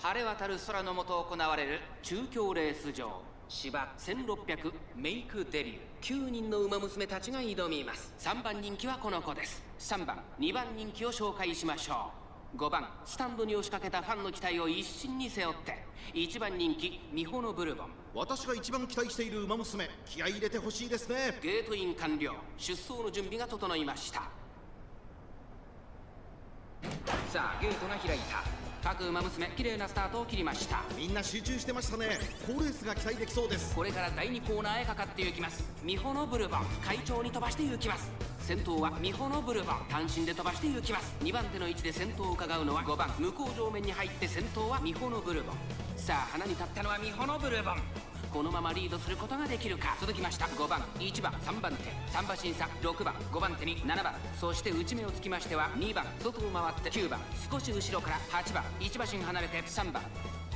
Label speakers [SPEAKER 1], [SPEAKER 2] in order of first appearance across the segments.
[SPEAKER 1] 晴れ渡る空の下行われる中京レース場芝1600メイクデビュー。9人の馬娘たちが挑みます。3番人気はこの子です。3番2番人気を紹介しましょう。5番スタンドに押しかけたファンの期待を一身に背負って1番人気ミホのブルボン。
[SPEAKER 2] 私が一番期待している馬娘、気合い入れてほしいですね。
[SPEAKER 1] ゲートイン完了。出走の準備が整いました。さあゲートが開いた。各馬娘綺麗なスタートを切りました。
[SPEAKER 2] みんな集中してましたね。好レースが期待できそうです。
[SPEAKER 1] これから第2コーナーへかかっていきます。ミホのブルボン快調に飛ばして行きます。先頭はミホのブルボン単身で飛ばして行きます。2番手の位置で先頭を伺うのは5番向こう上面に入って先頭はミホのブルボン。さあ花に立ったのはミホのブルボン。このままリードすることができるか。続きました5番1番3番手3馬審査6番5番手に7番、そして内目をつきましては2番外を回って9番、少し後ろから8番1馬身離れて3番。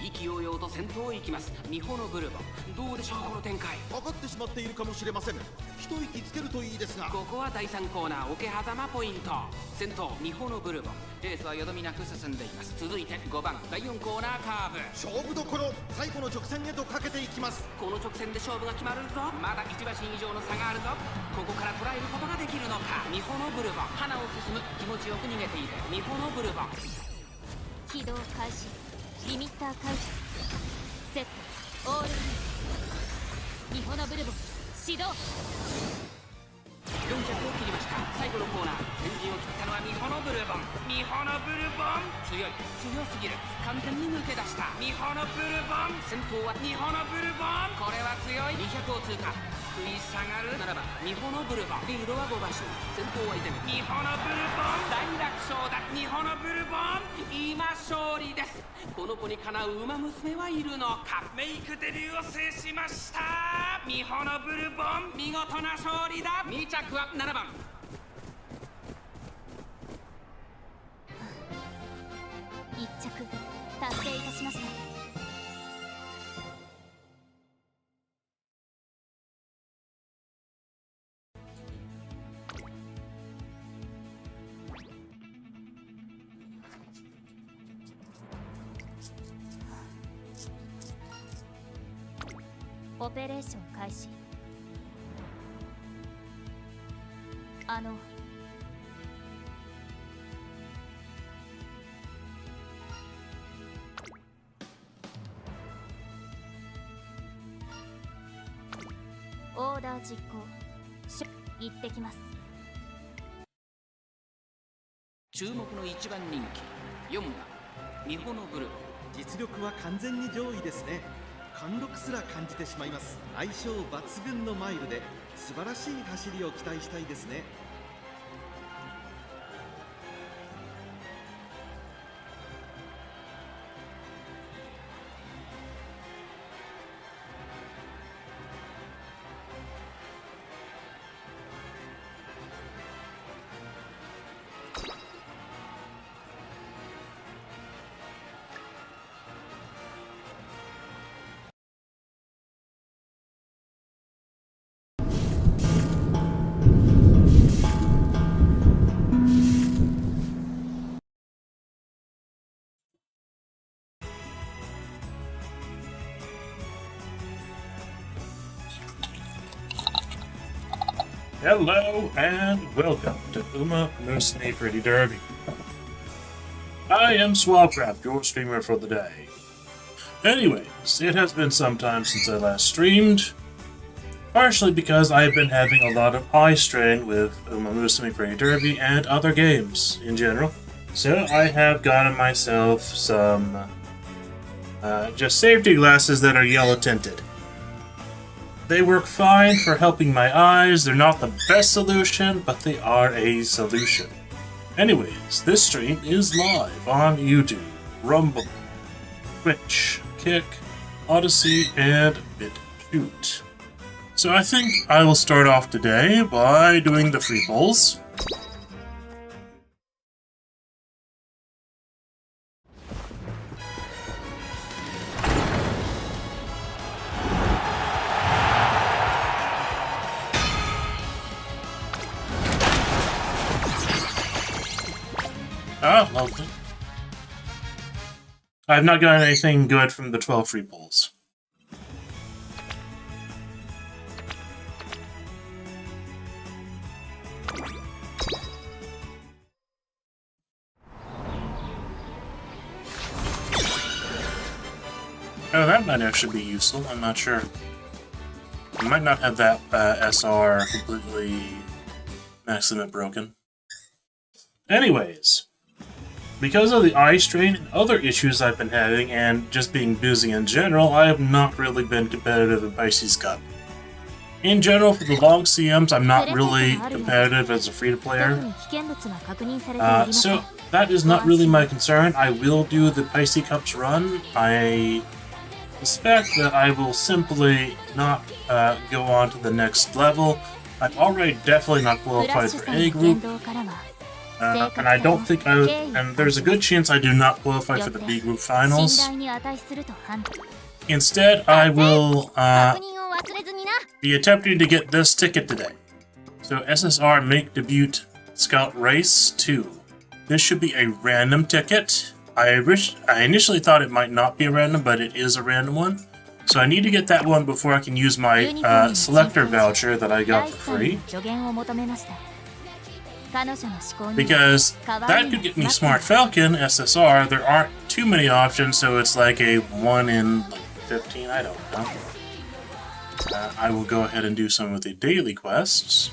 [SPEAKER 1] 意気揚々と先頭を行きますミホのブルボン。どうでしょうこの展開。
[SPEAKER 2] かかってしまっているかもしれません。一息つけるといいですが。
[SPEAKER 1] ここは第3コーナー桶狭間ポイント。先頭ミホのブルボン。レースはよどみなく進んでいます。続いて5番第4コーナーカーブ。
[SPEAKER 2] 勝負どころ、最後の直線へとかけていきます。
[SPEAKER 1] この直線で勝負が決まるぞ。まだ1馬身以上の差があるぞ。ここから捉えることができるのか。ミホのブルボン花を進む。気持ちよく逃げているミホのブルボン。
[SPEAKER 3] 起動開始。リミッター解除。セットオールイン。ミホのブルボン始動。
[SPEAKER 1] 4着を切りました。最後のコーナー先陣を切ったのはミホのブルボン。ミホのブルボン強すぎる。完全に抜け出したミホのブルボン。先頭はミホのブルボン。これは強い。200を通過。食い下がる7番ミホのブルボン。リードは5馬身。先頭はイゼム。ミホのブルボン大楽勝だ。ミホのブルボン今勝利です。この子にかなう馬娘はいるのか。メイクデビューを制しました。ミホのブルボン見事な勝利だ。2着は7番。
[SPEAKER 3] 1着達成いたしました。オペレーション開始。オーダー実行。行ってきます。
[SPEAKER 1] 注目の1番人気4番ミホのブルボン。
[SPEAKER 2] 実力は完全に上位ですね。貫禄すら感じてしまいます。相性抜群のマイルで素晴らしい走りを期待したいですね。
[SPEAKER 4] Hello and welcome to UmaMusume Pretty Derby. I am Swabcraft, your streamer for the day. Anyways, it has been some time since I last streamed, partially because I've been having a lot of eye strain with UmaMusume Pretty Derby and other games in general. So I have gotten myself some just safety glasses that are yellow tinted. They work fine for helping my eyes. They're not the best solution, but they are a solution. Anyways, this stream is live on YouTube, Rumble, Twitch, Kick, Odyssey, and BitChute. So I think I will start off today by doing the free polls. Ah, lovely. I've not gotten anything good from the 12 free pulls. Oh, that might actually be useful. I'm not sure. I might not have that SR completely max limit broken. Anyways, because of the eye strain and other issues I've been having, and just being busy in general, I have not really been competitive in Pisces Cup. In general, for the long CMs, I'm not really competitive as a free-to-player. So that is not really my concern. I will do the Pisces Cups run. I suspect that I will simply not go on to the next level. I've already definitely not qualified for A group, and I don't think and there's a good chance I do not qualify for the B group finals. Instead, I will be attempting to get this ticket today. So SSR Make Debut Scout Race 2. This should be a random ticket. I initially thought it might not be a random, but it is a random one. So I need to get that one before I can use my selector voucher that I got for free. Because that could get me Smart Falcon, SSR. There aren't too many options, so it's like a 1 in like 15, I don't know. I will go ahead and do some of the daily quests.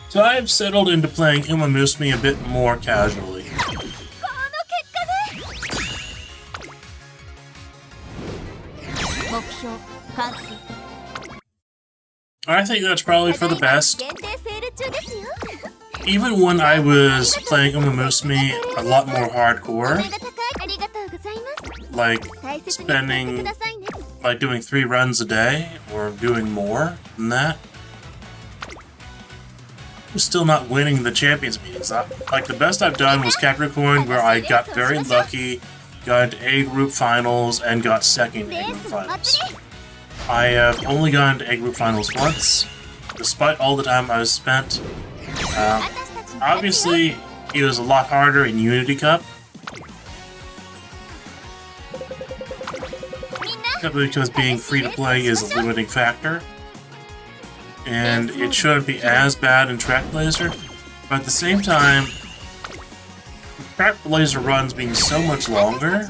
[SPEAKER 4] So I've settled into playing UmaMusume a bit more casually. I think that's probably for the best. Even when I was playing UmaMusume a lot more hardcore, like doing 3 runs a day, or doing more than that, still not winning the champions meetings. Like, the best I've done was Capricorn, where I got very lucky, got into A group finals, and got second A group finals. I have only gone to A group finals once, despite all the time I was spent. Obviously, it was a lot harder in Unity Cup. Simply because being free to play is a limiting factor. And it shouldn't be as bad in Track Blazer, but at the same time, Track Blazer runs being so much longer,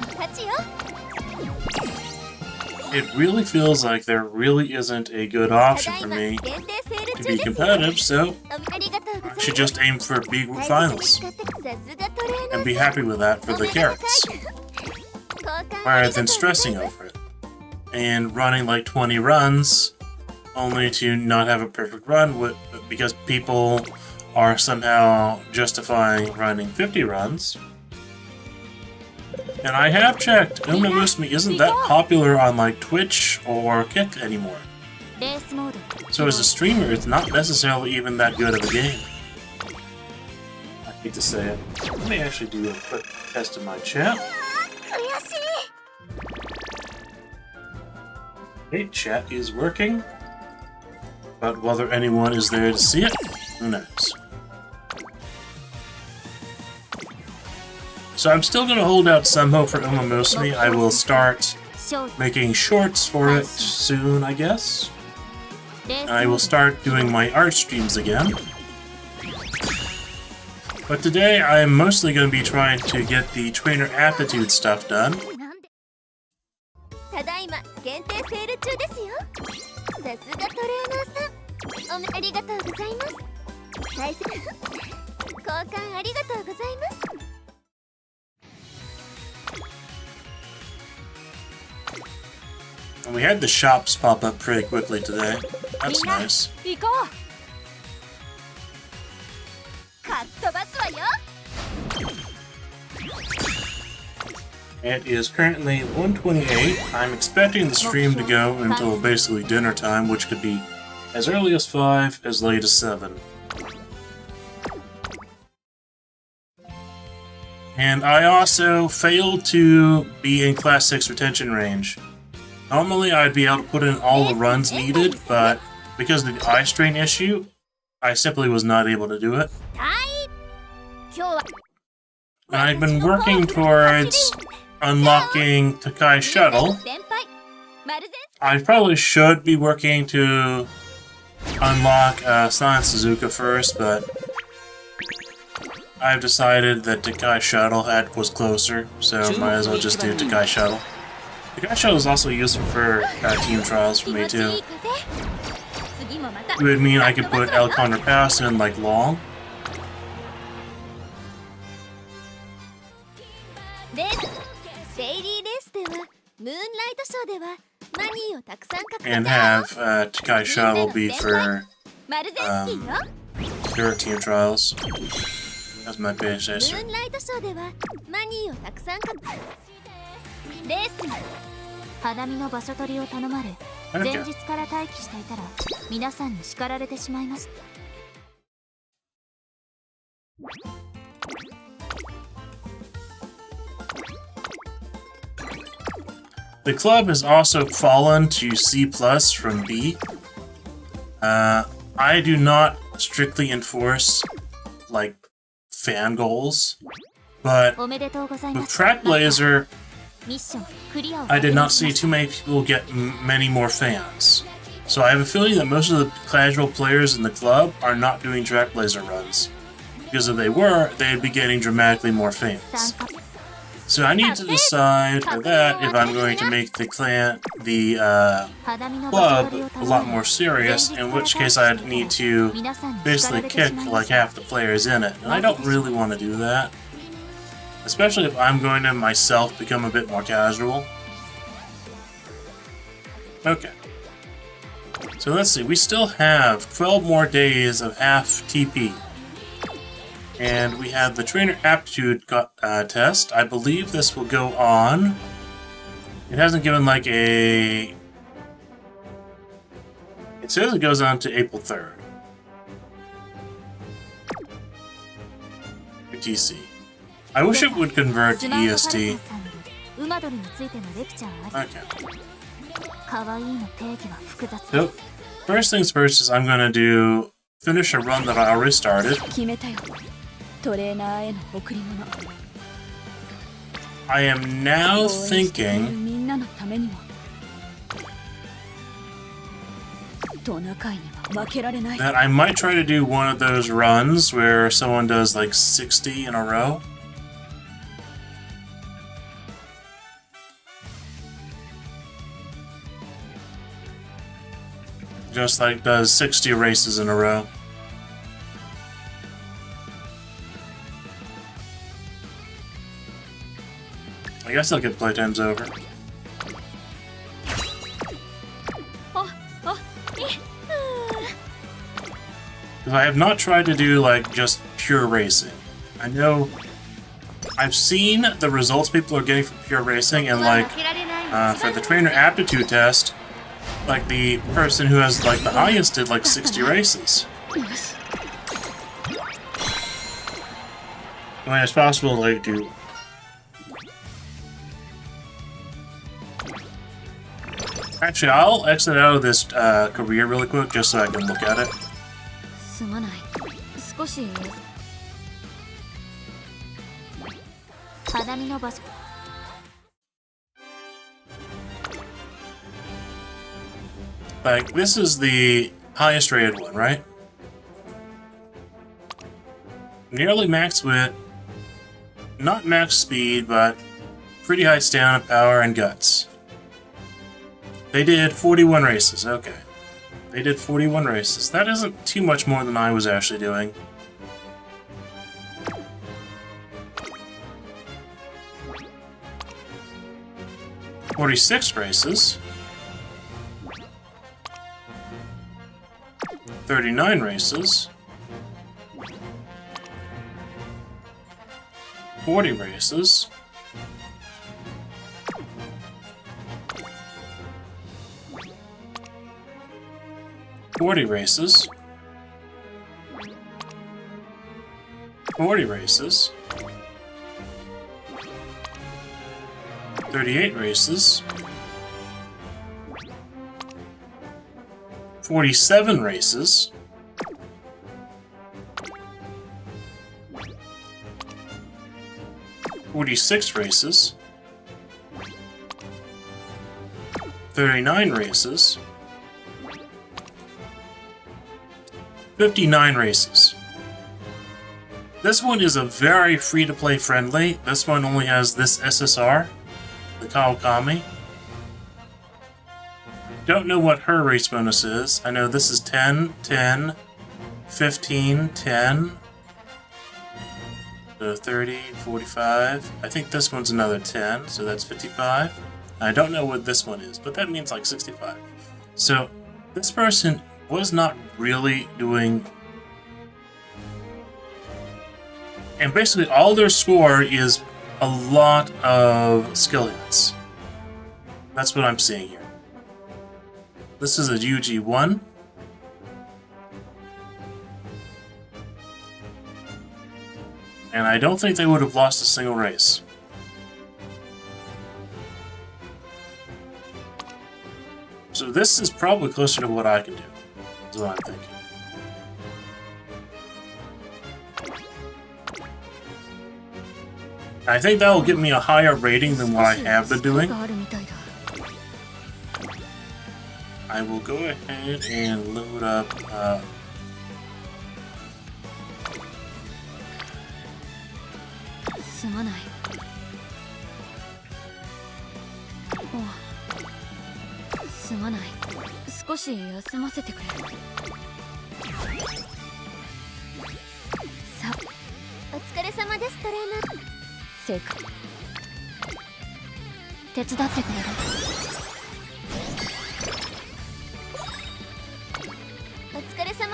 [SPEAKER 4] it really feels like there really isn't a good option for me to be competitive, so I should just aim for B Group Finals and be happy with that for the carrots, rather than stressing over it and running like 20 runs only to not have a perfect run because people are somehow justifying running 50 runs. And I have checked, UmaMusume isn't that popular on like Twitch or Kick anymore. So as a streamer, it's not necessarily even that good of a game. I hate to say it. Let me actually do a quick test of my chat. Okay, chat is working. But whether anyone is there to see it, who knows. So I'm still going to hold out some hope for UmaMusume. I will start making shorts for it soon, I guess. And I will start doing my art streams again. But today I am mostly going to be trying to get the trainer aptitude stuff done. And we had the shops pop up pretty quickly today. That's nice. It is currently 1:28. I'm expecting the stream to go until basically dinner time, which could be as early as 5, as late as 7. And I also failed to be in Class 6 retention range. Normally I'd be able to put in all the runs needed, but because of the eye strain issue, I simply was not able to do it.
[SPEAKER 3] 今日は
[SPEAKER 4] And I've been working towards unlocking Takai's shuttle.
[SPEAKER 3] 先輩マルゼン
[SPEAKER 4] I probably should be working to unlock Science Suzuka first, but I've decided that Takai's shuttle was closer, so might as well just do Takai's shuttle. Takai's shuttle is also useful for team trials for me
[SPEAKER 3] 気持ちいい
[SPEAKER 4] too.
[SPEAKER 3] 風次もまた
[SPEAKER 4] It would mean I could put El Contrapass in like long.
[SPEAKER 3] レースデイリーレースではムーンライトショーではマニーをたくさん獲得
[SPEAKER 4] And have Takai's shuttle be for
[SPEAKER 3] マルゼンスキーよ
[SPEAKER 4] your team trials. That's my base
[SPEAKER 3] ム
[SPEAKER 4] answer.
[SPEAKER 3] ーンライトショーではマニーをたくさん獲得レースに花見の場所取りを頼まれ
[SPEAKER 4] Okay.
[SPEAKER 3] 前日から待機していたら皆さんに叱られてしまいました
[SPEAKER 4] The club has also fallen to C+ from B. I do not strictly enforce, like, fan goals, but
[SPEAKER 3] おめでとうござい
[SPEAKER 4] with
[SPEAKER 3] ます
[SPEAKER 4] Trackblazer,
[SPEAKER 3] ミッションクリアを
[SPEAKER 4] I did not
[SPEAKER 3] 確認し
[SPEAKER 4] see
[SPEAKER 3] ました
[SPEAKER 4] too many people get many more fans. So I have a feeling that most of the casual players in the club are not doing Trackblazer runs. Because if they were, they'd be getting dramatically more fans.
[SPEAKER 3] 参加
[SPEAKER 4] So I need to decide for that if I'm going to make the club
[SPEAKER 3] 花見の場所取りを
[SPEAKER 4] a
[SPEAKER 3] 頼
[SPEAKER 4] lot
[SPEAKER 3] まれ
[SPEAKER 4] more serious, in which case I'd need to
[SPEAKER 3] 皆さんに叱ら
[SPEAKER 4] basically
[SPEAKER 3] れてし
[SPEAKER 4] kick
[SPEAKER 3] まいま
[SPEAKER 4] like
[SPEAKER 3] した
[SPEAKER 4] half the players in it. And I don't really want to do that. Especially if I'm going to myself become a bit more casual. Okay. So let's see, we still have 12 more days of FtP. And we have the trainer aptitude test. I believe this will go on. It hasn't given like a... It says it goes on to April 3rd. UTC. I wish it would convert
[SPEAKER 3] ス
[SPEAKER 4] to
[SPEAKER 3] マートパル
[SPEAKER 4] EST.
[SPEAKER 3] ソンさんに馬鳥についてのレクチャーあり
[SPEAKER 4] Okay.
[SPEAKER 3] 可愛いの定義は複雑
[SPEAKER 4] So, first things first is I'm gonna do finish a run that I already started.
[SPEAKER 5] 決めたよトレーナーへの贈り物
[SPEAKER 4] I am now
[SPEAKER 5] 応援してくれる
[SPEAKER 4] thinking
[SPEAKER 5] みんなのためにもトナカイには負けられない
[SPEAKER 4] that I might try to do one of those runs where someone does like 60 in a row. Just like does 60 races in a row. I guess I'll get playtimes over.
[SPEAKER 3] ああい
[SPEAKER 4] Because I have not tried to do like just pure racing. I know I've seen the results people are getting from pure racing, and like
[SPEAKER 3] 負けられない
[SPEAKER 4] for the trainer aptitude test, like the person who has like the highest did like 60 races.
[SPEAKER 5] よし
[SPEAKER 4] I mean, it's possible to like do. Actually, I'll exit out of this career really quick just so I can look at it.
[SPEAKER 3] すまない少し花見の場所
[SPEAKER 4] Like, this is the highest rated one, right? Nearly max wit, not max speed, but pretty high stamina, power, and guts. They did 41 races, okay. They did 41 races. That isn't too much more than I was actually doing. "46 races. 39 races. 40 races. 40 races. 40 races. 38 races. 47 races. 46 races, 39 races, 59 races. This one is a very free-to-play friendly. This one only has this SSR, the Kawakami. Don't know what her race bonus is. I know this is 10, 10, 15, 10, so 30, 45. I think this one's another 10, so that's 55. I don't know what this one is, but that means like 65. So this person was not really doing... And basically all their score is a lot of skill hits. That's what I'm seeing here. This is a UG1. And I don't think they would have lost a single race. So this is probably closer to what I can do, is what I'm thinking. I think that will give me a higher rating than what I have been doing. I will go ahead and load up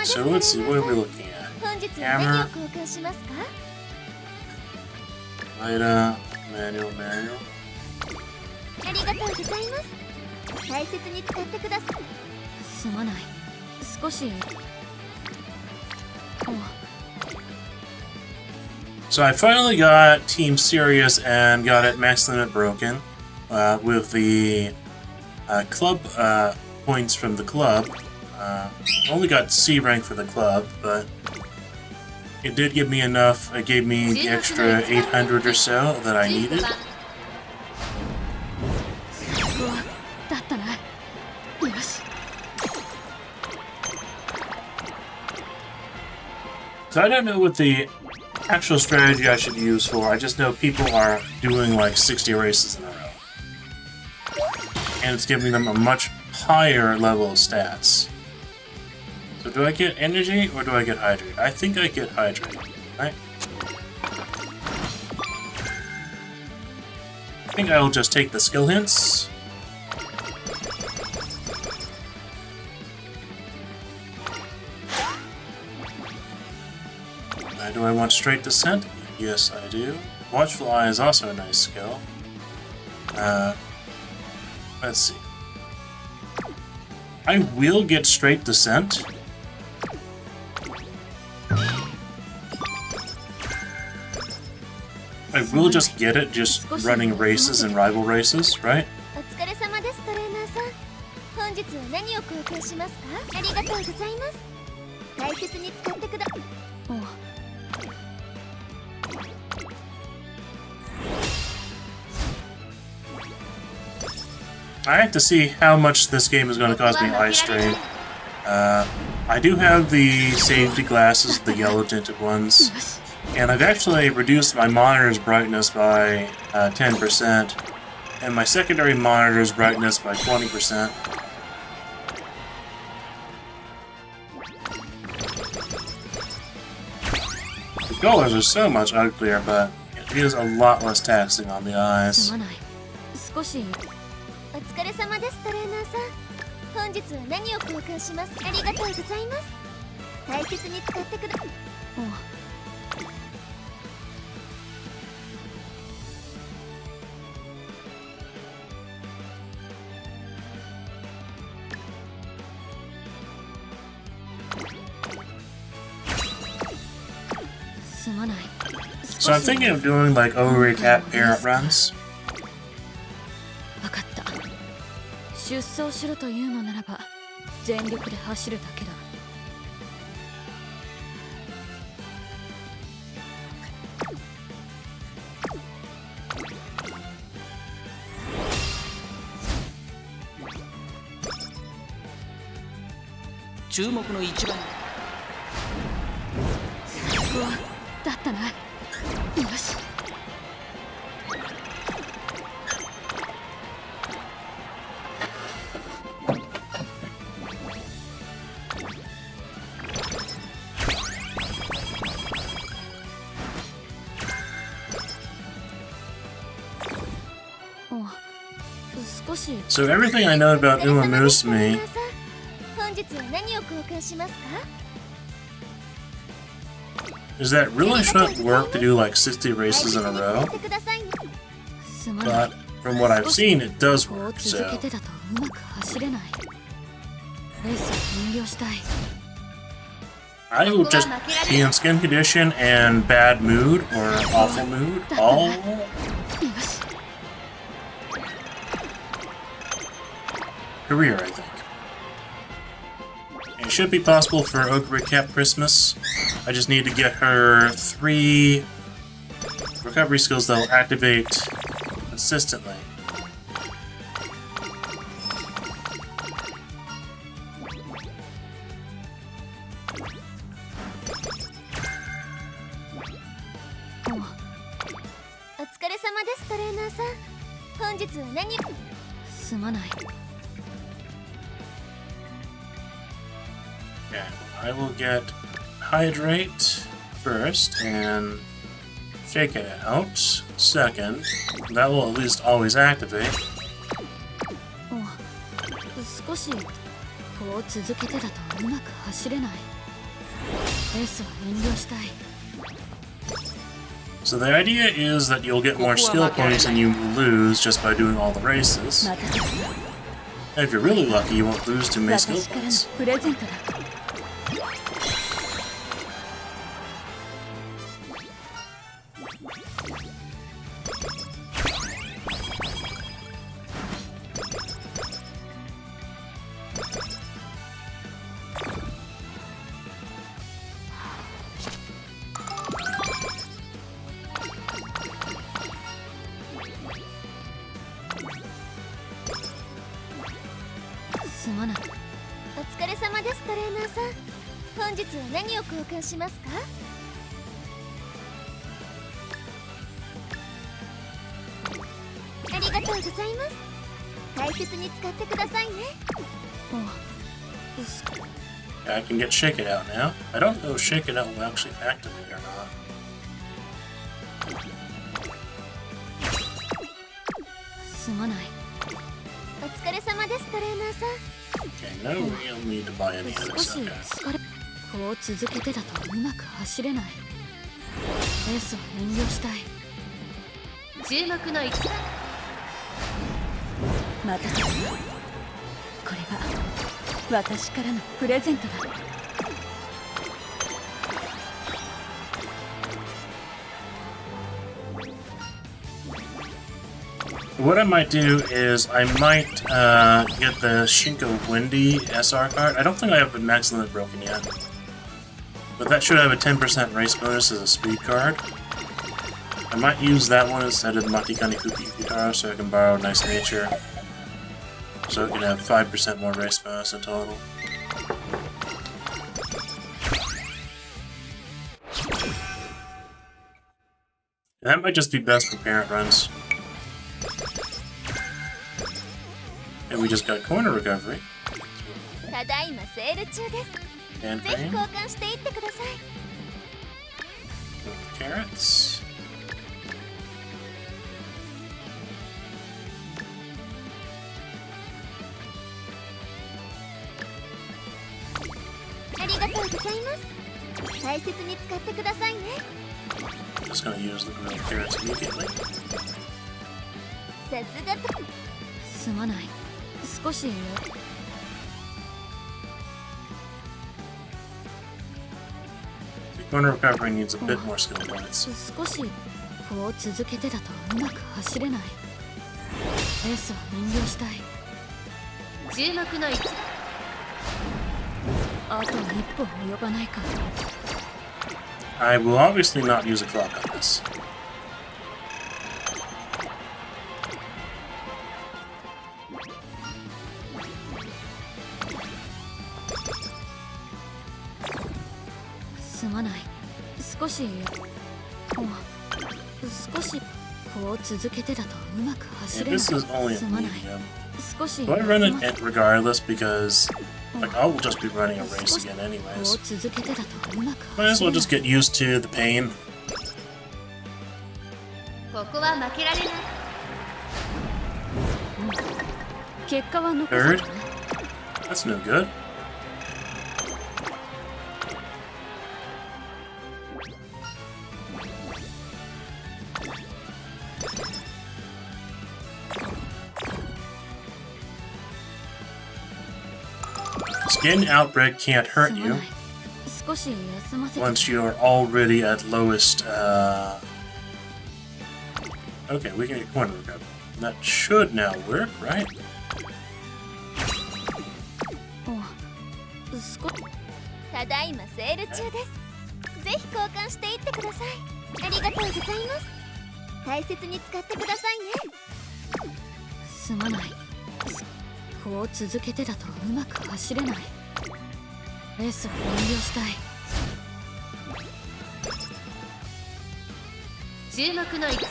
[SPEAKER 4] So let's see, what are we looking at? Hammer, Lida, manual.
[SPEAKER 3] ありがとうございます。大切に使ってください。すまない。少し。
[SPEAKER 4] So I finally got Team Serious and got it max limit broken with the club points from the club. Only got C rank for the club, but it did give me enough. It gave me the extra 800 or so that I needed. So I don't know what the actual strategy I should use for. I just know people are doing like 60 races in a row. And it's giving them a much higher level of stats. So do I get energy or do I get hydrate? I think I get hydrate, right? I think I'll just take the skill hints. Do I want straight descent? Yes, I do. Watchful Eye is also a nice skill. Let's see. I will get straight descent. I will just get it just running races and rival races, right? I have to see how much this game is going to cause me eye strain. I do have the safety glasses, the yellow tinted ones, and I've actually reduced my monitor's brightness by 10%, and my secondary monitor's brightness by 20%. The colors are so much uglier, but it is a lot less taxing on the eyes.
[SPEAKER 3] お疲れ様です、トレーナーさん。本日は何を交換します？ありがとうございます。大切に使ってください。すまない。
[SPEAKER 4] So I'm thinking of doing like over-recap parent runs.
[SPEAKER 5] 出走しろというのならば全力で走るだけだ。
[SPEAKER 1] 注目の一番
[SPEAKER 5] 最高だったな。よし。少し
[SPEAKER 4] So everything I know about UmaMusume
[SPEAKER 3] 本日は何を交換しますか？
[SPEAKER 4] is that it really shouldn't work to do like 60 races in a row,
[SPEAKER 5] すまない。
[SPEAKER 4] but from what I've seen, it does
[SPEAKER 5] こう
[SPEAKER 4] work.
[SPEAKER 5] 続
[SPEAKER 4] So
[SPEAKER 5] けてだとうまく走れない。レースを遠慮したい。
[SPEAKER 4] I will just be in skin condition and bad mood or awful mood all
[SPEAKER 5] よし。
[SPEAKER 4] career, I think. It should be possible for Oak Recap Christmas. I just need to get her 3 recovery skills that will activate consistently.
[SPEAKER 3] Oh. お疲れ様です、トレーナーさん。本日は何を？
[SPEAKER 5] すまない。
[SPEAKER 4] Okay, I will get Hydrate first and Shake It Out second. That will at least always activate.
[SPEAKER 5] 少しこう続けてだとうまく走れない。レースは遠慮したい。
[SPEAKER 4] So the idea is that you'll get more skill points than you lose just by doing all the races.
[SPEAKER 5] また
[SPEAKER 4] And if you're really lucky, you won't lose too many skill
[SPEAKER 5] 私からの
[SPEAKER 4] points.
[SPEAKER 5] プレゼントだ。 すまない。
[SPEAKER 3] お疲れ様です、トレーナーさん。本日は何を交換しますか？ありがとうございます。大切に使ってくださいね。
[SPEAKER 4] I can get Shake It Out now. I don't know if Shake It Out will actually activate or not.
[SPEAKER 5] すまない。
[SPEAKER 3] お疲れ様です、トレーナーさん。
[SPEAKER 4] Okay, no real need to buy any
[SPEAKER 5] 少
[SPEAKER 4] other
[SPEAKER 5] し
[SPEAKER 4] stuff.
[SPEAKER 5] 疲れ。こう続けてだとうまく走れない。レースは遠慮したい。
[SPEAKER 3] 注目の一番。
[SPEAKER 5] またこれが私からのプレゼントだ。
[SPEAKER 4] What I might do is I might get the Shinko Windy SR card. I don't think I have the max limit broken yet. But that should have a 10% race bonus as a speed card. I might use that one instead of Matikani Kuki Guitar so I can borrow Nice Nature. So it can have 5% more race bonus in total. And that might just be best for parent runs. And we just got corner recovery.
[SPEAKER 3] ただいまセール中です。
[SPEAKER 4] And
[SPEAKER 3] ぜひ
[SPEAKER 4] green.
[SPEAKER 3] 交換していってください。
[SPEAKER 4] Carrots.
[SPEAKER 3] ありがとうございます。大切に使ってくださいね。
[SPEAKER 4] Just gonna use the grilled carrots immediately.
[SPEAKER 3] さすがと。
[SPEAKER 5] すまない。少し
[SPEAKER 4] The corner recovery needs a bit more skill points.
[SPEAKER 5] 少しこう続けてだとうまく走れない。レースは遠慮したい。
[SPEAKER 3] 注目の一番。
[SPEAKER 5] あと一歩及ばないか。
[SPEAKER 4] I will obviously not use a clock on this.
[SPEAKER 5] すまない。少しこう続けてだとうまく
[SPEAKER 4] Yeah,
[SPEAKER 5] 走れない。
[SPEAKER 4] this is only a
[SPEAKER 5] すまない。
[SPEAKER 4] medium.
[SPEAKER 5] 少し
[SPEAKER 4] Do I run it regardless because like I will just be running a race again
[SPEAKER 5] こ
[SPEAKER 4] anyways.
[SPEAKER 5] う続けてだとうまく
[SPEAKER 4] Might as
[SPEAKER 5] 走
[SPEAKER 4] well
[SPEAKER 5] れ
[SPEAKER 4] just
[SPEAKER 5] ない。
[SPEAKER 4] get used to the pain.
[SPEAKER 3] ここは負けられない。
[SPEAKER 5] 結果は残す
[SPEAKER 4] Third?
[SPEAKER 5] からね。
[SPEAKER 4] That's no good. Skin outbreak can't
[SPEAKER 5] す
[SPEAKER 4] hurt
[SPEAKER 5] ま
[SPEAKER 4] you
[SPEAKER 5] ない。少し休ませて。
[SPEAKER 4] once you're already at lowest. Okay, we can get corner recovery. That should now work, right?
[SPEAKER 5] 少
[SPEAKER 3] ただいまセール中です。ぜひ交換していってください。ありがとうございます。大切に使ってくださいね。
[SPEAKER 5] すまない。こう続けてだとうまく走れない。レースを遠慮したい。
[SPEAKER 3] 注目の位置。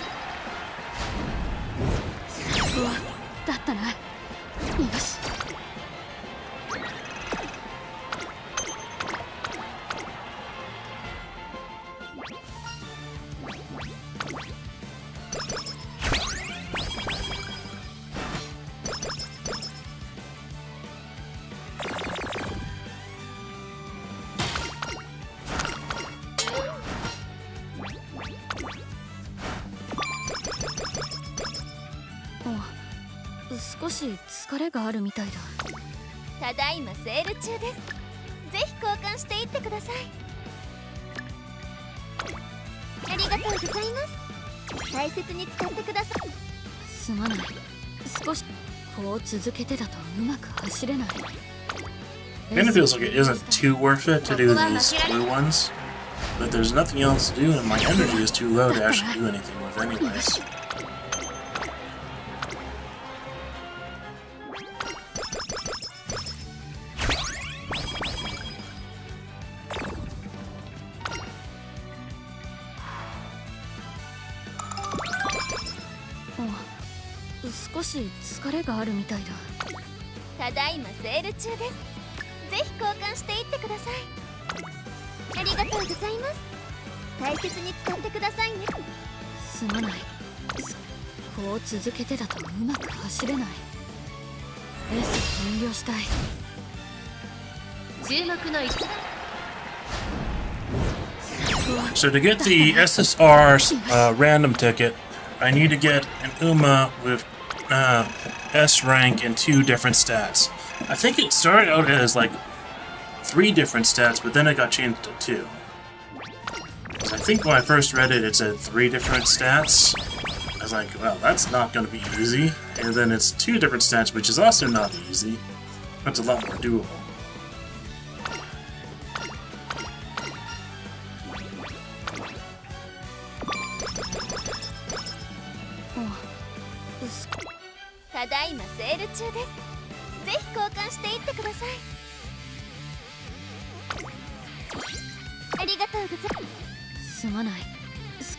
[SPEAKER 5] うわ、だったな。よし。少し疲れがあるみたいだ。
[SPEAKER 3] ただいまセール中です。ぜひ交換していってください。ありがとうございます。大切に使ってください。
[SPEAKER 5] すまない。少しこう続けてだとうまく走れない。
[SPEAKER 4] Kind of feels like it isn't too worth it to do these blue ones, but there's nothing else to do, and my energy is too low to actually do anything with anyways.
[SPEAKER 5] Oh, 少し疲れがあるみたいだ。
[SPEAKER 3] ただいまセール中です。ぜひ交換していってください。ありがとうございます。大切に使ってくださいね。
[SPEAKER 5] すまない。こう続けてだとうまく走れない。レースを遠慮したい。
[SPEAKER 3] 注目の位置。
[SPEAKER 4] So to get the SSR random ticket, I need to get an Uma with S rank and 2 different stats. I think it started out as like 3 different stats, but then it got changed to 2. I think when I first read it, it said 3 different stats. I was like, well, that's not going to be easy. And then it's 2 different stats, which is also not easy. That's a lot more doable.
[SPEAKER 5] Oh,
[SPEAKER 3] ただいまセール中です。ぜひ交換していってください。ありがとうございます。
[SPEAKER 5] すまない。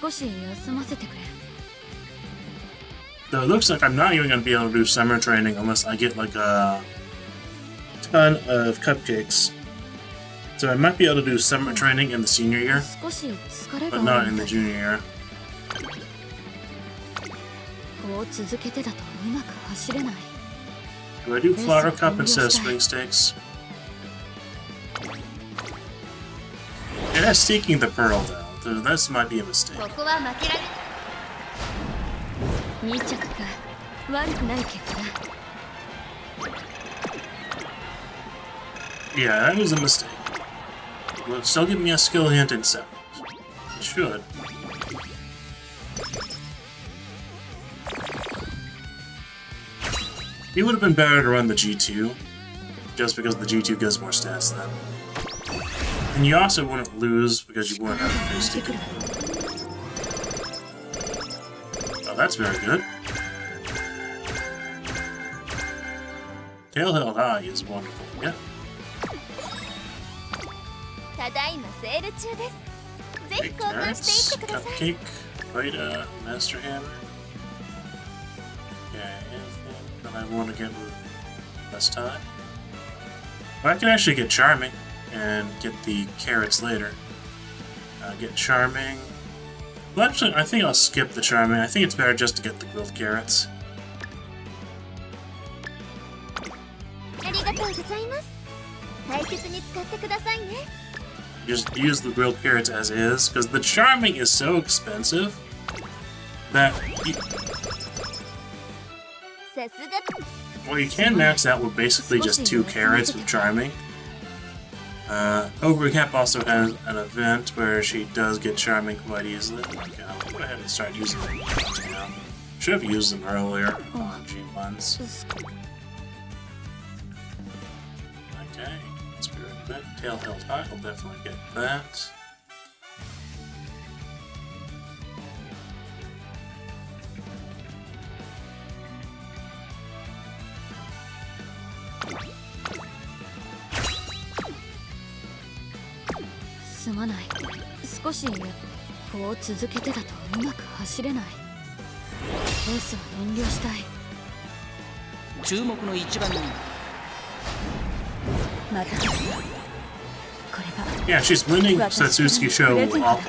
[SPEAKER 5] 少し休ませてくれ。
[SPEAKER 4] So it looks like I'm not even going to be able to do summer training unless I get like a ton of cupcakes. So I might be able to do summer training in the senior year,
[SPEAKER 5] 少し疲れ
[SPEAKER 4] but
[SPEAKER 5] があ
[SPEAKER 4] not
[SPEAKER 5] る
[SPEAKER 4] in
[SPEAKER 5] み
[SPEAKER 4] the
[SPEAKER 5] たい。
[SPEAKER 4] junior year.
[SPEAKER 5] こう続けてだとうまく走れない。
[SPEAKER 4] Do I do flower cup instead of swing stakes? It has seeking the pearl though, so this might be a mistake.
[SPEAKER 3] ここは負けられ
[SPEAKER 5] 2着か。悪くない結果だ。
[SPEAKER 4] Yeah, that was a mistake. Will it still give me a skill hint in 7? It should. It would have been better to run the G2, just because the G2 gives more stats then. And you also wouldn't lose because you wouldn't have to face sticky. Oh, that's very good. Tail held high is wonderful, yeah.
[SPEAKER 3] ただいまセール中です。ぜひ
[SPEAKER 4] Big
[SPEAKER 3] 交換していってください。
[SPEAKER 4] Cupcake, Vita, Master Hammer. Yeah, anything that I want to get less time. Or I can actually get Charming and get the carrots later. Get Charming. Well, actually, I think I'll skip the Charming. I think it's better just to get the grilled carrots.
[SPEAKER 3] ありがとうございます。大切に使ってくださいね。
[SPEAKER 4] Just use the grilled carrots as is, because the Charming is so expensive that you,
[SPEAKER 3] さすが。
[SPEAKER 4] well, you can max out with basically just 2 carrots with Charming. Overcap also has an event where she does get Charming quite easily. Okay, I'll go ahead and start using them now. Should have used them earlier on G1s. Okay, Spirit Event, Tail Held High, I'll definitely get that.
[SPEAKER 1] "注目の一番人。
[SPEAKER 4] Yeah, she's winning Satsuki Show off.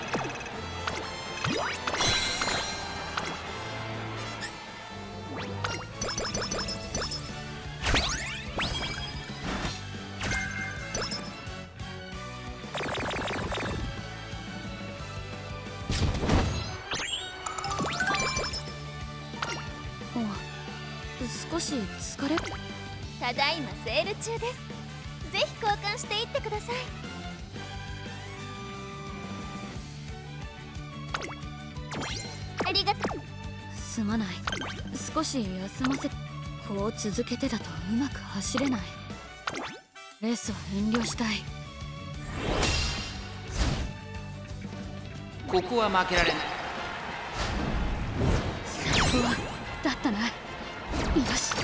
[SPEAKER 3] Oh, ただいまセール中です。ぜひ交換していってください。ありがとう。
[SPEAKER 5] すまない。少し休ませ。こう続けてだとうまく走れない。レースは遠慮したい。
[SPEAKER 1] ここは負けられない。
[SPEAKER 5] 最高だったな。よし。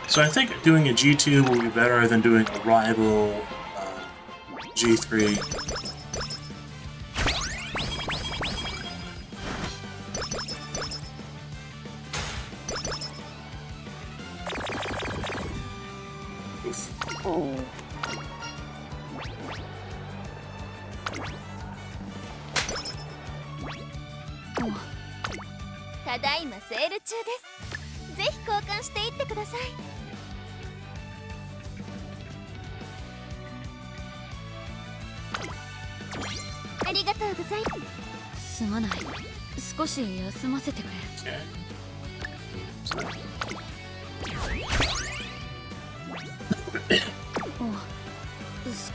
[SPEAKER 4] So I think doing a G2 will be better than doing a rival G3. Oof.
[SPEAKER 3] Oh. ただいまセール中です。ぜひ交換していってください。ありがとうございます。
[SPEAKER 5] すまない。少し休ませてくれ。
[SPEAKER 4] Okay. So,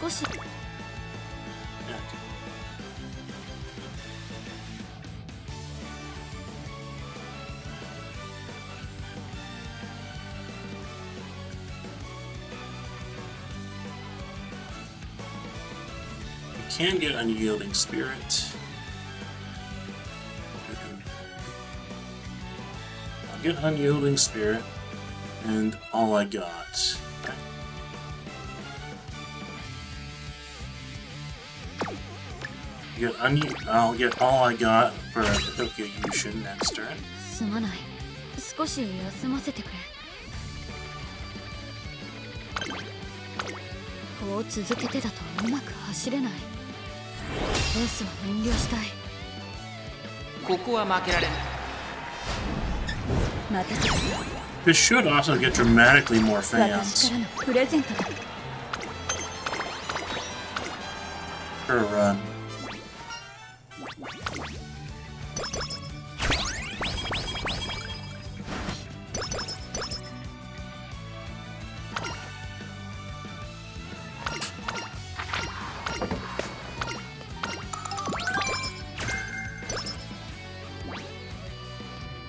[SPEAKER 5] 少し。
[SPEAKER 4] yeah. Can get Unyielding Spirit. I'll get Unyielding Spirit, and all I got. Okay. I'll get all I got for Tokyo Yushin next turn.
[SPEAKER 5] すまない。少し休ませてくれ。こう続けてだとうまく走れない。レースは遠慮したい。
[SPEAKER 1] ここは負けられない。
[SPEAKER 5] 待たせて。
[SPEAKER 4] This should also get dramatically more
[SPEAKER 5] 私
[SPEAKER 4] fans
[SPEAKER 5] からのプレゼントだ。
[SPEAKER 4] for a run.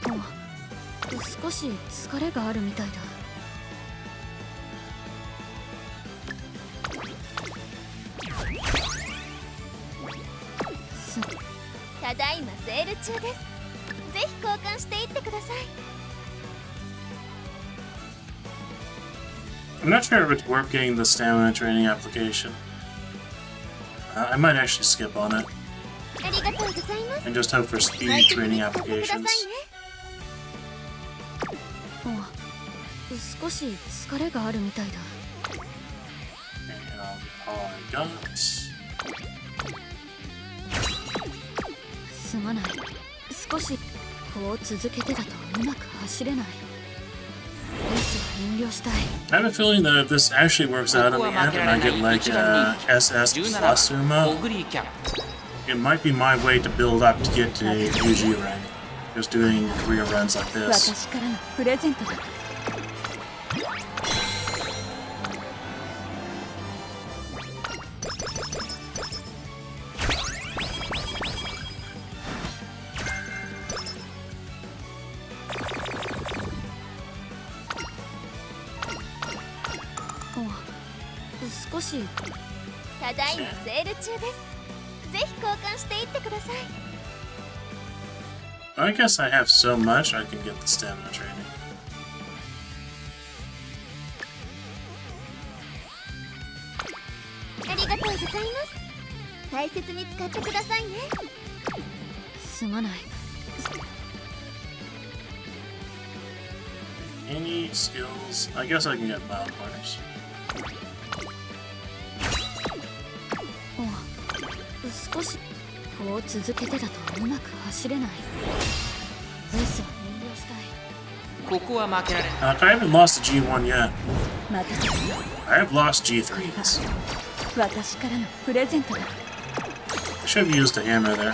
[SPEAKER 5] Oh, 少し疲れがあるみたいだ。
[SPEAKER 3] ただいまセール中です。ぜひ交換していってください。
[SPEAKER 4] I'm not sure if it's worth getting the stamina training application. I might actually skip on it
[SPEAKER 3] ありがとうございます。
[SPEAKER 4] and just hope for
[SPEAKER 3] 大
[SPEAKER 4] speed
[SPEAKER 3] 切に
[SPEAKER 4] training
[SPEAKER 3] 使ってください
[SPEAKER 4] applications.
[SPEAKER 3] ね。
[SPEAKER 5] 少し疲れがあるみたいだ。
[SPEAKER 4] And all I got.
[SPEAKER 5] すまない。少しこう続けてだとうまく走れない。レースは遠慮したい。
[SPEAKER 4] I have a feeling that if this actually works out in the end and I get like SS plus
[SPEAKER 1] オ
[SPEAKER 4] Uma,
[SPEAKER 1] グリーキャン
[SPEAKER 4] it might be my way to build up to get to UG rank. Just doing career runs like this.
[SPEAKER 5] 私からのプレゼントだ。少した
[SPEAKER 3] だいまセール中です。ぜひ交換していってください。
[SPEAKER 4] I guess I have so much I can get the stamina training.
[SPEAKER 3] ありがとうございます。大切に使ってくださいね。
[SPEAKER 5] すまない。
[SPEAKER 4] Any skills? I guess I can get battle pointers.
[SPEAKER 5] 少しこう続けてだとうまく走れない。レースは遠慮したい。
[SPEAKER 1] ここは負けられない
[SPEAKER 4] I haven't lost the G1 yet.
[SPEAKER 5] またそ
[SPEAKER 4] I have lost G3s.
[SPEAKER 5] 私からのプレゼントだ。
[SPEAKER 4] I should have used a hammer there.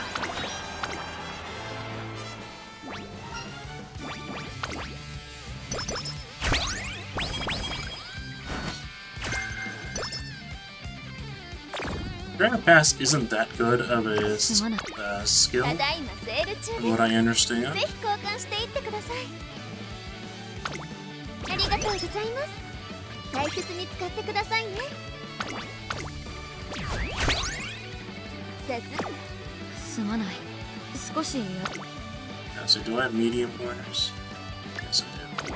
[SPEAKER 4] Granite Pass isn't that good of a skill,
[SPEAKER 3] ただいまセール中
[SPEAKER 4] from
[SPEAKER 3] で
[SPEAKER 4] what
[SPEAKER 3] す。
[SPEAKER 4] I understand.
[SPEAKER 3] ぜひ交換していってください。ありがとうございます。大切に使ってくださいね。さす
[SPEAKER 5] すまない。少し
[SPEAKER 4] Yeah, so do I have medium pointers? Yes, I do.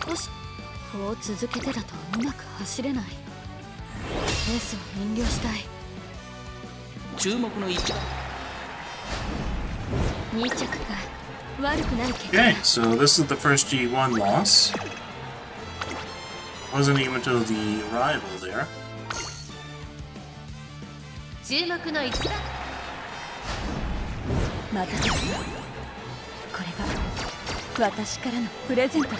[SPEAKER 5] 少しこう続けてだとうまく走れない。レースは遠慮したい。
[SPEAKER 1] 注目の一番
[SPEAKER 5] 2着か悪くないけど。
[SPEAKER 4] Okay, so this is the first G1 loss. Wasn't even until the arrival there.
[SPEAKER 3] 注目の一番。
[SPEAKER 5] またそこれが私からのプレゼントだ。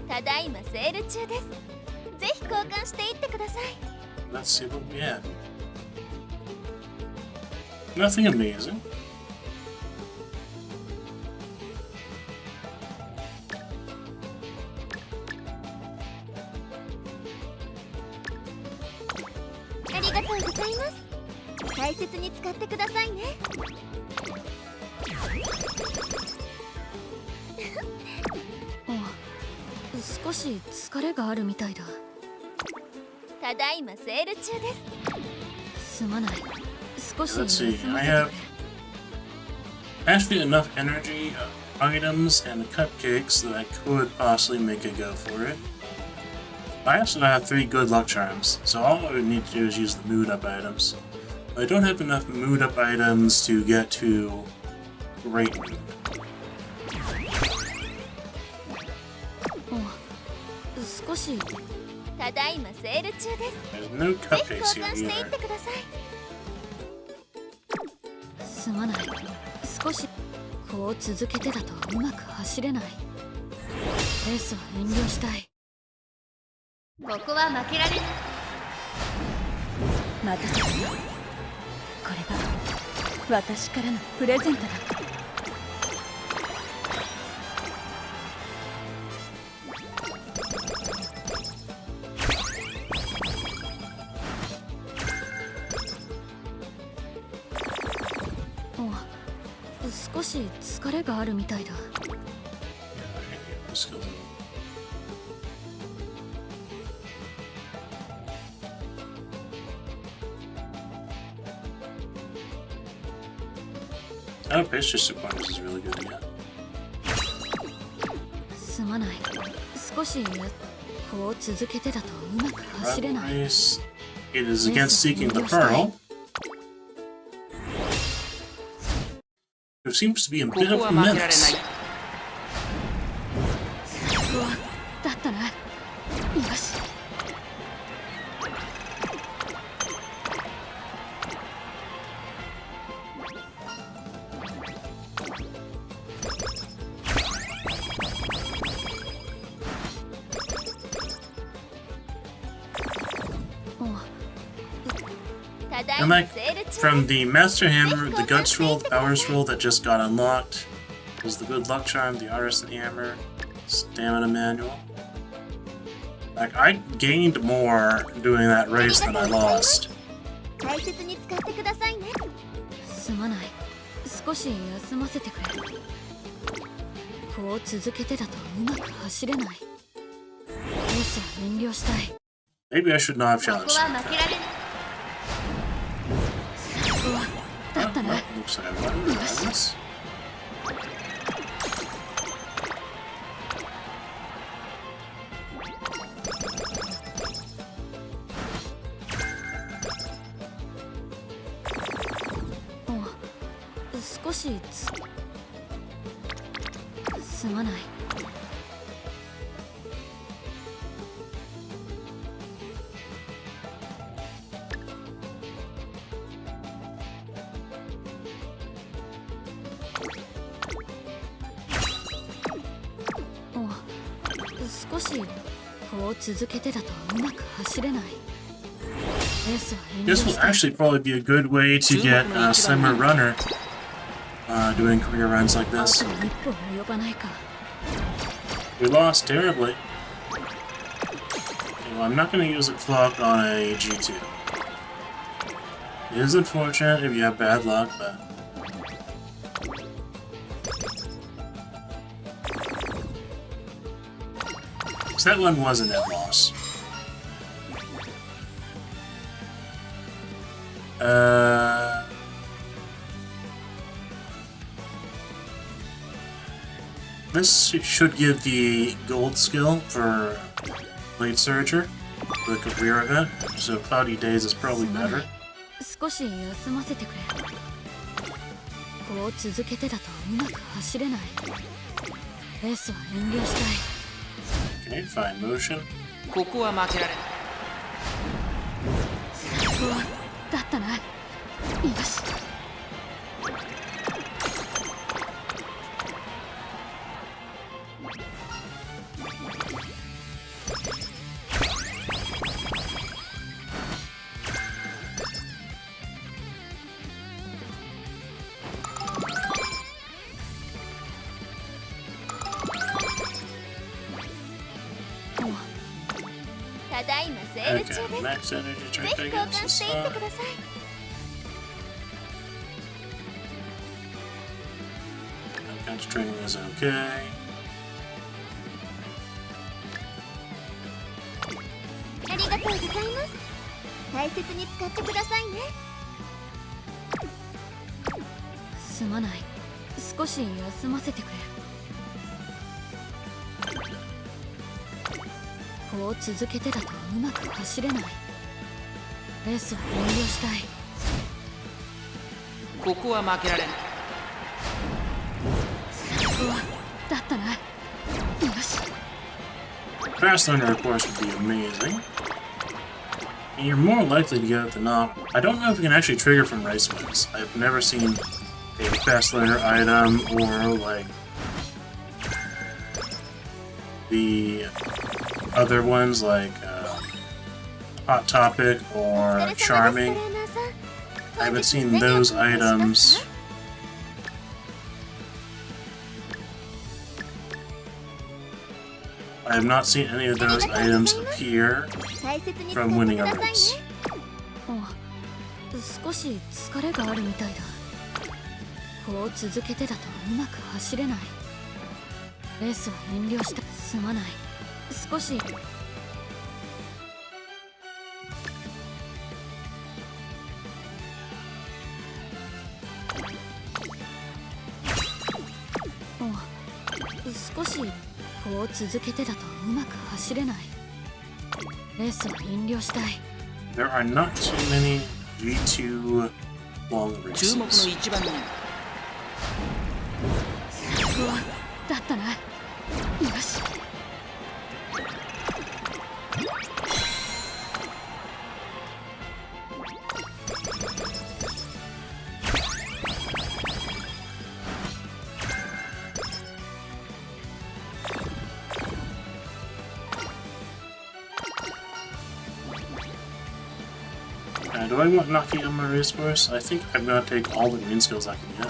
[SPEAKER 3] ただいまセール中です。ぜひ交換していってください。
[SPEAKER 4] Let's see what we have. Nothing amazing.
[SPEAKER 3] 「ありがとうございます。大切に使ってくださいね。
[SPEAKER 5] 少し疲れがあるみたいだ。
[SPEAKER 3] ただいまセール中です。
[SPEAKER 5] すまない。少し
[SPEAKER 4] Let's
[SPEAKER 5] 休
[SPEAKER 4] see.
[SPEAKER 5] ま
[SPEAKER 4] I
[SPEAKER 5] せて
[SPEAKER 4] have
[SPEAKER 5] くれ。
[SPEAKER 4] actually enough energy, items, and cupcakes that I could possibly make a go for it. I also have 3 good luck charms, so all I would need to do is use the mood up items. I don't have enough mood up items to get to great mood.
[SPEAKER 5] 少し。
[SPEAKER 3] ただいまセール中です。
[SPEAKER 4] There's no
[SPEAKER 3] ぜひ
[SPEAKER 4] cupcakes
[SPEAKER 3] 交
[SPEAKER 4] here
[SPEAKER 3] 換していっ
[SPEAKER 4] either.
[SPEAKER 3] てください。
[SPEAKER 5] すまない。少しこう続けてだとうまく走れない。レースは遠慮したい。
[SPEAKER 3] ここは負けられない。
[SPEAKER 5] またそこれが私からのプレゼントだ。少し疲れがあるみたいだ。
[SPEAKER 4] Skill. Oh, picture sequence is really good, yeah.
[SPEAKER 5] すまない。少しこう続けてだとうまく走れない。
[SPEAKER 4] Race. It is against seeking the pearl. There seems to be a
[SPEAKER 1] こ
[SPEAKER 4] bit
[SPEAKER 1] こ
[SPEAKER 4] of
[SPEAKER 1] は
[SPEAKER 4] a
[SPEAKER 1] 負けられない。
[SPEAKER 4] menace.
[SPEAKER 5] うわ、だったな。よし。
[SPEAKER 3] ただい
[SPEAKER 4] And
[SPEAKER 3] ま
[SPEAKER 4] like
[SPEAKER 3] セール中
[SPEAKER 4] from the Master Hammer, the Gut Scroll, the Power Scroll that just got unlocked, was the Good Luck Charm, the Artisan Hammer, Stamina Manual. Like I gained more doing that race than I lost.
[SPEAKER 3] 大切に使ってくださいね。
[SPEAKER 5] すまない。少し休ませてくれ。こう続けてだとうまく走れない。レースは遠慮したい。
[SPEAKER 4] Maybe I should not have
[SPEAKER 3] ここ
[SPEAKER 4] challenged
[SPEAKER 3] は
[SPEAKER 4] like
[SPEAKER 3] 負けら
[SPEAKER 4] that.
[SPEAKER 3] れない。
[SPEAKER 5] うわ、だったな。
[SPEAKER 4] Well, looks like I won this.
[SPEAKER 5] 少しすまない。少しこう続けてだとうまく走れない。レースは遠慮
[SPEAKER 4] This will
[SPEAKER 5] したい。
[SPEAKER 4] actually probably be a good way to get a summer runner doing career runs like
[SPEAKER 5] あ
[SPEAKER 4] this.
[SPEAKER 5] と一歩及ばないか。
[SPEAKER 4] We lost terribly. Okay, well, I'm not going to use a clock on a G2. It is unfortunate if you have bad luck, but... So that one was a net loss. This should give the gold skill for Blade Surger, the career event, so Cloudy Days is probably better.
[SPEAKER 5] 少し休ませてくれ。こう続けてだとうまく走れない。レースは遠慮したい。
[SPEAKER 4] Okay, fine motion.
[SPEAKER 1] ここは負けられない。
[SPEAKER 5] うわ、だったな。よし。
[SPEAKER 3] ただいまセール中
[SPEAKER 4] Okay,
[SPEAKER 3] です。
[SPEAKER 4] max energy
[SPEAKER 3] ぜ
[SPEAKER 4] try
[SPEAKER 3] ひ
[SPEAKER 4] to
[SPEAKER 3] 交
[SPEAKER 4] get
[SPEAKER 3] 換
[SPEAKER 4] this
[SPEAKER 3] していって
[SPEAKER 4] far.
[SPEAKER 3] ください。
[SPEAKER 4] Bench training is okay.
[SPEAKER 3] ありがとうございます。大切に使ってくださいね。
[SPEAKER 5] すまない。少し休ませてくれ。こう続けてだとうまく走れない。レースは遠慮したい。
[SPEAKER 1] ここは負けられない。
[SPEAKER 5] うわ、だったな。よし。
[SPEAKER 4] Fast Thunder, of course, would be amazing. And you're more likely to get it than not. I don't know if you can actually trigger from race wins. I've never seen a Fast Learner item or, like, the other ones like Hot Topic
[SPEAKER 3] お
[SPEAKER 4] or
[SPEAKER 3] 疲れ様です、
[SPEAKER 4] Charming.
[SPEAKER 3] トレーナーさん。
[SPEAKER 4] I haven't seen
[SPEAKER 3] 本日は
[SPEAKER 4] those
[SPEAKER 3] 何をお願いします
[SPEAKER 4] items.
[SPEAKER 3] か？
[SPEAKER 4] I have not seen any of those items appear
[SPEAKER 3] 大切に使
[SPEAKER 4] from
[SPEAKER 3] って
[SPEAKER 4] winning
[SPEAKER 3] く
[SPEAKER 4] a
[SPEAKER 3] ださいね。
[SPEAKER 4] race.
[SPEAKER 5] 少し疲れがあるみたいだ。こう続けてだとうまく走れない。レースは遠慮した。すまない。少し少しこう続けてだとうまく走れない。レースは遠慮したい。
[SPEAKER 4] There are not too many G2 long
[SPEAKER 1] 注目の
[SPEAKER 4] races.
[SPEAKER 1] 1番人
[SPEAKER 5] 最高だったな。よし。
[SPEAKER 4] Do I want knocking on my race course? I think I'm gonna take all the green skills I can get.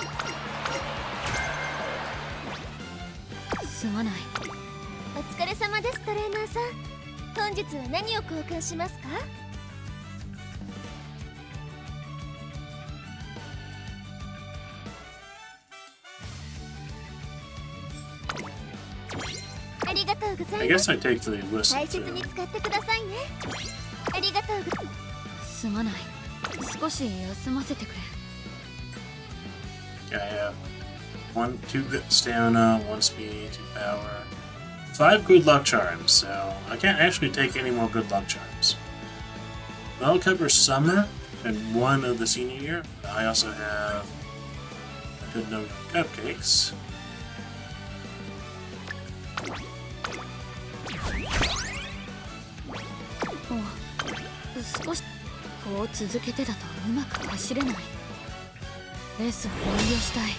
[SPEAKER 5] すまない。
[SPEAKER 3] お疲れ様です。トレーナーさん、本日は何を交換しますか？ありがとうござ
[SPEAKER 4] I
[SPEAKER 3] います。
[SPEAKER 4] guess I take the whistle
[SPEAKER 3] 大切に
[SPEAKER 4] too.
[SPEAKER 3] 使ってくださいね。ありがとうございます。
[SPEAKER 5] すまない。少し休ませてくれ。
[SPEAKER 4] Yeah, I have 2 good stamina, 1 speed, 2 power, 5 good luck charms, so I can't actually take any more good luck charms. I'll cover summer and 1 of the senior year. I also have a good number of cupcakes.
[SPEAKER 5] Oh, 少しこう続けてだとうまく走れない。レースは遠慮したい。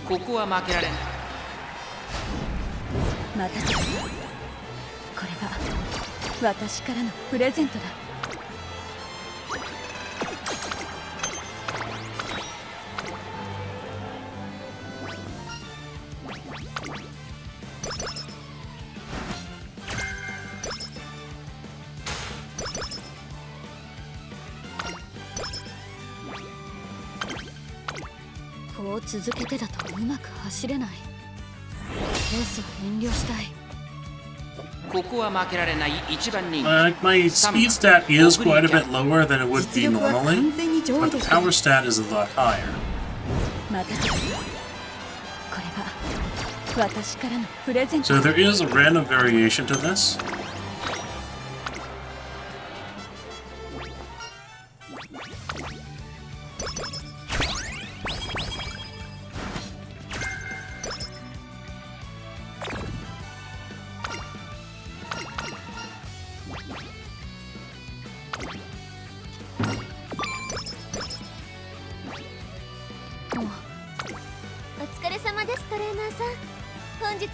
[SPEAKER 1] ここは負けられない。
[SPEAKER 5] 待たせた。これが私からのプレゼントだ。こう続けてだとうまく走れない。レースは遠慮したい。
[SPEAKER 1] ここは負けられない1番人
[SPEAKER 4] My speed stat is quite a bit lower than it would be normally, but the power stat is a lot higher.
[SPEAKER 5] 待たせた。これが私からのプレゼント。
[SPEAKER 4] So there is a random variation to this.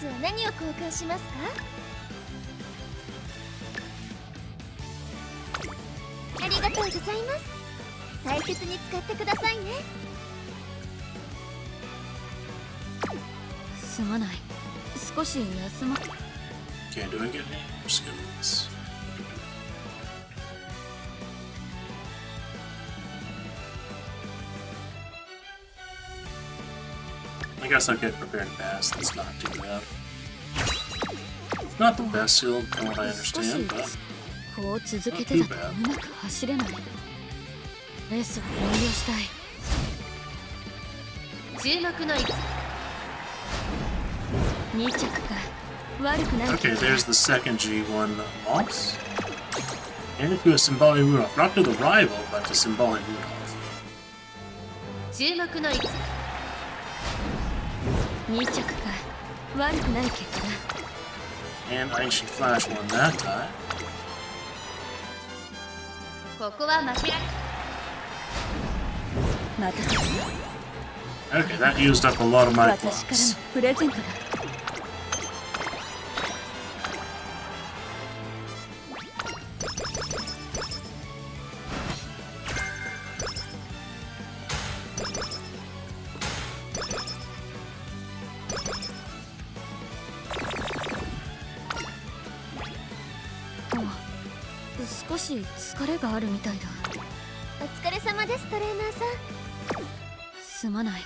[SPEAKER 3] は何を交換しますか？ありがとうございます。大切に使ってくださいね。
[SPEAKER 5] すまない。少し休ま。
[SPEAKER 4] Okay, do I get any more skills? I guess I'll get prepared to pass. That's not too bad. Not the best skill from what I understand, but
[SPEAKER 5] こう続けてだとうまく走れない。レースは遠慮したい。
[SPEAKER 3] 注目の位置。
[SPEAKER 5] 2着か。悪くない。
[SPEAKER 4] okay, there's the second G1 loss. And to a symbolic Rudolph. Not to the rival, but to symbolic Rudolph.
[SPEAKER 3] 注目の位置。
[SPEAKER 5] 2着か。悪くない結果だ。
[SPEAKER 4] And I actually flash one that time.
[SPEAKER 3] ここは負けられ。
[SPEAKER 5] またさ。
[SPEAKER 4] Okay, that used up a lot of my
[SPEAKER 5] 私から
[SPEAKER 4] blocks.
[SPEAKER 5] のプレゼントだ。少し疲れがあるみたいだ。
[SPEAKER 3] お疲れ様です、トレーナーさん。
[SPEAKER 5] すまない。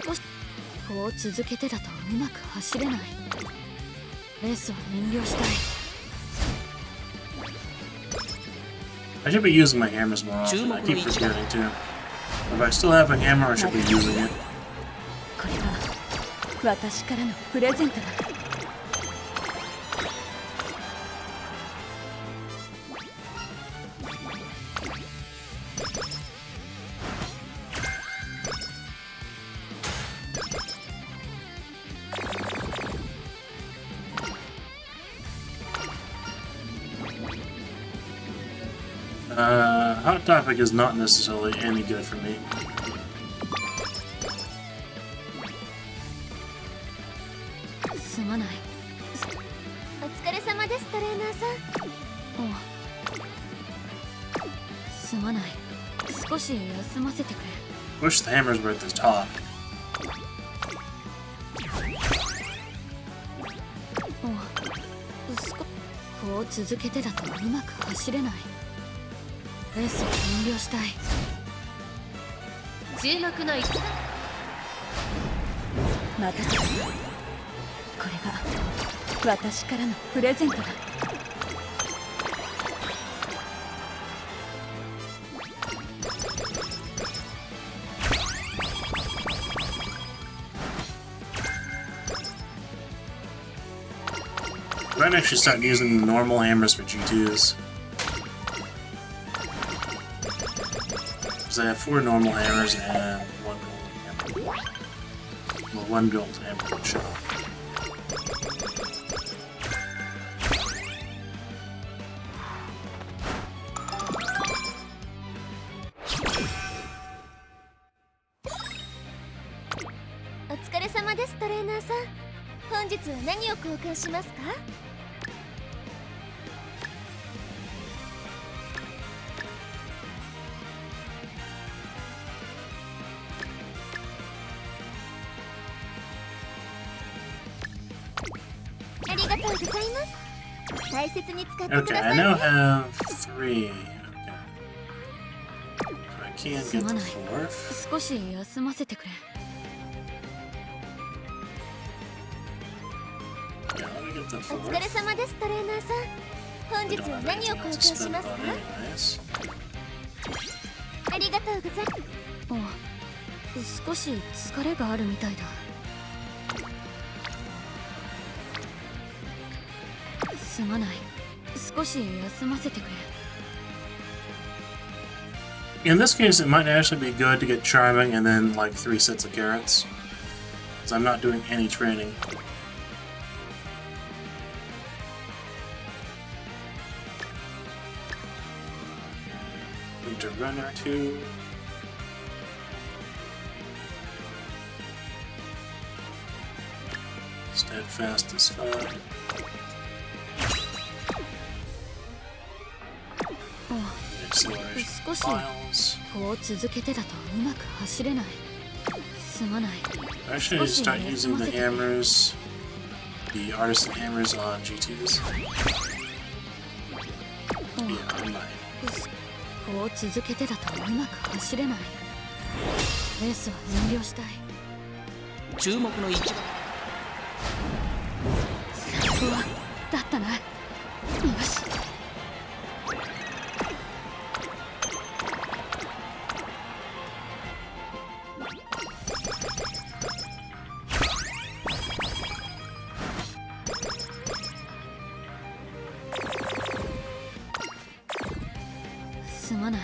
[SPEAKER 5] 少しこう続けてだとうまく走れない。レースは遠慮したい。
[SPEAKER 4] I should be using my hammers more often. I keep forgetting to. If I still have a hammer, I should be using it.
[SPEAKER 5] これは私からのプレゼントだ。
[SPEAKER 4] Hot topic is not necessarily any good for me.
[SPEAKER 5] すまない。
[SPEAKER 3] お疲れ様ですトレーナーさん。
[SPEAKER 5] すまない。少し休ませてくれ。
[SPEAKER 4] Wish the hammers were at the top.
[SPEAKER 5] こう続けてだとうまく走れない。レースを遠慮したい。
[SPEAKER 3] 注目の一番。
[SPEAKER 5] 待たせた。これが私からのプレゼントだ。
[SPEAKER 4] I might actually start using normal hammers for G2s. Because I have 4 normal hammers and 1 golden hammer. Well, 1 gold hammer shot.
[SPEAKER 3] お疲れ様ですトレーナーさん。本日は何を交換しますか？ありがとうございます。大切に使ってく
[SPEAKER 4] Okay,
[SPEAKER 3] ださ
[SPEAKER 4] I
[SPEAKER 3] いね。
[SPEAKER 4] now have 3. Okay. So I can
[SPEAKER 5] す
[SPEAKER 4] get
[SPEAKER 5] ま
[SPEAKER 4] the
[SPEAKER 5] ない。
[SPEAKER 4] 4th.
[SPEAKER 5] 少し休ませてくれ。
[SPEAKER 4] Yeah, let me get the
[SPEAKER 3] お疲
[SPEAKER 4] 4th.
[SPEAKER 3] れ様ですトレーナーさん。本
[SPEAKER 4] I
[SPEAKER 3] 日
[SPEAKER 4] don't
[SPEAKER 3] は
[SPEAKER 4] have
[SPEAKER 3] 何を
[SPEAKER 4] anything
[SPEAKER 3] 交
[SPEAKER 4] else
[SPEAKER 3] 換
[SPEAKER 4] to
[SPEAKER 3] し
[SPEAKER 4] spend
[SPEAKER 3] ます
[SPEAKER 4] on
[SPEAKER 3] か？
[SPEAKER 4] anyways.
[SPEAKER 3] ありがとうございます。
[SPEAKER 5] 少し疲れがあるみたいだ。すまない。少し休ませてくれ。
[SPEAKER 4] In this case, it might actually be good to get Charming and then like 3 sets of carrots. Because I'm not doing any training. Need to runner 2. Steadfast is fine.
[SPEAKER 5] 少
[SPEAKER 4] Acceleration
[SPEAKER 5] し
[SPEAKER 4] files.
[SPEAKER 5] こう続けてだとうまく走れない。すまない。
[SPEAKER 4] Actually, I need to start using the hammers, the artisan hammers on G2s. Yeah, I might.
[SPEAKER 5] こう続けてだとうまく走れない。レースは遠慮したい。
[SPEAKER 1] 注目の一番。
[SPEAKER 5] うわ、だったな。よし。すまない。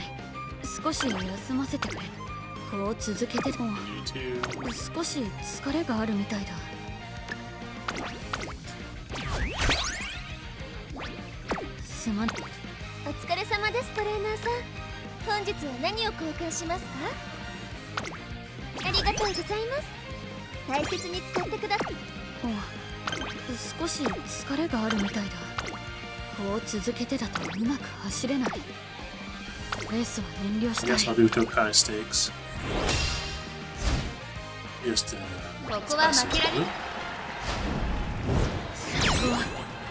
[SPEAKER 5] 少し休ませてくれ。こう続けても
[SPEAKER 4] G2.
[SPEAKER 5] 少し疲れがあるみたいだ。すまない。
[SPEAKER 3] お疲れ様ですトレーナーさん。本日は何を交換しますか？ありがとうございます。大切に使ってください。
[SPEAKER 5] 少し疲れがあるみたいだ。こう続けてだとうまく走れない。レースは遠慮し
[SPEAKER 4] I
[SPEAKER 5] たい。
[SPEAKER 4] guess I'll do Tokai stakes. Just
[SPEAKER 3] ここは
[SPEAKER 4] spice
[SPEAKER 3] 負け
[SPEAKER 4] it
[SPEAKER 3] られ
[SPEAKER 4] up.
[SPEAKER 3] ない。
[SPEAKER 5] うわ、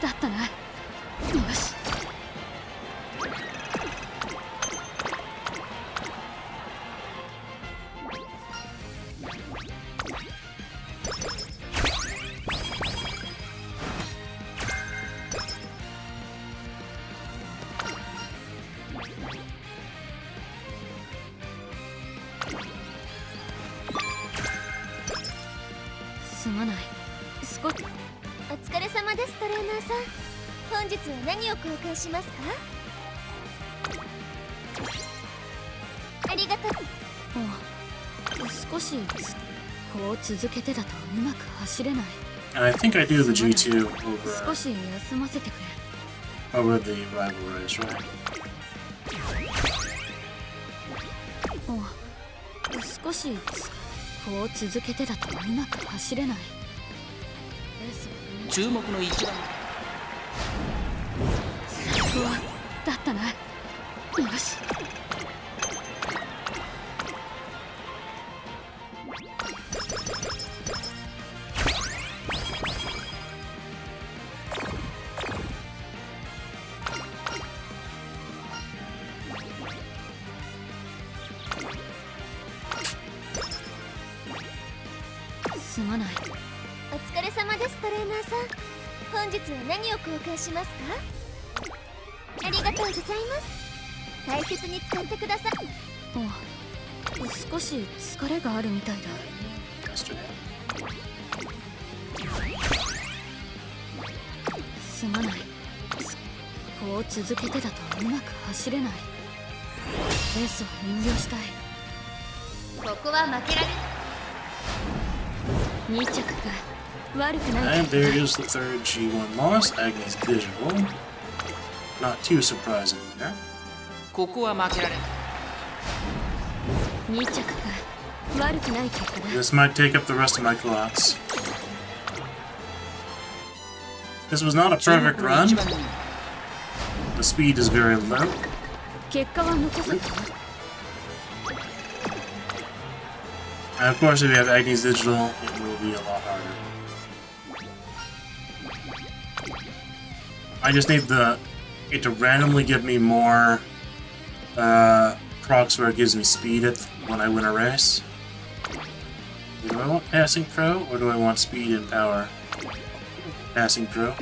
[SPEAKER 5] だったな。よし。すまない。少し
[SPEAKER 3] お疲れ様ですトレーナーさん。本日は何を交換しますか？ありがとう。
[SPEAKER 5] 少しこう続けてだとうまく走れない。
[SPEAKER 4] I think I do the G2
[SPEAKER 5] 少
[SPEAKER 4] over
[SPEAKER 5] し休ませてくれ。
[SPEAKER 4] over the rival race, right?
[SPEAKER 5] 少しこう続けてだとうまく走れない。
[SPEAKER 1] 注目の一番
[SPEAKER 5] うわだったな。よし。すまない。
[SPEAKER 3] お疲れ様ですトレーナーさん。本日は何を交換しますか？ありがとうございます。大切に使ってください。
[SPEAKER 5] 少し疲れがあるみたいだ。
[SPEAKER 4] Yesterday.
[SPEAKER 5] すまない。こう続けてだとうまく走れない。レースを遠慮したい。
[SPEAKER 3] ここは負けられ
[SPEAKER 5] 2着か。悪くない。
[SPEAKER 4] And there is the third G1 loss. Agnes Digital. Not too surprising there.
[SPEAKER 1] ここは負けられ
[SPEAKER 5] 2着か。悪くない結果だ。
[SPEAKER 4] This might take up the rest of my clocks. This was not a
[SPEAKER 1] 注目
[SPEAKER 4] perfect
[SPEAKER 1] の
[SPEAKER 4] run.
[SPEAKER 1] 一番人
[SPEAKER 4] The speed is very low.
[SPEAKER 5] 結果は残せた。
[SPEAKER 4] And of course, if you have Agnes Digital, it will be a lot harder. I just need it to randomly give me more procs where it gives me speed when I win a race. Do I want Passing Pro or do I want speed and power? Passing Pro.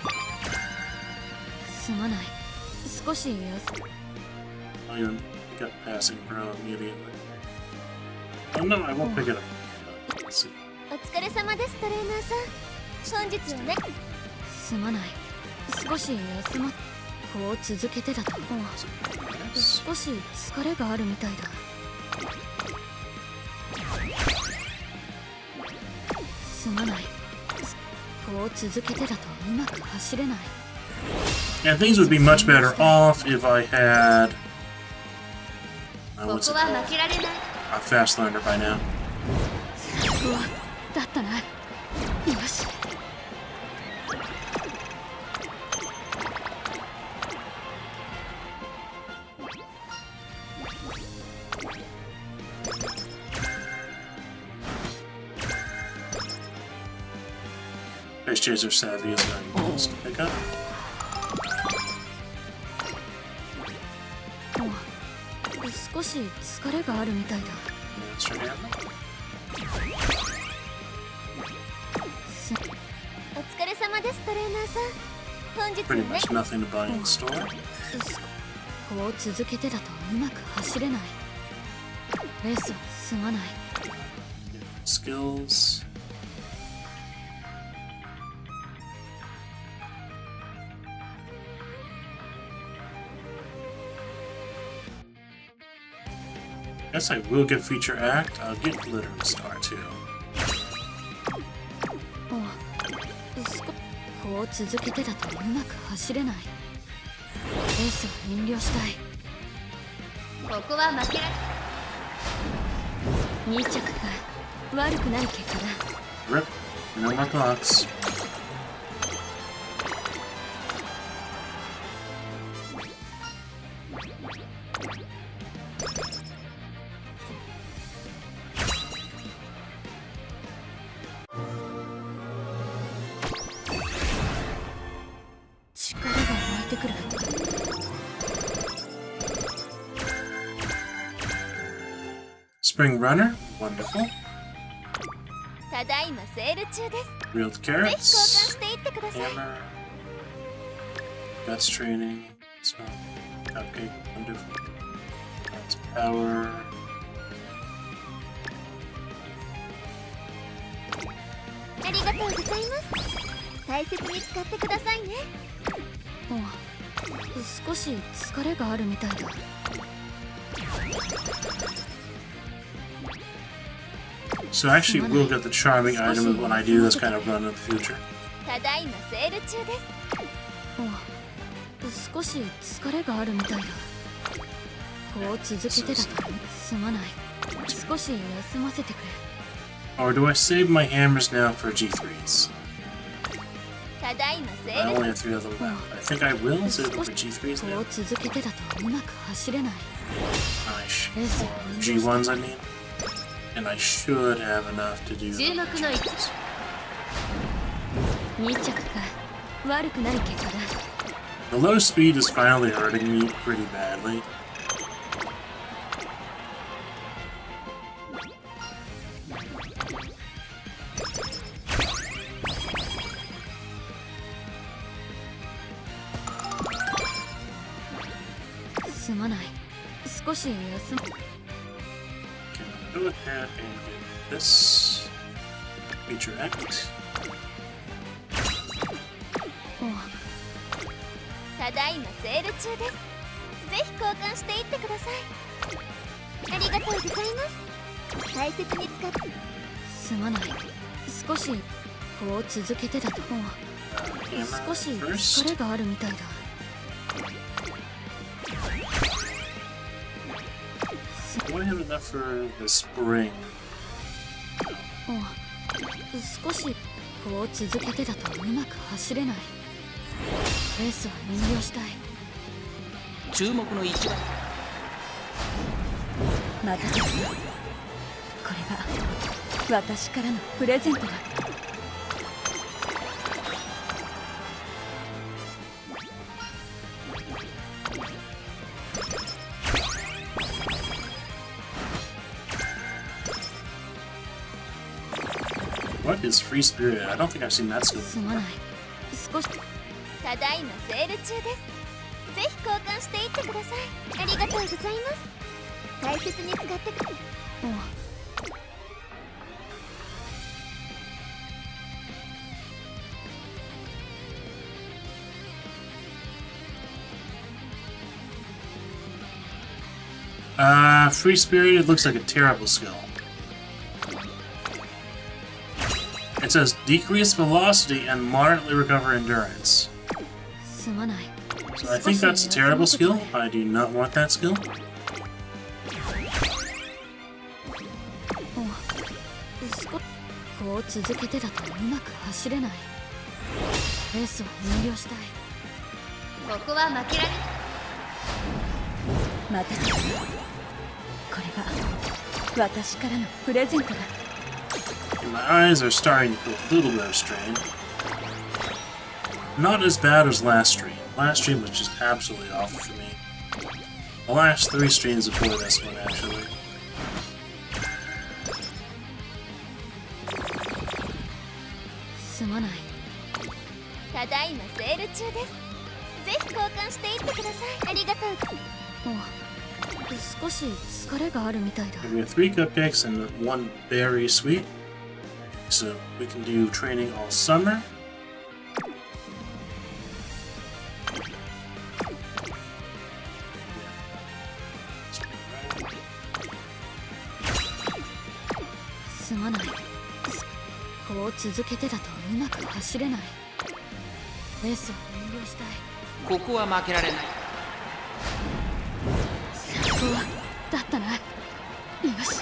[SPEAKER 5] すまない。少し
[SPEAKER 4] I'll even pick up Passing Pro immediately. Oh no, I won't pick it up. Let's see.
[SPEAKER 3] お疲れ様ですトレーナーさん。本日はね。
[SPEAKER 5] すまない。少し休まこう続けてだと少し疲れがあるみたいだ。すまない。こう続けてだとうまく走れない。
[SPEAKER 4] Yeah, things would be much better off if I had.
[SPEAKER 3] こ
[SPEAKER 4] What's
[SPEAKER 3] こ
[SPEAKER 4] it
[SPEAKER 3] は
[SPEAKER 4] called?
[SPEAKER 3] 負けられない。
[SPEAKER 4] A fast learner by now.
[SPEAKER 5] うわだったな。よし。
[SPEAKER 4] Face Chaser Savvy is very close to pick up.
[SPEAKER 5] 少し疲れがあるみたいだ。
[SPEAKER 4] Monster Hammer.
[SPEAKER 3] お疲れ様ですトレーナーさん。本日
[SPEAKER 4] Pretty
[SPEAKER 3] はね。
[SPEAKER 4] much nothing to buy in the store.
[SPEAKER 5] こう続けてだとうまく走れない。レースは進まない。
[SPEAKER 4] Skills. Guess I will get Feature Act. I'll get Glittering Star too.
[SPEAKER 5] こう続けてだとうまく走れない。レースは遠慮したい。
[SPEAKER 3] ここは負けられ
[SPEAKER 5] 2着か。悪くない結果だ。
[SPEAKER 4] Rip. No more clocks. Spring Runner, wonderful.
[SPEAKER 3] ただいまセール中です。
[SPEAKER 4] Real
[SPEAKER 3] ぜひ交換
[SPEAKER 4] carrots.
[SPEAKER 3] していってください。
[SPEAKER 4] Hammer. Guts training. So, Okay, wonderful. That's power.
[SPEAKER 3] ありがとうございます。大切に使ってくださいね。
[SPEAKER 5] 少し疲れがあるみたいだ。
[SPEAKER 4] So I actually will get the charming item when I do this kind of run in the future.
[SPEAKER 3] ただいまセール中です。
[SPEAKER 5] 少し疲れがあるみたいだ。こう続けてだとすまない。少し休ませてくれ。
[SPEAKER 4] Or do I save my hammers now for G3s?
[SPEAKER 3] ただいまセ
[SPEAKER 4] I
[SPEAKER 3] ール
[SPEAKER 4] only have 3 of them left. I think I will save them for G3s
[SPEAKER 5] こ
[SPEAKER 4] now.
[SPEAKER 5] う続けてだとうまく走れない。
[SPEAKER 4] G1s, I mean. And I should have enough to do
[SPEAKER 3] 注目の位置。
[SPEAKER 5] 2着か。悪くない結果だ。
[SPEAKER 4] The low speed is finally hurting me pretty badly. Go ahead and get this. Feature Act.
[SPEAKER 3] ただいまセール中です。ぜひ交換していってください。ありがとうございます。大切に使って。
[SPEAKER 5] すまない。少しこう続けてだと少し疲れがあるみたいだ。
[SPEAKER 4] Do I have enough for the spring?
[SPEAKER 5] 少しこう続けてだとうまく走れない。レースは遠慮したい。
[SPEAKER 1] 注目の一番。
[SPEAKER 5] 待たせて。これが私からのプレゼントだ。
[SPEAKER 4] What is Free Spirit? I don't think I've seen that skill.
[SPEAKER 5] すまない。少し。
[SPEAKER 3] ただいまセール中です。ぜひ交換していってください。ありがとうございます。大切に使ってく。
[SPEAKER 4] Free Spirit, it looks like a terrible skill. It says decrease velocity and moderately recover endurance.
[SPEAKER 5] すまない。
[SPEAKER 4] So I think that's a terrible skill. I do not want that skill.
[SPEAKER 5] こう続けてだとうまく走れない。レースは遠慮したい。
[SPEAKER 3] ここは負けられ。
[SPEAKER 5] 待たせて。これが私からのプレゼントだ。
[SPEAKER 4] My eyes are starting to put a little bit of strain. Not as bad as last stream. Last stream was just absolutely awful for me. The last 3 streams before this one, actually.
[SPEAKER 5] すまない。
[SPEAKER 3] ただいまセール中です。ぜひ交換していってください。ありがとう。
[SPEAKER 5] 少し疲れがあるみたいだ。
[SPEAKER 4] We have 3 cupcakes and 1 berry sweet. So we can do training all summer.
[SPEAKER 5] すまない。こう続けてだとうまく走れない。レースは遠慮したい。
[SPEAKER 1] ここは負けられない。
[SPEAKER 5] 最高だったな。よし。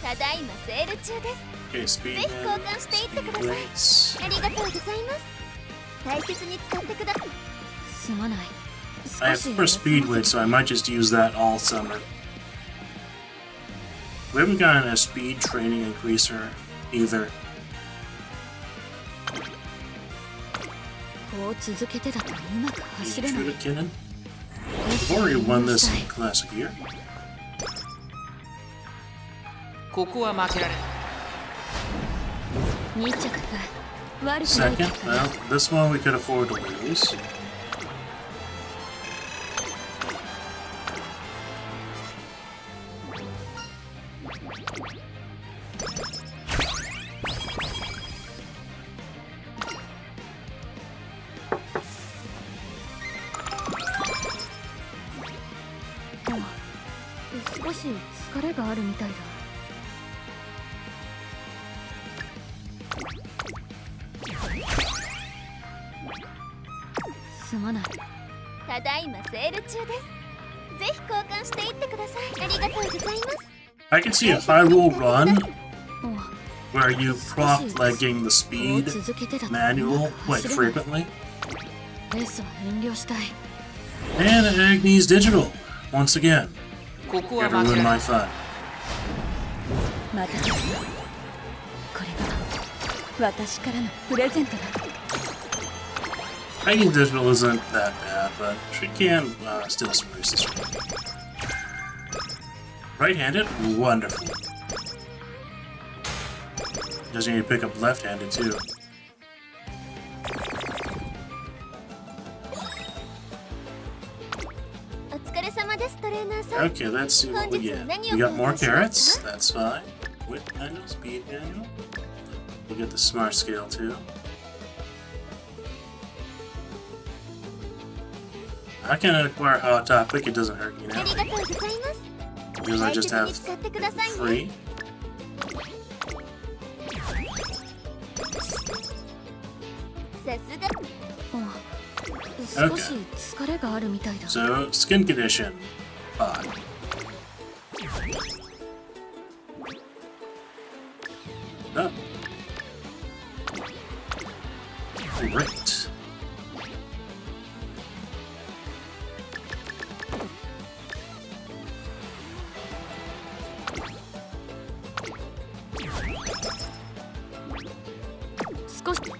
[SPEAKER 3] ただいまセール中です。
[SPEAKER 4] Okay,
[SPEAKER 3] ぜ
[SPEAKER 4] speed
[SPEAKER 3] ひ交換していってください。
[SPEAKER 4] weights.
[SPEAKER 3] ありがとうございます。大切に使ってください。
[SPEAKER 5] すまない。
[SPEAKER 4] I have for speed weight, so I might just use that all summer. We haven't gotten a speed training increaser either.
[SPEAKER 5] こう続けてだとうまく走れない。
[SPEAKER 4] Shoot a cannon.
[SPEAKER 5] レー
[SPEAKER 4] I've already won this classic year.
[SPEAKER 1] ここは負けられ
[SPEAKER 5] 2着か悪くない
[SPEAKER 4] Second,
[SPEAKER 5] かな
[SPEAKER 4] well, this one we could afford to lose.
[SPEAKER 5] Oh, 少し疲れがあるみたいだすまない
[SPEAKER 3] ただいまセール中です。ぜひ交換していってください。ありがとうございます。
[SPEAKER 4] I can see a high-roll run
[SPEAKER 5] お
[SPEAKER 4] where you prop legging the
[SPEAKER 5] こう
[SPEAKER 4] speed
[SPEAKER 5] 続けてだと
[SPEAKER 4] manual quite
[SPEAKER 5] 走れない
[SPEAKER 4] frequently.
[SPEAKER 5] レースは遠慮したい
[SPEAKER 4] And Agnes Digital, once again.
[SPEAKER 1] ここは
[SPEAKER 4] Never
[SPEAKER 1] 負け
[SPEAKER 4] ruin
[SPEAKER 1] ら
[SPEAKER 4] my
[SPEAKER 1] れ
[SPEAKER 4] fun.
[SPEAKER 5] またこれが私からのプレゼントだ
[SPEAKER 4] Agnes Digital isn't that bad, but she can steal some races from me. Right-handed? Wonderful. Just need to pick up left-handed too.
[SPEAKER 3] お疲れ様ですトレーナーさん。
[SPEAKER 4] Okay, let's see what we get. We got more carrots. That's fine. Wit manual, speed manual. We'll get the smart scale too. I can acquire hot topic. It doesn't hurt me
[SPEAKER 3] あ
[SPEAKER 4] now
[SPEAKER 3] りがとうございます。
[SPEAKER 4] because I
[SPEAKER 3] 大
[SPEAKER 4] just
[SPEAKER 3] 切に
[SPEAKER 4] have
[SPEAKER 3] 使ってくださいね。
[SPEAKER 4] free.
[SPEAKER 3] さすが。
[SPEAKER 5] お少し疲れがあるみたいだ
[SPEAKER 4] So skin condition. 5. Up. Great.
[SPEAKER 5] 少しこ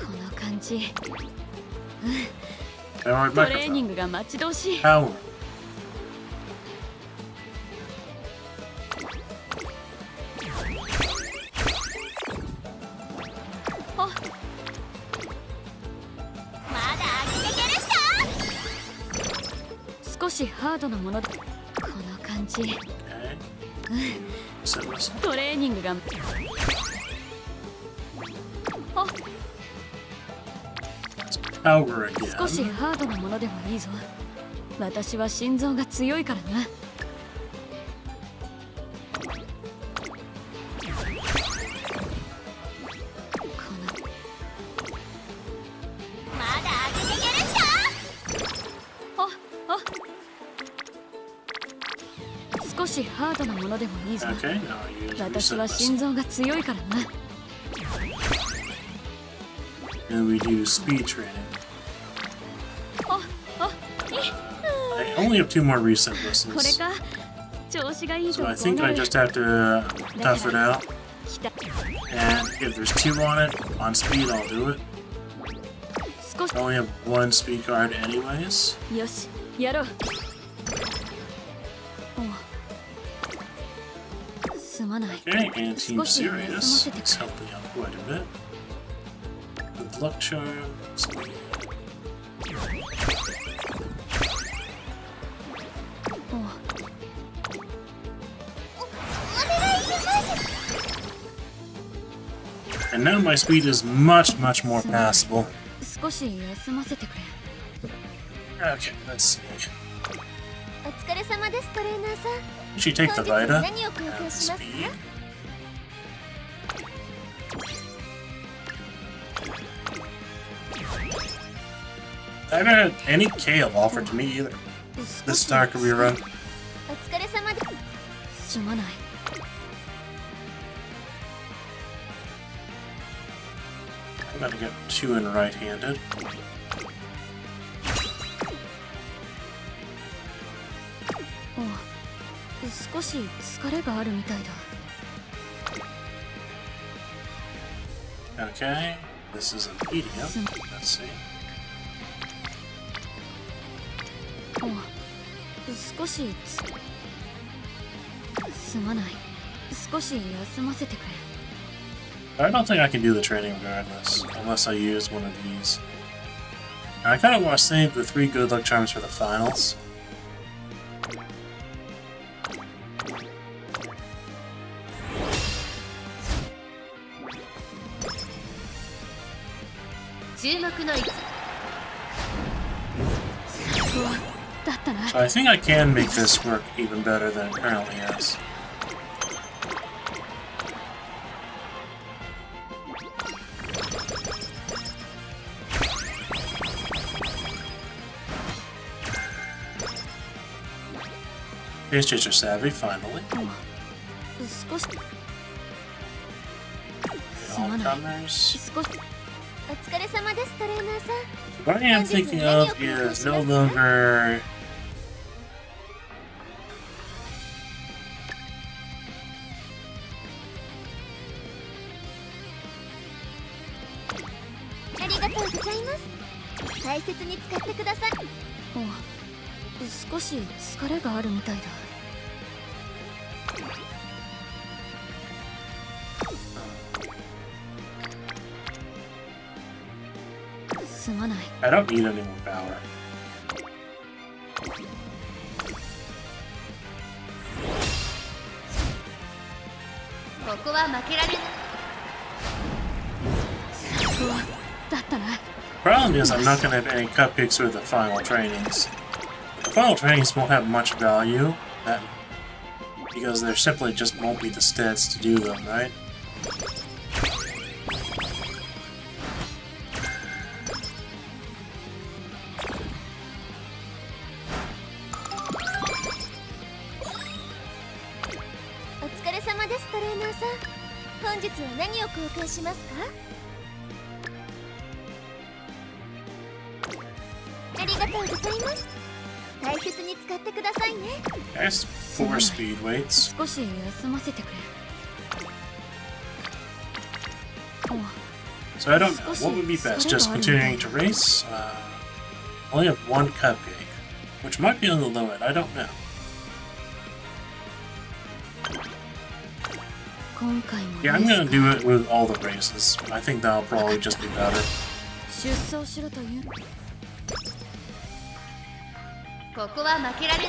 [SPEAKER 5] の感じ
[SPEAKER 4] Powered
[SPEAKER 5] トレーニ
[SPEAKER 4] microphone.
[SPEAKER 5] ングが待ち遠しい
[SPEAKER 4] Power.
[SPEAKER 3] まだ上げていけるっしょ。
[SPEAKER 5] 少しハードなものだこの感じ
[SPEAKER 4] Okay. Set this.
[SPEAKER 5] トレーニングがあ
[SPEAKER 4] Power
[SPEAKER 5] 少し
[SPEAKER 4] again.
[SPEAKER 5] ハードなものでもいいぞ私は心臓が強いからなこ
[SPEAKER 3] まだ上げていけるっしょ。
[SPEAKER 5] の少しハードなものでもいいぞ
[SPEAKER 4] Okay, now I use
[SPEAKER 5] 私
[SPEAKER 4] reset
[SPEAKER 5] は
[SPEAKER 4] button.
[SPEAKER 5] 心臓が強いからな
[SPEAKER 4] And we do speed training.
[SPEAKER 5] い
[SPEAKER 4] I only have 2 more reset
[SPEAKER 5] これ
[SPEAKER 4] buttons.
[SPEAKER 5] か調子がいいと
[SPEAKER 4] So
[SPEAKER 5] こ
[SPEAKER 4] I
[SPEAKER 5] う
[SPEAKER 4] think
[SPEAKER 5] な
[SPEAKER 4] I
[SPEAKER 5] る
[SPEAKER 4] just have to tough it out.
[SPEAKER 5] きた
[SPEAKER 4] And if there's 2 on it, on speed, I'll do it.
[SPEAKER 5] 少し
[SPEAKER 4] I only have 1 speed card anyways.
[SPEAKER 5] よしやろうおすまない
[SPEAKER 4] Okay, and Team
[SPEAKER 5] 少し休ま
[SPEAKER 4] Serious
[SPEAKER 5] せて
[SPEAKER 4] is
[SPEAKER 5] くれ
[SPEAKER 4] helping out quite a bit. With Luck Charm, speed.
[SPEAKER 3] お願いします。
[SPEAKER 4] And now my speed is much, much more passable.
[SPEAKER 5] 少し休ませてくれ
[SPEAKER 4] Okay, let's see.
[SPEAKER 3] お疲れ様ですトレーナーさん。
[SPEAKER 4] She take the
[SPEAKER 3] 本日
[SPEAKER 4] Vita
[SPEAKER 3] 何を交
[SPEAKER 4] and
[SPEAKER 3] 換
[SPEAKER 4] the
[SPEAKER 3] しますか？
[SPEAKER 4] speed. I haven't had any kale offered to me either. This Dark rerun.
[SPEAKER 3] お疲れ様です。
[SPEAKER 5] すまない
[SPEAKER 4] I'm gonna get 2 in right-handed.
[SPEAKER 5] お少し疲れがあるみたいだ
[SPEAKER 4] Okay, this is a medium. Let's see.
[SPEAKER 5] 少しすまない。少し休ませてくれ。
[SPEAKER 4] I don't think I can do the training regardless, unless I use one of these. I kind of want to save the 3 good luck charms for the finals.
[SPEAKER 3] 注目の位置。
[SPEAKER 5] うわ、だったな。
[SPEAKER 4] So I think I can make this work even better than it currently is. Here's Chaser Savvy, finally.
[SPEAKER 5] 少し
[SPEAKER 4] All comers.
[SPEAKER 5] 少し
[SPEAKER 3] お疲れ様です、トレーナーさん。
[SPEAKER 4] The bunny I'm thinking of is no longer.
[SPEAKER 3] ありがとうございます。大切に使ってください。
[SPEAKER 5] 少し疲れがあるみたいだ。すまない。
[SPEAKER 4] I don't need any more power.
[SPEAKER 3] ここは負けられない。
[SPEAKER 5] うわ、だったな。
[SPEAKER 4] Problem is, I'm not going to have any cupcakes for the final trainings. The final trainings won't have much value, because there simply just won't be the stats to do them, right?
[SPEAKER 3] お疲れ様です、トレーナーさん。本日は何を交換しますか？ありがとうございます。大切に使ってくださいね。
[SPEAKER 4] There's 4 speed weights.
[SPEAKER 5] 少し休ませてくれ。
[SPEAKER 4] So I don't know. What would be best? Just continuing to race? Only have 1 cupcake, which might be on the low end. I don't know.
[SPEAKER 5] 今回も
[SPEAKER 4] Yeah, I'm gonna do it with all the races. I think that'll probably just be better.
[SPEAKER 5] 出走しろという。
[SPEAKER 3] ここは負けられない。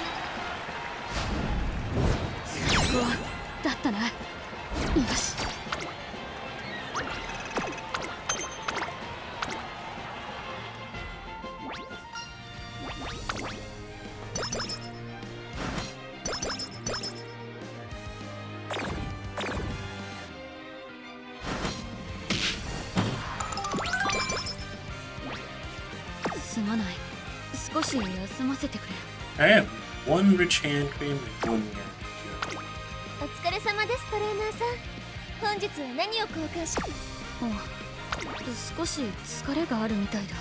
[SPEAKER 5] うわ、だったな。よし。すまない。少し休ませてくれ。
[SPEAKER 4] I have 1 rich hand cream and 1 yarn.
[SPEAKER 3] お疲れ様です、トレーナーさん。本日は何を交換し。
[SPEAKER 5] 少し疲れがあるみたいだ。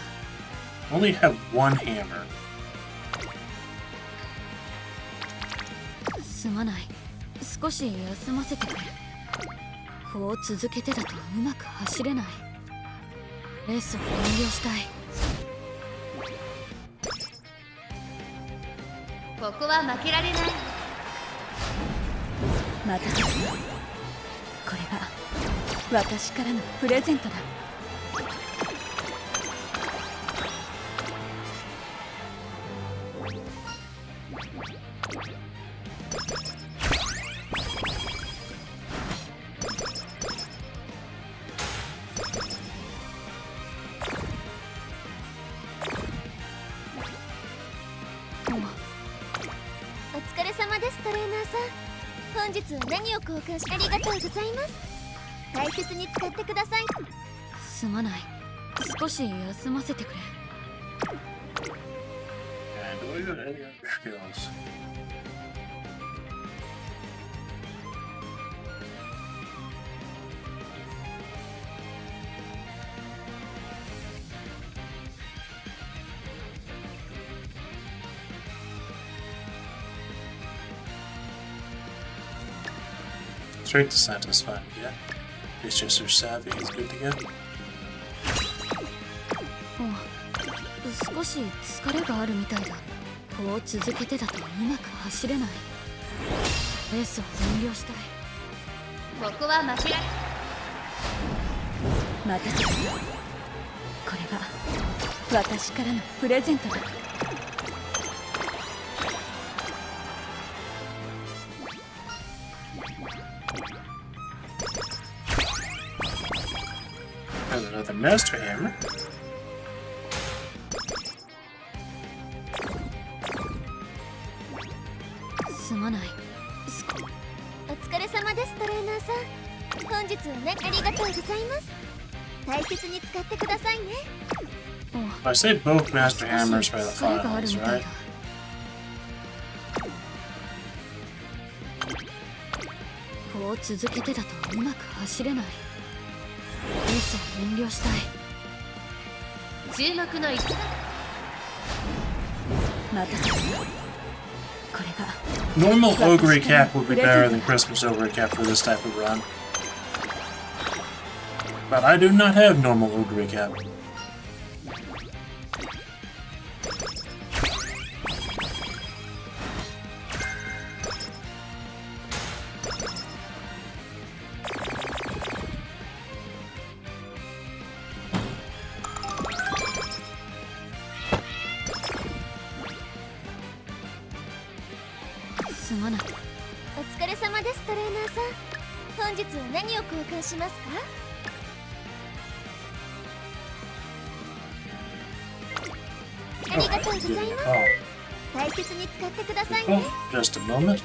[SPEAKER 4] Only have 1 hammer.
[SPEAKER 5] すまない。少し休ませてくれ。こう続けてだとうまく走れない。レースを遠慮したい。
[SPEAKER 3] ここは負けられない。
[SPEAKER 5] 待たせた。これが私からのプレゼントだ。
[SPEAKER 3] お疲れ様です、トレーナーさん。本日は何を交換し。ありがとうございます。大切に使ってください。
[SPEAKER 5] すまない。少し休ませてくれ。
[SPEAKER 4] And do we got any other skills? Straight descent is fine to get. It's just her savvy is good to get.
[SPEAKER 5] 少し疲れがあるみたいだ。こう続けてだとうまく走れない。レースを遠慮したい。
[SPEAKER 3] ここは負けられ
[SPEAKER 5] 待たせて。これが私からのプレゼントだ。
[SPEAKER 4] There's another Master Hammer.
[SPEAKER 5] すまない。
[SPEAKER 3] お疲れ様です。トレーナーさん、本日はね、ありがとうございます。大切に使ってくださいね。
[SPEAKER 4] I saved both Master Hammers by the
[SPEAKER 5] それがある
[SPEAKER 4] files,
[SPEAKER 5] みたい
[SPEAKER 4] right?
[SPEAKER 5] だ。こう続けてだとうまく走れない。レースを遠慮したい。
[SPEAKER 3] 注目の一番。
[SPEAKER 5] 待たせて。これが
[SPEAKER 4] Normal Ogre Cap would be better than Christmas Ogre Cap for this type of run. But I do not have normal Ogre Cap.
[SPEAKER 5] すまない。
[SPEAKER 3] お疲れ様です。トレーナーさん、本日は何を交換しますか？ありがとうございます。大切に使ってくださいね。
[SPEAKER 4] Oh, just a moment.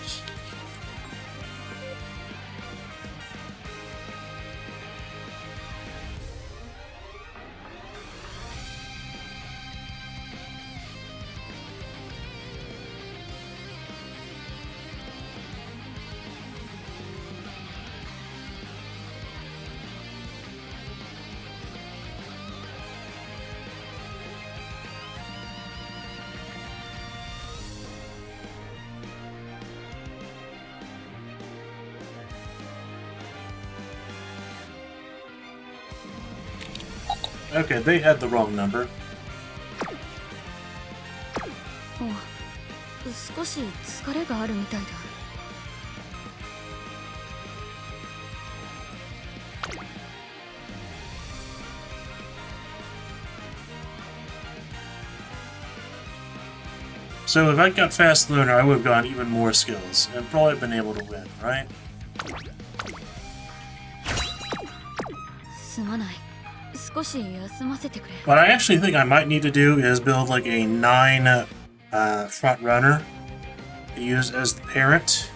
[SPEAKER 4] Okay, they had the wrong number.
[SPEAKER 5] お、少し疲れがあるみたいだ。
[SPEAKER 4] So if I got Fast Lunar, I would have gotten even more skills and probably been able to win, right?
[SPEAKER 5] すまない。少し休ませてくれ。
[SPEAKER 4] What I actually think I might need to do is build like a 9 front runner to use as the parent.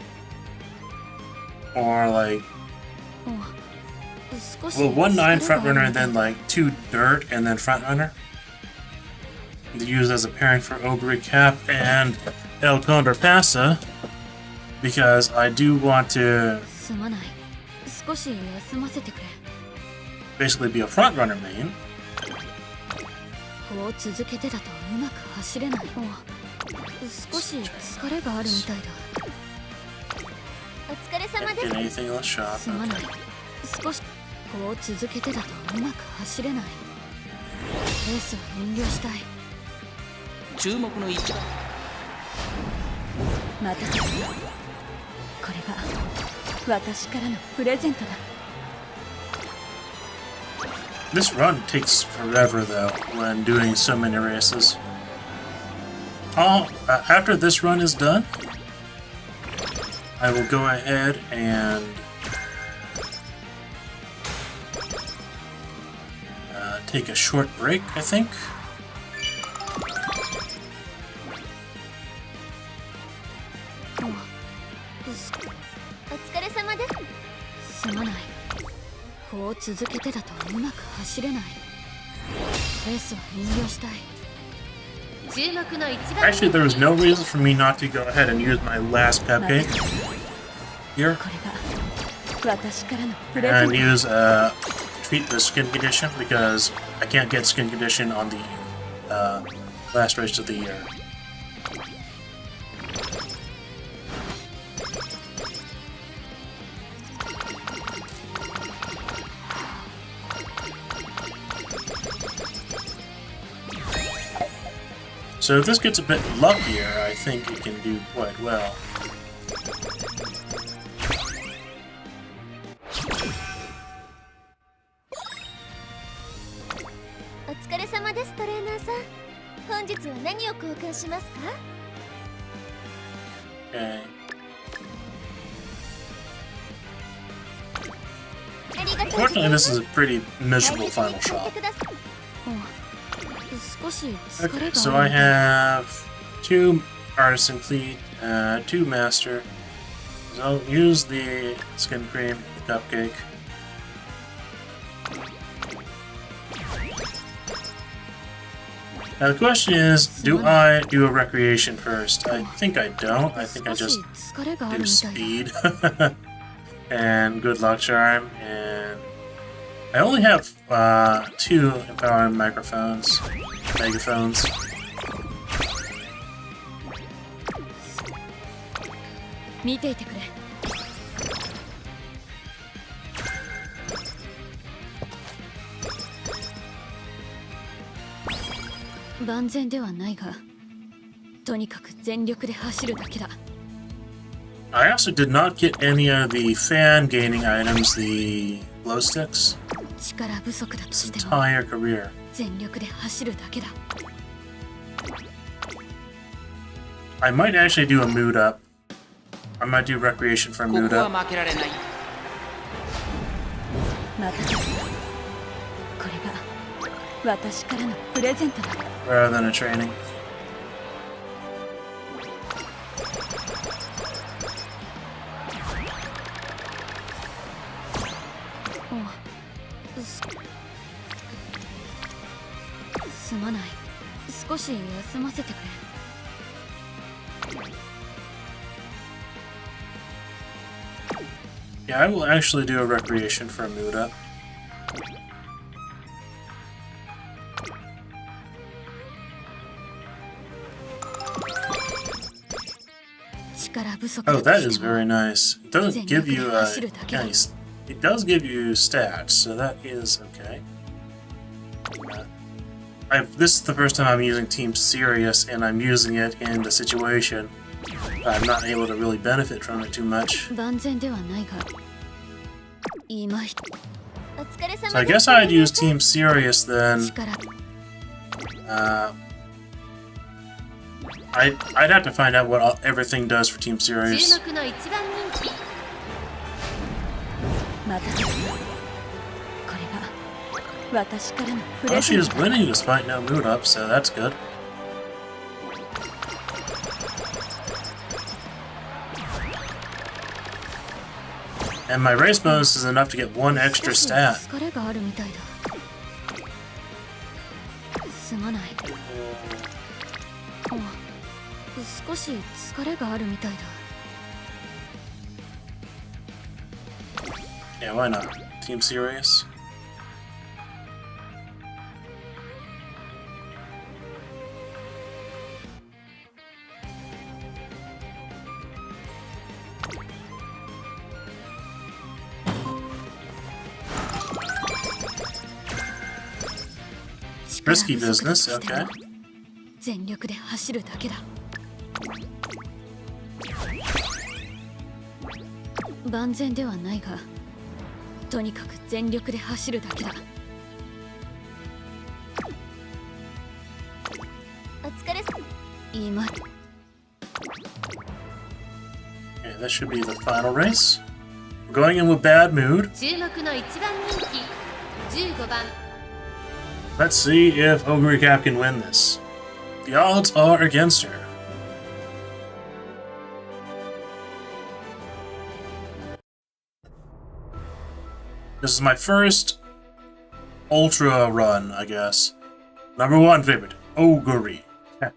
[SPEAKER 4] Or like,
[SPEAKER 5] お、少し
[SPEAKER 4] well, 1 9 front
[SPEAKER 5] 疲れが
[SPEAKER 4] runner
[SPEAKER 5] あ
[SPEAKER 4] and
[SPEAKER 5] る
[SPEAKER 4] then like 2 dirt and then front runner. To use as a parent for Ogre Cap and El Condor Pasa. Because I do want to
[SPEAKER 5] すまない。少し休ませてくれ。
[SPEAKER 4] basically be a front runner main.
[SPEAKER 5] こう続けてだとうまく走れない。少し疲れがあるみたいだ。
[SPEAKER 3] お疲れ様で
[SPEAKER 4] Get
[SPEAKER 3] す。
[SPEAKER 4] anything else shop.
[SPEAKER 5] すまない。少しこう続けてだとうまく走れない。レースを遠慮したい。
[SPEAKER 1] 注目の一番。
[SPEAKER 5] 待たせて。これが私からのプレゼントだ。
[SPEAKER 4] This run takes forever though when doing so many races. After this run is done, I will go ahead and take a short break, I think.
[SPEAKER 3] お疲れ様です。
[SPEAKER 5] すまない。こう続けてだとうまく走れない。レースを遠慮したい。
[SPEAKER 3] 注目の一番。
[SPEAKER 4] Actually, there was no reason for me not to go ahead and use my last cupcake here
[SPEAKER 5] これが私からのプレゼン
[SPEAKER 4] and
[SPEAKER 5] ト。
[SPEAKER 4] use treat the skin condition because I can't get skin condition on the last race of the year. So if this gets a bit luckier, I think it can do quite well.
[SPEAKER 3] お疲れ様です、トレーナーさん。本日は何を交換しますか？
[SPEAKER 4] Okay.
[SPEAKER 3] ありがとうござい
[SPEAKER 4] Fortunately,
[SPEAKER 3] ま
[SPEAKER 4] this
[SPEAKER 3] す。
[SPEAKER 4] is a pretty
[SPEAKER 3] 大
[SPEAKER 4] miserable
[SPEAKER 3] 切に
[SPEAKER 4] final
[SPEAKER 3] 使って
[SPEAKER 4] shot.
[SPEAKER 3] ください。
[SPEAKER 5] 少し疲れ
[SPEAKER 4] Okay,
[SPEAKER 5] が
[SPEAKER 4] so
[SPEAKER 5] あ
[SPEAKER 4] I
[SPEAKER 5] るみたい。
[SPEAKER 4] have 2 artisan cleat, 2 master. So I'll use the skin cream, the cupcake. Now the question is, do I do a recreation first? I think I don't. I think I
[SPEAKER 5] 少し
[SPEAKER 4] just
[SPEAKER 5] 疲れがある
[SPEAKER 4] do
[SPEAKER 5] みたいだ。
[SPEAKER 4] speed and good luck charm, and I only have 2 empowering megaphones.
[SPEAKER 5] 見ていてくれ。万全ではないが、とにかく全力で走るだけだ。
[SPEAKER 4] I also did not get any of the fan gaining items, the glow sticks,
[SPEAKER 5] 力不足だと
[SPEAKER 4] this
[SPEAKER 5] しても
[SPEAKER 4] entire career.
[SPEAKER 5] 全力で走るだけだ。
[SPEAKER 4] I might actually do a mood up. I might do recreation for a
[SPEAKER 1] こ
[SPEAKER 4] mood
[SPEAKER 1] こは
[SPEAKER 4] up.
[SPEAKER 1] 負けられない。
[SPEAKER 5] 任せて。これが私からのプレゼントだ。
[SPEAKER 4] Rather than a training.
[SPEAKER 5] すまない。少し休ませてくれ。
[SPEAKER 4] Yeah, I will actually do a recreation for a mood up.
[SPEAKER 5] 力不足
[SPEAKER 4] Oh,
[SPEAKER 5] だ
[SPEAKER 4] that
[SPEAKER 5] と
[SPEAKER 4] is
[SPEAKER 5] しても
[SPEAKER 4] very nice. It doesn't give you it does give you stats, so that is okay. This is the first time I'm using Team Serious, and I'm using it in the situation. I'm not able to really benefit from it too much.
[SPEAKER 5] 万全ではないが、今ひと
[SPEAKER 3] お疲れ様です。
[SPEAKER 4] So I guess I'd use Team Serious then.
[SPEAKER 5] 力
[SPEAKER 4] I'd have to find out what everything does for Team
[SPEAKER 3] 注
[SPEAKER 4] Serious.
[SPEAKER 3] 目の一番人気。
[SPEAKER 5] 任せて。これが私からのプ
[SPEAKER 4] Well,
[SPEAKER 5] レ
[SPEAKER 4] she
[SPEAKER 5] ゼン
[SPEAKER 4] is
[SPEAKER 5] トだ。
[SPEAKER 4] winning despite no mood up, so that's good. And my race bonus is enough to get 1 extra
[SPEAKER 5] 少し
[SPEAKER 4] stat.
[SPEAKER 5] 疲れがあるみたいだ。すまない。少し疲れがあるみたいだ。
[SPEAKER 4] Yeah, why not? Team Serious? Risky business, okay.
[SPEAKER 5] 全力で走るだけだ。万全ではないが、とにかく全力で走るだけだ。
[SPEAKER 3] お疲れ様。
[SPEAKER 5] 今
[SPEAKER 4] Okay, this should be the final race. We're going in with bad mood.
[SPEAKER 3] 注目の一番人気。15番。
[SPEAKER 4] Let's see if Ogre Cap can win this. The odds are against her. This is my first Ultra run, I guess. Number 1 favorite, Ogre Cap.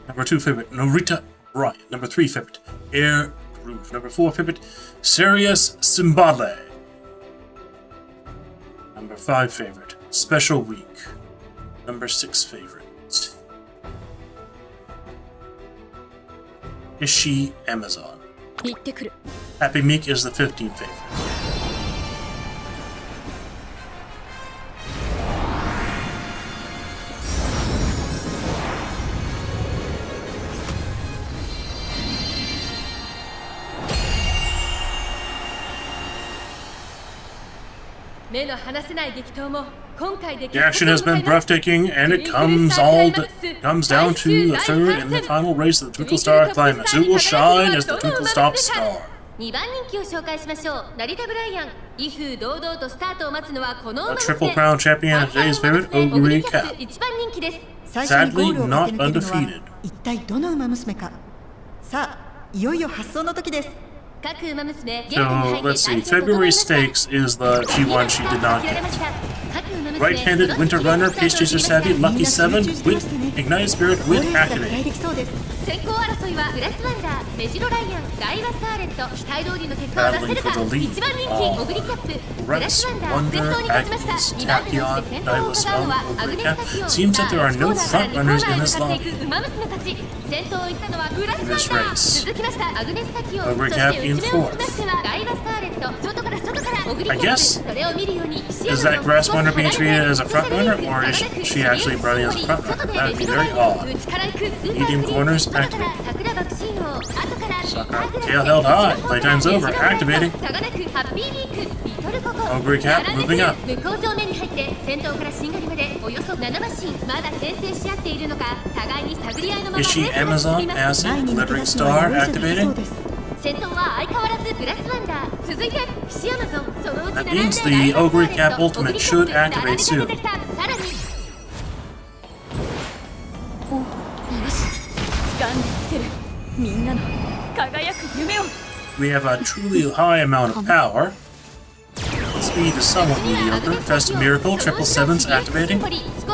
[SPEAKER 4] Number 2 favorite, Norita Ryan. Number 3 favorite, Air Groove. Number 4 favorite, Serious Simbale. Number 5 favorite, Special Week. Number 6 favorite, Ishi Amazon.
[SPEAKER 5] 行ってくる。
[SPEAKER 4] Happy Meek is the 15th favorite. The action has been breathtaking, and it comes down to the third and the final race of the Twinkle Star Climax. Who will shine as the Twinkle Stop Star?
[SPEAKER 3] 2番人気を紹介しましょう。成田ブライアン、威風堂々とスタートを待つのはこの馬
[SPEAKER 4] A
[SPEAKER 3] 娘。
[SPEAKER 4] Triple Crown champion and today's favorite, Ogre Cap.
[SPEAKER 3] 1番人気です。
[SPEAKER 4] Sadly, not undefeated.
[SPEAKER 6] 一体どの馬娘か。さあ、いよいよ発送の時です。
[SPEAKER 3] 各馬娘、
[SPEAKER 4] So, let's see. February Stakes is the G1 she did not get. Right-handed Winter Runner, Pace Chaser Savvy, Lucky 7, Wit, Ignited Spirit, Wit,
[SPEAKER 6] 期待
[SPEAKER 4] Activate.
[SPEAKER 6] できそうです。
[SPEAKER 3] 先行争いはグラスワンダー、メジロライアン、ダイワスターレット、期待通りの結果を出せるか。
[SPEAKER 4] Battling for the lead.
[SPEAKER 3] 1番人気、オグリキャップ、グラスワンダー、先頭に立ちました。
[SPEAKER 4] Agnes,
[SPEAKER 3] 2番手
[SPEAKER 4] Tachyon,
[SPEAKER 3] で先頭を伺うのはアグネスタキオン。
[SPEAKER 4] Seems that there are no frontrunners in this lobby.
[SPEAKER 3] 馬娘たち、先頭を行ったのはグラスワンダ
[SPEAKER 4] This
[SPEAKER 3] ー。
[SPEAKER 4] race.
[SPEAKER 3] 続きましたアグネスタキオン。
[SPEAKER 4] Ogre
[SPEAKER 3] そ
[SPEAKER 4] Cap
[SPEAKER 3] して
[SPEAKER 4] in
[SPEAKER 3] 内目をつきましてはダイワスターレット、外からオグリキャ
[SPEAKER 4] I
[SPEAKER 3] ップ。
[SPEAKER 4] guess.
[SPEAKER 3] それを見るように
[SPEAKER 4] Is that Grass Wonder being treated as a frontrunner, or is she actually running as a frontrunner? That would be very odd. Medium corners, activate. Tail held high. Playtime's over. Activating. Ogre Cap moving up.
[SPEAKER 3] 向こう上面に入って先頭からしんがりまでおよそ7マシンまだ牽制し合っているのか互いに探り合いのまま
[SPEAKER 4] Is she
[SPEAKER 3] レースが進み
[SPEAKER 4] Amazon
[SPEAKER 3] ます
[SPEAKER 4] Acid Glittering Star
[SPEAKER 6] そう
[SPEAKER 4] activating?
[SPEAKER 6] です。
[SPEAKER 3] 先頭は相変わらずグラスワンダー続いて騎士アマゾンそのうち
[SPEAKER 4] That
[SPEAKER 3] 並んで
[SPEAKER 4] means the
[SPEAKER 3] ライバル
[SPEAKER 4] Ogre
[SPEAKER 3] パーレ
[SPEAKER 4] Cap
[SPEAKER 3] ット
[SPEAKER 4] Ultimate
[SPEAKER 3] オグリキャ
[SPEAKER 4] should
[SPEAKER 3] ップ並
[SPEAKER 4] activate
[SPEAKER 3] べて
[SPEAKER 4] soon.
[SPEAKER 3] 出てきたさらに
[SPEAKER 5] お、よし掴んでみせるみんなの輝く夢を
[SPEAKER 4] We have a truly high amount of power. Speed is somewhat mediocre. Festive Miracle, Triple Sevens activating.
[SPEAKER 3] 少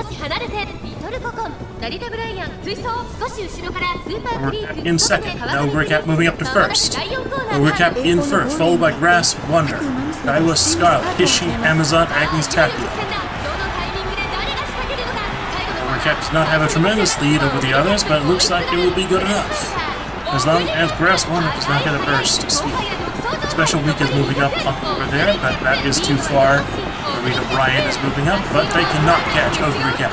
[SPEAKER 3] し離れてリトルココン成田ブライアン追走少し後ろからスーパークリーク
[SPEAKER 4] In second. Now Ogre Cap moving up to first. Ogre Cap in first, followed by Grass Wonder, Daiwa Scarlet, Hishi, Amazon, Agnes Tachyon. Ogre Cap does not have a tremendous lead over the others, but it looks like it will be good enough. As long as Grass Wonder does not get a burst speed. Special Week is moving up over there, but that is too far. Rita Bryant is moving up, but they cannot catch Ogre Cap.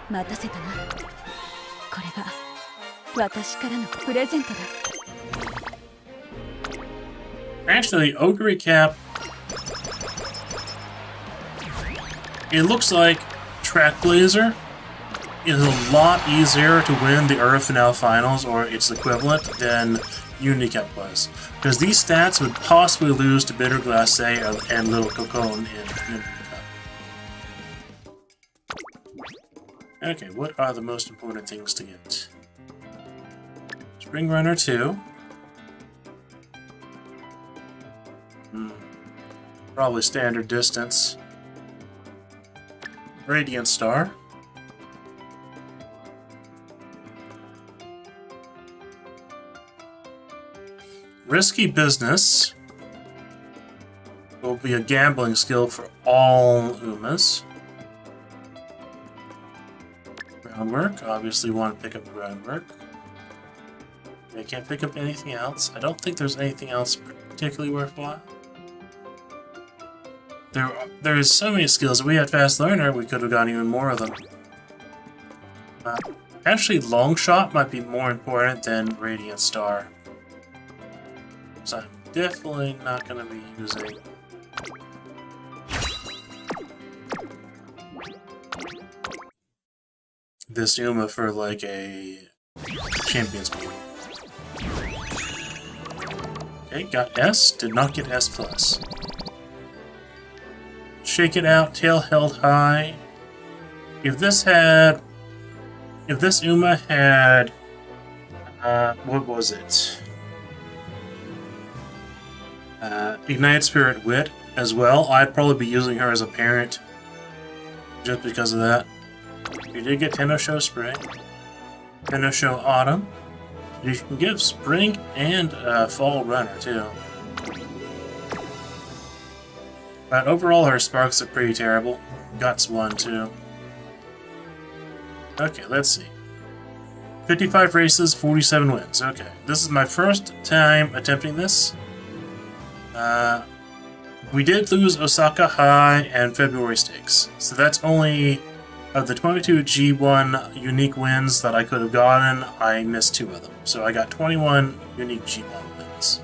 [SPEAKER 5] 待たせたなこれが私からのプレゼントだ
[SPEAKER 4] Actually, Ogre Cap, it looks like Track Blazer is a lot easier to win the Earth Finale Finals, or its equivalent, than Unicap was. Because these stats would possibly lose to Bitter Glacé and Little Cocon in Unicap. Okay, what are the most important things to get? Spring Runner 2. Probably standard distance. Radiant Star. Risky Business will be a gambling skill for all Umas. Groundwork, obviously want to pick up groundwork. I can't pick up anything else. I don't think there's anything else particularly worthwhile. There's so many skills. If we had Fast Learner, we could have gotten even more of them. Actually, Long Shot might be more important than Radiant Star. So I'm definitely not going to be using... this Uma for like a Champions meeting. Okay, got S, did not get S+. Shake It Out, Tail Held High. If this Uma had... what was it? Ignited Spirit Wit as well, I'd probably be using her as a parent. Just because of that. You did get Tenno Show Spring, Tenno Show Autumn. You can give Spring and Fall Runner too. But overall, her sparks are pretty terrible. Guts 1 too. Okay, let's see. 55 races, 47 wins. Okay, this is my first time attempting this. We did lose Osaka High and February Stakes, so that's only... Of the 22 G1 unique wins that I could have gotten, I missed 2 of them. So I got 21 unique G1 wins.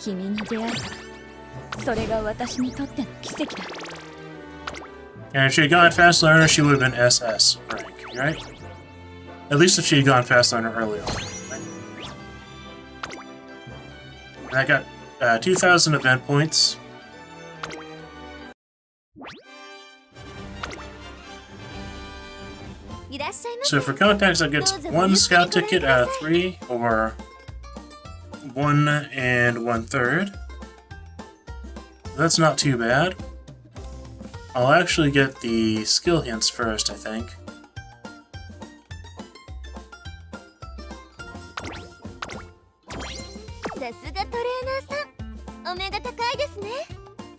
[SPEAKER 5] 君に出会えた。それが私にとっての奇跡だ。
[SPEAKER 4] And if she had gone fast learner, she would have been SS rank, right? At least if she had gone fast learner early on. Right? And I got 2,000 event points. So for contacts, I get 1 scout ticket out of 3, or 1 1/3. That's not too bad. I'll actually get the skill hints first, I think.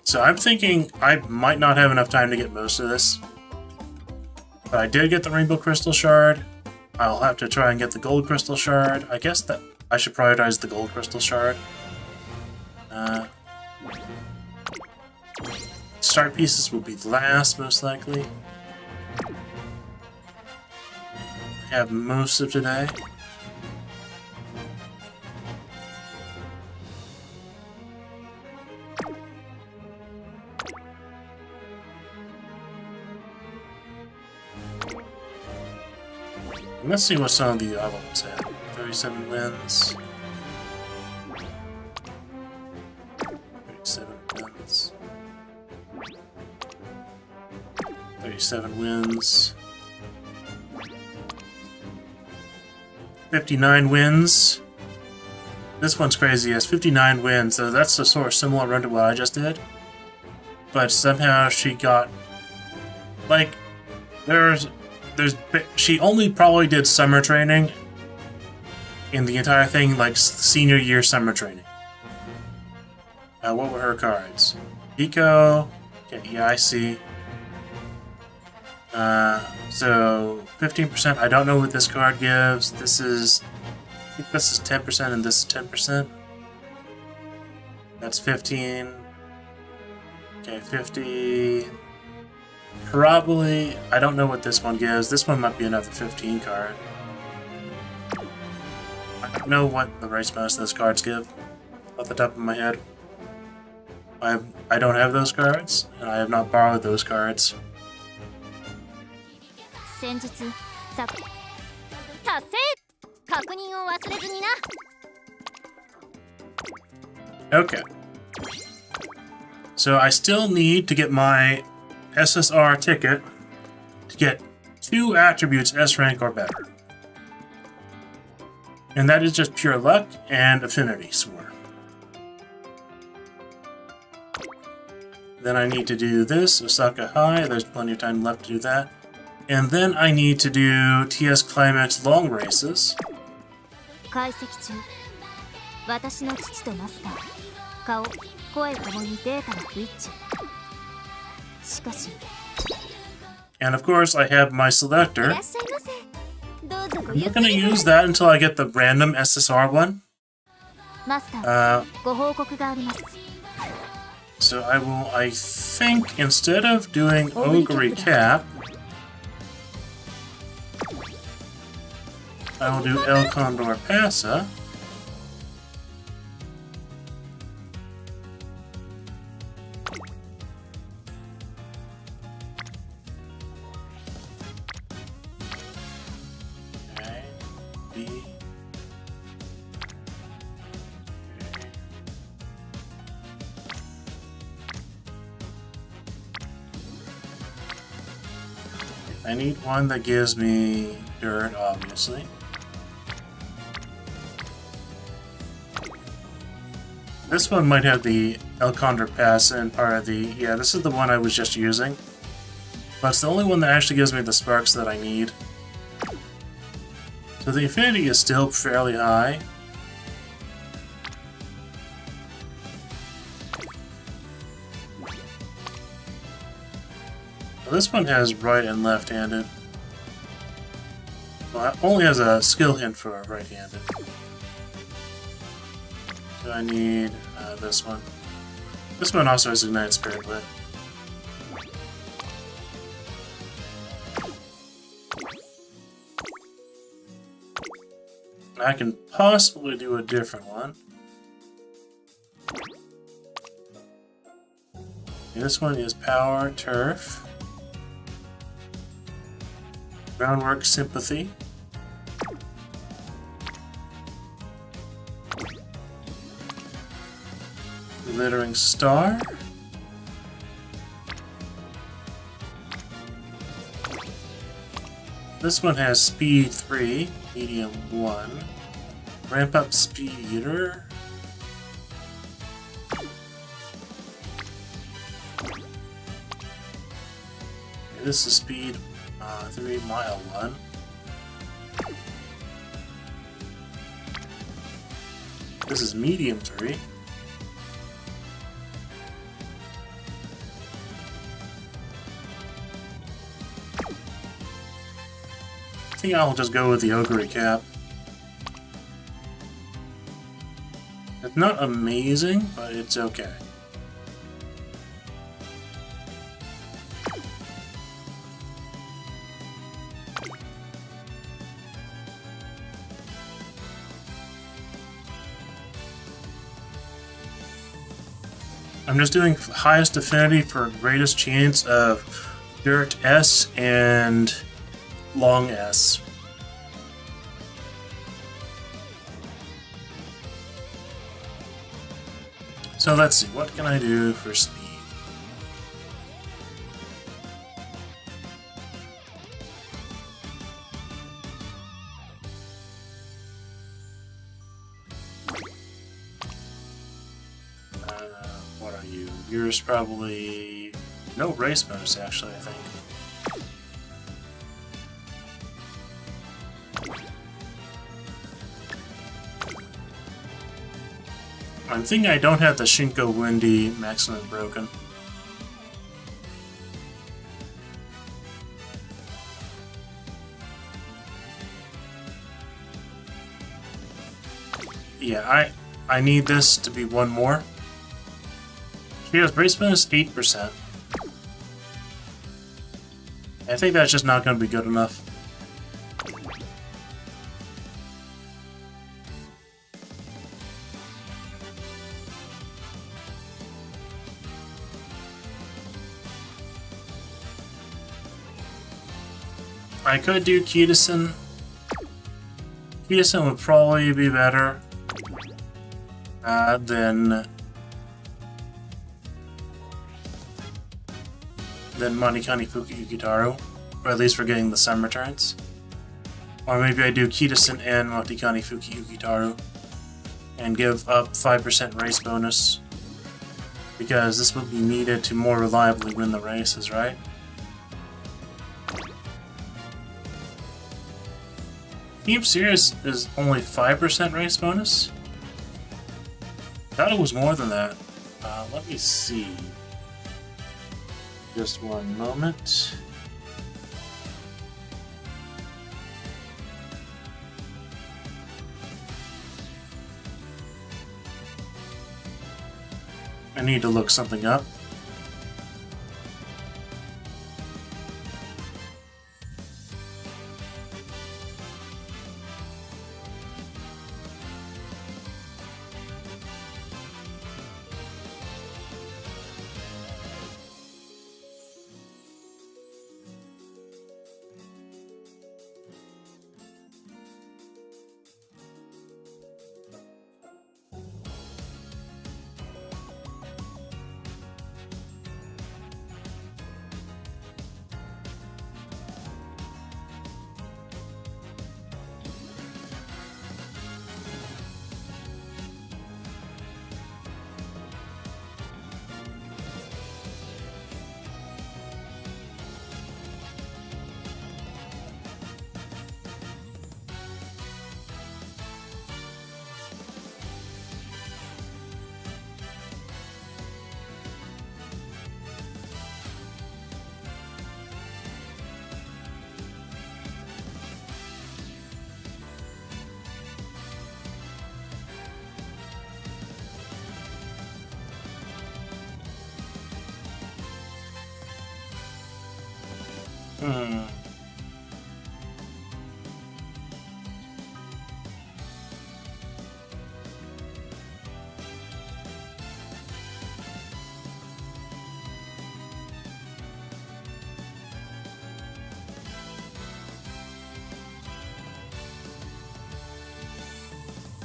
[SPEAKER 4] So I'm thinking I might not have enough time to get most of this. But I did get the Rainbow Crystal Shard. I'll have to try and get the Gold Crystal Shard. I guess that I should prioritize the Gold Crystal Shard. Start pieces will be last, most likely. I have most of today. Let's see what some of the other ones have. 37 wins. 37 wins. 37 wins. 59 wins. This one's crazy. It has 59 wins, so that's a sort of similar run to what I just did. But somehow she got... Like, she only probably did summer training in the entire thing, like senior year summer training. What were her cards? Eco. Okay, yeah, I see. So 15%. I don't know what this card gives. This is, I think this is 10%, and this is 10%. That's 15. Okay, 50. Probably, I don't know what this one gives. This one might be another 15 card. I don't know what the race most of those cards give off the top of my head. I don't have those cards, and I have not borrowed those cards. Okay. So I still need to get my SSR ticket to get 2 attributes S rank or better. And that is just pure luck and affinity score. Then I need to do this, Osaka High, there's plenty of time left to do that. And then I need to do TS Climax long races. And of course, I have my selector. I'm not going to use that until I get the random SSR one. So I will, I think, instead of doing Ogre Cap, I will do El Condor Pasa. Okay, B. I need one that gives me dirt, obviously. This one might have the El Condor Pass and part of the... Yeah, this is the one I was just using. But it's the only one that actually gives me the sparks that I need. So the affinity is still fairly high. Well, this one has right and left-handed. Well, it only has a skill hint for right-handed. So I need this one. This one also has Ignite Spirit Whip. I can possibly do a different one. This one is Power Turf. Groundwork Sympathy. Glittering Star. This one has Speed 3, Medium 1. Ramp Up Speeder. This is Speed 3, Mile 1. This is Medium 3. I think I'll just go with the Ogre Cap. It's not amazing, but it's okay. I'm just doing highest affinity for greatest chance of Dirt S and Long S. So let's see, what can I do for speed? What are you? Yours probably no race bonus actually, I think. I'm thinking I don't have the Shinko Windy maximum broken. Yeah, I need this to be one more. She has brace bonus 8%. I think that's just not going to be good enough. I could do Kitasen. Kitasen would probably be better than Manikani Fuki Yukitaru, or at least for getting the sun returns. Or maybe I do Kitasen and Manikani Fuki Yukitaru and give up 5% race bonus, because this would be needed to more reliably win the races, right? Team Series is only 5% race bonus? Thought it was more than that. Let me see. Just one moment. I need to look something up.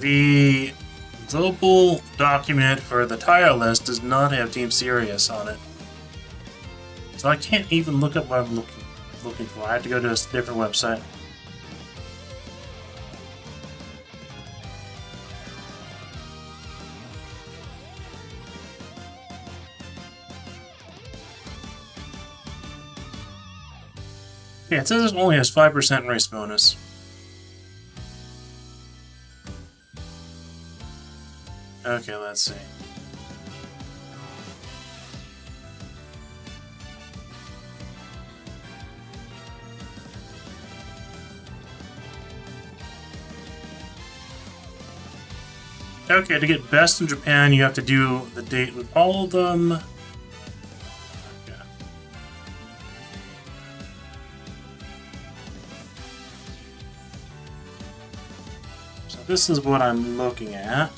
[SPEAKER 4] The global document for the tire list does not have Team Sirius on it. So I can't even look up what I'm looking for. I have to go to a different website. Yeah, it says it only has 5% race bonus. Okay, let's see. Okay, to get best in Japan, you have to do the date with all of them. Okay. So this is what I'm looking at.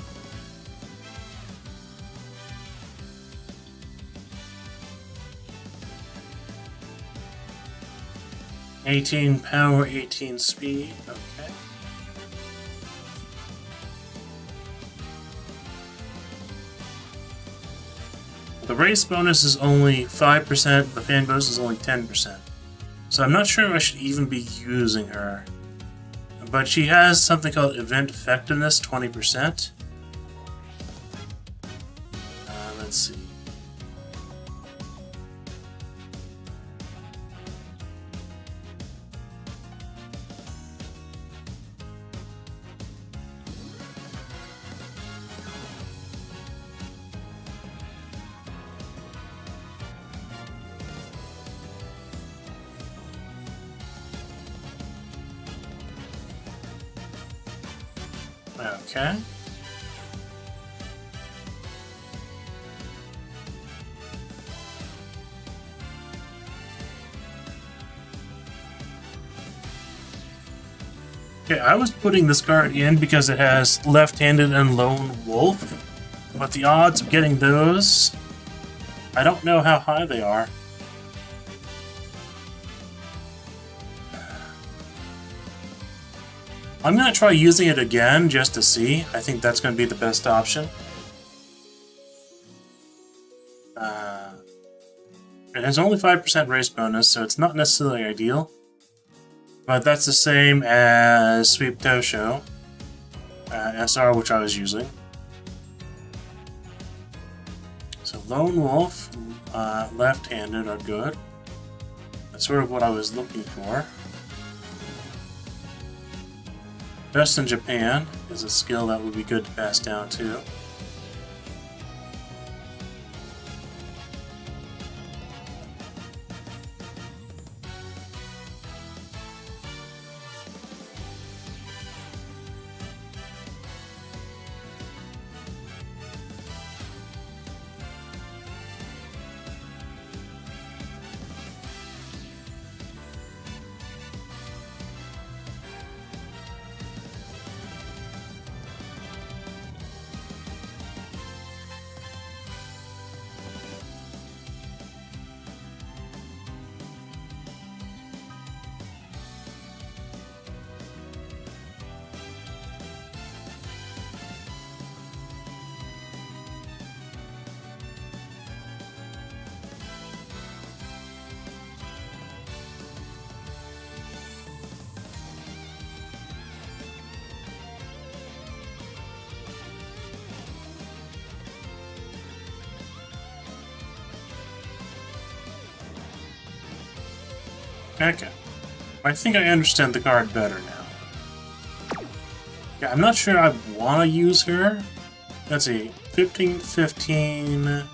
[SPEAKER 4] $18 power, 18 speed. Okay. The race bonus is only 5%, the fan bonus is only 10%. So I'm not sure if I should even be using her. But she has something called event effectiveness, 20%. Let's see. Okay. Okay, I was putting this card in because it has left-handed and lone wolf, but the odds of getting those, I don't know how high they are. I'm going to try using it again just to see. I think that's going to be the best option. It has only 5% race bonus, so it's not necessarily ideal. But that's the same as Sweep Tosho, SR, which I was using. So Lone Wolf, left-handed are good. That's sort of what I was looking for. Best in Japan is a skill that would be good to pass down too. Okay. I think I understand the card better now. Yeah, I'm not sure I want to use her. Let's see. 15, 15,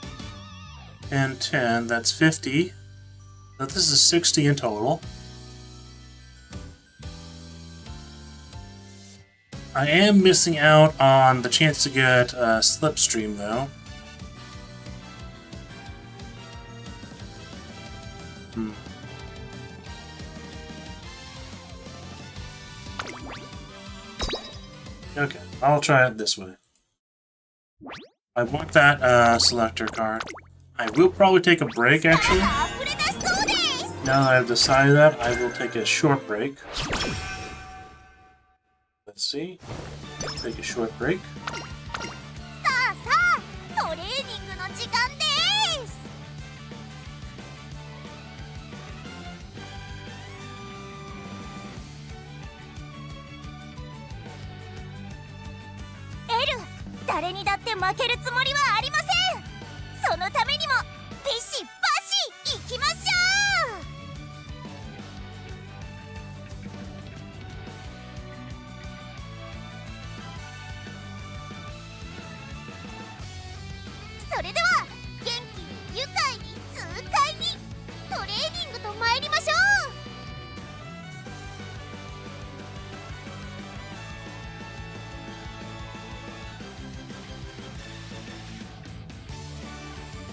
[SPEAKER 4] and 10. That's 50. Now this is 60 in total. I am missing out on the chance to get Slipstream, though. Okay, I'll try it this way. I want that selector card. I will probably take a break, actually. Now that I've decided that, I will take a short break. Let's see. take a short break.
[SPEAKER 3] さあさあ、トレーニングの時間です。エル、誰にだって負けるつもりはありません。そのためにもビシバシいきましょう。それでは元気に愉快に痛快にトレーニングと参りましょう。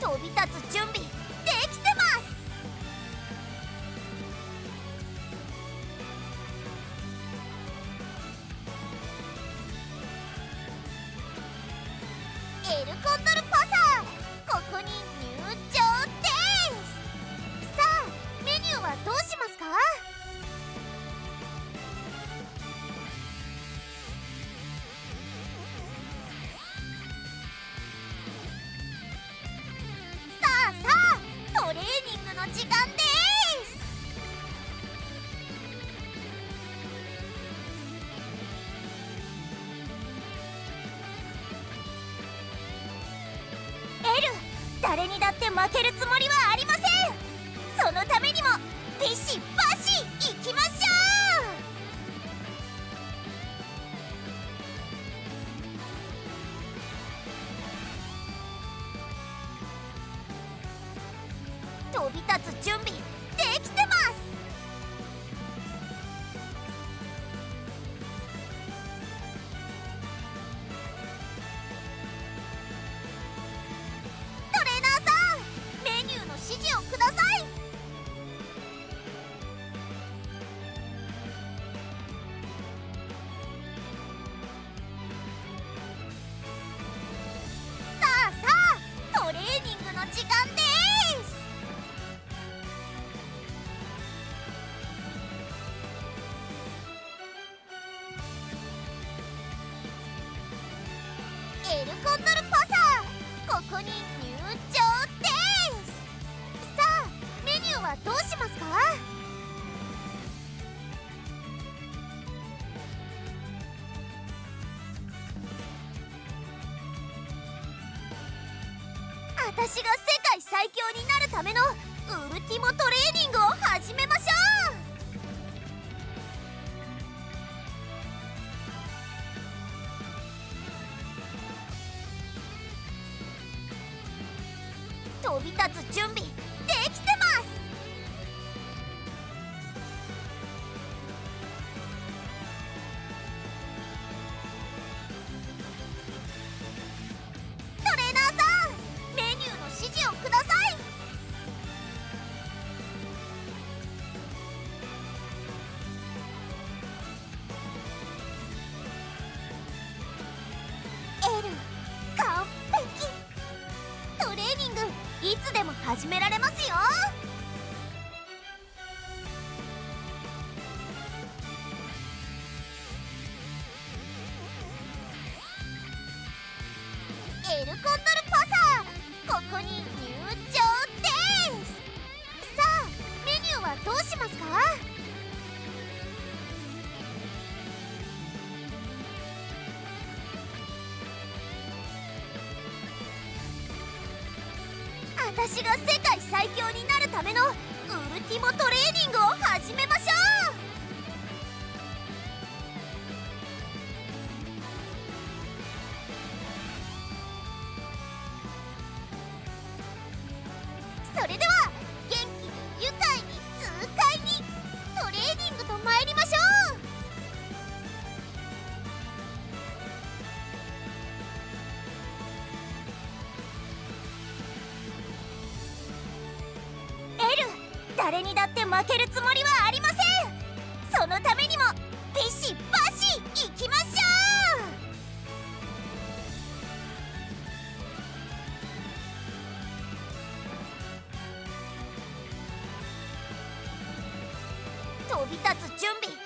[SPEAKER 3] 飛び立つ準備できてます。エルコンドルパサー、ここに入場です。さあ、メニューはどうしますか？さあさあ、トレーニングの時間です。エル、誰にだって負けるつもりはありません。そのためにもビシバシいきましょう。飛び立つ準備できてます。トレーナーさん、メニューの指示をください。さあさあ、トレーニングの時間です。エルコンドルパサー、ここに入場です。さあ、メニューはどうしますか？私が世界最強になるためのウルティモトレーニングを始めましょう。飛び立つ準備できてます。トレーナーさん、メニューの指示をください。エル、完璧。トレーニングいつでも始められますよ。エルコンドルパサー、ここに入場です。さあ、メニューはどうしますか？私が世界最強になるためのウルティモトレーニングを始めましょう。それでは元気に愉快に痛快にトレーニングと参りましょう。エル、誰にだって負けるつもりはありません。そのためにもビシバシいきましょう。飛び立つ準備で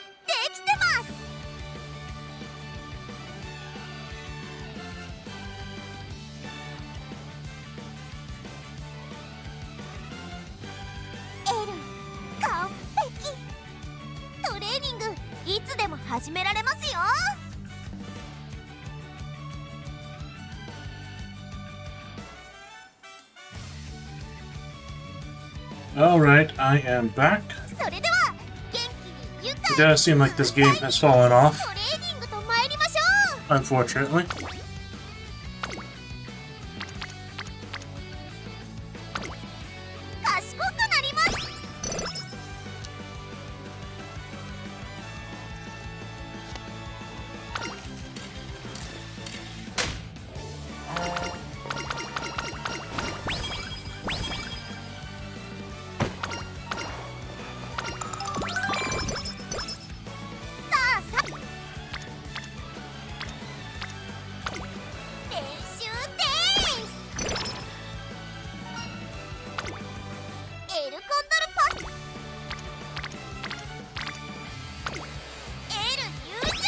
[SPEAKER 3] きてます。始められますよ。
[SPEAKER 4] Alright, I am back.
[SPEAKER 3] それでは元気に愉
[SPEAKER 4] It
[SPEAKER 3] 快
[SPEAKER 4] does seem like this game has fallen off,
[SPEAKER 3] トレーニングと参りましょう。
[SPEAKER 4] unfortunately.
[SPEAKER 3] 賢くなります。 さあさあ、練習です。エルコンドルパス、エル入場。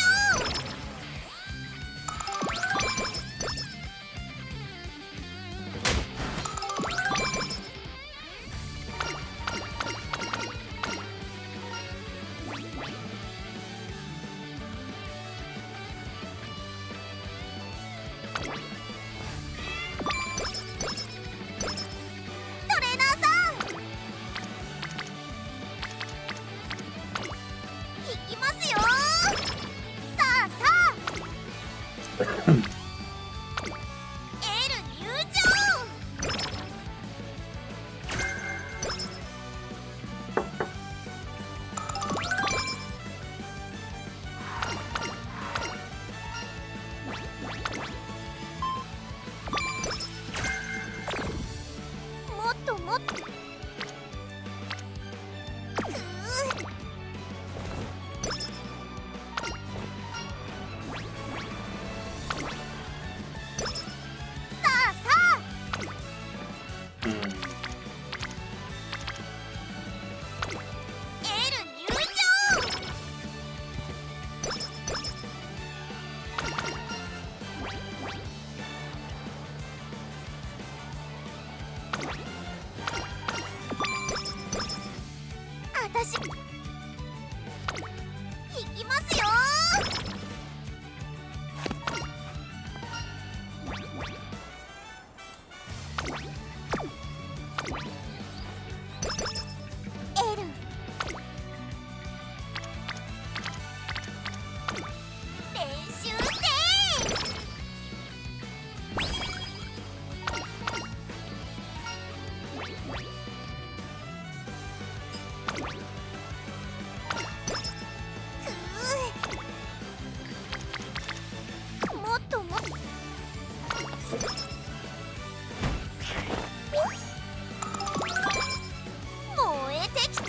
[SPEAKER 3] トレーナーさん、行きますよ。さあさあ、エル入場。 もっともっと。さあさあ、
[SPEAKER 4] Hmm.
[SPEAKER 3] エル入場。 あたし行きますよ。 エル、練習です。 もっともっと。燃えてきた。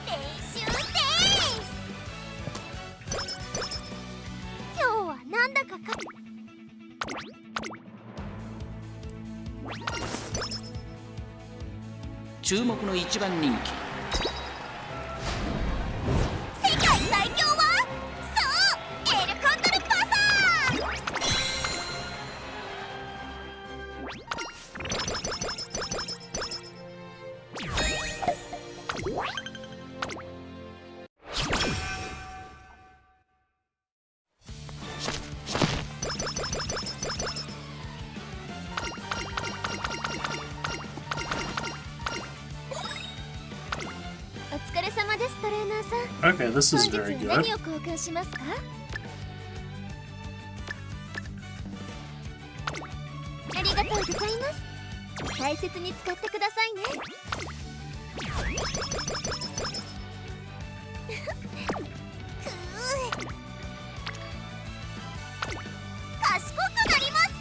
[SPEAKER 3] 練習です。今日はなんだか
[SPEAKER 1] 注目の一番人気、
[SPEAKER 3] 世界最強はそうエルコンドルパサー。 お疲れ様です、トレーナーさん。
[SPEAKER 4] Okay, this is
[SPEAKER 3] 本
[SPEAKER 4] very
[SPEAKER 3] 日
[SPEAKER 4] good.
[SPEAKER 3] 何を交換しますか？ありがとうございます。大切に使ってくださいね。賢くなります。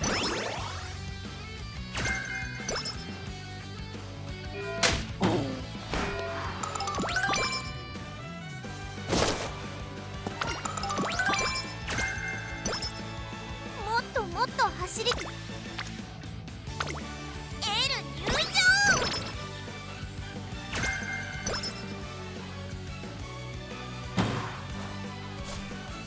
[SPEAKER 3] もっともっと走り。エル入場。 さ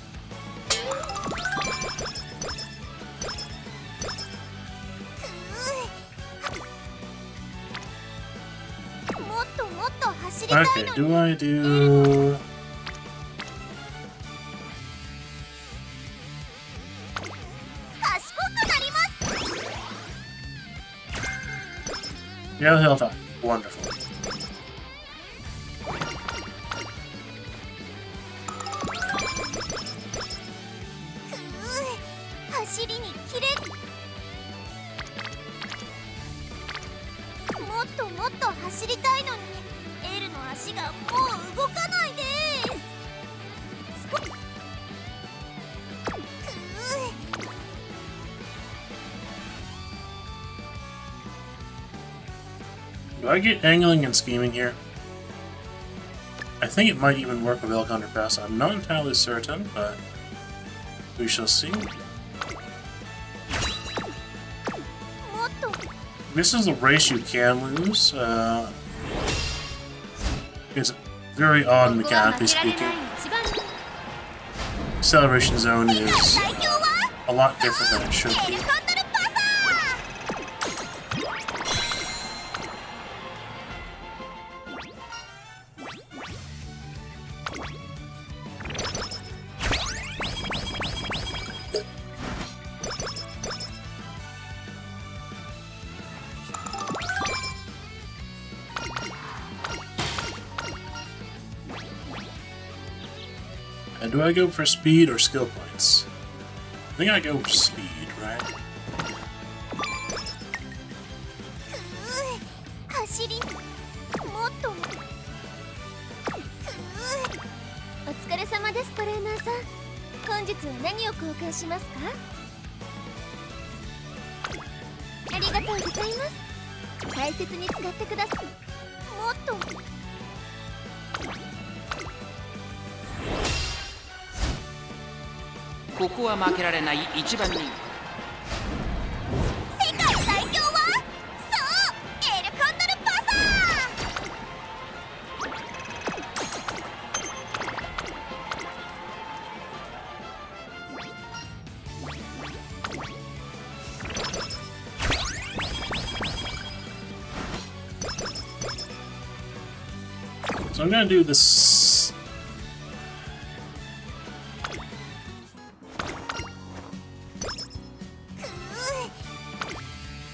[SPEAKER 3] 走りたい
[SPEAKER 4] Okay,
[SPEAKER 3] のに
[SPEAKER 4] do I do...
[SPEAKER 3] 賢くなります。
[SPEAKER 4] Yeah, health up. Wonderful.
[SPEAKER 3] 走りにキレもっともっと走りたいのにエルの足がもう動かないです少し
[SPEAKER 4] Do I get angling and scheming here? I think it might even work with Elk Underpass. I'm not entirely certain, but we shall see.
[SPEAKER 3] もっと
[SPEAKER 4] This is a race you can lose. It's very odd
[SPEAKER 3] ここは
[SPEAKER 4] mechanically
[SPEAKER 3] 負けられ
[SPEAKER 4] speaking.
[SPEAKER 3] ない一番
[SPEAKER 4] Acceleration zone
[SPEAKER 3] 世界
[SPEAKER 4] is
[SPEAKER 3] 最強は
[SPEAKER 4] a lot different than it should
[SPEAKER 3] エ
[SPEAKER 4] be.
[SPEAKER 3] ルコンドルパサー
[SPEAKER 4] And do I go for speed or skill points? I think I go for speed, right?
[SPEAKER 3] 走りもっとお疲れ様です。トレーナーさん、本日は何を交換しますか？ありがとうございます。大切に使ってください。もっと
[SPEAKER 1] ここは負けられない一番人。
[SPEAKER 3] 世界最強はそうエルコンドルパサー
[SPEAKER 4] So I'm gonna do this.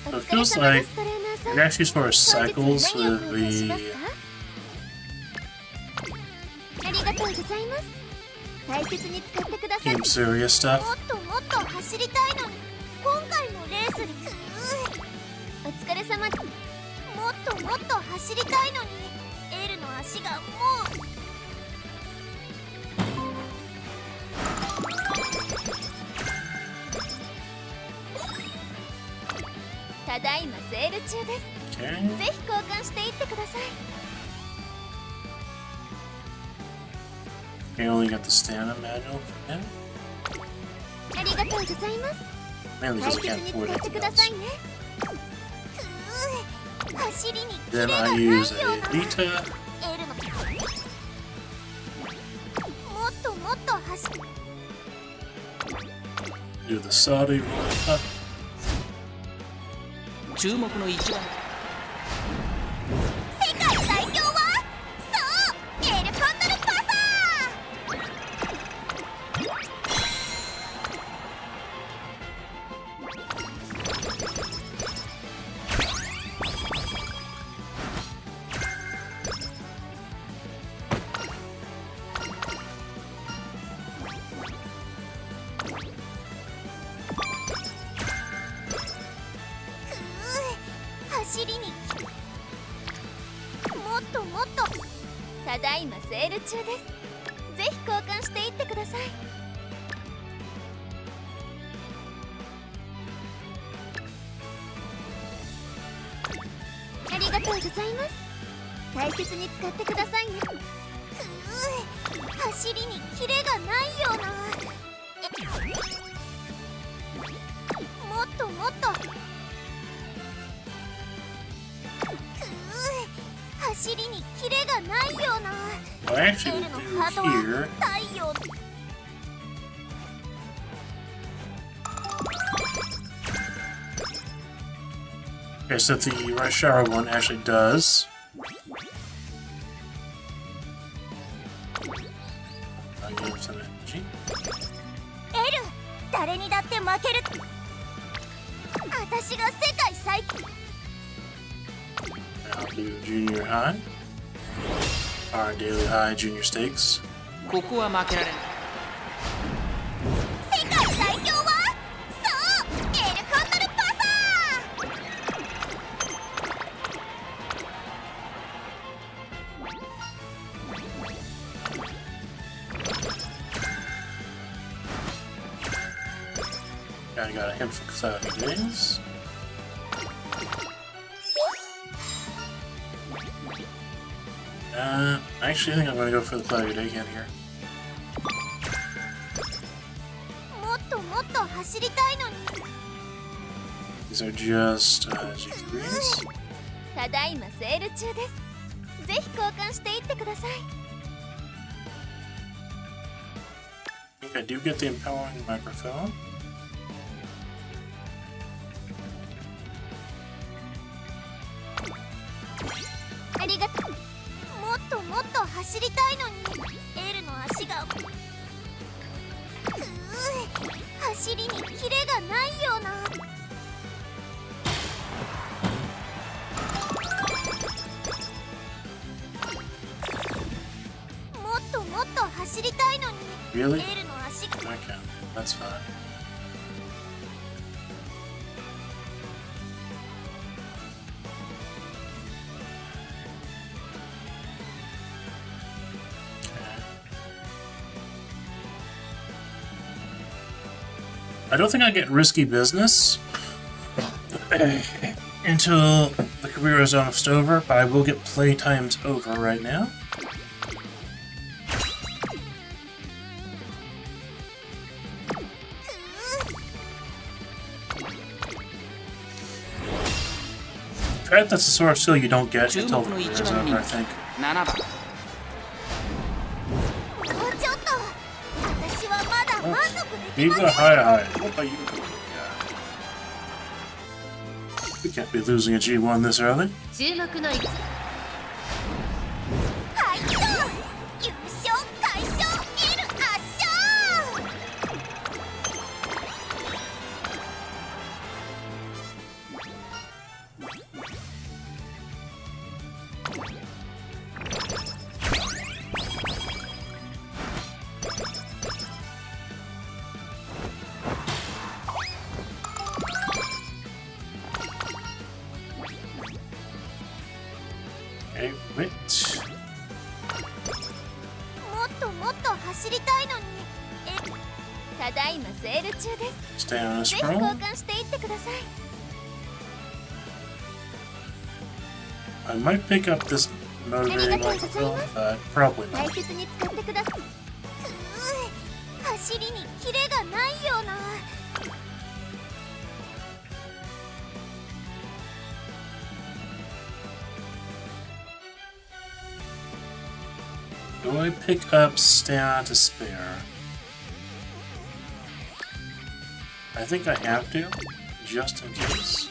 [SPEAKER 4] So it feels like it actually sort of cycles with the
[SPEAKER 3] ありがとうございます。大切に使ってください。
[SPEAKER 4] Team Serious stuff.
[SPEAKER 3] もっともっと走りたいのに今回のレースにお疲れ様。もっともっと走りたいのにエルの足がもうただいまセール中です。
[SPEAKER 4] Okay.
[SPEAKER 3] ぜひ交換していってください。
[SPEAKER 4] I only got the stamina manual for him.
[SPEAKER 3] ありがとうございます。
[SPEAKER 4] Mainly
[SPEAKER 3] 大
[SPEAKER 4] because
[SPEAKER 3] 切
[SPEAKER 4] I
[SPEAKER 3] に
[SPEAKER 4] can't
[SPEAKER 3] 使
[SPEAKER 4] afford
[SPEAKER 3] ってく
[SPEAKER 4] anything
[SPEAKER 3] ださい
[SPEAKER 4] else.
[SPEAKER 3] ね。走りにキレ
[SPEAKER 4] Then
[SPEAKER 3] が
[SPEAKER 4] I
[SPEAKER 3] ない
[SPEAKER 4] use
[SPEAKER 3] よう
[SPEAKER 4] a
[SPEAKER 3] な
[SPEAKER 4] Vita.
[SPEAKER 3] エルのもっともっと走
[SPEAKER 4] Do the Saudi roll up.
[SPEAKER 1] 注目の一番。
[SPEAKER 3] 世界最強はそうエルコンドルパサー走りにもっともっとただいまセール中です。ぜひ交換していってください。ありがとうございます。大切に使ってくださいね。走りにキレがないようなもっともっと走りにキレがないような
[SPEAKER 4] What I
[SPEAKER 3] エ
[SPEAKER 4] actually
[SPEAKER 3] ルの
[SPEAKER 4] will
[SPEAKER 3] ハー
[SPEAKER 4] do
[SPEAKER 3] トは
[SPEAKER 4] here
[SPEAKER 3] 太陽
[SPEAKER 4] is that the Rush Hour one actually does give some energy.
[SPEAKER 3] エル、誰にだって負ける。私が世界最強。
[SPEAKER 4] I'll do junior high. Our daily high junior stakes.
[SPEAKER 1] ここは負けられない。
[SPEAKER 3] 世界最強はそうエルコンドルパサ
[SPEAKER 4] I got a hint for cloudy days. Actually, I think I'm gonna go for the cloudy day again here.
[SPEAKER 3] ー。もっともっと走りたいのに。
[SPEAKER 4] These are just G3s.
[SPEAKER 3] ただいまセール中です。ぜひ交換していってください。
[SPEAKER 4] I think I do get the empowering microphone.
[SPEAKER 3] ありがとう。もっともっと走りたいのにエルの足が走りにキレがないような。もっともっと走りたいのに
[SPEAKER 4] Really?
[SPEAKER 3] エルの足が
[SPEAKER 4] Okay, that's fine. I don't think I get risky business until the career is almost over, but I will get playtimes over right now. Threat, that's the sort of skill you don't get
[SPEAKER 1] 注
[SPEAKER 4] until
[SPEAKER 1] 目
[SPEAKER 4] the
[SPEAKER 1] の
[SPEAKER 4] career
[SPEAKER 1] 一
[SPEAKER 4] is
[SPEAKER 1] 番
[SPEAKER 4] over,
[SPEAKER 1] 人
[SPEAKER 4] I
[SPEAKER 1] 気
[SPEAKER 4] think.
[SPEAKER 1] 7番。
[SPEAKER 3] もうちょっと私はまだ満足できませ
[SPEAKER 4] Viva
[SPEAKER 3] ん。
[SPEAKER 4] Hi. What are you doing? We can't be losing a G1 this early.
[SPEAKER 3] 注目の1。はいと優勝快勝エル圧勝。
[SPEAKER 4] Okay, wait.
[SPEAKER 3] もっともっと走りたいのにただいまセール中です。
[SPEAKER 4] Stay on
[SPEAKER 3] ぜ
[SPEAKER 4] this
[SPEAKER 3] ひ交
[SPEAKER 4] roll.
[SPEAKER 3] 換していってください。
[SPEAKER 4] I might pick up this motivating microphone, but probably
[SPEAKER 3] 大
[SPEAKER 4] not.
[SPEAKER 3] 切に使ってください。走りにキレがないような。
[SPEAKER 4] Do I pick up Stamina to spare? I think I have to, just in case.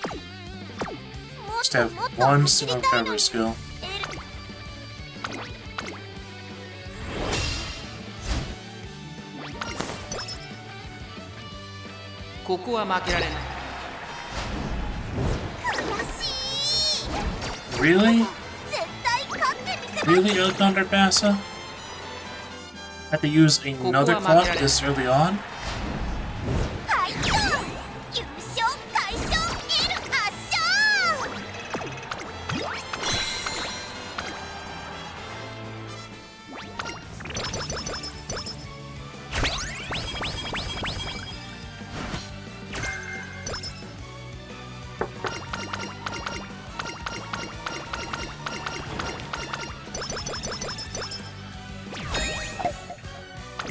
[SPEAKER 3] もっ
[SPEAKER 4] Just
[SPEAKER 3] と
[SPEAKER 4] have
[SPEAKER 3] もっと
[SPEAKER 4] one
[SPEAKER 3] 走り
[SPEAKER 4] single
[SPEAKER 3] たいの
[SPEAKER 4] cover
[SPEAKER 3] に
[SPEAKER 4] skill.
[SPEAKER 1] ここは負けられない。
[SPEAKER 3] 悔しい。
[SPEAKER 4] Really?
[SPEAKER 3] 絶対勝ってみせます。
[SPEAKER 4] Really, Alexander Bassa? Had to use another clock this early on?
[SPEAKER 3] はいと優勝快勝エル圧勝。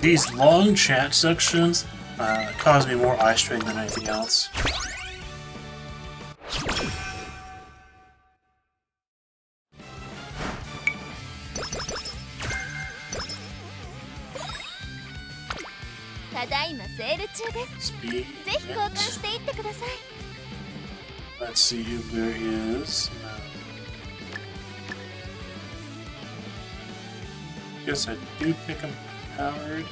[SPEAKER 4] These long chat sections cause me more eye strain than anything else.
[SPEAKER 3] ただいまセール中です。
[SPEAKER 4] Speed.
[SPEAKER 3] ぜひ交換していってください。
[SPEAKER 4] Let's see if there is. Guess I do pick him powered.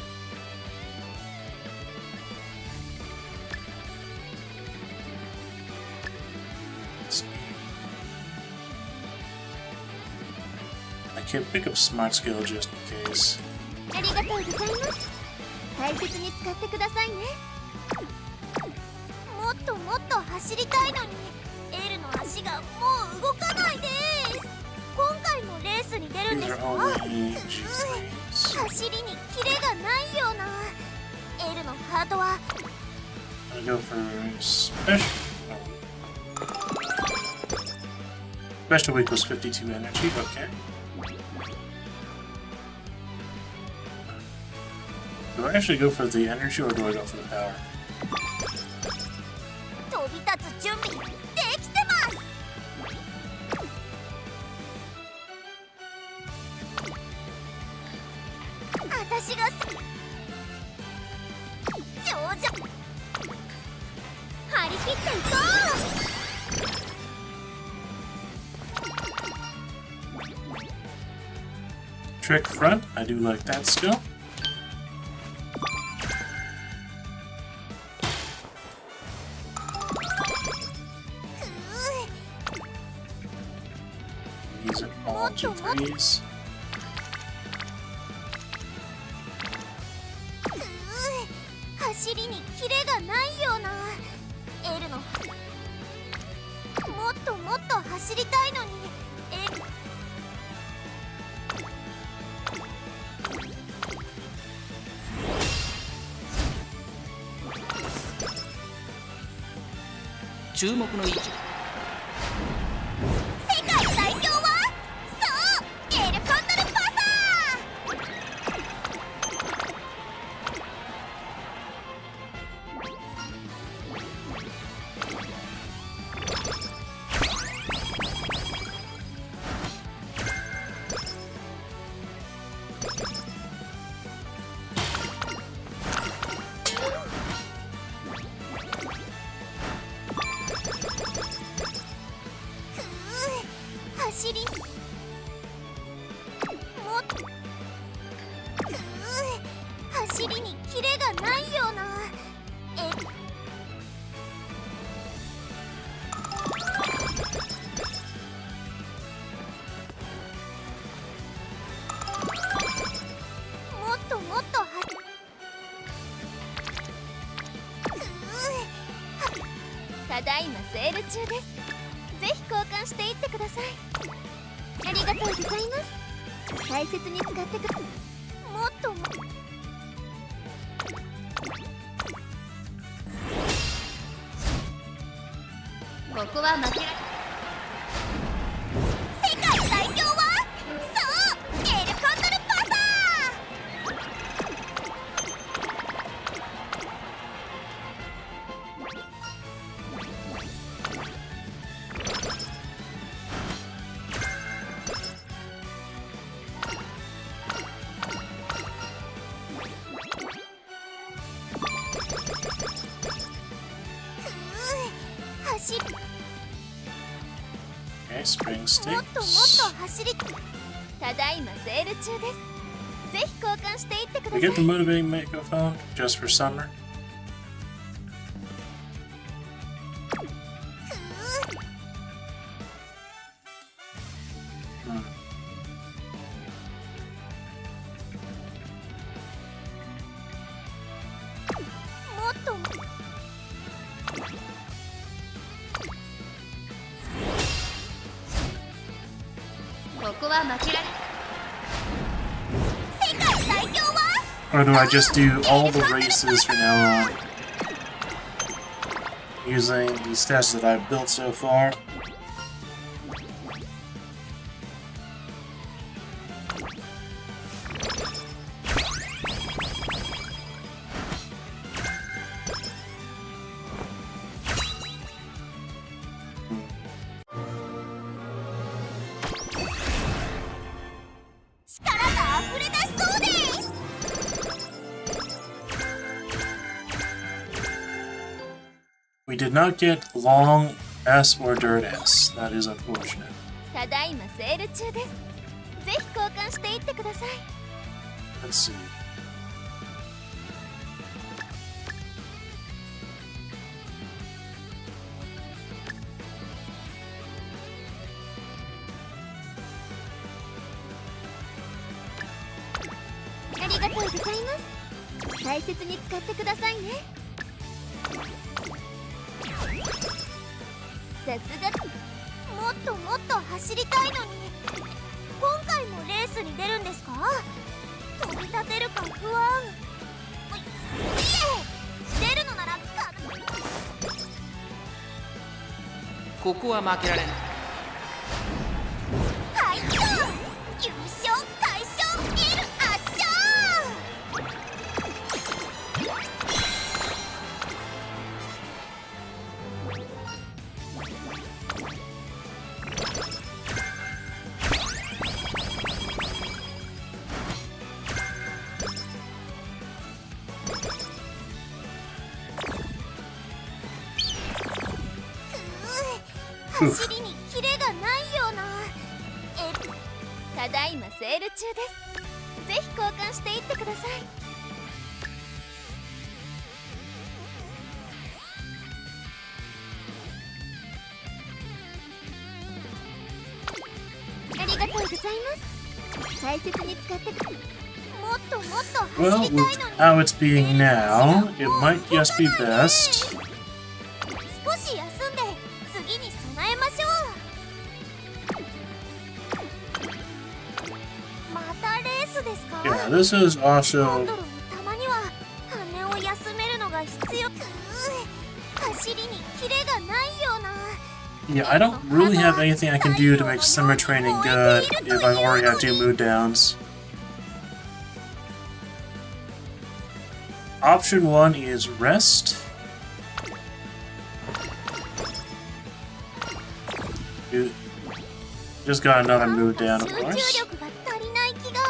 [SPEAKER 4] I can't pick up smart skill just in case.
[SPEAKER 3] ありがとうございます。大切に使ってくださいね。もっともっと走りたいのにエルの足がもう動かないです。今回もレースに出るんですか？走りにキレがないような。エルのハートは
[SPEAKER 4] I go for special. Special week was 52 energy, okay. Do I actually go for the energy or do I go for the power?
[SPEAKER 3] 飛び立つ準備できてます。私が上々張り切っていこう。
[SPEAKER 4] Trick front, I do like that skill. Using all G3s.
[SPEAKER 3] 走りにキレがないような。エルのもっともっと走りたいのにエル
[SPEAKER 1] 注目の位置。
[SPEAKER 3] 世界最強はそうエルコンドルパサ走りもっと走りにキレがないような。もっともっとただいまセール中です。ぜひ交換していってください。ありがとうございます。大切に使ってくもっともここは負けられ世界最強はそうエルコンドルパサ走り
[SPEAKER 4] Okay, spring
[SPEAKER 3] もっともっと
[SPEAKER 4] sticks.
[SPEAKER 3] 走りただいまセール中です。ぜひ交換していってくださ
[SPEAKER 4] We
[SPEAKER 3] い。
[SPEAKER 4] get the motivating megaphone just for summer. Hmm.
[SPEAKER 3] もっとここは負けられ世界最強は
[SPEAKER 4] Or do I just do all the races from now on? Using the stats that I've built so far. We did not get long S or dirt S. That is unfortunate.
[SPEAKER 3] ただいまセール中です。ぜひ交換していってください。
[SPEAKER 4] Let's see.
[SPEAKER 3] りがとうございます。大切に使ってくださいね。さすが。もっともっと走りたいのに。今回もレースに出るんですか？飛び立てるか不安。いえ、出るのなら
[SPEAKER 1] ここは負けられない。
[SPEAKER 3] はいよ、優勝快勝 L 圧勝。走りにキレがないような。ただいまセール中です。ぜひ交換していってください。ありがとうございます。大切に使ってく。もっともっと走
[SPEAKER 4] Well,
[SPEAKER 3] りたいの
[SPEAKER 4] with
[SPEAKER 3] に。
[SPEAKER 4] how it's being now, it might just be best.
[SPEAKER 3] 少し休んで次に備えましょう。またレースですか？
[SPEAKER 4] Yeah, this is
[SPEAKER 3] コン
[SPEAKER 4] also.
[SPEAKER 3] ドルもたまには羽を休めるのが必要。走りにキレがないような。
[SPEAKER 4] Yeah, I don't really have anything I can do to make summer training good if I've already got 2 mood downs. Option 1 is rest. Just got another mood down, of
[SPEAKER 3] 集中
[SPEAKER 4] course.
[SPEAKER 3] 力が足りない気が。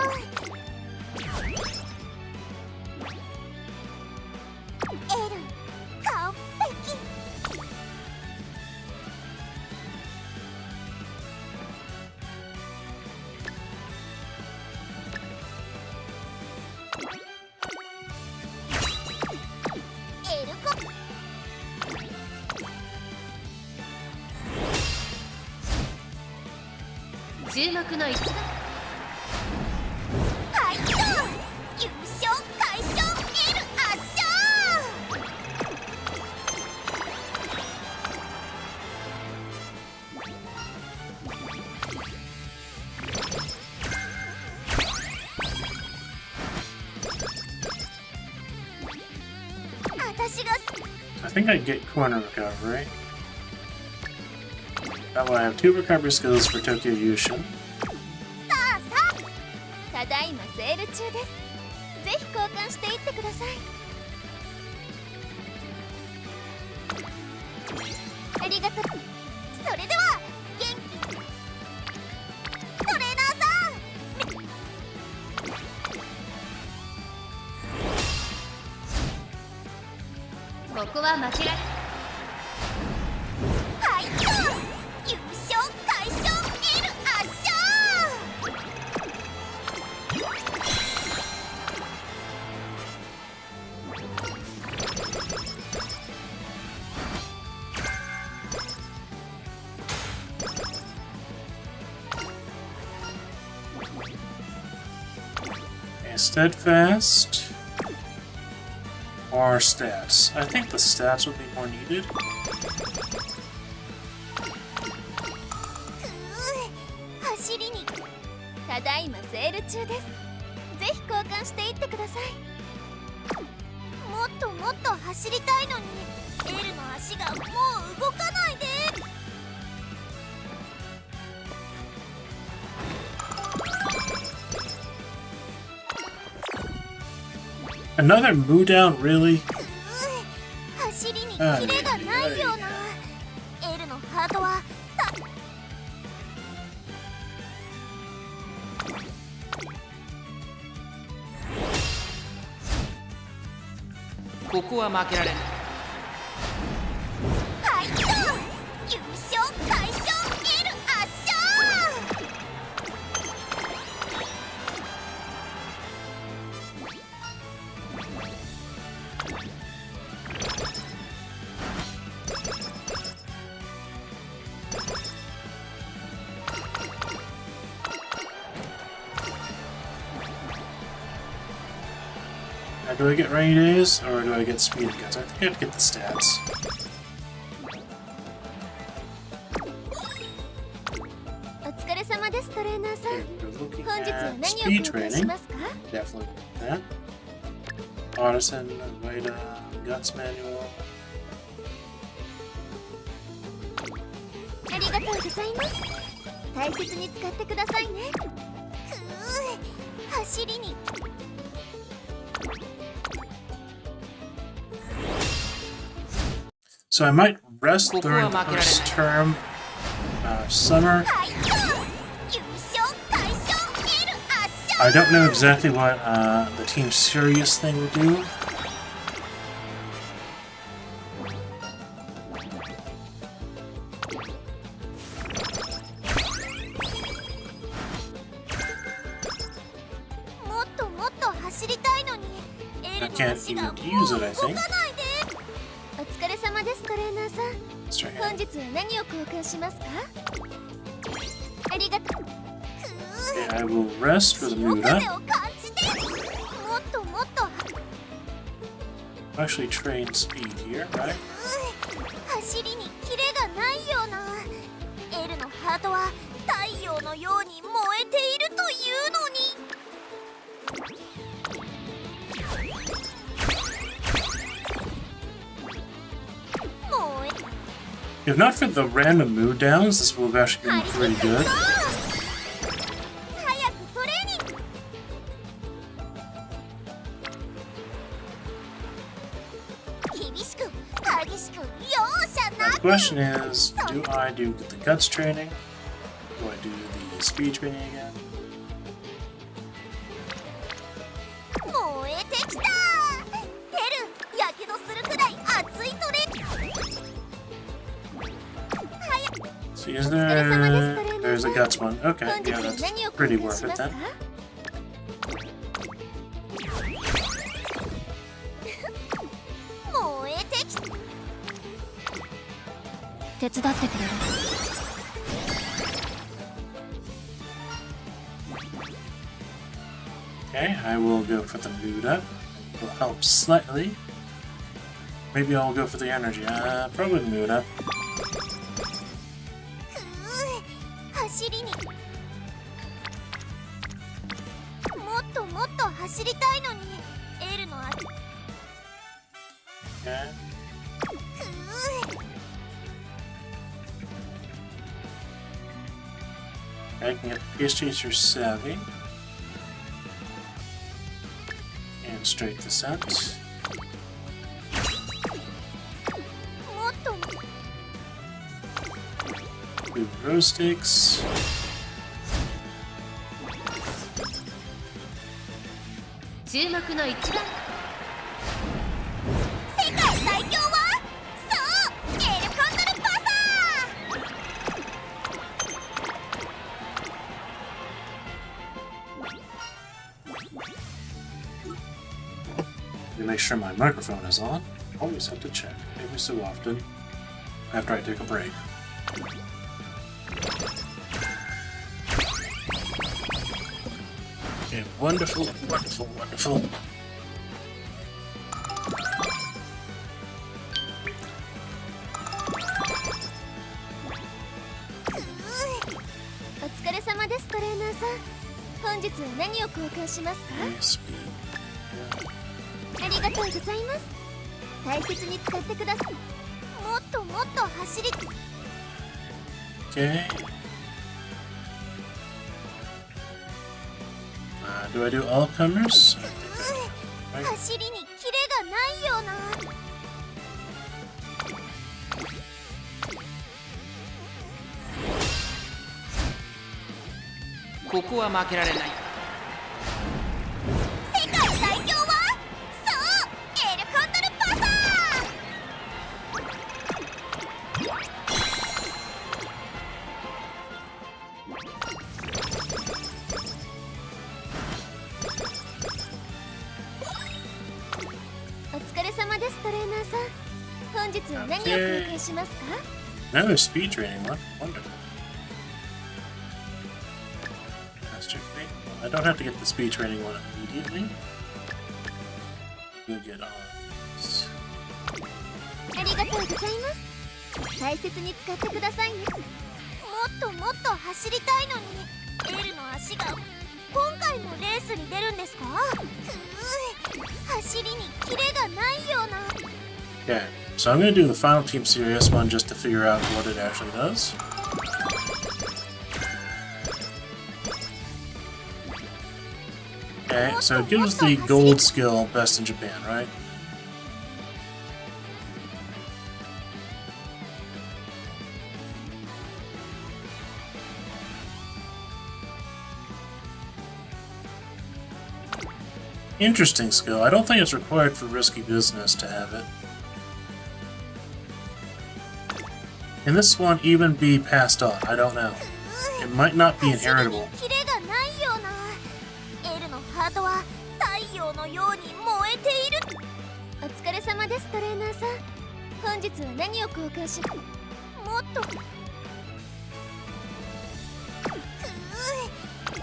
[SPEAKER 3] エルン完璧。エルコ
[SPEAKER 7] 注目の一番。
[SPEAKER 3] はいよ、優勝快勝 L 圧勝。私が
[SPEAKER 4] I think I get corner recovery. That way I have 2 recovery skills for Tokyo Yushin.
[SPEAKER 3] さあさあ、ただいまセール中です。ぜひ交換していってください。ありがとう。それでは元気に。トレーナーさん。
[SPEAKER 7] ここは負けられ。
[SPEAKER 3] はいよ、優勝快勝 L 圧勝。
[SPEAKER 4] Okay, steadfast. Or stats. I think the stats would be more needed.
[SPEAKER 3] 走りに。ただいまセール中です。ぜひ交換していってください。もっともっと走りたいのに、エルの足がもう動かないで。
[SPEAKER 4] Another moo down, really?
[SPEAKER 3] 走りにキレがないような。エルのハートは
[SPEAKER 1] ここは負けられない。
[SPEAKER 3] はいよ、優勝快勝 L 圧勝。
[SPEAKER 4] Do I get rainy days or do I get speed guns? I think I have to get the stats. Okay, we're looking at speed training. Definitely that. Artisan, Vita, Guts Manual.
[SPEAKER 3] ありがとうございます。大切に使ってくださいね。走りに。
[SPEAKER 4] So I might rest during the first term, summer. I don't know exactly what the Team Serious thing will do. I can't even use it, I think.
[SPEAKER 3] お疲れ様です、トレーナーさん。
[SPEAKER 4] Let's try
[SPEAKER 3] 本
[SPEAKER 4] it.
[SPEAKER 3] 日は何を交換しますか？ありがとう。
[SPEAKER 4] Okay, I will rest for the mood
[SPEAKER 3] 風
[SPEAKER 4] up.
[SPEAKER 3] を感じて。もっともっと。
[SPEAKER 4] Actually train speed here, right?
[SPEAKER 3] 走りにキレがないような。エルのハートは太陽のように燃えているというのに。
[SPEAKER 4] If not for the random mood downs, this would have actually been pretty good.
[SPEAKER 3] 早くトレーニング。厳しく激しく容赦な
[SPEAKER 4] The
[SPEAKER 3] く。
[SPEAKER 4] question is, do I do the guts training? Do I do the speed training again?
[SPEAKER 3] 燃えてきた。テル、やけどするくらい熱いトレーニング。
[SPEAKER 4] See, is there's a guts one. Okay, yeah, that's pretty worth it then.
[SPEAKER 3] 燃えてきた。
[SPEAKER 5] 手伝ってくれる？
[SPEAKER 4] Okay, I will go for the mood up. It will help slightly. Maybe I'll go for the energy. Probably the mood up.
[SPEAKER 3] 走りに。もっともっと走りたいのに。エルのあ。
[SPEAKER 4] Okay. I can get PS Chaser Savvy. And straight descent.
[SPEAKER 3] もっと。
[SPEAKER 4] Do row stakes.
[SPEAKER 7] 注目の一番。
[SPEAKER 3] 世界最強はそうエルコンドルパサー。
[SPEAKER 4] To make sure my microphone is on, always have to check, every so often, after I take a break. Okay, wonderful, wonderful, wonderful.
[SPEAKER 3] お疲れ様です、トレーナーさん。本日は何を交換しますか？
[SPEAKER 4] Speed.
[SPEAKER 3] ありがとうございます。大切に使ってください。もっともっと走り。
[SPEAKER 4] Okay. Do I do all comers? I think I do. Right.
[SPEAKER 3] 走りにキレがないような。
[SPEAKER 1] ここは負けられない
[SPEAKER 3] 世界最強はそうエルコンドルパサー。お疲れ様です、トレーナーさん。本日は何を交換しますか？
[SPEAKER 4] Another speed training one. Wonderful. I don't have to get the speed training one immediately. We'll get arms.
[SPEAKER 3] ありがとうございます。大切に使ってくださいね。もっともっと走りたいのに、エルの足が今回もレースに出るんですか？走りにキレがないような。
[SPEAKER 4] Okay, so I'm going to do the final Team Serious one just to figure out what it actually does. Okay, so it gives the gold skill best in Japan, right? Interesting skill. I don't think it's required for risky business to have it. Can this one even be passed on? I don't know. It might not be inheritable.
[SPEAKER 3] キレがないような。エルのハートは太陽のように燃えている。お疲れ様です、トレーナーさん。本日は何を交換し、もっと。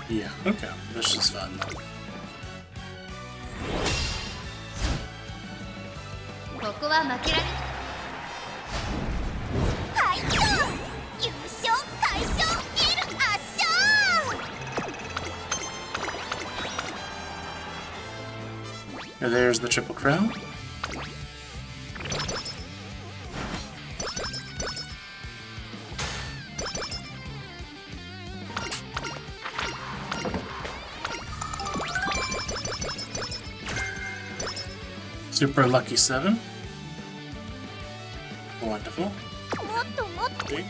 [SPEAKER 4] Yeah, okay. This is fun.
[SPEAKER 7] ここは負けられ
[SPEAKER 3] はいと、優勝快勝エル圧勝。
[SPEAKER 4] And there's the triple crown. Super lucky 7. Wonderful.
[SPEAKER 3] もっともっと。
[SPEAKER 4] Okay.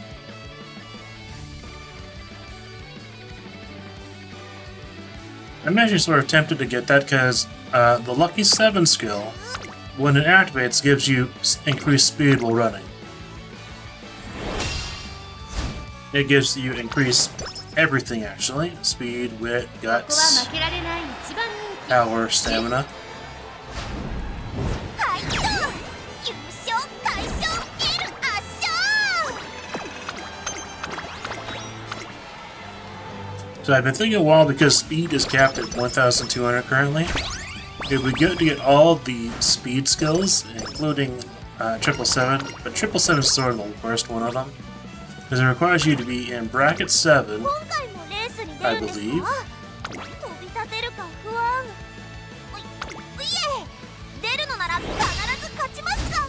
[SPEAKER 4] I'm actually sort of tempted to get that because the lucky 7 skill, when it activates, gives you increased speed while running. It gives you increased everything actually: speed, wit,
[SPEAKER 7] ここは
[SPEAKER 4] guts,
[SPEAKER 7] 負けられない一番人気
[SPEAKER 4] power, stamina.
[SPEAKER 3] はいと、優勝快勝エル圧勝。
[SPEAKER 4] So I've been thinking a while because speed is capped at 1,200 currently. It would be good to get all the speed skills, including 777, but 777 is sort of the worst one of them. Because it requires you to be in bracket 7,
[SPEAKER 3] 今回もレースに出るんですか？
[SPEAKER 4] I believe.
[SPEAKER 3] 飛び立てるか不安。いえ、出るのなら必ず勝ちますが。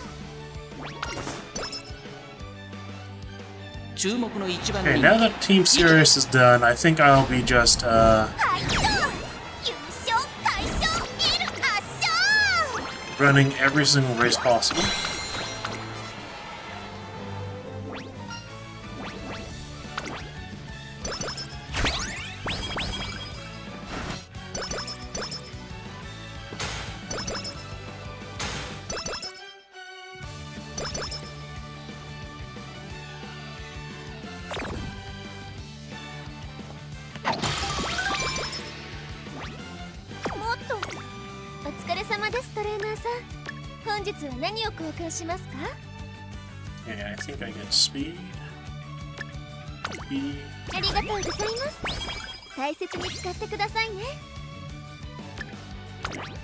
[SPEAKER 1] 注目の一番
[SPEAKER 4] Okay,
[SPEAKER 1] 人
[SPEAKER 4] now that Team Serious is done, I think I'll be just,
[SPEAKER 3] はいと、優勝快勝エル圧勝。
[SPEAKER 4] running every single race possible. Okay, I think I get speed. Speed.
[SPEAKER 3] ありがとうございます。大切に使ってくださいね。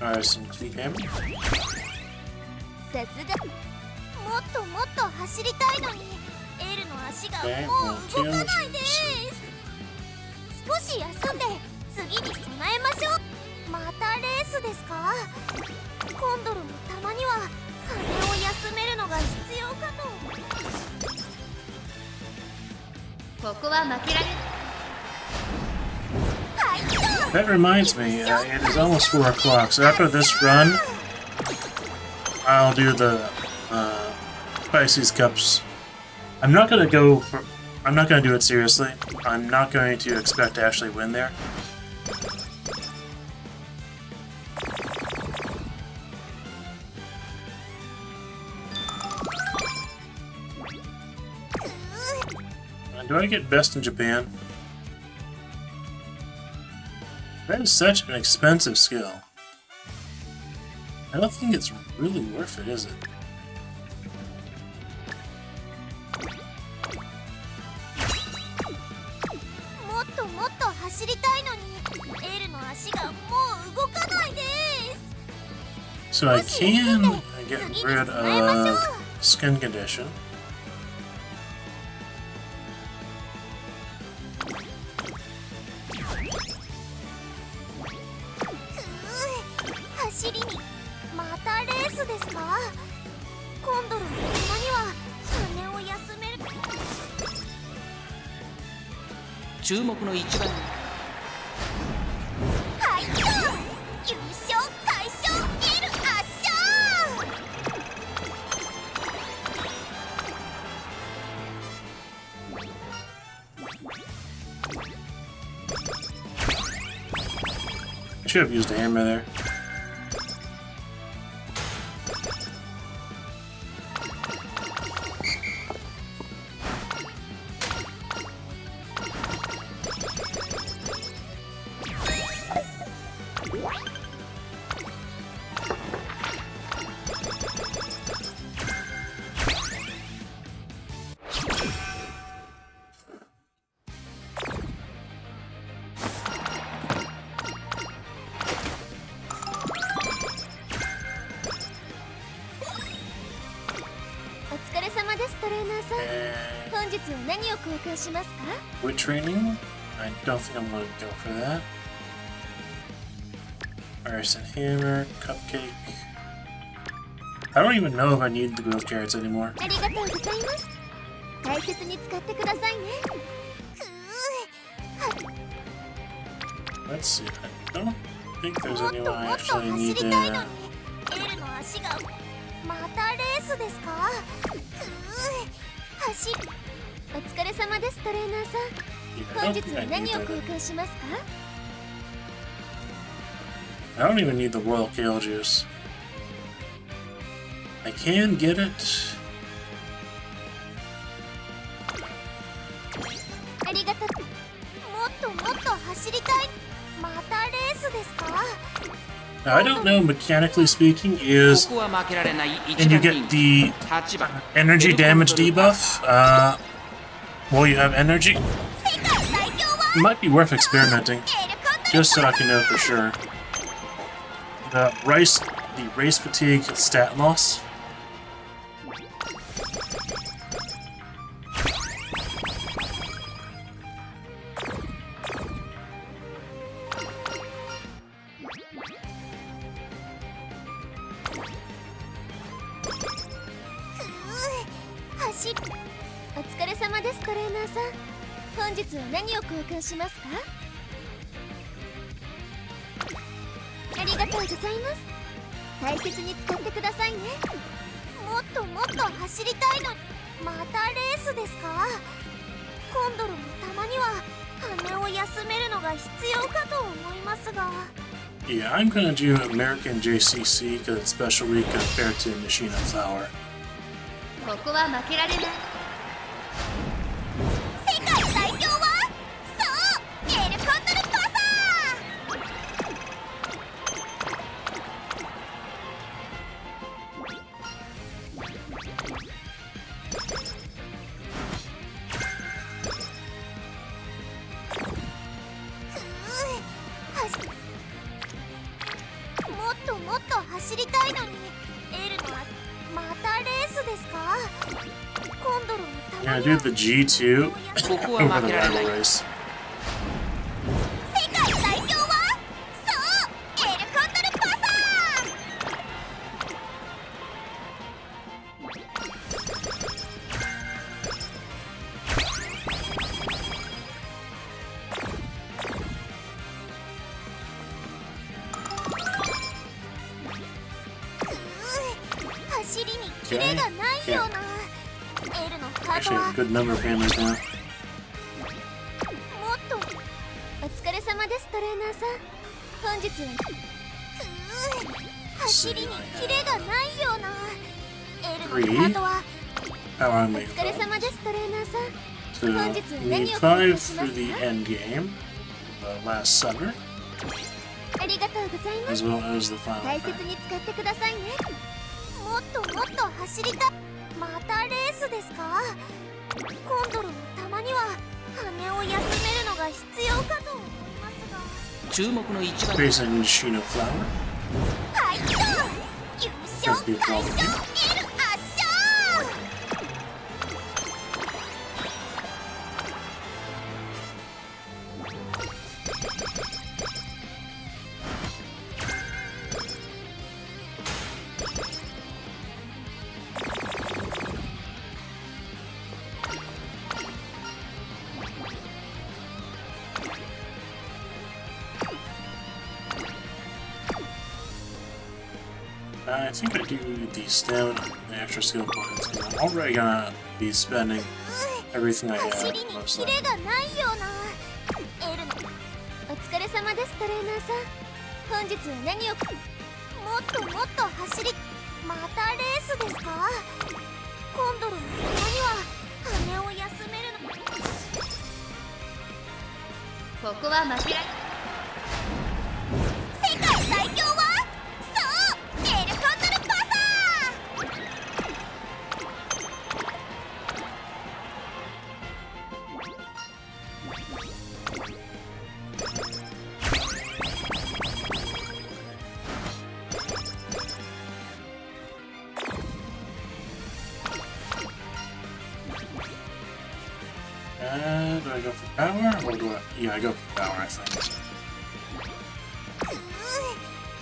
[SPEAKER 4] Some speed hammer.
[SPEAKER 3] さすが。もっともっと走りたいのに、エルの足がもう動かないです。少し休んで次に備えましょう。またレースですか？コンドルもたまには羽を休めるのが必要かと。
[SPEAKER 7] ここは負けられ
[SPEAKER 4] That reminds me, it is almost 4 o'clock, so after this run, I'll do the Pisces Cups. I'm not gonna do it seriously. I'm not going to expect to actually win there. Do I get best in Japan? That is such an expensive skill. I don't think it's really worth it, is it? So I can get rid of skin condition.
[SPEAKER 3] 走りにまたレースですか。今度のたまには羽を休める。
[SPEAKER 1] 注目の一番
[SPEAKER 3] はいよ、優勝快勝L圧勝。
[SPEAKER 4] I should have used a hammer there. Wood training? I don't think I'm going to go for that. Arson hammer, cupcake. I don't even know if I need the growth carrots anymore.
[SPEAKER 3] ありがとうございます。大切に使ってくださいね。
[SPEAKER 4] Let's see. I don't think there's anyone I actually need to.
[SPEAKER 3] エルの足がまたレースですか。走る。お疲れ様です、トレーナーさん。本日は何を交換しますか？
[SPEAKER 4] I don't even need the royal kale juice. I can get it.
[SPEAKER 3] ありがとう。もっともっと走りたい。またレースですか？
[SPEAKER 4] Now, I don't know, mechanically speaking, is
[SPEAKER 1] ここは負けられない
[SPEAKER 4] and you get the energy damage debuff while you have energy. It might be worth experimenting, just so I can know for sure. The race fatigue stat loss. Yeah, I'm gonna do American JCC because it's special week compared to Nishina Flower.
[SPEAKER 7] ここは負けられない。
[SPEAKER 3] 世界最強はそうエルコンドルパサー。もっともっと走りたいのにエルのまたレースですか？今度のたま
[SPEAKER 4] Yeah,
[SPEAKER 3] に
[SPEAKER 4] do
[SPEAKER 3] は
[SPEAKER 4] the G2
[SPEAKER 1] ここは
[SPEAKER 4] over
[SPEAKER 1] 負
[SPEAKER 4] the
[SPEAKER 1] けられない
[SPEAKER 4] rival race.
[SPEAKER 3] 世界最強はそうエルコンドルパサー。走りにキレがないようなエルのハー
[SPEAKER 4] Actually,
[SPEAKER 3] ト
[SPEAKER 4] I
[SPEAKER 3] は
[SPEAKER 4] have a good number of hammers now.
[SPEAKER 3] もっとお疲れ様ですトレーナーさん。本日は走りにキレがないようなエルのハートは
[SPEAKER 4] How I
[SPEAKER 3] お
[SPEAKER 4] make
[SPEAKER 3] 疲れ
[SPEAKER 4] it.
[SPEAKER 3] 様ですトレーナーさん。
[SPEAKER 4] So, we need 5 for the end game, the last summer,
[SPEAKER 3] ありがとうございます。
[SPEAKER 4] as well as the final
[SPEAKER 3] 大切
[SPEAKER 4] pack.
[SPEAKER 3] に使ってくださいね。もっともっと走りたい。またレースですか？今度のたまには羽を休めるのが必要かと思いますが。
[SPEAKER 1] 注目の一番
[SPEAKER 4] Facing Nishina Flower.
[SPEAKER 3] はいよ、勝
[SPEAKER 4] That'd be a
[SPEAKER 3] 快
[SPEAKER 4] problem
[SPEAKER 3] 勝
[SPEAKER 4] here.
[SPEAKER 3] エル圧勝。
[SPEAKER 4] I think I do the stamina, the extra skill points, because I'm already gonna be spending everything I
[SPEAKER 3] 走
[SPEAKER 4] have,
[SPEAKER 3] りに
[SPEAKER 4] most
[SPEAKER 3] キレ
[SPEAKER 4] likely.
[SPEAKER 3] がないような。エルのお疲れ様ですトレーナーさん。本日は何をもっともっと走り、またレースですか。今度のたまには羽を休めるの。
[SPEAKER 7] ここは負けられ
[SPEAKER 3] 世界最強はそうエルコンドルパサ
[SPEAKER 4] Do I go for power, or do I? Yeah, I go for power, I think.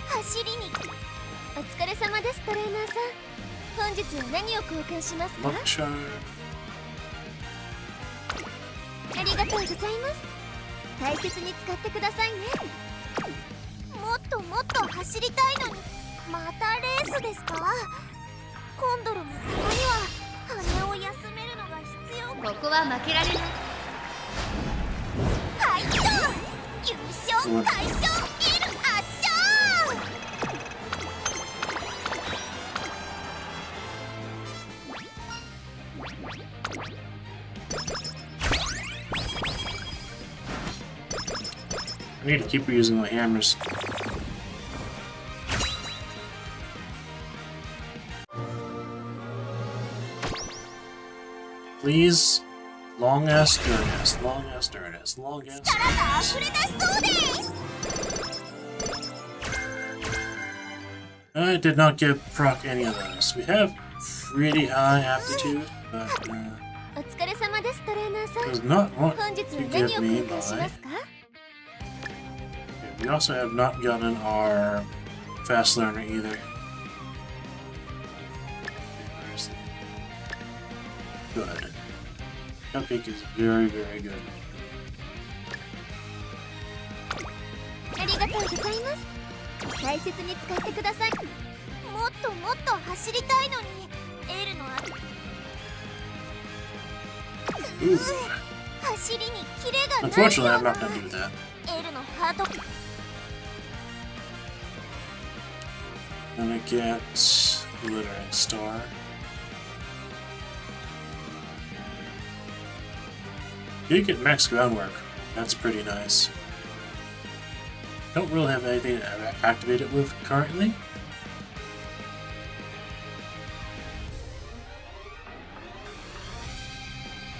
[SPEAKER 3] 走りに。お疲れ様ですトレーナーさん。本日は何を交換しますか。
[SPEAKER 4] Look sharp.
[SPEAKER 3] ありがとうございます。大切に使ってくださいね。もっともっと走りたいのにまたレースですか。今度のもたまには羽を休めるのが必要。
[SPEAKER 7] ここは負けられない。
[SPEAKER 3] はいと優勝快勝エル圧勝。
[SPEAKER 4] I need to keep reusing my hammers. Please, long ass dirtass, long ass dirtass, long ass
[SPEAKER 3] 力が
[SPEAKER 4] dirtass.
[SPEAKER 3] 溢れ出しそうです。
[SPEAKER 4] I did not get proc any of those. We have pretty high aptitude, but
[SPEAKER 3] お疲れ様ですトレーナーさ
[SPEAKER 4] does
[SPEAKER 3] ん。
[SPEAKER 4] not want
[SPEAKER 3] 本日
[SPEAKER 4] to
[SPEAKER 3] は何
[SPEAKER 4] give
[SPEAKER 3] を
[SPEAKER 4] me
[SPEAKER 3] 交換し
[SPEAKER 4] by.
[SPEAKER 3] ますか。
[SPEAKER 4] We also have not gotten our fast learner either. Where's the- Good. Cupcake is very, very good.
[SPEAKER 3] ありがとうございます。大切に使ってください。もっともっと走りたいのにエルの
[SPEAKER 4] Ooh.
[SPEAKER 3] 走りにキレがない
[SPEAKER 4] Unfortunately,
[SPEAKER 3] よ
[SPEAKER 4] I'm
[SPEAKER 3] うな。
[SPEAKER 4] not gonna do that.
[SPEAKER 3] エルのハート
[SPEAKER 4] Gonna get Glittering Star. You get max groundwork. That's pretty nice. Don't really have anything to activate it with currently.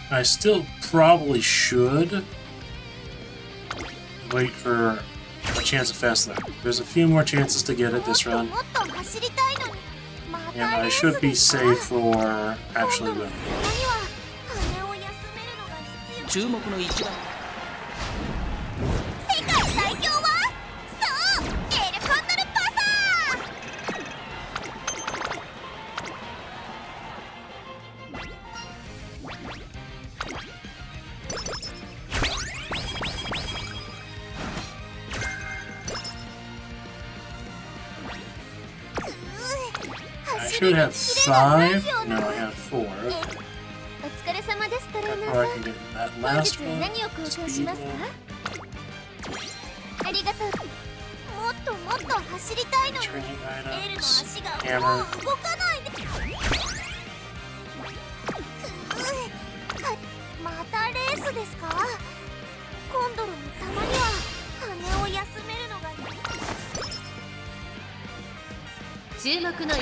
[SPEAKER 4] I still probably should wait for a chance of fast learn. There's a few more chances to get it
[SPEAKER 3] もっ
[SPEAKER 4] this
[SPEAKER 3] と
[SPEAKER 4] run,
[SPEAKER 3] もっと走りたいのにま
[SPEAKER 4] and
[SPEAKER 3] た
[SPEAKER 4] I
[SPEAKER 3] レー
[SPEAKER 4] should
[SPEAKER 3] ス
[SPEAKER 4] be
[SPEAKER 3] ですか。
[SPEAKER 4] safe for
[SPEAKER 3] 今
[SPEAKER 4] actually
[SPEAKER 3] 度の
[SPEAKER 4] winning.
[SPEAKER 3] たまには羽を休めるのが必要。
[SPEAKER 1] 注目の一番
[SPEAKER 3] 世界最強はそうエルコンドルパサー。
[SPEAKER 4] I
[SPEAKER 3] 走り
[SPEAKER 4] should
[SPEAKER 3] に
[SPEAKER 4] have
[SPEAKER 3] キレがない
[SPEAKER 4] 5.
[SPEAKER 3] よう
[SPEAKER 4] No,
[SPEAKER 3] な。
[SPEAKER 4] I have 4.
[SPEAKER 3] お疲れ様ですトレーナ
[SPEAKER 4] Or
[SPEAKER 3] ー
[SPEAKER 4] I
[SPEAKER 3] さ
[SPEAKER 4] can
[SPEAKER 3] ん。
[SPEAKER 4] get that
[SPEAKER 3] 本
[SPEAKER 4] last
[SPEAKER 3] 日は
[SPEAKER 4] one.
[SPEAKER 3] 何を交換し
[SPEAKER 4] Speed
[SPEAKER 3] ますか。
[SPEAKER 4] one.
[SPEAKER 3] ありがとう。もっともっと走りたいのに
[SPEAKER 4] Training
[SPEAKER 3] エルの
[SPEAKER 4] items.
[SPEAKER 3] 足が
[SPEAKER 4] Hammer.
[SPEAKER 3] もう動かないで。またレースですか。今度のたまには羽を休めるのがいい。
[SPEAKER 7] 注目の
[SPEAKER 3] は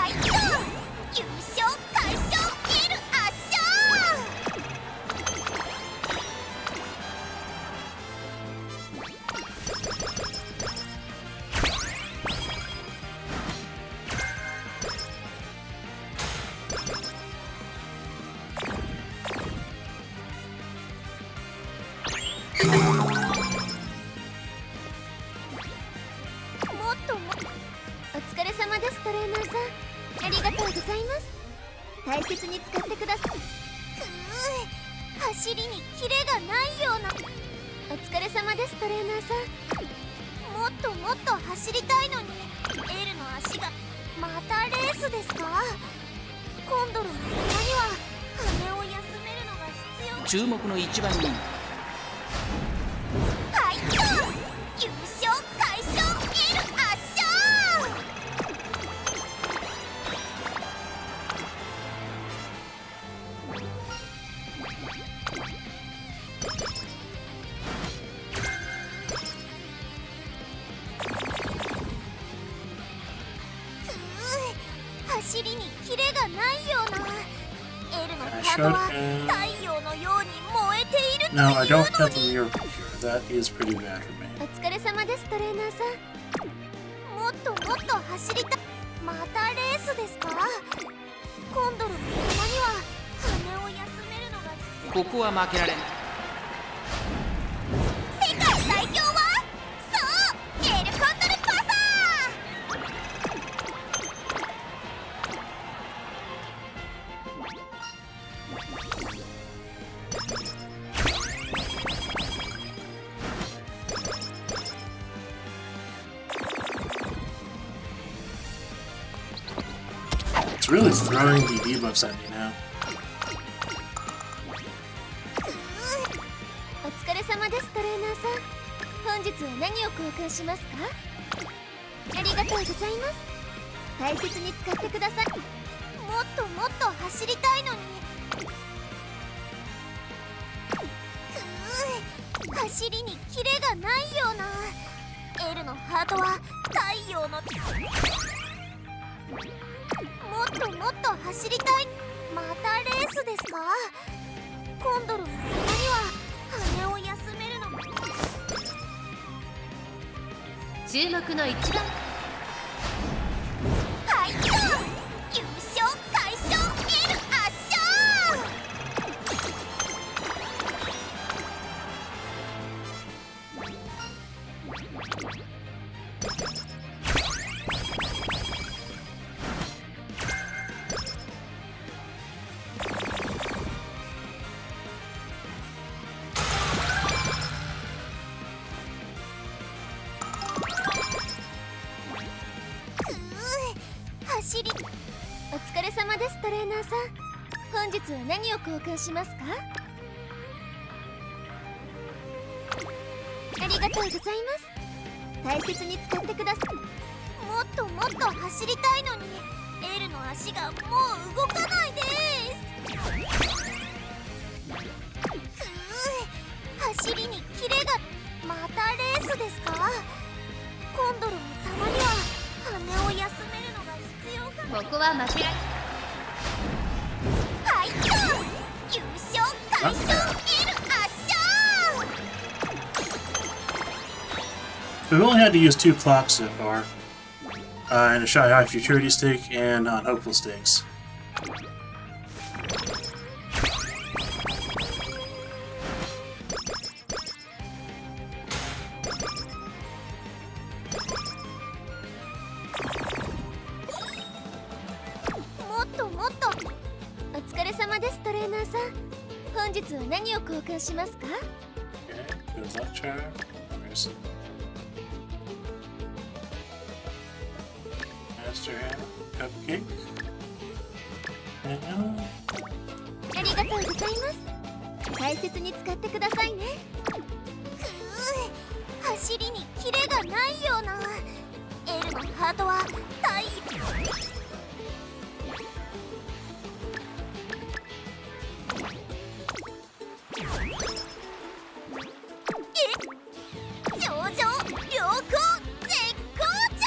[SPEAKER 3] いと優勝快勝エル圧勝。 あ切に使ってください。走りにキレがないような。お疲れ様ですトレーナーさん。もっともっと走りたいのに L の足が。またレースですか。コンドルのたまには羽を休めるのが必要。
[SPEAKER 1] 注目の1番人。
[SPEAKER 3] はいっと優勝快勝 L 圧勝。走りにキレがないような。L のハートは太陽のように燃えているという
[SPEAKER 4] No,
[SPEAKER 3] の
[SPEAKER 4] I
[SPEAKER 3] に。
[SPEAKER 4] don't have the mirror picture. That is pretty bad for me.
[SPEAKER 3] お疲れ様ですトレーナーさん。もっともっと走りたい。またレースですか。コンドルのたまには羽を休めるのが必要。
[SPEAKER 1] ここは負けられない。
[SPEAKER 3] 世界最強はそうエルコンドルパサー。
[SPEAKER 4] It's really throwing the debuffs at me now.
[SPEAKER 3] お疲れ様ですトレーナーさん。本日は何を交換しますか。ありがとうございます。大切に使ってください。もっともっと走りたいのに。走りにキレがないような。 L のハートは太陽の。もっともっと走りたい。またレースですか。コンドルのたまには羽を休めるのも。
[SPEAKER 7] 注目の1番。
[SPEAKER 3] はいっと優勝快勝 L 圧勝。走り。お疲れ様ですトレーナーさん。本日は何を交換しますか。ありがとうございます。大切に使ってください。もっともっと走りたいのに L の足がもう動かないです。走りにキレが。またレースですか。コンドルもたまには羽を休めるのが必要かも。
[SPEAKER 7] ここは負けられ。
[SPEAKER 3] はいっと優勝快勝 L 圧勝。
[SPEAKER 4] We've only had to use 2 clocks so far. And a Shy High Futurity Stick and Unhopeful Sticks.
[SPEAKER 3] もっともっと。お疲れ様ですトレーナーさん。本日は何を交換しますか。
[SPEAKER 4] Okay, good luck charm. There's some Master Hand, Cupcake. And
[SPEAKER 3] ありがとうございます。大切に使ってくださいね。走りにキレがないような。 L のハートは太陽。頂上良好絶好調。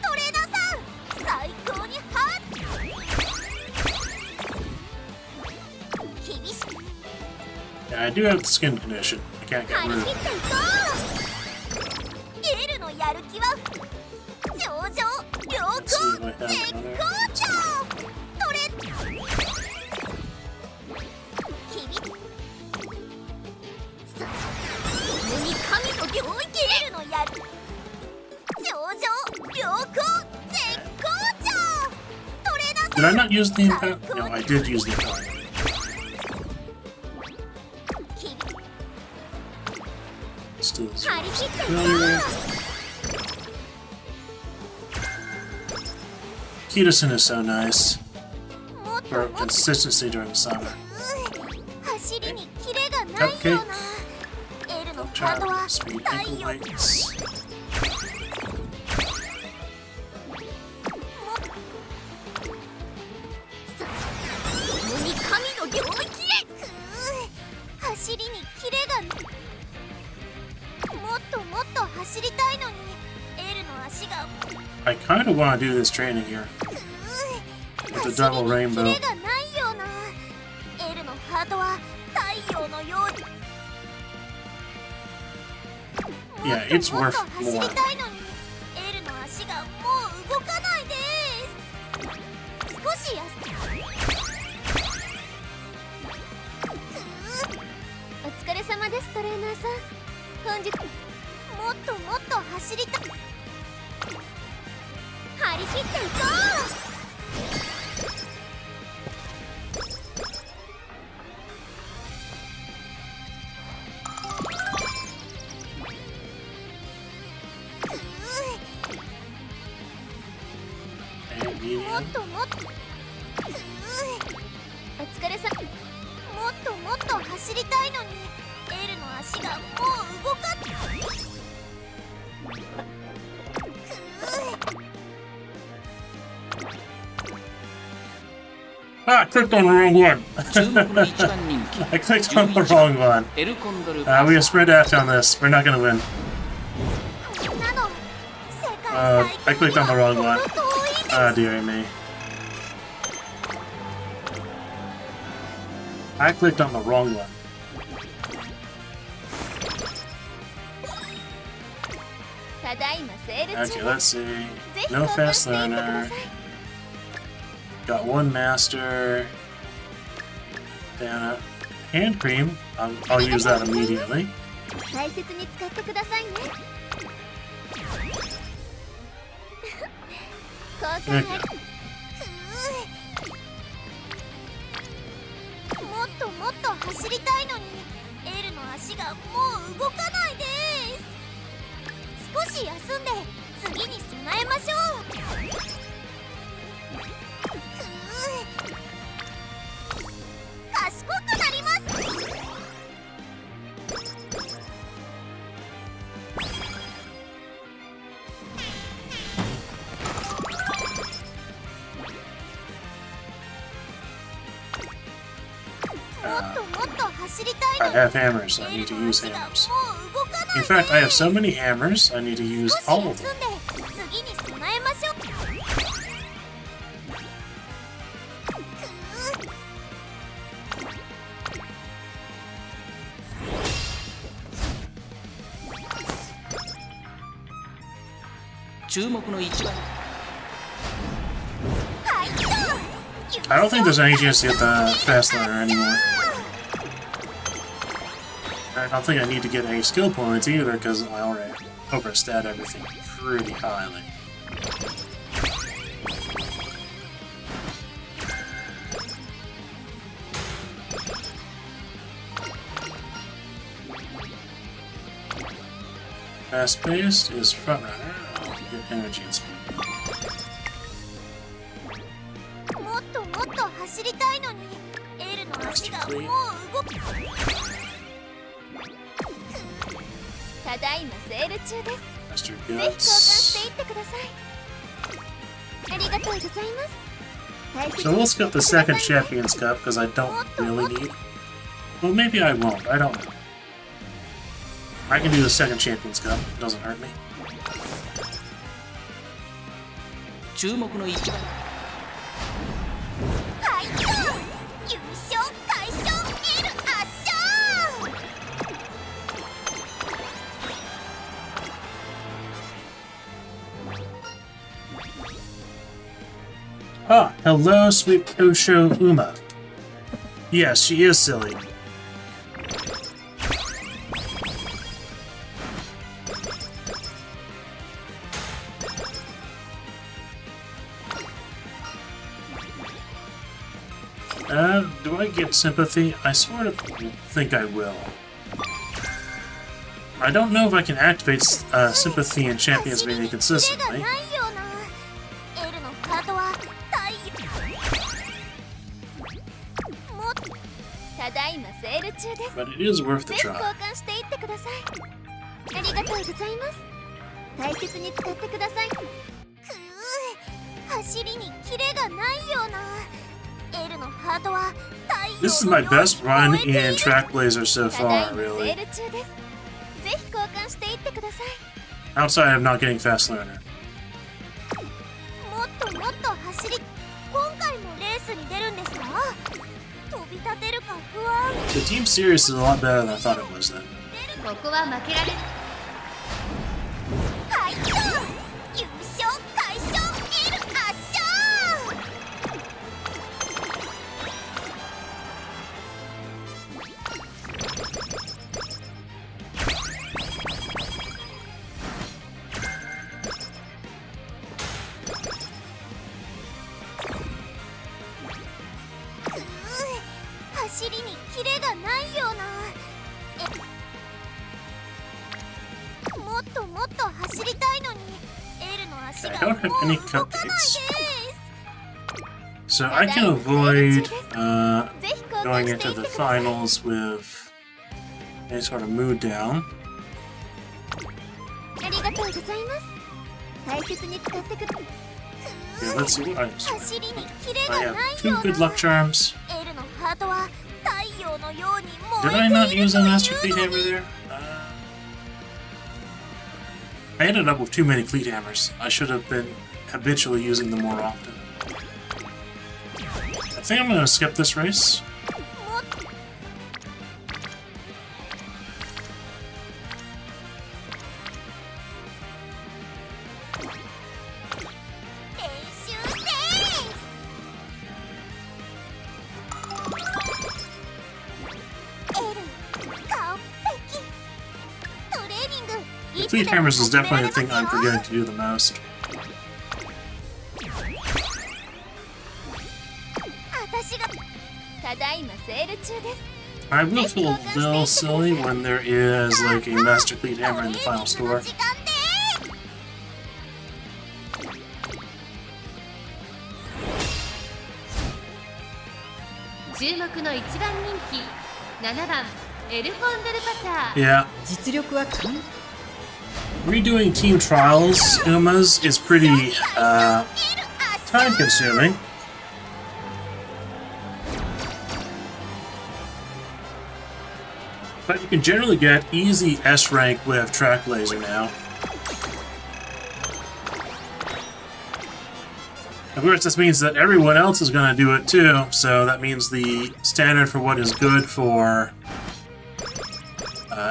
[SPEAKER 3] トレーナーさん最高に厳しく
[SPEAKER 4] yeah, I do have the skin condition. I can't get
[SPEAKER 3] 張り
[SPEAKER 4] rid
[SPEAKER 3] 切
[SPEAKER 4] of
[SPEAKER 3] ってい
[SPEAKER 4] it.
[SPEAKER 3] こう。 L のやる気は頂上良好
[SPEAKER 4] Let's see if I have
[SPEAKER 3] 絶好
[SPEAKER 4] another.
[SPEAKER 3] 調。トレ厳しさ共に神の領域。 L のやる頂上良好絶好調。トレーナーさ
[SPEAKER 4] Did I not use the impact? No, I did use the impact. Still zero.
[SPEAKER 3] 張り切っていこ
[SPEAKER 4] Failure. Kitasen is so nice
[SPEAKER 3] う。もっと
[SPEAKER 4] for
[SPEAKER 3] もっと
[SPEAKER 4] consistency during the summer.
[SPEAKER 3] 走りにキレがないような。L のハート
[SPEAKER 4] Travel,
[SPEAKER 3] は
[SPEAKER 4] speed,
[SPEAKER 3] 太
[SPEAKER 4] ankle
[SPEAKER 3] 陽。
[SPEAKER 4] weights.
[SPEAKER 3] 共に神の領域へ。走りにキレがない。もっともっと走りたいのに L の足が。
[SPEAKER 4] I kind of want to do this training here. With the double
[SPEAKER 3] 走りにキ
[SPEAKER 4] rainbow.
[SPEAKER 3] レがないような。L のハートは太陽のように。
[SPEAKER 4] Yeah, it's
[SPEAKER 3] もっ
[SPEAKER 4] worth
[SPEAKER 3] と走り
[SPEAKER 4] more.
[SPEAKER 3] たいのに L の足がもう動かないです。少し休お疲れ様ですトレーナーさん。本日もっともっと走りたい。張り切っていこう。
[SPEAKER 4] And
[SPEAKER 3] もっ
[SPEAKER 4] medium.
[SPEAKER 3] ともっとお疲れさもっともっと走りたいのに L の足がもう動かない。
[SPEAKER 4] Ah, I clicked on the wrong one.
[SPEAKER 1] 注目の一番人気
[SPEAKER 4] I clicked on the wrong one.
[SPEAKER 1] エルコンドル
[SPEAKER 4] We have spread out on this. We're not gonna win.
[SPEAKER 3] こんなの世界
[SPEAKER 4] I
[SPEAKER 3] 最
[SPEAKER 4] clicked
[SPEAKER 3] 強
[SPEAKER 4] on the
[SPEAKER 3] には
[SPEAKER 4] wrong
[SPEAKER 3] 程
[SPEAKER 4] one.
[SPEAKER 3] 遠いです。
[SPEAKER 4] Ah, dear me. I clicked on the wrong one.
[SPEAKER 3] ただいまセール
[SPEAKER 4] Okay,
[SPEAKER 3] 中。
[SPEAKER 4] let's see.
[SPEAKER 3] ぜひ
[SPEAKER 4] No
[SPEAKER 3] 購入
[SPEAKER 4] fast
[SPEAKER 3] していってくだ
[SPEAKER 4] learner.
[SPEAKER 3] さい。
[SPEAKER 4] Got one master. Then hand cream. I'll use that immediately.
[SPEAKER 3] 大切に使ってくださいね。交換
[SPEAKER 4] Okay.
[SPEAKER 3] もっともっと走りたいのに L の足がもう動かないです。少し休んで次に備えましょう。賢くなります。 もっともっと走りた
[SPEAKER 4] I
[SPEAKER 3] いのに
[SPEAKER 4] have hammers. I need to use
[SPEAKER 3] 足が
[SPEAKER 4] hammers.
[SPEAKER 3] もう動かない
[SPEAKER 4] In fact, I have so many hammers. I need to use
[SPEAKER 3] 少し
[SPEAKER 4] all
[SPEAKER 3] 休
[SPEAKER 4] of
[SPEAKER 3] んで
[SPEAKER 4] them.
[SPEAKER 3] 次に備えましょう。
[SPEAKER 1] 注目の一番
[SPEAKER 4] I don't think there's any chance to get the fast learner anymore. I don't think I need to get any skill points either because I already overstat everything pretty highly. Fast paced is front runner. I'll get energy and speed.
[SPEAKER 3] もっともっと走りたいのに L の足がもう動く。ただいまセール中です。
[SPEAKER 4] Master
[SPEAKER 3] ぜひ交換し
[SPEAKER 4] guts.
[SPEAKER 3] ていってください。ありがとうございます。大切
[SPEAKER 4] So
[SPEAKER 3] に
[SPEAKER 4] let's get the second Champions Cup because I don't really need. Well, maybe I won't. I don't know. I can do the second Champions Cup. It doesn't hurt me.
[SPEAKER 1] 注目の一番
[SPEAKER 3] はいよ優勝快勝 L 圧勝。
[SPEAKER 4] Ah, hello, sweet Osho Uma. Yes, she is silly. Do I get sympathy? I sort of think I will. I don't know if I can activate sympathy in Champions Mania consistently.
[SPEAKER 3] エルのハートは太陽もただいまセール中です。
[SPEAKER 4] But it is worth the
[SPEAKER 3] ぜひ
[SPEAKER 4] try.
[SPEAKER 3] 交換していってください。ありがとうございます。大切に使ってください。く走りにキレがないような。エルのハートは太陽
[SPEAKER 4] This is
[SPEAKER 3] の
[SPEAKER 4] my
[SPEAKER 3] ように
[SPEAKER 4] best run
[SPEAKER 3] 燃えている
[SPEAKER 4] in Track Blazer so
[SPEAKER 3] ただい
[SPEAKER 4] far,
[SPEAKER 3] まセ
[SPEAKER 4] really.
[SPEAKER 3] ール中です。ぜひ交換していってください。
[SPEAKER 4] Outside of not getting Fast Learner.
[SPEAKER 3] もっともっと走り、今回もレースに出るんですか？飛び立てるか不安。
[SPEAKER 4] The Team Series is a lot better than I thought it was then.
[SPEAKER 7] ここは負けられる。
[SPEAKER 3] はいよ、優勝快勝エル圧勝。走りにキレがないような。もっともっと走りたいのにエルの足
[SPEAKER 4] I
[SPEAKER 3] が
[SPEAKER 4] don't have
[SPEAKER 3] もう
[SPEAKER 4] any
[SPEAKER 3] 動かないです
[SPEAKER 4] cupcakes. So I can avoid
[SPEAKER 3] ぜひ交
[SPEAKER 4] going
[SPEAKER 3] 換して
[SPEAKER 4] into
[SPEAKER 3] いって
[SPEAKER 4] the
[SPEAKER 3] ください。
[SPEAKER 4] finals with any sort of mood down.
[SPEAKER 3] ありがとうございます。大切に使ってください。
[SPEAKER 4] Yeah, let's see what items.
[SPEAKER 3] 走りにキレ
[SPEAKER 4] I
[SPEAKER 3] が
[SPEAKER 4] have
[SPEAKER 3] ない
[SPEAKER 4] two
[SPEAKER 3] よ
[SPEAKER 4] good
[SPEAKER 3] うな。
[SPEAKER 4] luck charms.
[SPEAKER 3] エルのハートは太陽のように
[SPEAKER 4] Did
[SPEAKER 3] 燃
[SPEAKER 4] I
[SPEAKER 3] え
[SPEAKER 4] not
[SPEAKER 3] ている
[SPEAKER 4] use
[SPEAKER 3] と
[SPEAKER 4] a
[SPEAKER 3] いう
[SPEAKER 4] Master Cleat
[SPEAKER 3] の
[SPEAKER 4] Hammer
[SPEAKER 3] に。
[SPEAKER 4] there? I ended up with too many Cleat Hammers. I should have been habitually using them more often. I think I'm going to skip this race.
[SPEAKER 3] もっと練習です。エル完璧。トレーニング
[SPEAKER 4] The
[SPEAKER 3] いつ
[SPEAKER 4] Cleat
[SPEAKER 3] でも
[SPEAKER 4] Hammers is
[SPEAKER 3] 始めら
[SPEAKER 4] definitely
[SPEAKER 3] れ
[SPEAKER 4] the thing
[SPEAKER 3] ます
[SPEAKER 4] I'm
[SPEAKER 3] よ。
[SPEAKER 4] forgetting to do the most.
[SPEAKER 3] 私がただいまセール中です。
[SPEAKER 4] I will feel a little silly when there is like a Master Cleat Hammer in the final store.
[SPEAKER 3] 時間です。
[SPEAKER 7] 注目の一番人気7番エルフォンデルパサー。
[SPEAKER 4] Yeah,
[SPEAKER 6] 実力は完
[SPEAKER 4] redoing team trials, Uma's, is pretty time consuming. But you can generally get easy S rank with Track Blazer now. Of course, this means that everyone else is going to do it too, so that means the standard for what is good for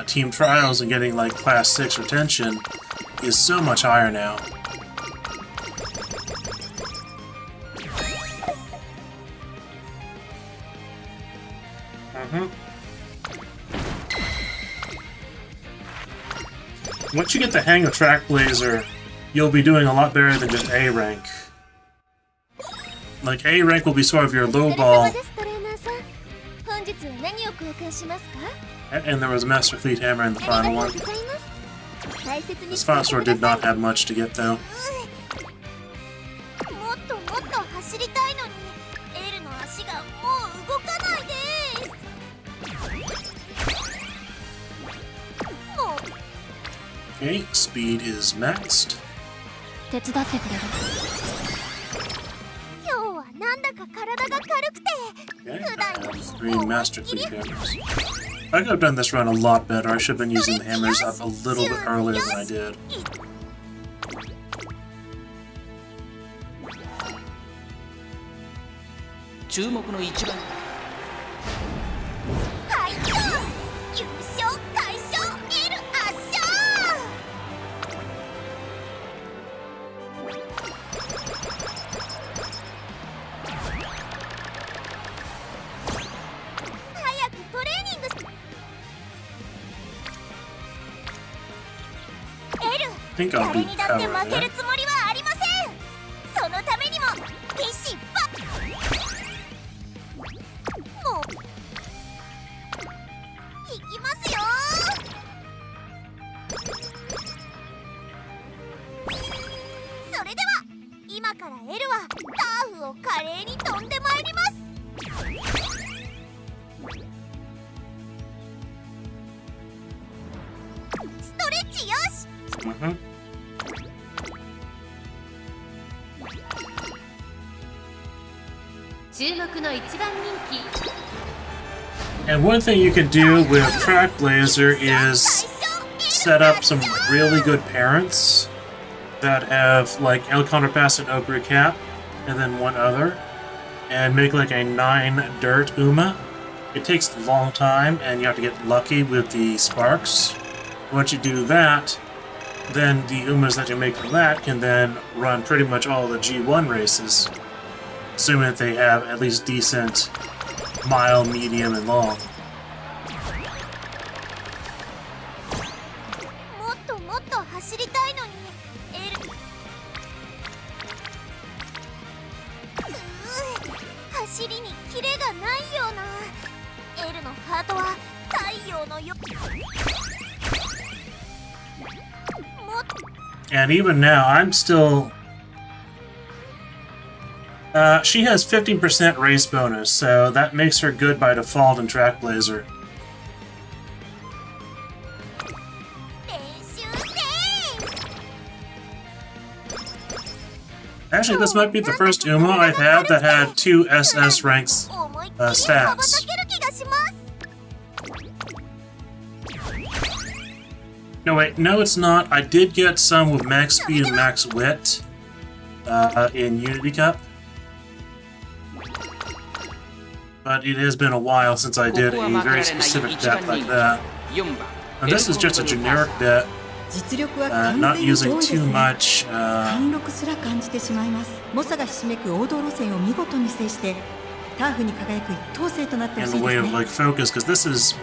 [SPEAKER 4] team trials and getting like class 6 retention is so much higher now. Once you get the hang of Track Blazer, you'll be doing a lot better than just A rank. Like, A rank will be sort of your low
[SPEAKER 3] お疲れ様
[SPEAKER 4] ball,
[SPEAKER 3] ですトレーナーさん。本日は何を交換しますか？
[SPEAKER 4] and there was a Master Fleet Hammer in the
[SPEAKER 3] あり
[SPEAKER 4] final
[SPEAKER 3] が
[SPEAKER 4] one.
[SPEAKER 3] とうございます。大切に
[SPEAKER 4] This
[SPEAKER 3] 使っ
[SPEAKER 4] final
[SPEAKER 3] て
[SPEAKER 4] store
[SPEAKER 3] くだ
[SPEAKER 4] did
[SPEAKER 3] さい。
[SPEAKER 4] not have much to get, though.
[SPEAKER 3] もっともっと走りたいのにエルの足がもう動かないです。もう
[SPEAKER 4] Okay, speed is maxed.
[SPEAKER 5] 手伝ってくれる？
[SPEAKER 3] 今日はなんだか体が軽くて
[SPEAKER 4] Okay,
[SPEAKER 3] 普段より
[SPEAKER 4] three
[SPEAKER 3] 思い
[SPEAKER 4] Master
[SPEAKER 3] っきり
[SPEAKER 4] Fleet Hammers. I could have done this run a lot better. I should have been using the hammers up a little bit earlier than I did.
[SPEAKER 1] 注目の一番
[SPEAKER 3] はいよ、優勝快勝エル圧勝。早くトレーニングしエル
[SPEAKER 4] I think I'll
[SPEAKER 3] 誰
[SPEAKER 4] beat
[SPEAKER 3] にだって
[SPEAKER 4] Power
[SPEAKER 3] 負ける
[SPEAKER 4] there.
[SPEAKER 3] つもりはありません。そのためにもビシバッも
[SPEAKER 4] Mm-hmm. And one thing you can do with Trackblazer is set up some really good parents that have like El Contrapass and Ogre Cap, and then one other, and make like a 9 dirt Uma. It takes a long time, and you have to get lucky with the sparks. Once you do that, then the Umas that you make from that can then run pretty much all the G1 races, assuming that they have at least decent mile, medium, and long.
[SPEAKER 3] もっともっと走りたいのに L 走りにキレがないような L のハートは太陽のよ
[SPEAKER 4] And even now, I'm still... she has 15% race bonus, so that makes her good by default in Trackblazer. Actually, this might be the first Uma I've had that had 2 SS ranks stats. No, wait, no it's not. I did get some with max speed and max wit in Unity Cup. But it has been a while since I did a very specific bet like that. And this is just a generic bet, not using too much in the way of like focus, because this is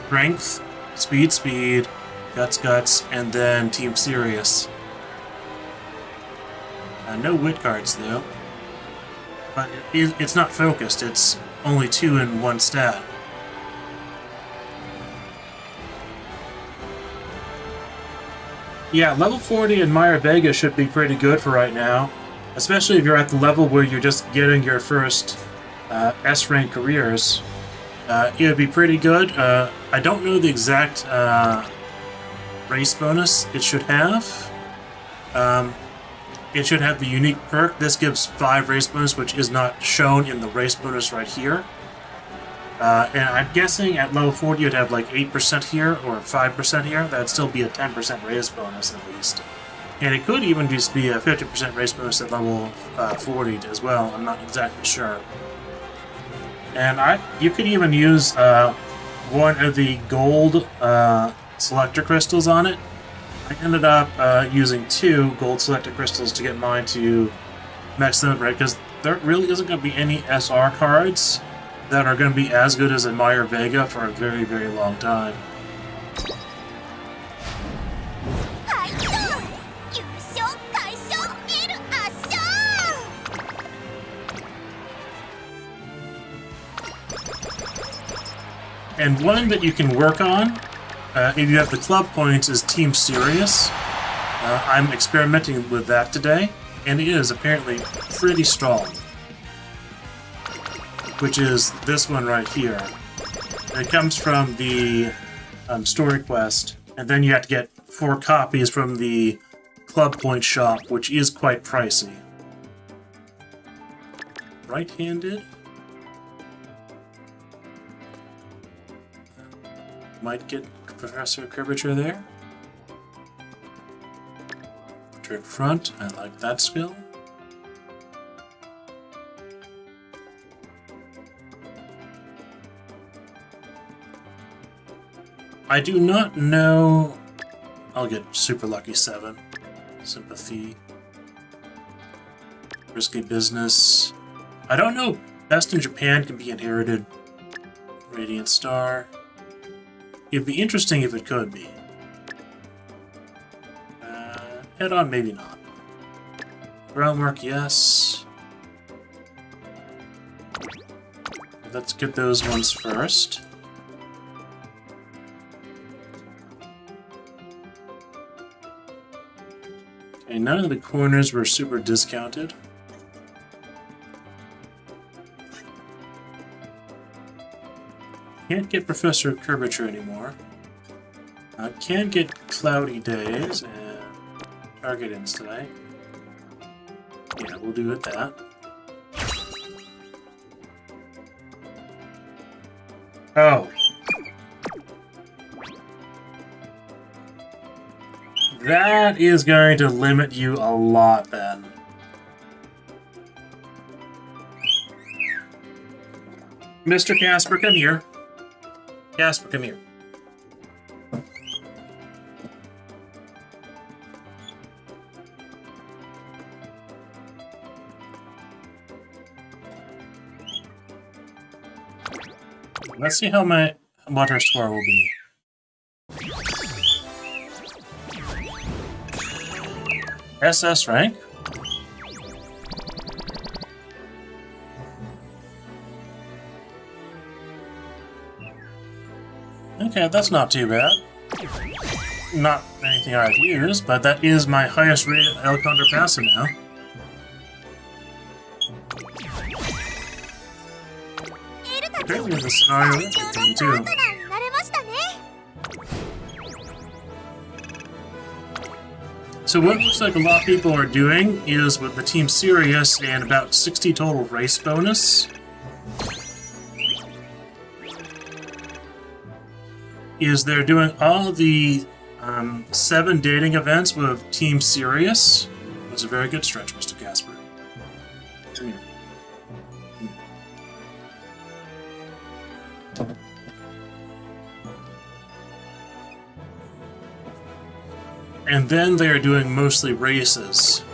[SPEAKER 4] strength, speed, guts, and then Team Serious. No wit cards though. But it's not focused, it's only 2 in 1 stat. Yeah, level 40 in Maya Vega should be pretty good for right now. Especially if you're at the level where you're just getting your first S-rank careers. It would be pretty good. I don't know the exact race bonus it should have. It should have the unique perk. This gives 5 race bonus, which is not shown in the race bonus right here. And I'm guessing at level 40 you'd have like 8% here, or 5% here. That'd still be a 10% race bonus at least. And it could even just be a 50% race bonus at level 40 as well. I'm not exactly sure. And you could even use one of the gold selector crystals on it. I ended up using 2 gold selector crystals to get mine to max limit break, because there really isn't going to be any SR cards that are going to be as good as a Meyer Vega for a very, very long time. And one that you can work on, if you have the club points, is Team Serious. I'm experimenting with that today, and it is apparently pretty strong. Which is this one right here. It comes from the story quest, and then you have to get 4 copies from the club point shop, which is quite pricey. Right-handed? Might get Professor Curvature there. Turn front, I like that skill. I do not know... I'll get Super Lucky 7. Sympathy. Risky Business. I don't know Best in Japan can be inherited. Radiant Star. It'd be interesting if it could be. Head on, maybe not. Groundwork, yes. Let's get those ones first. Okay, none of the corners were super discounted. Can't get Professor Curvature anymore. Can get Cloudy Days, and target ins today. Yeah, we'll do it that. Oh. That is going to limit you a lot then. Mr. Casper, come here. Casper, come here. Let's see what our score will be. SS rank? Okay, that's not too bad. Not anything I've used, but that is my highest rated El Contrapasso now. Apparently the scenario is good for me too. So what looks like a lot of people are doing is with the Team Sirius and about 60 total race bonus is they're doing all the 7 dating events with Team Sirius. That's a very good stretch, Mr. Casper. Come here. And then they're doing mostly races.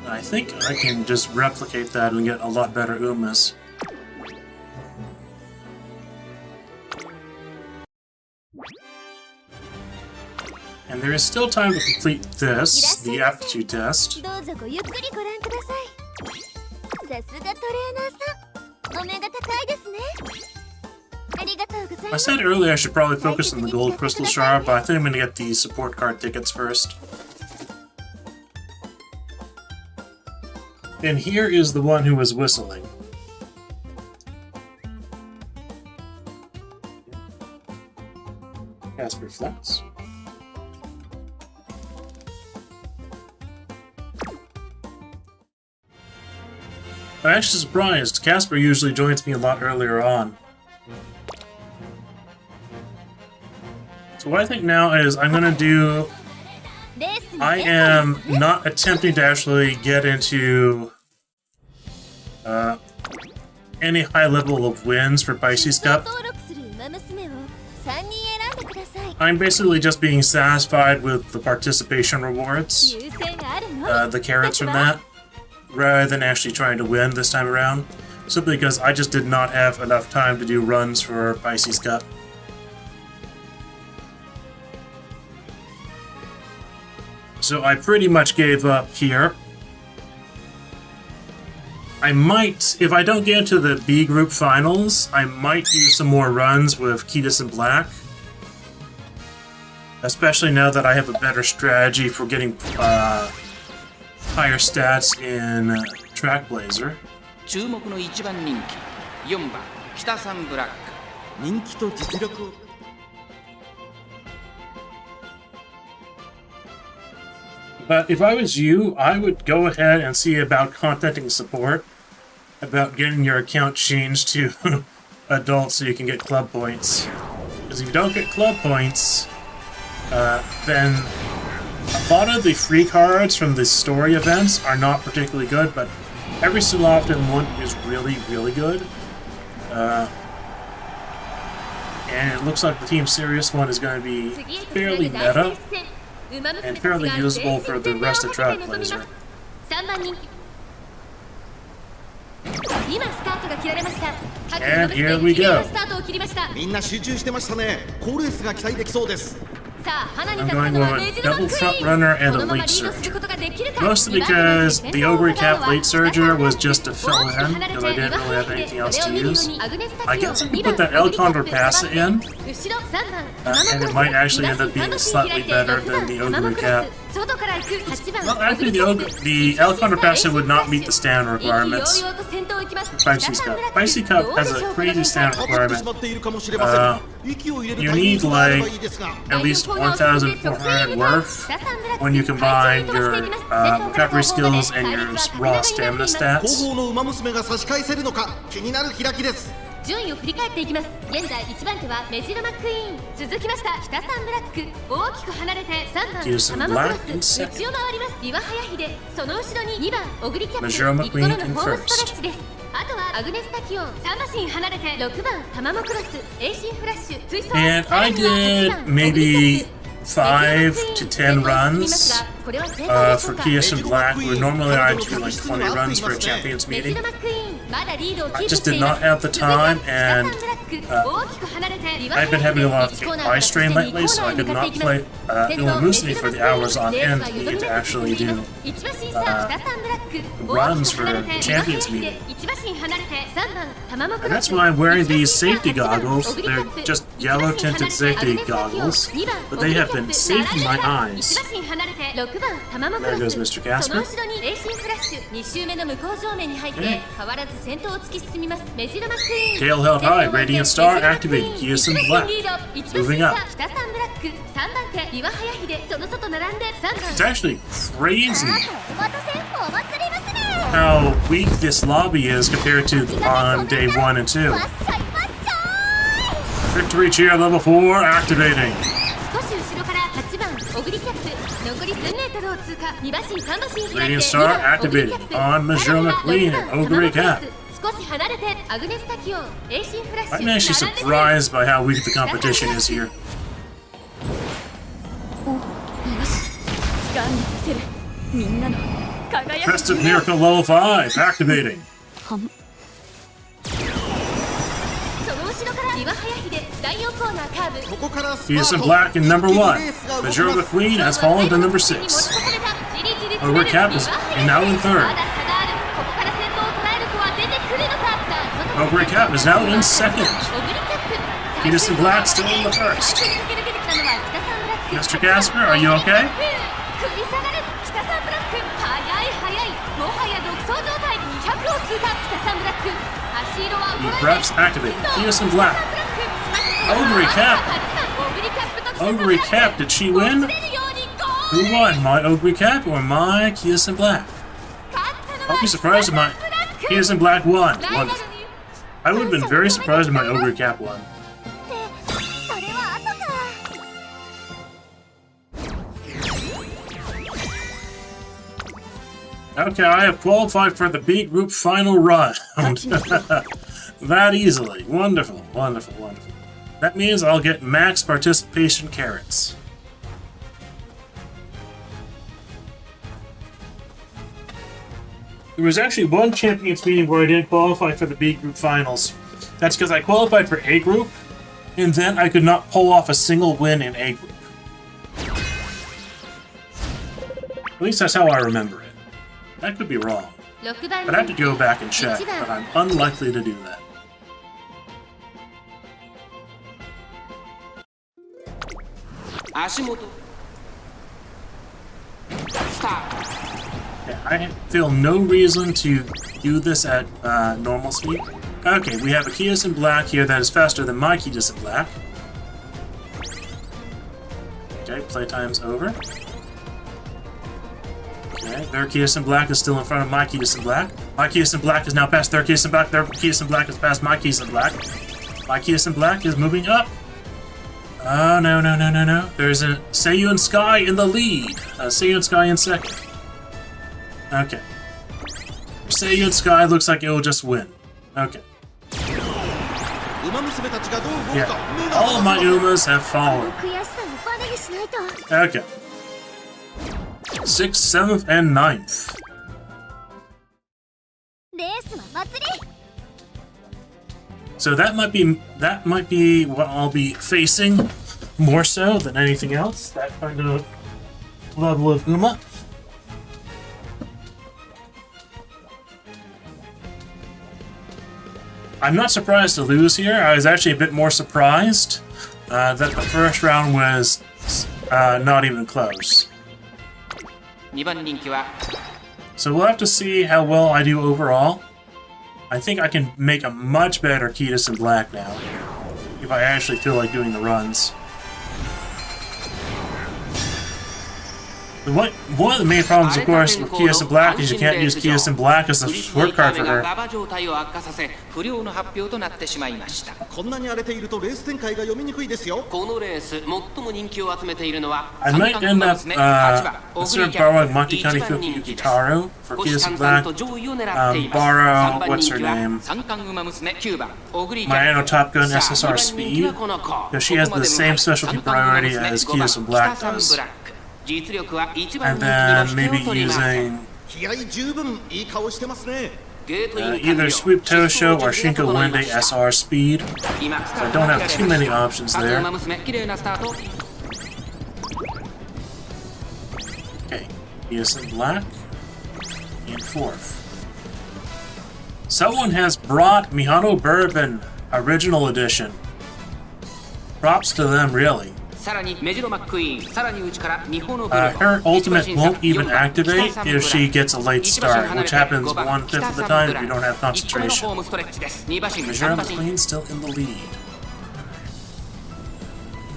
[SPEAKER 4] I think I can just replicate that and get a lot better Umas. And there is still time to complete this, the aptitude test. I said earlier I should probably focus on the gold crystal shard, but I think I'm going to get the support card tickets first. And here is the one who was whistling. Casper Flex. I'm actually surprised. Casper usually joins me a lot earlier on. So what I think now is I'm gonna do... I am not attempting to actually get into any high level of wins for Pisces Cup. I'm basically just being satisfied with the participation rewards, the carrots from that, rather than actually trying to win this time around, simply because I just did not have enough time to do runs for Pisces Cup. So I pretty much gave up here. I might, if I don't get into the B group finals, I might do some more runs with Ketis and Black. Especially now that I have a better strategy for getting higher stats in Track Blazer.
[SPEAKER 1] 注目の1番人気4番北三ブラック
[SPEAKER 2] 人気と実力を
[SPEAKER 4] But if I was you, I would go ahead and see about contacting support, about getting your account changed to adult so you can get club points. Because if you don't get club points, then a lot of the free cards from the story events are not particularly good, but every so often one is really, really good. And it looks like the Team Sirius one is going to be fairly meta and fairly usable for the rest of Track Blazer. And here we go.
[SPEAKER 2] みんな集中してましたね。好レースが期待できそうです。
[SPEAKER 4] I'm going with a double front runner and a late surger. Mostly because the Ogre Cap late surger was just a fill-in, because I didn't really have anything else to use. I guess I can put that El Contrapasso in, and it might actually end up being slightly better than the Ogre Cap.
[SPEAKER 7] 外から行く8番
[SPEAKER 4] Well, actually, the Elk Passion would not meet the stand requirements.
[SPEAKER 7] ようようと先頭行きます
[SPEAKER 4] Spicy Cup. Spicy Cup has a crazy stand
[SPEAKER 2] 当たってし
[SPEAKER 4] requirement.
[SPEAKER 2] まっているかもしれません。息を入れる
[SPEAKER 4] You
[SPEAKER 2] タイミン
[SPEAKER 4] need
[SPEAKER 2] グがあれば
[SPEAKER 4] like
[SPEAKER 2] いいですが。
[SPEAKER 4] at least 1,400 worth when you combine your recovery skills and your raw stamina
[SPEAKER 2] 後
[SPEAKER 4] stats.
[SPEAKER 2] 方の馬娘が差し返せるのか気になる開きです。
[SPEAKER 7] 順位を振り返っていきます。現在1番手はメジロマックイーン、続きました北サンブラック、大きく離れて3番
[SPEAKER 4] Jason
[SPEAKER 7] タマモクロ
[SPEAKER 4] Black in
[SPEAKER 7] ス、
[SPEAKER 4] second.
[SPEAKER 7] 内を回ります岩早秀、その後ろに2番オグリキャップ、
[SPEAKER 4] Majora
[SPEAKER 7] 1個目の
[SPEAKER 4] McQueen in
[SPEAKER 7] ホームストレ
[SPEAKER 4] first.
[SPEAKER 7] ッチです。あとはアグネスタキオン、3馬身離れて6番タマモクロス、エイシンフラッシュ、追走
[SPEAKER 4] And I did maybe 5 to 10 runs for Kias and Black, where normally I do like 20 runs for a champions
[SPEAKER 7] メジ
[SPEAKER 4] meeting.
[SPEAKER 7] ロマックイーン、まだリードをキ
[SPEAKER 4] I
[SPEAKER 7] ープ
[SPEAKER 4] just
[SPEAKER 7] して
[SPEAKER 4] did
[SPEAKER 7] いま
[SPEAKER 4] not
[SPEAKER 7] す。
[SPEAKER 4] have the time, and
[SPEAKER 7] 大きく離れて
[SPEAKER 4] I've been having a lot of eye strain lately, so I could not play UmaMusume for the hours on end needed to actually do runs for champions meeting. And that's why I'm wearing these safety goggles. They're just yellow tinted safety goggles, but they have been saving my eyes. There goes Mr. Casper.
[SPEAKER 7] その後ろにレーシンフラッシュ2周目の向こう正面に入って変わらず先頭を突き進みますメジロマックイーン
[SPEAKER 4] Tail held high, Radiant Star activated, Kias and Black. Moving up.
[SPEAKER 7] 北サンブラック3番手岩早秀その外並んで3番
[SPEAKER 4] It's actually crazy
[SPEAKER 3] お待たせお祭り娘
[SPEAKER 4] how weak this lobby is compared to on day 1 and 2.
[SPEAKER 3] わっしゃいわっしゃ
[SPEAKER 4] Victory Cheer level 4 activating.
[SPEAKER 7] 少し後ろから8番オグリキャップ残り1000メートルを通過2馬身3馬身開い
[SPEAKER 4] Radiant
[SPEAKER 7] て
[SPEAKER 4] Star
[SPEAKER 7] 2番オグリキャッ
[SPEAKER 4] activated
[SPEAKER 7] プ
[SPEAKER 4] on Majora McQueen and Ogre Cap.
[SPEAKER 7] 少し離れてアグネスタキオンエイシンフラッシュ
[SPEAKER 4] I'm actually surprised by how weak the competition is here.
[SPEAKER 5] 掴んでみせるみんなの輝き
[SPEAKER 4] Crest of Miracle level 5 activating.
[SPEAKER 5] はん
[SPEAKER 7] その後ろから岩早秀第4コーナーカーブ
[SPEAKER 2] ここからスパ
[SPEAKER 4] Kias
[SPEAKER 2] ー
[SPEAKER 4] and
[SPEAKER 2] ト
[SPEAKER 4] Black in number 1.
[SPEAKER 2] 一気にレースが動きます
[SPEAKER 4] Majora McQueen has fallen to number 6. Ogre Cap is now in third. Ogre Cap is now in second. Kias and Black still in the first. Mr. Casper, are you okay?
[SPEAKER 7] 繰り下がる北サンブラック速い速いもはや独走状態200を通過北サンブラック足色は
[SPEAKER 4] The preps activate. Kias and Black. Ogre Cap. Ogre Cap, did she win? Who won, my Ogre Cap or my Kias and Black? I'll be surprised if my Kias and Black won. Wonderful. I would have been very surprised if my Ogre Cap won.
[SPEAKER 3] それは後か
[SPEAKER 4] Okay, I have qualified for the B group final round. That easily. Wonderful, wonderful, wonderful. That means I'll get max participation carrots. There was actually one champions meeting where I didn't qualify for the B group finals. That's because I qualified for A group, and then I could not pull off a single win in A group. At least that's how I remember it. That could be wrong.
[SPEAKER 7] 6番
[SPEAKER 4] But I have to go back and check, but I'm unlikely to do that.
[SPEAKER 1] 足元スタート
[SPEAKER 4] Yeah, I feel no reason to do this at normal speed. Okay, we have a Kias in Black here that is faster than my Kias in Black. Okay, playtime's over. Okay, their Kias in Black is still in front of my Kias in Black. My Kias in Black is now past their Kias in Black. Their Kias in Black is past my Kias in Black. My Kias in Black is moving up. Oh, no, no, no, no, no. There's a Seiyu and Sky in the lead. Seiyu and Sky in second. Okay. Seiyu and Sky looks like it will just win. Okay.
[SPEAKER 2] 馬娘たちがどう動く
[SPEAKER 4] Yeah.
[SPEAKER 2] か目が
[SPEAKER 4] All of my Umas have fallen.
[SPEAKER 3] 悔しさをバネにしないと
[SPEAKER 4] Okay. 6th, 7th, and 9th.
[SPEAKER 3] レースは祭り
[SPEAKER 4] So that might be what I'll be facing more so than anything else. That kind of level of Uma. I'm not surprised to lose here. I was actually a bit more surprised that the first round was not even close.
[SPEAKER 1] 2番人気は
[SPEAKER 4] So we'll have to see how well I do overall. I think I can make a much better Kiedis in Black now, if I actually feel like doing the runs. One of the main problems, of course, with Kiedis in Black is you can't use Kiedis in Black as a support card for her.
[SPEAKER 1] 不良の発表となってしまいました。
[SPEAKER 2] こんなに荒れているとレース展開が読みにくいですよ。
[SPEAKER 1] このレース最も人気を集めているのは
[SPEAKER 4] I might end up instead of borrowing Makikani Fuki Yukitaru for Kiedis in Black, borrow what's her name? Mayano Top Gun SSR Speed, because she has the same specialty priority as Kiedis in Black does. And then maybe using
[SPEAKER 2] 気合十分いい顔してますね。
[SPEAKER 4] either Sweep Tosho or Shinko Wende SR Speed. So I don't have too many options there. Okay, Kiedis in Black in 4th. Someone has brought Mihano Bourbon Original Edition. Props to them, really. Her ultimate won't even activate if she gets a late start, which happens 1/5 of the time if you don't have concentration. Majora McQueen still in the lead.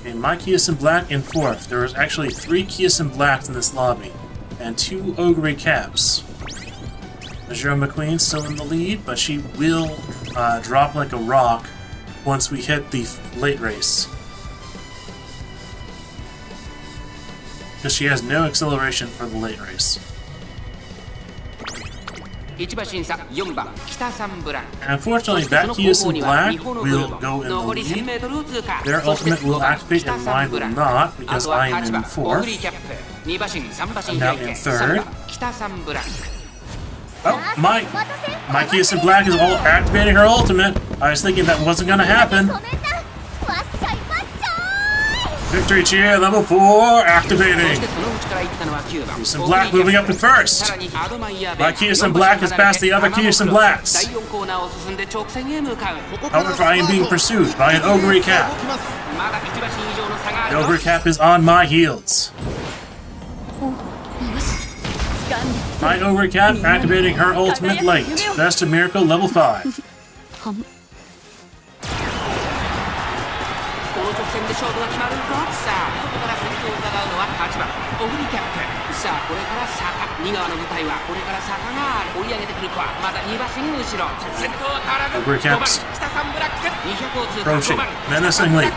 [SPEAKER 4] Okay, my Kiedis in Black in 4th. There was actually 3 Kiedis in Blacks in this lobby, and 2 Ogre Caps. Majora McQueen still in the lead, but she will drop like a rock once we hit the late race. Because she has no acceleration for the late race. And unfortunately, that Kiedis in Black will go in the lead. Their ultimate will activate and mine will not, because I am in 4th. I'm now in 3rd. Oh, my Kiedis in Black is all activating her ultimate. I was thinking that wasn't going to happen. Victory cheer, level 4, activating. Kiedis in Black moving up in 1st. My Kiedis in Black has passed the other Kiedis in Blacks. However, I am being pursued by an Ogre Cap. The Ogre Cap is on my heels. My Ogre Cap activating her ultimate late. Best of Miracle, level 5.
[SPEAKER 1] 戦で勝負が決まるか。さあここから先頭を伺うのは8番オグリキャップ。さあこれから坂2側の舞台はこれから坂が追い上げてくるか。まだ2馬身後ろ先頭は変わらず5番北サンブラック200を通過5番
[SPEAKER 4] menacingly.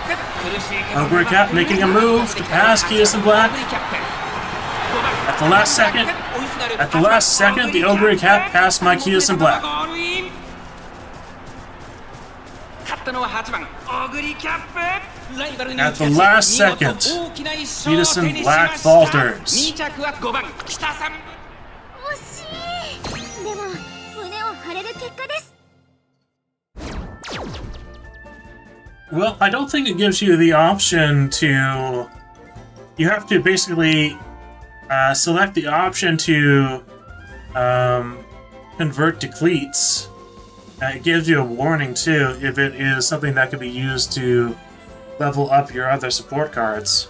[SPEAKER 4] Ogre Cap making a move to pass Kiedis in Black. At the last second, the Ogre Cap passed my Kiedis in Black. At the last second, Kiedis in Black falters. Well, I don't think it gives you the option to... You have to basically select the option to convert to cleats. It gives you a warning, too, if it is something that could be used to level up your other support cards.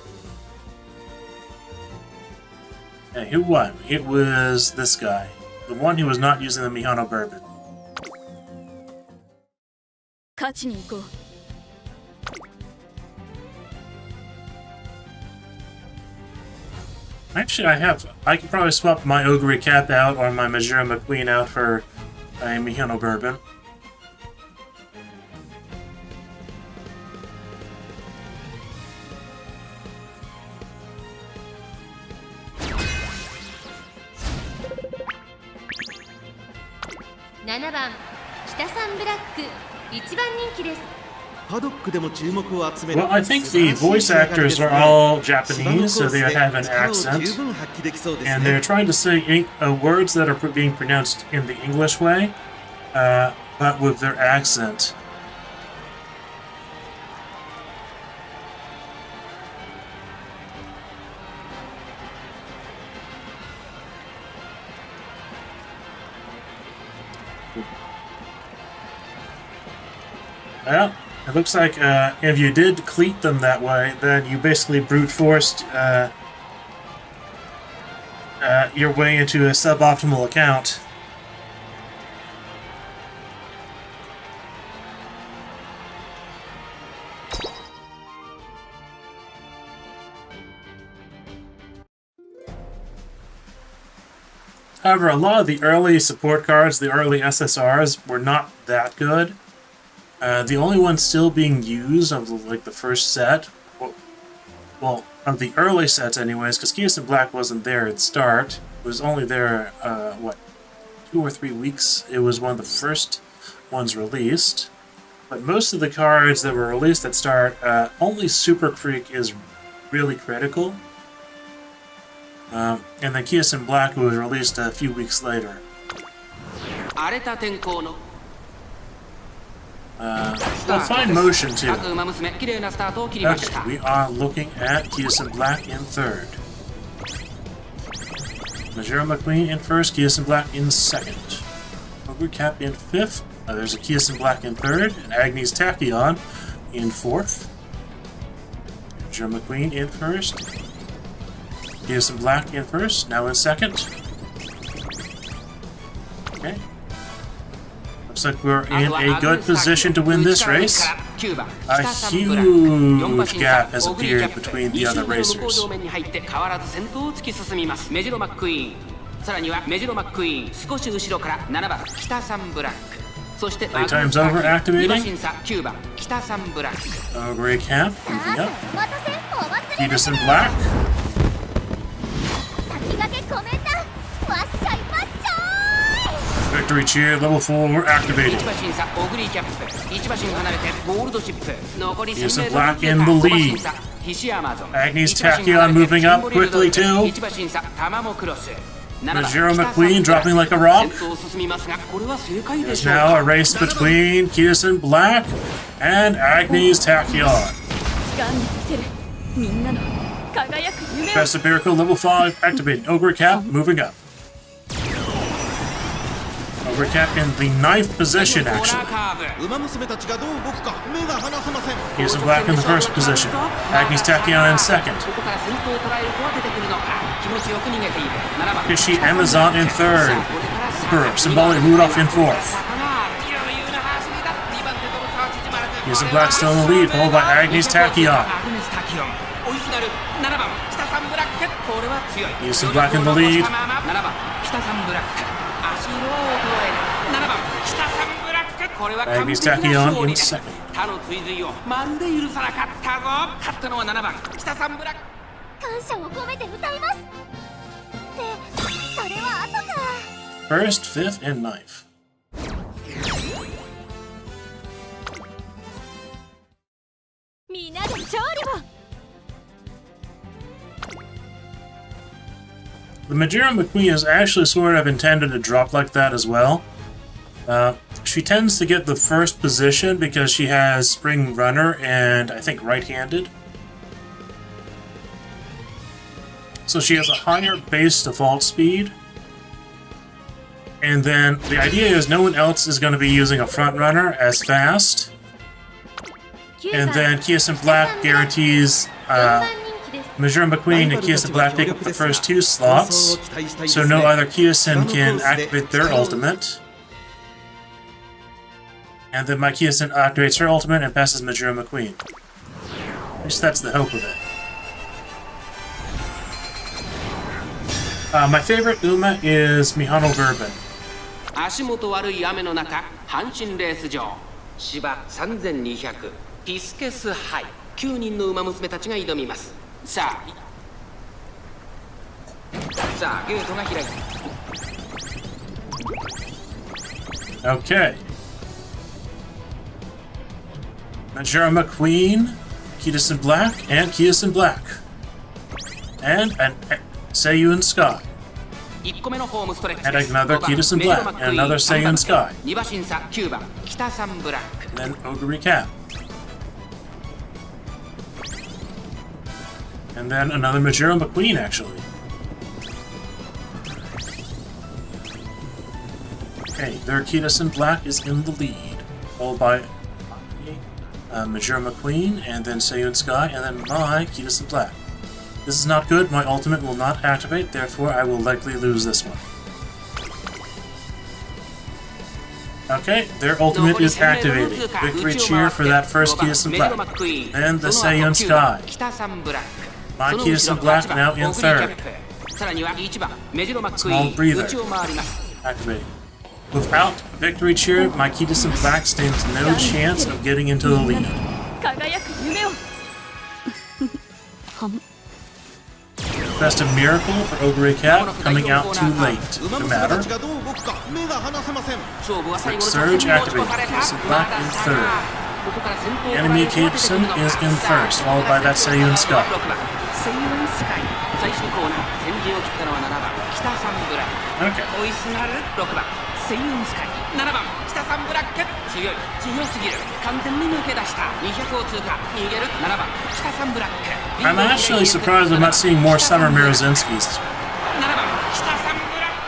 [SPEAKER 4] And who won? It was this guy. The one who was not using the Mihano Bourbon. Actually, I could probably swap my Ogre Cap out or my Majora McQueen out for a Mihano Bourbon. Well, I think the voice actors are all Japanese, so they have an accent, and they're trying to say words that are being pronounced in the English way, but with their accent. Well, it looks like if you did cleat them that way, then you basically brute forced your way into a suboptimal account. However, a lot of the early support cards, the early SSRs, were not that good. The only one still being used of the first set, well, of the early sets anyways, because Kyosen Black wasn't there at start. It was only there, 2 or 3 weeks. It was one of the first ones released. But most of the cards that were released at start, only Super Creek is really critical. And then Kyosen Black was released a few weeks later. Fine motion too. Okay, we are looking at Kyosen Black in third. Majora McQueen in first, Kyosen Black in second. Ogre Cap in fifth. There's a Kyosen Black in third, and Agnes Tachyon in fourth. Majora McQueen in first. Kyosen Black in first, now in second. Okay. Looks like we're in a good position to win this race. A huge gap has appeared between the other racers.
[SPEAKER 1] さらにはメジロマックイーン少し後ろから7番北サンブラックそして
[SPEAKER 4] Play time's over, activating.
[SPEAKER 1] 2馬審査9番北サンブラック
[SPEAKER 4] Ogre Cap, moving up. Peterson Black.
[SPEAKER 3] 先駆けコメントわっしょいわっしょ
[SPEAKER 4] Victory Cheer, level 4, activating.
[SPEAKER 1] 1馬審査オグリーキャップ1馬審離れてゴールドチップ残り
[SPEAKER 4] Peterson
[SPEAKER 1] 1000
[SPEAKER 4] Black in the lead. Agnes Tachyon moving up quickly too.
[SPEAKER 1] 1馬審査玉もクロス
[SPEAKER 4] Majora McQueen dropping like a rock. There's now a race between Kyosen Black and Agnes Tachyon.
[SPEAKER 5] 掴んでみせるみんなの輝く夢を
[SPEAKER 4] Professor Miracle, level 5, activating. Ogre Cap, moving up. Ogre Cap in the 9th position, actually.
[SPEAKER 2] 馬娘たちがどう動くか目が離せません
[SPEAKER 4] Kyosen Black in the 1st position. Agnes Tachyon in 2nd.
[SPEAKER 1] ここから先頭を捉える子は出てくるのか気持ちよく逃げている7番
[SPEAKER 4] Fishy Amazon in 3rd. Symbolic Rudolph in 4th. Kyosen Black still in the lead, followed by Agnes Tachyon. Kyosen Black in the lead. Agnes Tachyon in 2nd.
[SPEAKER 1] 他の追随をまるで許さなかったぞ勝ったのは7番北サンブラック
[SPEAKER 3] 感謝を込めて歌いますってそれは後か
[SPEAKER 4] 1st, 5th, and 9th.
[SPEAKER 5] みんなで勝利を
[SPEAKER 4] The Majora McQueen is actually sort of intended to drop like that as well. She tends to get the first position because she has Spring Runner and I think right-handed. So she has a higher base default speed. And then the idea is no one else is going to be using a front runner as fast. And then Kyosen Black guarantees Majora McQueen and Kyosen Black take up the first 2 slots, so no other Kyosen can activate their ultimate. And then my Kyosen activates her ultimate and passes Majora McQueen. At least that's the hope of it. My favorite Uma is Mihano Bourbon.
[SPEAKER 1] 足元悪い雨の中阪神レース場芝3200ピスケスハイ9人の馬娘たちが挑みますさあゲートが開いた
[SPEAKER 4] Okay. Majora McQueen, Kyosen Black, and Kyosen Black. And Seiyun Sky.
[SPEAKER 1] 1個目のホームストレッチ
[SPEAKER 4] And another Kyosen Black, and another Seiyun Sky.
[SPEAKER 1] 2馬審査9番北サンブラック
[SPEAKER 4] And then Ogre Cap. And then another Majora McQueen, actually. Okay, their Kyosen Black is in the lead, followed by Majora McQueen, and then Seiyun Sky, and then my Kyosen Black. This is not good. My ultimate will not activate, therefore I will likely lose this one. Okay, their ultimate is activating. Victory cheer for that first Kidison Black. And the Saiyan Sky. My Kidison Black now in third. Small breather. Activating. Without Victory Cheer, my Kidison Black stands no chance of getting into the lead.
[SPEAKER 7] 輝く夢を
[SPEAKER 4] Best of Miracle for Ogre Cat, coming out too late. No matter. Quick Surge activated. Kidison Black in third. Enemy Kidison is in first, followed by that Saiyan Sky. Okay.
[SPEAKER 1] セイウンスカイ7番北三ブラック強い強すぎる完全に抜け出した200を通過逃げる7番北三ブラック
[SPEAKER 4] I'm actually surprised I'm not seeing more Summer Mirozinskis.
[SPEAKER 1] 7番北三ブラッ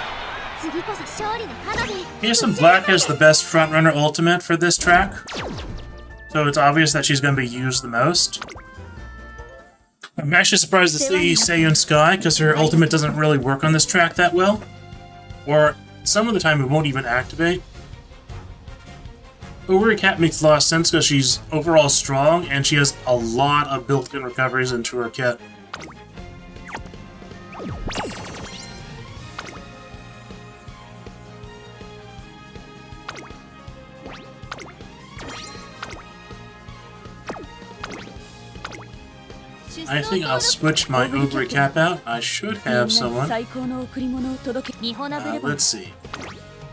[SPEAKER 1] ク
[SPEAKER 3] 次こそ勝利の花火
[SPEAKER 4] Kidison Black has the best frontrunner ultimate for this track, so it's obvious that she's going to be used the most. I'm actually surprised to see Saiyan Sky, because her ultimate doesn't really work on this track that well. Or some of the time it won't even activate. Ogre Cat makes a lot of sense because she's overall strong and she has a lot of built-in recoveries into her kit. I think I'll switch my Ogre Cap out. I should have someone.
[SPEAKER 7] 最高の贈り物を届け
[SPEAKER 4] Let's see.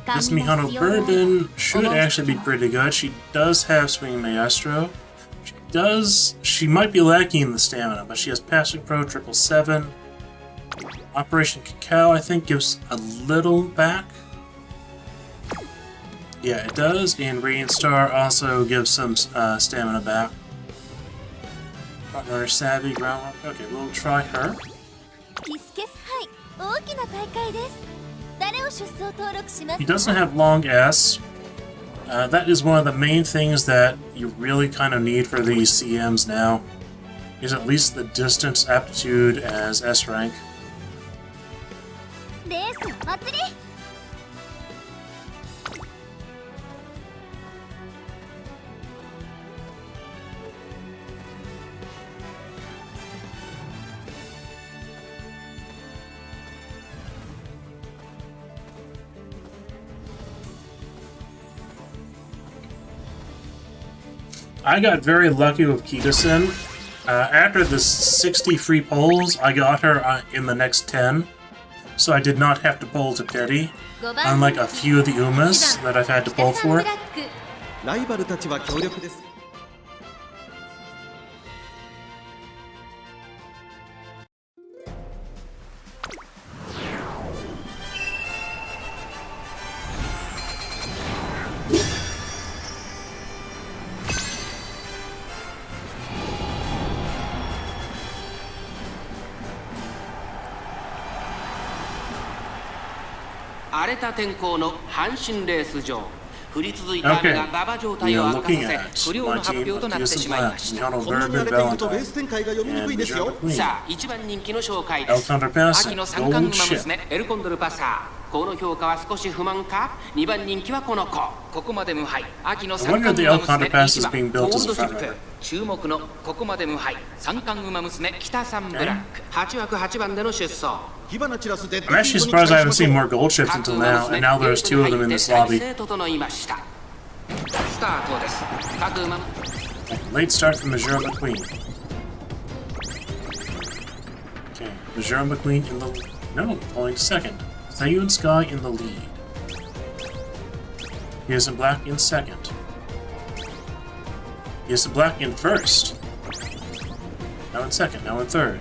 [SPEAKER 4] This Mihono Bourbon should actually be pretty good. She does have Swing Maestro. She might be lacking in the stamina, but she has Passing Pro 777. Operation Cacao, I think, gives a little back. Yeah, it does. And Radiant Star also gives some stamina back. Frontrunner Savvy, Groundwork. Okay, we'll try her.
[SPEAKER 3] キスケス杯大きな大会です誰を出走登録します
[SPEAKER 4] He doesn't have long S. That is one of the main things that you really kind of need for these CMs now. Is at least the distance aptitude as S rank.
[SPEAKER 3] レースお祭り
[SPEAKER 4] I got very lucky with Kidison. After the 60 free polls, I got her in the next 10. So I did not have to poll to Teddy, unlike a few of the Umas that I've had to poll for.
[SPEAKER 2] ライバルたちは強力です。
[SPEAKER 1] 荒れた天候の阪神レース場降り続いた雨が馬場状態を悪化させ不良の発表となってしまいました
[SPEAKER 2] こんなに荒れているとレース展開が読みにくいですよ
[SPEAKER 1] さあ一番人気の紹介です秋の三冠馬娘エルコンドルパサーこの評価は少し不満か2番人気はこの子ここまで無敗秋の三冠馬娘1番ゴールドシップ注目のここまで無敗三冠馬娘北三ブラック8枠8番での出走
[SPEAKER 4] I'm actually surprised I haven't seen more gold ships until now, and now there's 2 of them in this lobby. Late start from Majora McQueen. Okay, Majora McQueen in the... No, pulling second. Saiyan Sky in the lead. Kidison Black in second. Kidison Black in first. Now in second, now in third.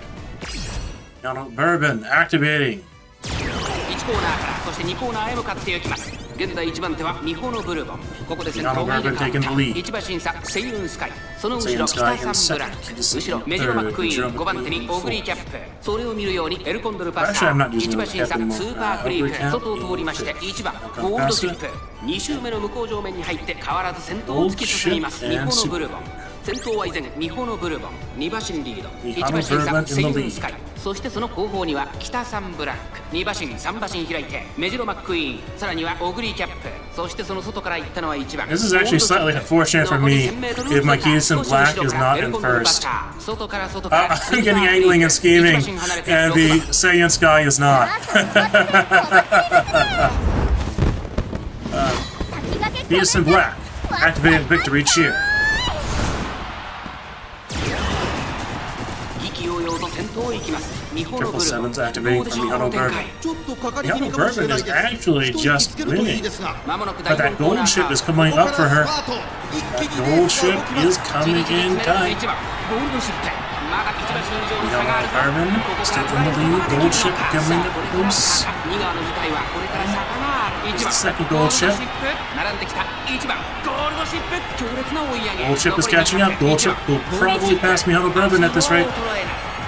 [SPEAKER 4] Mihono Bourbon activating.
[SPEAKER 1] 1コーナーからそして2コーナーへ向かっていきます現在1番手はミホノブルボンここで先頭が入れ替わった1馬審査セイウンスカイその後ろ北サンブラック後ろメジロマックイーン5番手にオグリーキャップそれを見るようにエルコンドルパッサー1馬審査スーパークリープ外を通りまして1番ゴールドシップ2周目の向こう上面に入って変わらず先頭を突き進みますミホノブルボン先頭は依然ミホノブルボン2馬身リード1馬審査セイウンスカイそしてその後方には北サンブラック、2馬身3馬身開いてメジロマックイーン、さらにはオグリーキャップ、そしてその外から行ったのは1番
[SPEAKER 4] This is actually slightly unfortunate for me if my Kiyosin Black is not in first.
[SPEAKER 1] 外から外から
[SPEAKER 4] I'm getting angling and scheming, and the Saiyan Sky is not. Kiyosin Black, activating Victory Cheer.
[SPEAKER 1] 意気揚々と先頭を行きますミホノブ
[SPEAKER 4] Triple
[SPEAKER 1] ルボン。
[SPEAKER 4] Sevens activating from Mihono Bourbon.
[SPEAKER 2] ちょっとかかり気味
[SPEAKER 4] Mihono
[SPEAKER 2] かもしれ
[SPEAKER 4] Bourbon
[SPEAKER 2] ない
[SPEAKER 4] is
[SPEAKER 2] です。
[SPEAKER 4] actually
[SPEAKER 2] 一人
[SPEAKER 4] just
[SPEAKER 2] つけるといい
[SPEAKER 4] winning.
[SPEAKER 2] ですが、
[SPEAKER 1] 間もなく
[SPEAKER 4] But
[SPEAKER 1] 第
[SPEAKER 4] that
[SPEAKER 1] 4コー
[SPEAKER 4] gold
[SPEAKER 1] ナー
[SPEAKER 4] ship is
[SPEAKER 2] こ
[SPEAKER 4] coming
[SPEAKER 2] こ
[SPEAKER 4] up
[SPEAKER 2] か
[SPEAKER 4] for
[SPEAKER 2] ら
[SPEAKER 4] her.
[SPEAKER 2] スタート。一気
[SPEAKER 4] That
[SPEAKER 2] にレー
[SPEAKER 4] gold
[SPEAKER 2] スが
[SPEAKER 4] ship
[SPEAKER 2] 動きます。
[SPEAKER 4] is coming in tight.
[SPEAKER 1] 1番ゴールドシップ、まだ1馬身以上の差があるぞ。
[SPEAKER 4] Mihono Bourbon
[SPEAKER 1] ここから
[SPEAKER 4] still in the lead. Gold ship coming up close.
[SPEAKER 1] 2側の舞台はこれから坂がある。1
[SPEAKER 4] It's
[SPEAKER 1] 番
[SPEAKER 4] the second
[SPEAKER 1] ゴール
[SPEAKER 4] gold
[SPEAKER 1] ドシッ
[SPEAKER 4] ship.
[SPEAKER 1] プ並んできた1番ゴールドシップ、強烈な追い上げ。
[SPEAKER 4] Gold ship is catching up. Gold ship will probably pass Mihono Bourbon at this rate.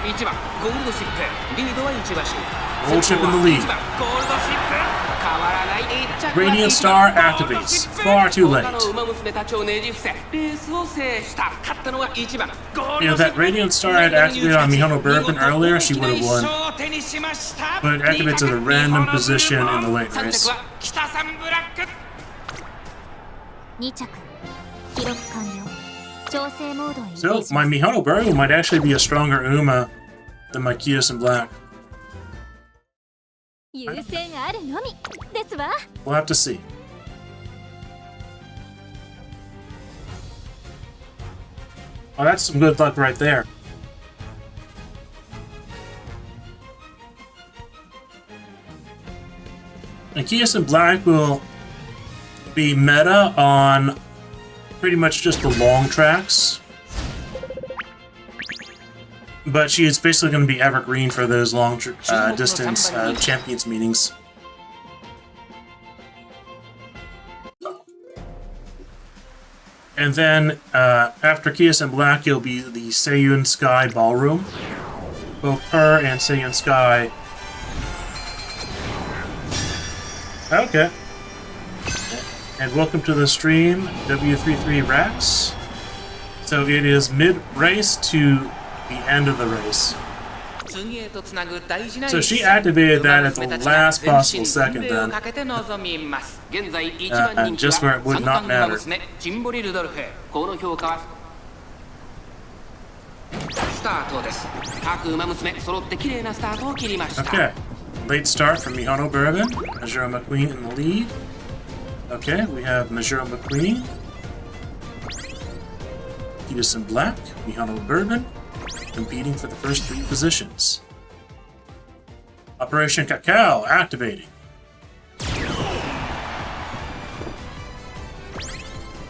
[SPEAKER 1] 1番ゴールドシップ、リードは1馬身。
[SPEAKER 4] Gold ship in the lead.
[SPEAKER 1] 1番ゴールドシップ、変わらない。1着は
[SPEAKER 4] Radiant Star activates. Far too late.
[SPEAKER 1] 他の馬娘たちをねじ伏せレースを制した。勝ったのは1番ゴー
[SPEAKER 4] You
[SPEAKER 1] ル
[SPEAKER 4] know,
[SPEAKER 1] ドシッ
[SPEAKER 4] that
[SPEAKER 1] プ。
[SPEAKER 4] Radiant Star had activated on Mihono Bourbon earlier, she would have won. But it activates at a random position in the late race.
[SPEAKER 1] 北サンブラック。
[SPEAKER 3] 2着記録完了。調整モードへ移
[SPEAKER 4] So,
[SPEAKER 3] 行しま
[SPEAKER 4] my
[SPEAKER 3] す。
[SPEAKER 4] Mihono Bourbon might actually be a stronger Uma than my Kiyosin Black.
[SPEAKER 7] 優先あるのみですわ。
[SPEAKER 4] We'll have to see. Oh, that's some good luck right there. And Kiyosin Black will be meta on pretty much just the long tracks. But she is basically going to be evergreen for those long distance champions meetings. And then after Kiyosin Black, you'll be the Seiyun Sky Ballroom. Both her and Seiyun Sky. Okay. And welcome to the stream, W33 Rax. So it is mid-race to the end of the race. So she activated that at the last possible second then. Just where it would not matter. Okay. Late start from Mihono Bourbon. Majuro McQueen in the lead. Okay, we have Majuro McQueen. Kiyosin Black, Mihono Bourbon, competing for the first 3 positions. Operation Cacao activating.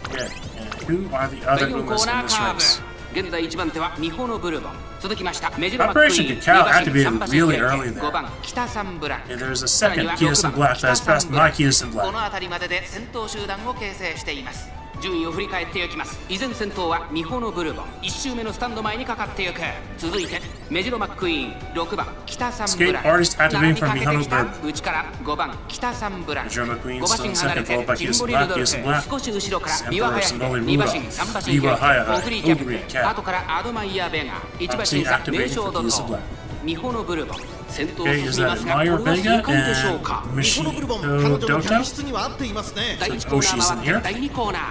[SPEAKER 4] Okay, and who are the other Umas in this race?
[SPEAKER 1] 現在1番手はミホノブルボン。続きましたメジ
[SPEAKER 4] Operation Cacao activated really early there.
[SPEAKER 1] 5番北サンブラック。
[SPEAKER 4] And there's a second Kiyosin Black that has passed my Kiyosin
[SPEAKER 1] こ
[SPEAKER 4] Black.
[SPEAKER 1] の辺りまでで先頭集団を形成しています。順位を振り返っていきます。依然先頭はミホノブルボン。1周目のスタンド前にかかっていく。続いてメジロマックイーン6番北サンブラック。
[SPEAKER 4] Escape Artist activating
[SPEAKER 1] 並び
[SPEAKER 4] from
[SPEAKER 1] かけて
[SPEAKER 4] Mihono
[SPEAKER 1] きた
[SPEAKER 4] Bourbon.
[SPEAKER 1] 内から5番北サンブラック。
[SPEAKER 4] Majuro McQueen
[SPEAKER 1] 5馬
[SPEAKER 4] still
[SPEAKER 1] 身
[SPEAKER 4] in
[SPEAKER 1] 離れ
[SPEAKER 4] second,
[SPEAKER 1] て
[SPEAKER 4] followed by
[SPEAKER 1] ジン
[SPEAKER 4] Kiyosin
[SPEAKER 1] ボリル
[SPEAKER 4] Black,
[SPEAKER 1] ドルフ
[SPEAKER 4] Kiyosin Black.
[SPEAKER 1] 少し後ろから
[SPEAKER 4] Emperor
[SPEAKER 1] ビワハヤヒデ
[SPEAKER 4] Sonoli
[SPEAKER 1] 2馬身
[SPEAKER 4] Mura.
[SPEAKER 1] 3馬身
[SPEAKER 4] Biwa
[SPEAKER 1] 開
[SPEAKER 4] Hayahai.
[SPEAKER 1] オグリーキャッ
[SPEAKER 4] Ogre
[SPEAKER 1] プ
[SPEAKER 4] Cat.
[SPEAKER 1] 後からアドマイヤーベガ1馬身
[SPEAKER 4] Obviously
[SPEAKER 1] 差
[SPEAKER 4] activating
[SPEAKER 1] 名称
[SPEAKER 4] for
[SPEAKER 1] 怒
[SPEAKER 4] Kiyosin
[SPEAKER 1] 涛
[SPEAKER 4] Black.
[SPEAKER 1] ミホノブルボン先頭を
[SPEAKER 4] Okay,
[SPEAKER 1] 進
[SPEAKER 4] is
[SPEAKER 1] み
[SPEAKER 4] that
[SPEAKER 1] ますがこ
[SPEAKER 4] Meyer
[SPEAKER 1] れは正
[SPEAKER 4] Vega
[SPEAKER 1] 解でしょうか。
[SPEAKER 4] and
[SPEAKER 2] ミホノブルボン、彼
[SPEAKER 4] Mishito
[SPEAKER 2] 女の体
[SPEAKER 4] Dota?
[SPEAKER 2] 質には合っていますね。
[SPEAKER 1] 第1コーナ
[SPEAKER 4] Oh, she's
[SPEAKER 1] ー
[SPEAKER 4] in
[SPEAKER 1] 回
[SPEAKER 4] here?
[SPEAKER 1] って第2コーナー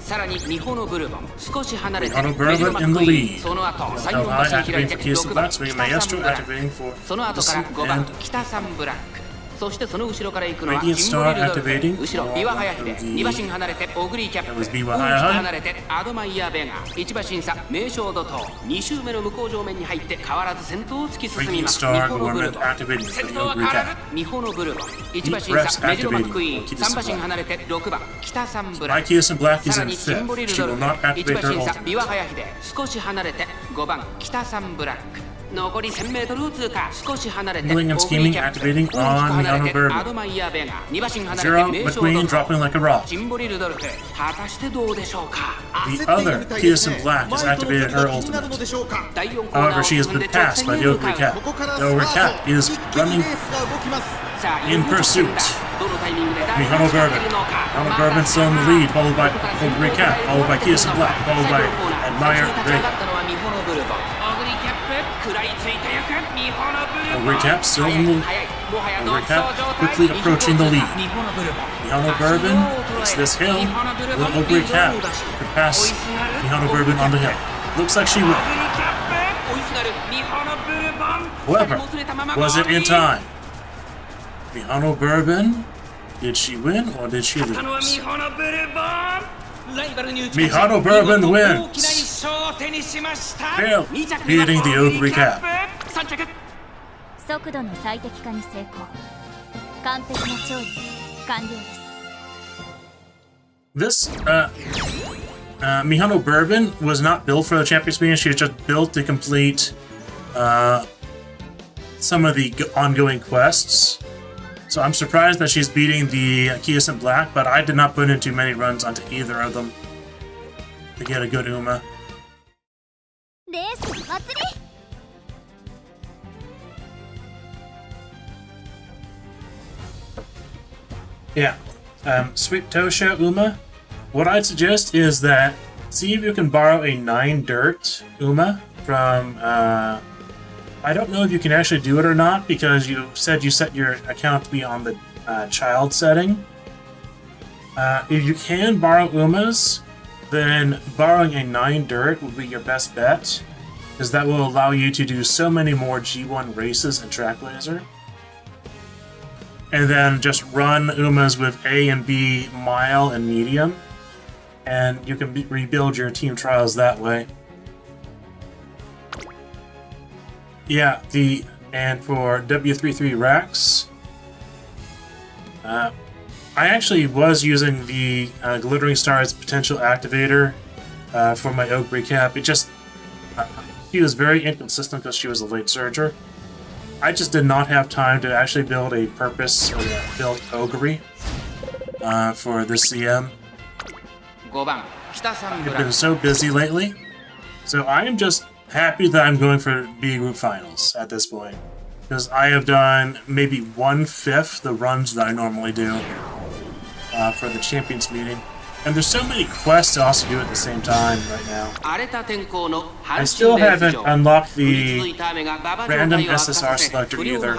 [SPEAKER 1] さらにミホノブルボン少し離れて
[SPEAKER 4] Mihono
[SPEAKER 1] メジロマ
[SPEAKER 4] Bourbon in
[SPEAKER 1] ッ
[SPEAKER 4] the
[SPEAKER 1] クイーン
[SPEAKER 4] lead.
[SPEAKER 1] その後最
[SPEAKER 4] Hell
[SPEAKER 1] 4馬
[SPEAKER 4] High
[SPEAKER 1] 身開い
[SPEAKER 4] activating
[SPEAKER 1] て
[SPEAKER 4] for Kiyosin
[SPEAKER 1] 6番
[SPEAKER 4] Black, Swing
[SPEAKER 1] 北サン
[SPEAKER 4] Maestro
[SPEAKER 1] ブラック
[SPEAKER 4] activating for
[SPEAKER 1] その後から
[SPEAKER 4] Deceit
[SPEAKER 1] 5番
[SPEAKER 4] and
[SPEAKER 1] 北サンブラックそしてその後ろから行くのは
[SPEAKER 4] Radiant
[SPEAKER 1] ジンボリルドルフ
[SPEAKER 4] Star activating
[SPEAKER 1] 後ろビワハヤヒデ
[SPEAKER 4] for
[SPEAKER 1] 2馬身離れてオグリーキャップ
[SPEAKER 4] That was
[SPEAKER 1] 大き
[SPEAKER 4] Biwa
[SPEAKER 1] く
[SPEAKER 4] Hayahai
[SPEAKER 1] 離れてアドマイヤーベガ1馬身差名称怒涛2周目の向こう上面に入って変わらず先頭を突き進み
[SPEAKER 4] Radiant
[SPEAKER 1] ますミ
[SPEAKER 4] Star
[SPEAKER 1] ホノブル
[SPEAKER 4] Gorman
[SPEAKER 1] ボン
[SPEAKER 4] activating for
[SPEAKER 1] 先
[SPEAKER 4] the
[SPEAKER 1] 頭は
[SPEAKER 4] Ogre
[SPEAKER 1] 変わらず
[SPEAKER 4] Cat.
[SPEAKER 1] ミホノブルボン1馬
[SPEAKER 4] Refs
[SPEAKER 1] 身差メジロマックイーン
[SPEAKER 4] activating for
[SPEAKER 1] 3馬
[SPEAKER 4] Kiyosin
[SPEAKER 1] 身離れて6番北サンブラ
[SPEAKER 4] My
[SPEAKER 1] ック
[SPEAKER 4] Kiyosin Black is
[SPEAKER 1] さら
[SPEAKER 4] in
[SPEAKER 1] にジンボリ
[SPEAKER 4] fifth.
[SPEAKER 1] ル
[SPEAKER 4] She
[SPEAKER 1] ドル
[SPEAKER 4] will
[SPEAKER 1] フ
[SPEAKER 4] not
[SPEAKER 1] 1
[SPEAKER 4] activate
[SPEAKER 1] 馬
[SPEAKER 4] her
[SPEAKER 1] 身差
[SPEAKER 4] ultimate.
[SPEAKER 1] ビワハヤヒデ少し離れて5番北サンブラック残り 1000m を通過少し離れて
[SPEAKER 4] Milling and
[SPEAKER 1] オグリー
[SPEAKER 4] scheming
[SPEAKER 1] キャップ
[SPEAKER 4] activating
[SPEAKER 1] 大きく
[SPEAKER 4] on
[SPEAKER 1] 離れ
[SPEAKER 4] Mihono
[SPEAKER 1] て
[SPEAKER 4] Bourbon.
[SPEAKER 1] アドマイヤーベガ2馬身離れて
[SPEAKER 4] Zero
[SPEAKER 1] 名称
[SPEAKER 4] McQueen
[SPEAKER 1] 怒涛
[SPEAKER 4] dropping like a rock.
[SPEAKER 1] ジンボリルドルフ果たしてどうでしょうか
[SPEAKER 4] The
[SPEAKER 2] 焦っている
[SPEAKER 4] other
[SPEAKER 2] みたいですね。
[SPEAKER 4] Kiyosin Black has
[SPEAKER 2] 前との
[SPEAKER 4] activated
[SPEAKER 2] 距離
[SPEAKER 4] her
[SPEAKER 2] が気になるの
[SPEAKER 4] ultimate.
[SPEAKER 2] でしょうか。
[SPEAKER 1] 第4コーナ
[SPEAKER 4] However,
[SPEAKER 1] ー
[SPEAKER 4] she
[SPEAKER 1] を
[SPEAKER 4] has
[SPEAKER 1] 進ん
[SPEAKER 4] been
[SPEAKER 1] で直
[SPEAKER 4] passed
[SPEAKER 1] 線
[SPEAKER 4] by
[SPEAKER 1] に
[SPEAKER 4] the
[SPEAKER 1] 向か
[SPEAKER 4] Ogre
[SPEAKER 1] う
[SPEAKER 4] Cat.
[SPEAKER 2] ここから
[SPEAKER 4] The
[SPEAKER 2] ス
[SPEAKER 4] Ogre
[SPEAKER 2] タ
[SPEAKER 4] Cat
[SPEAKER 2] ート。
[SPEAKER 4] is
[SPEAKER 2] 一気に
[SPEAKER 4] running
[SPEAKER 2] レースが動きます。
[SPEAKER 1] さあ
[SPEAKER 4] in
[SPEAKER 1] 40直線
[SPEAKER 4] pursuit.
[SPEAKER 1] だどのタイミングで
[SPEAKER 4] Mihono Bourbon. Mihono Bourbon still in the lead, followed by Ogre Cat, followed by Kiyosin Black, followed by Admire Vega.
[SPEAKER 1] 勝ったのはミホノブルボンオグリーキャップ食らいついていく
[SPEAKER 4] Recap still in the recap, quickly approaching the lead. Mihano Bourbon takes this hill. Will Recap could pass Mihano Bourbon on the hill. Looks like she will. However, was it in time? Mihano Bourbon, did she win or did she lose? Mihano Bourbon wins. Fail, beating the Oak Recap.
[SPEAKER 5] 速度の最適化に成功。完璧な調理完了です。
[SPEAKER 4] This Mihano Bourbon was not built for the Champions Meeting. She was just built to complete some of the ongoing quests. So I'm surprised that she's beating the Kias in Black, but I did not put in too many runs onto either of them to get a good Uma.
[SPEAKER 3] レースの祭り。
[SPEAKER 4] Yeah. Sweet Tosha Uma, what I'd suggest is that see if you can borrow a 9 dirt Uma from I don't know if you can actually do it or not because you said you set your account to be on the child setting. If you can borrow Umas, then borrowing a 9 dirt would be your best bet, because that will allow you to do so many more G1 races and Track Laser. And then just run Umas with A and B mile and medium, and you can rebuild your team trials that way. Yeah, and for W33 Rex, I actually was using the Glittering Stars potential activator for my Oak Recap. It just she was very inconsistent because she was a late surger. I just did not have time to actually build a purpose-built Ogre for this CM. I've been so busy lately, so I am just happy that I'm going for B Group Finals at this point, because I have done maybe 1/5 the runs that I normally do for the Champions Meeting. And there's so many quests to also do at the same time right now. I still haven't unlocked the random SSR selector either.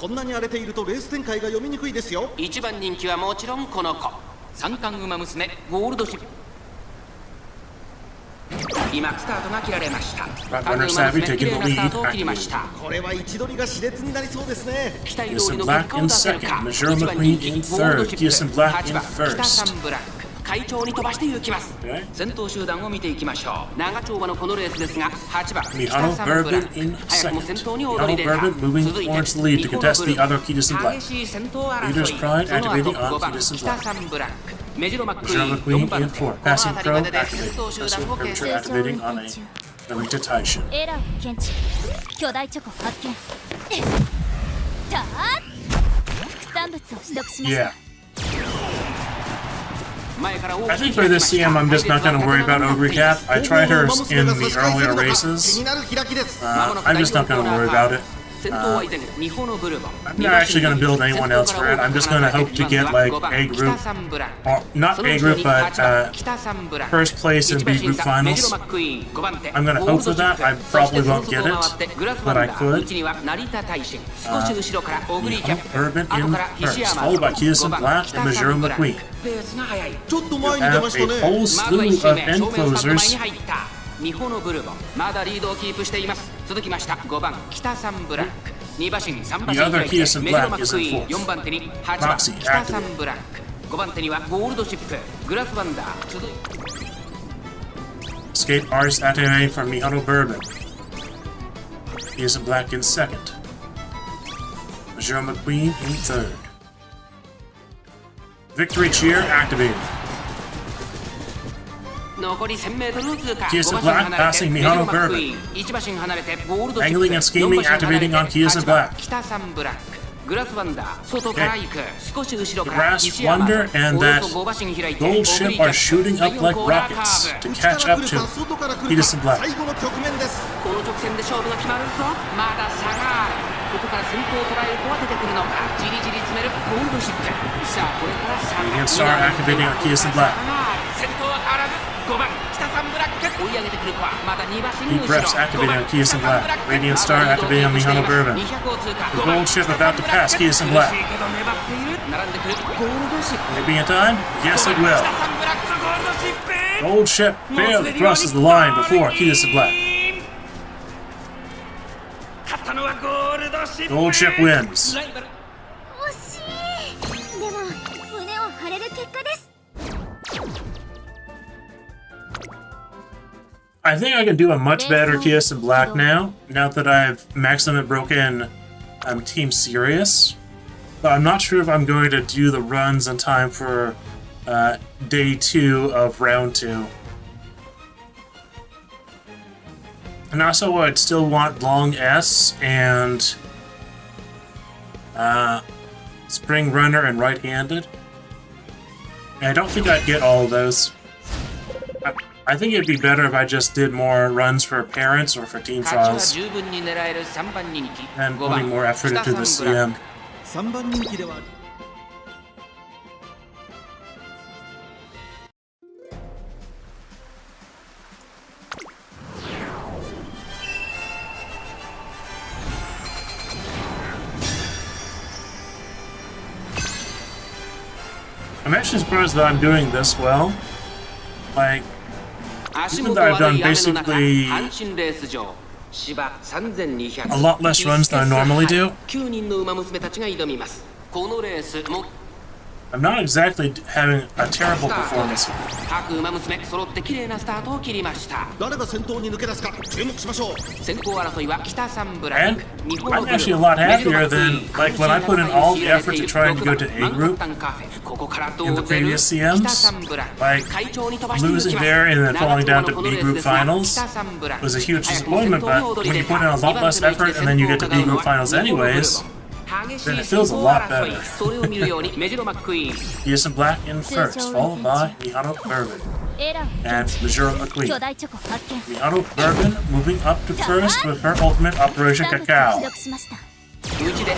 [SPEAKER 2] こんなに荒れているとレース展開が読みにくいですよ。
[SPEAKER 1] 一番人気はもちろんこの子、三冠馬娘ゴールドシップ。今スタートが切られました。三冠馬娘綺麗なスタートを切りました。
[SPEAKER 2] これは位置取りが熾烈になりそうですね。
[SPEAKER 1] 期待通りの結果を出せるか。
[SPEAKER 4] Majora McQueen in third, Kias in Black in
[SPEAKER 1] 8
[SPEAKER 4] first.
[SPEAKER 1] 番ブラック。快調に飛ばして行きます。先頭集団を見ていきましょう。長丁場のこのレースですが、8番
[SPEAKER 4] Mihano Bourbon in second. Mihano Bourbon moving towards the lead to contest the other Kias in Black. Leader's Pride activating on Kias in Black. Majora McQueen in fourth. Passing Pro activating. Passing Premature activating on a Narita Taishin.
[SPEAKER 5] エラーを検知。巨大チョコ発見。たー副産物を取得しました。
[SPEAKER 4] Yeah. I think for this CM, I'm just not going to worry about Ogre Cap. I tried her in the earlier races. I'm just not going to worry about it. I'm not actually going to build anyone else for it. I'm just going to hope to get like A group, or not A group, but first place in B group finals. I'm going to hope for that. I probably won't get it, but I could. Urban in first, followed by Kias in Black and Majora McQueen. You have a whole slew of end closers.
[SPEAKER 1] ミホノブルボンまだリードをキープしています。続きました5番北サンブラック、2馬身3馬身開いてメジロマックイーン、4番手に8番北サンブラック、5番手にはゴールドシップ、グラスワンダー、続いて
[SPEAKER 4] Escape Artist activating for Mihano Bourbon. Kias in Black in second. Majora McQueen in third. Victory Cheer activated.
[SPEAKER 1] 残り 1000m を通過。
[SPEAKER 4] Kias in Black passing Mihano Bourbon.
[SPEAKER 1] 1馬身離れてゴールドシップ、
[SPEAKER 4] Angling and scheming activating on Kias in Black.
[SPEAKER 1] 北サンブラック、グラスワンダー、外から行く、少し後ろ
[SPEAKER 4] The
[SPEAKER 1] から
[SPEAKER 4] Brass Wonder and that gold ship are shooting up like rockets to catch up to Kias in Black.
[SPEAKER 2] 最後の局面です。
[SPEAKER 1] この直線で勝負が決まるぞ。まだ差がある。ここから先頭を捉える子は出てくるのか。じりじり詰めるゴールドシップ。さあこれから差が
[SPEAKER 4] Radiant Star activating on Kias in Black.
[SPEAKER 1] 先頭は変わらず。5番北三ブラック追い上げてくる子はまだ2馬身
[SPEAKER 4] Deep
[SPEAKER 1] 後ろ
[SPEAKER 4] breaths activated on Kias in Black. Radiant Star activating on Mihano Bourbon.
[SPEAKER 1] 200を通過
[SPEAKER 4] The gold ship about to pass Kias in Black.
[SPEAKER 1] 苦しいけど粘っている並んでくるゴールドシップ
[SPEAKER 4] Will it be in time? Yes, it
[SPEAKER 1] 北
[SPEAKER 4] will.
[SPEAKER 1] 三ブラックゴールドシップ
[SPEAKER 4] Gold ship barely crosses the line before Kias in Black.
[SPEAKER 1] 勝ったのはゴールドシップ
[SPEAKER 4] Gold ship wins.
[SPEAKER 1] ライバル
[SPEAKER 3] 惜しい。でも胸を張れる結果です。
[SPEAKER 4] I think I can do a much better Kias in Black now that I've maximum broken Team Serious. But I'm not sure if I'm going to do the runs in time for day 2 of round 2. And also I'd still want Long S and Spring Runner and Right-Handed. And I don't think I'd get all of those. I think it'd be better if I just did more runs for parents or for team
[SPEAKER 1] 勝ちは
[SPEAKER 4] trials
[SPEAKER 1] 十分に狙える3番人気
[SPEAKER 4] and
[SPEAKER 1] 5番
[SPEAKER 4] putting more effort
[SPEAKER 1] 北
[SPEAKER 4] into the
[SPEAKER 1] 三ブラッ
[SPEAKER 4] CM.
[SPEAKER 1] ク
[SPEAKER 2] 3番人気では
[SPEAKER 4] I'm actually surprised that I'm doing this well. Like,
[SPEAKER 1] 足
[SPEAKER 4] even
[SPEAKER 1] 元
[SPEAKER 4] though
[SPEAKER 1] 悪
[SPEAKER 4] I've done
[SPEAKER 1] い雨の中
[SPEAKER 4] basically
[SPEAKER 1] 阪神レース場芝3200
[SPEAKER 4] a lot less runs than I normally do,
[SPEAKER 1] 9人の馬娘たちが挑みますこのレースも
[SPEAKER 4] I'm not exactly having a terrible
[SPEAKER 1] スタート
[SPEAKER 4] performance here.
[SPEAKER 1] 各馬娘揃って綺麗なスタートを切りました
[SPEAKER 2] 誰が先頭に抜け出すか注目しましょう。
[SPEAKER 1] 先行争いは北三ブラッ
[SPEAKER 4] And
[SPEAKER 1] ク日本の
[SPEAKER 4] I'm actually a lot happier than, like, when I put in all the effort to try and go to A group
[SPEAKER 1] ここからど
[SPEAKER 4] in
[SPEAKER 1] う
[SPEAKER 4] the
[SPEAKER 1] 出る
[SPEAKER 4] previous CMs,
[SPEAKER 1] 北三ブラック
[SPEAKER 4] like
[SPEAKER 1] 快調に飛ばしていきます
[SPEAKER 4] losing there and then falling down to
[SPEAKER 1] 長友のこの
[SPEAKER 4] B
[SPEAKER 1] レース
[SPEAKER 4] group
[SPEAKER 1] ですが
[SPEAKER 4] finals
[SPEAKER 1] 北三ブラック
[SPEAKER 4] was a huge
[SPEAKER 1] 早くも
[SPEAKER 4] disappointment,
[SPEAKER 1] 先頭に
[SPEAKER 4] but
[SPEAKER 1] 躍り
[SPEAKER 4] when
[SPEAKER 1] 出
[SPEAKER 4] you
[SPEAKER 1] た
[SPEAKER 4] put in a lot less effort and then you get to B group finals anyways,
[SPEAKER 1] 激
[SPEAKER 4] then
[SPEAKER 1] しい
[SPEAKER 4] it
[SPEAKER 1] 先
[SPEAKER 4] feels a
[SPEAKER 1] 行
[SPEAKER 4] lot
[SPEAKER 1] 争い
[SPEAKER 4] better.
[SPEAKER 1] それを見るようにメジロマックイーン
[SPEAKER 4] Kias in Black in first, followed by Mihano Bourbon
[SPEAKER 5] エラー
[SPEAKER 4] and Majora McQueen.
[SPEAKER 5] 巨大チョコ発見
[SPEAKER 4] Mihano Bourbon moving up to first with her ultimate Operation
[SPEAKER 5] 産物を
[SPEAKER 4] Cacao.
[SPEAKER 5] 記録しました
[SPEAKER 1] 内で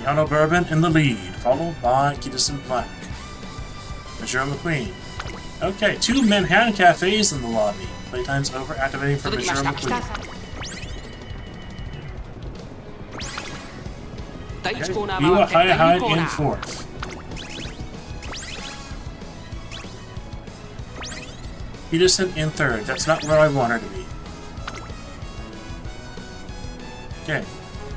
[SPEAKER 4] Mihano Bourbon in the lead, followed by Kias in Black. Majora McQueen. Okay, 2 Manhattan cafes in the lobby. Playtime's over, activating for
[SPEAKER 1] 続きま
[SPEAKER 4] Majora
[SPEAKER 1] した北
[SPEAKER 4] McQueen.
[SPEAKER 1] 三第1コーナー回
[SPEAKER 4] Biwa
[SPEAKER 1] って第2
[SPEAKER 4] High
[SPEAKER 1] コー
[SPEAKER 4] in
[SPEAKER 1] ナー
[SPEAKER 4] fourth. Peterson in third. That's not where I want her to be. Okay.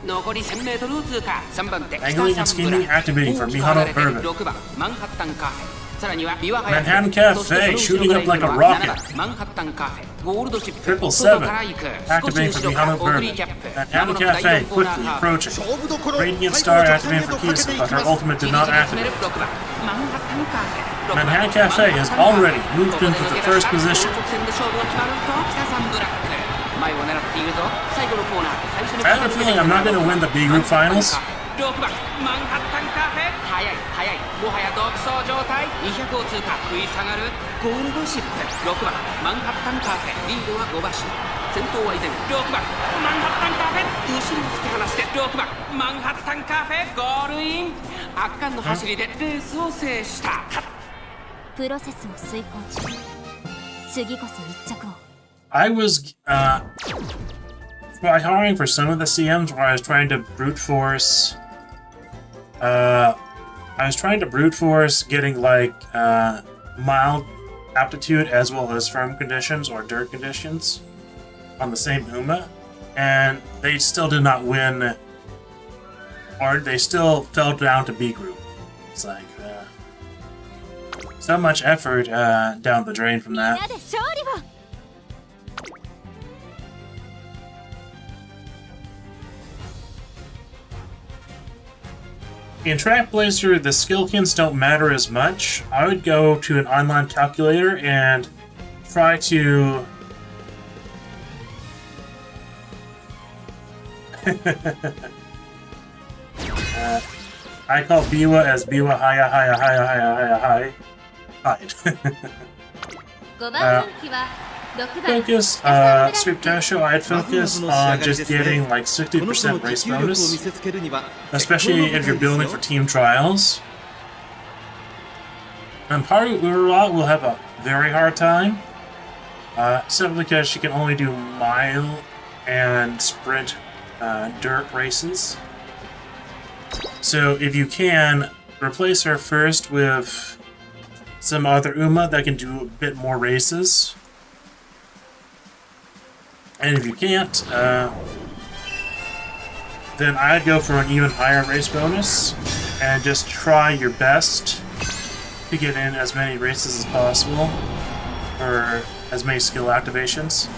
[SPEAKER 1] 残り 1000m を通過3番手
[SPEAKER 4] Angling and scheming activating for Mihano Bourbon.
[SPEAKER 1] 6番マンハッタンカフェさらにはビワハヤ
[SPEAKER 4] Manhattan Cafe shooting up like a rocket.
[SPEAKER 1] 7番マンハッタンカフェゴールドシップ
[SPEAKER 4] Triple
[SPEAKER 1] 外
[SPEAKER 4] seven
[SPEAKER 1] から行く
[SPEAKER 4] activating
[SPEAKER 1] 少し
[SPEAKER 4] for
[SPEAKER 1] 後ろから
[SPEAKER 4] Mihano
[SPEAKER 1] オグ
[SPEAKER 4] Bourbon.
[SPEAKER 1] リーキャップ
[SPEAKER 4] Manhattan Cafe quickly approaching.
[SPEAKER 2] 勝負どころ
[SPEAKER 4] Radiant
[SPEAKER 2] 最後
[SPEAKER 4] Star
[SPEAKER 2] の直
[SPEAKER 4] activating
[SPEAKER 2] 線へ
[SPEAKER 4] for
[SPEAKER 2] とかけ
[SPEAKER 4] Kisa,
[SPEAKER 2] てい
[SPEAKER 4] but
[SPEAKER 2] き
[SPEAKER 4] her
[SPEAKER 2] ます
[SPEAKER 4] ultimate did not
[SPEAKER 1] 6 番
[SPEAKER 4] activate.
[SPEAKER 1] マンハッタンカフェ
[SPEAKER 4] Manhattan Cafe has already moved into the first position.
[SPEAKER 1] 直線で勝負が決まると北三ブラック前を狙っているぞ最後のコーナー最初に
[SPEAKER 4] I have a feeling I'm not going to win the B group finals.
[SPEAKER 1] 6番マンハッタンカフェ速い速いもはや独走状態200を通過食い下がるゴールドシップ6番マンハッタンカフェリードは5馬身先頭は依然6番マンハッタンカフェ後ろに突き放して6番マンハッタンカフェゴールイン圧巻の走りでレースを制した
[SPEAKER 5] プロセスを遂行中次こそ1着を
[SPEAKER 4] I was trying for some of the CMs where I was trying to brute force. I was trying to brute force getting like mild aptitude as well as firm conditions or dirt conditions on the same Uma, and they still did not win, or they still fell down to B group. It's like so much effort down the drain from
[SPEAKER 5] みんな
[SPEAKER 4] that.
[SPEAKER 5] で勝利を
[SPEAKER 4] In Track Blazer, the skillkins don't matter as much. I would go to an online calculator and try to... I call Biwa as Biwa Haya Haya Haya Haya Haya Hide.
[SPEAKER 7] 5番人気は6番
[SPEAKER 4] Focus, Sweep Dasho, I'd focus on just getting like
[SPEAKER 2] この人の
[SPEAKER 4] 60% race
[SPEAKER 2] 持久力を見
[SPEAKER 4] bonus,
[SPEAKER 2] せつけるには
[SPEAKER 4] especially if you're building for team trials. And Haru Urara will have a very hard time, simply because she can only do mile and sprint dirt races. So if you can, replace her first with some other Uma that can do a bit more races. And if you can't, then I'd go for an even higher race bonus and just try your best to get in as many races as possible, or as many skill activations.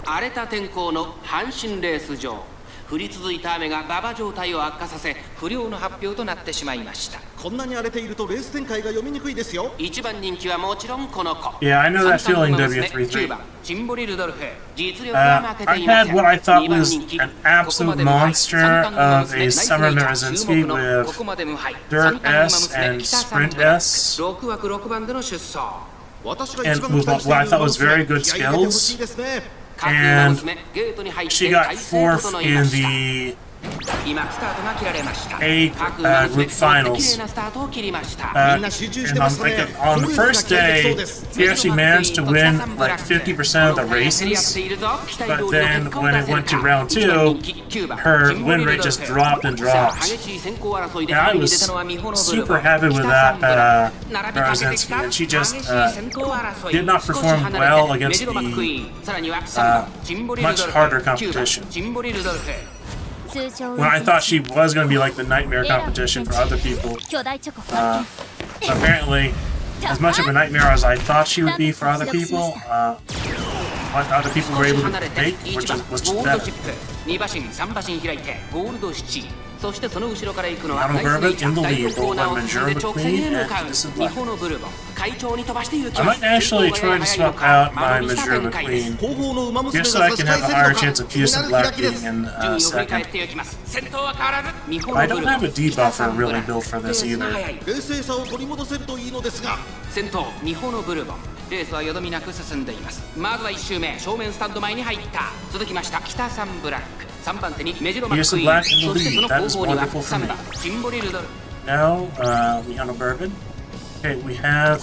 [SPEAKER 1] 荒れた天候の阪神レース場、降り続いた雨が馬場状態を悪化させ、不良の発表となってしまいました。
[SPEAKER 2] こんなに荒れているとレース展開が読みにくいですよ。
[SPEAKER 1] 一番人気はもちろんこの子。
[SPEAKER 4] Yeah, I know that feeling,
[SPEAKER 1] 9
[SPEAKER 4] W33.
[SPEAKER 1] 番シンボリルドルフ、実力は負け
[SPEAKER 4] I
[SPEAKER 1] ていま
[SPEAKER 4] had
[SPEAKER 1] せん。
[SPEAKER 4] what I thought
[SPEAKER 1] 2番
[SPEAKER 4] was
[SPEAKER 1] 人気
[SPEAKER 4] an absolute monster of a Summer Marazinski with Dirt S and Sprint S,
[SPEAKER 1] 6枠6番での出走。
[SPEAKER 4] and with what I thought was very good skills. And she got 4th in the A group finals. And on the first day, she actually managed to win like 50% of the races. But then when it went to round 2, her win rate just dropped and dropped. And I was super happy with that, Marazinski, and she just did not perform well against the much harder competition. When I thought she was going to be like the nightmare competition for other people, apparently, as much of a nightmare as I thought she would be for other people, what other people were able to make, which was just better.
[SPEAKER 1] 2馬身3馬身開いてゴールド7、そしてその後ろから行くのは
[SPEAKER 4] Auto
[SPEAKER 1] ナイスネイチャ
[SPEAKER 4] Bourbon in the
[SPEAKER 1] ー、第
[SPEAKER 4] lead,
[SPEAKER 1] 6コーナーを進んで
[SPEAKER 4] Bourbon
[SPEAKER 1] 直線へ
[SPEAKER 4] McQueen
[SPEAKER 1] 向かう
[SPEAKER 4] and Discipline.
[SPEAKER 1] 日本のブルボン快調に飛ばして行き
[SPEAKER 4] I
[SPEAKER 1] ま
[SPEAKER 4] might
[SPEAKER 1] す。
[SPEAKER 4] actually try to swap out my Majour
[SPEAKER 1] 展開です
[SPEAKER 4] McQueen
[SPEAKER 2] 後方の馬娘
[SPEAKER 4] just
[SPEAKER 2] が
[SPEAKER 4] so I
[SPEAKER 2] 差し
[SPEAKER 4] can
[SPEAKER 2] 返
[SPEAKER 4] have
[SPEAKER 2] せ
[SPEAKER 4] a
[SPEAKER 2] る
[SPEAKER 4] higher
[SPEAKER 2] のか
[SPEAKER 4] chance of
[SPEAKER 2] 気に
[SPEAKER 4] Fuse
[SPEAKER 2] な
[SPEAKER 4] and
[SPEAKER 2] る
[SPEAKER 4] Black
[SPEAKER 2] 開きで
[SPEAKER 4] being
[SPEAKER 2] す
[SPEAKER 4] in
[SPEAKER 1] 順位を振り返っ
[SPEAKER 4] second.
[SPEAKER 1] ていきます。先頭は変わらず日本
[SPEAKER 4] I
[SPEAKER 1] のブ
[SPEAKER 4] don't
[SPEAKER 1] ルボン
[SPEAKER 4] have a debuffer really built for
[SPEAKER 1] レー
[SPEAKER 4] this
[SPEAKER 1] スが
[SPEAKER 4] either.
[SPEAKER 1] 速い。
[SPEAKER 2] 冷静さを取り戻せるといいのですが、
[SPEAKER 1] 先頭日本のブルボン、レースはよどみなく進んでいます。まずは1周目正面スタンド前に入った。続きました北サンブラック、3番手にメジロマックイーン、そしてその後方には3番シンボリルドル。
[SPEAKER 4] Now, we Auto Bourbon. Okay, we have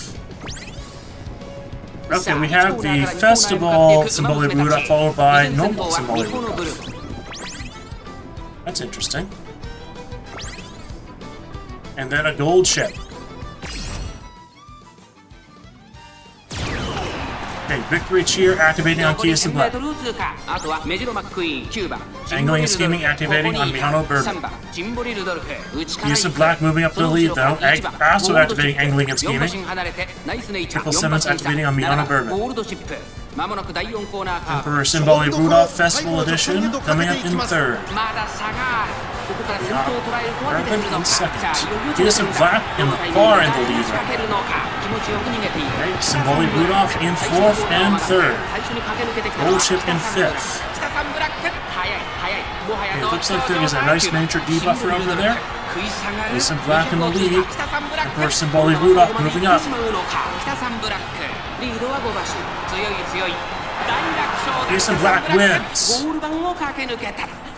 [SPEAKER 4] the Festival Symbolic Buddha followed by Normal Symbolic Buddha. That's interesting. And then a gold ship. Okay, victory cheer activating on Kia Black. Angling and scheming activating on Mihano Bourbon. Kia Black moving up to the lead though, also activating angling and scheming. Triple Simmons activating on Mihano Bourbon. Emperor Symbolic Rudolph Festival Edition coming up in 3rd. Bourbon in 2nd. Kia Black far in the lead right now. Okay, Symbolic Rudolph in 4th and 3rd. Gold Ship in 5th. Okay, it looks like there is a nice miniature debuffer over there. Jason Black in the lead. Of course, Symbolic Rudolph moving up. Jason Black wins.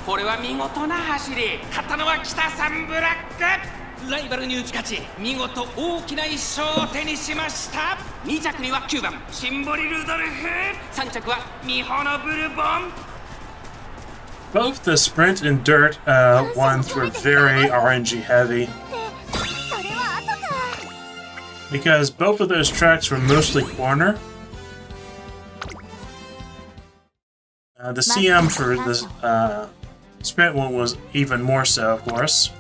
[SPEAKER 1] これは見事な走り。勝ったのは北サンブラック。ライバルに打ち勝ち、見事大きな1勝を手にしました。2着には9番シンボリルドルフ、3着はミホノブルボン。
[SPEAKER 4] Both the sprint and dirt ones were very RNG heavy. Because both of those tracks were mostly corner. The CM for the sprint one was even more so, of course.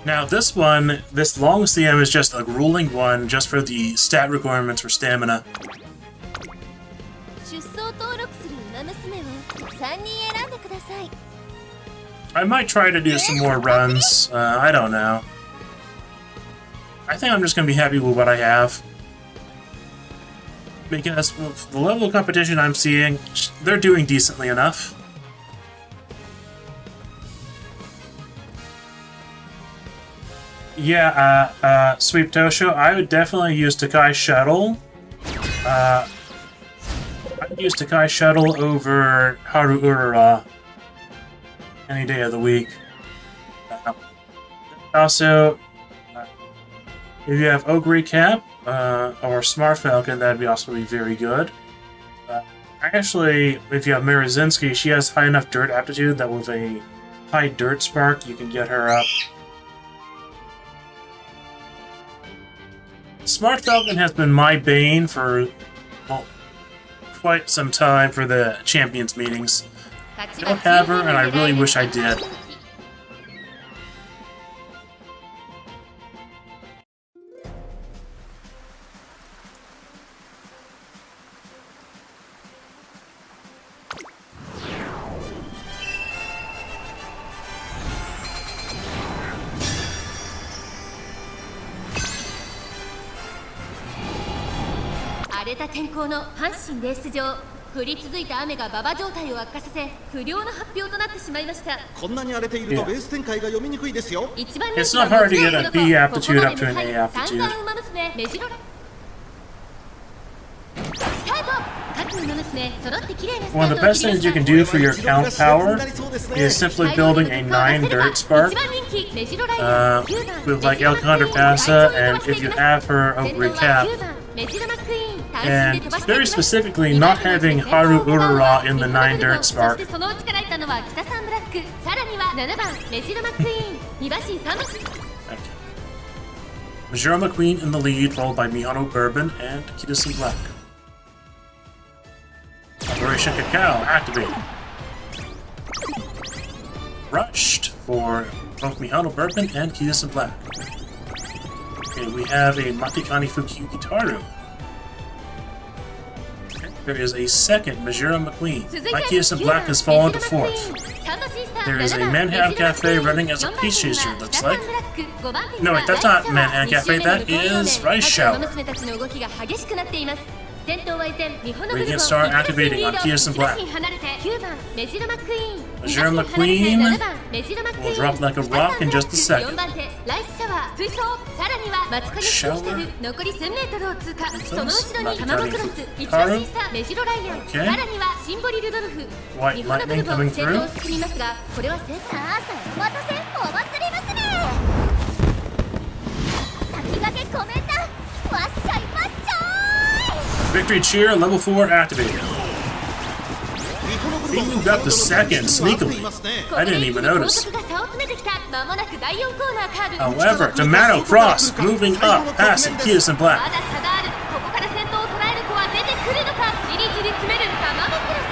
[SPEAKER 4] Now this one, this long CM is just a grueling one just for the stat requirements for stamina. I might try to do some more runs, I don't know. I think I'm just going to be happy with what I have. Because with the level of competition I'm seeing, they're doing decently enough. Yeah, Sweep Tosho, I would definitely use Takai Shuttle. I'd use Takai Shuttle over Haru Urara any day of the week. Also, if you have Ogre Cap or Smart Falcon, that'd be also be very good. Actually, if you have Mirazinski, she has high enough dirt aptitude that with a high dirt spark, you can get her up. Smart Falcon has been my bane for, well, quite some time for the Champions meetings. I don't have her, and I really wish I did.
[SPEAKER 7] 荒れた天候の阪神レース場、降り続いた雨が馬場状態を悪化させ不良の発表となってしまいました。
[SPEAKER 2] こんなに荒れているとレース展開が読みにくいですよ。
[SPEAKER 7] 一番
[SPEAKER 4] It's not hard to get a B aptitude up to an A aptitude.
[SPEAKER 7] 三冠馬娘メジロラスタート。各馬娘揃って綺麗なスタートを
[SPEAKER 4] One of the best things you can do for your count power is simply building a 9 dirt spark with like El Contrapasa, and if you have her Ogre Cap, and very specifically not having Haru Urara in the 9 dirt spark.
[SPEAKER 7] Okay.
[SPEAKER 4] Majora McQueen in the lead, followed by Mihano Bourbon and Kidison Black. Operation Cacao activated. Rushed for both Mihano Bourbon and Kidison Black. Okay, we have a Matikani Fukiyuki Taru. There is a second Majora McQueen. My Kidison Black has fallen to 4th. There is a Manhattan Cafe running as a peach chaser, looks like. No, wait, that's not Manhattan Cafe, that is Rice Shower. Radiant Star activating on Kidison Black. Majora McQueen will drop like a rock in just a second. Shower. Haru. Okay. White lightning coming through. Victory cheer, level 4 activated. He moved up to 2nd sneakily. I didn't even notice. However, Tomato Cross moving up, passing Kidison Black.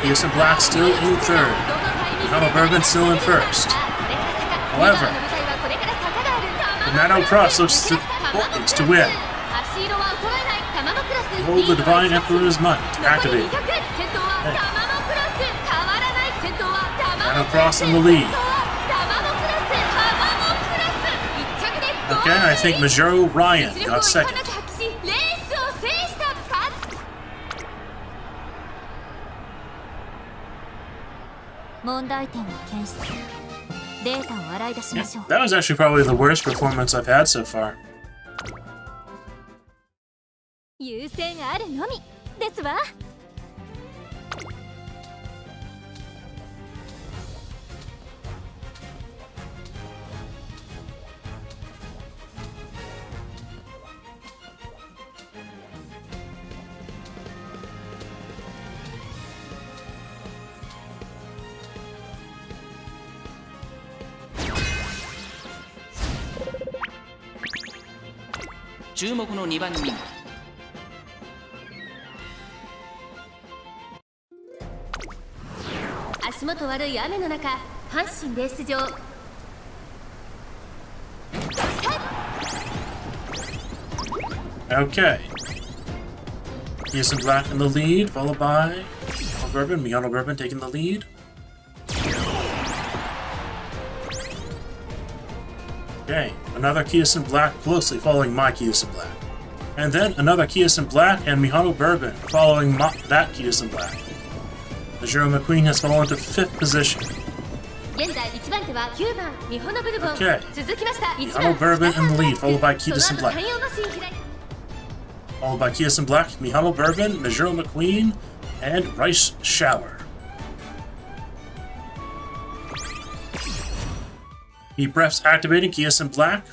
[SPEAKER 4] Kidison Black still in 3rd. Mihano Bourbon still in 1st. However, Tomato Cross looks to win. Hold the Divine Emperor's Might. Activate. Tomato Cross in the lead. Okay, I think Majoro Ryan got 2nd. That was actually probably the worst performance I've had so far.
[SPEAKER 7] 優先あるのみですわ。
[SPEAKER 1] 注目の2番人気。
[SPEAKER 7] 足元悪い雨の中、阪神レース場。
[SPEAKER 4] Okay. Kidison Black in the lead, followed by Bourbon. Mihano Bourbon taking the lead. Okay, another Kidison Black closely following my Kidison Black. And then another Kidison Black and Mihano Bourbon following that Kidison Black. Majora McQueen has fallen to 5th position. Okay. Mihano Bourbon in the lead, followed by Kidison Black. Followed by Kidison Black, Mihano Bourbon, Majora McQueen, and Rice Shower. He prefs activating Kiasen Black,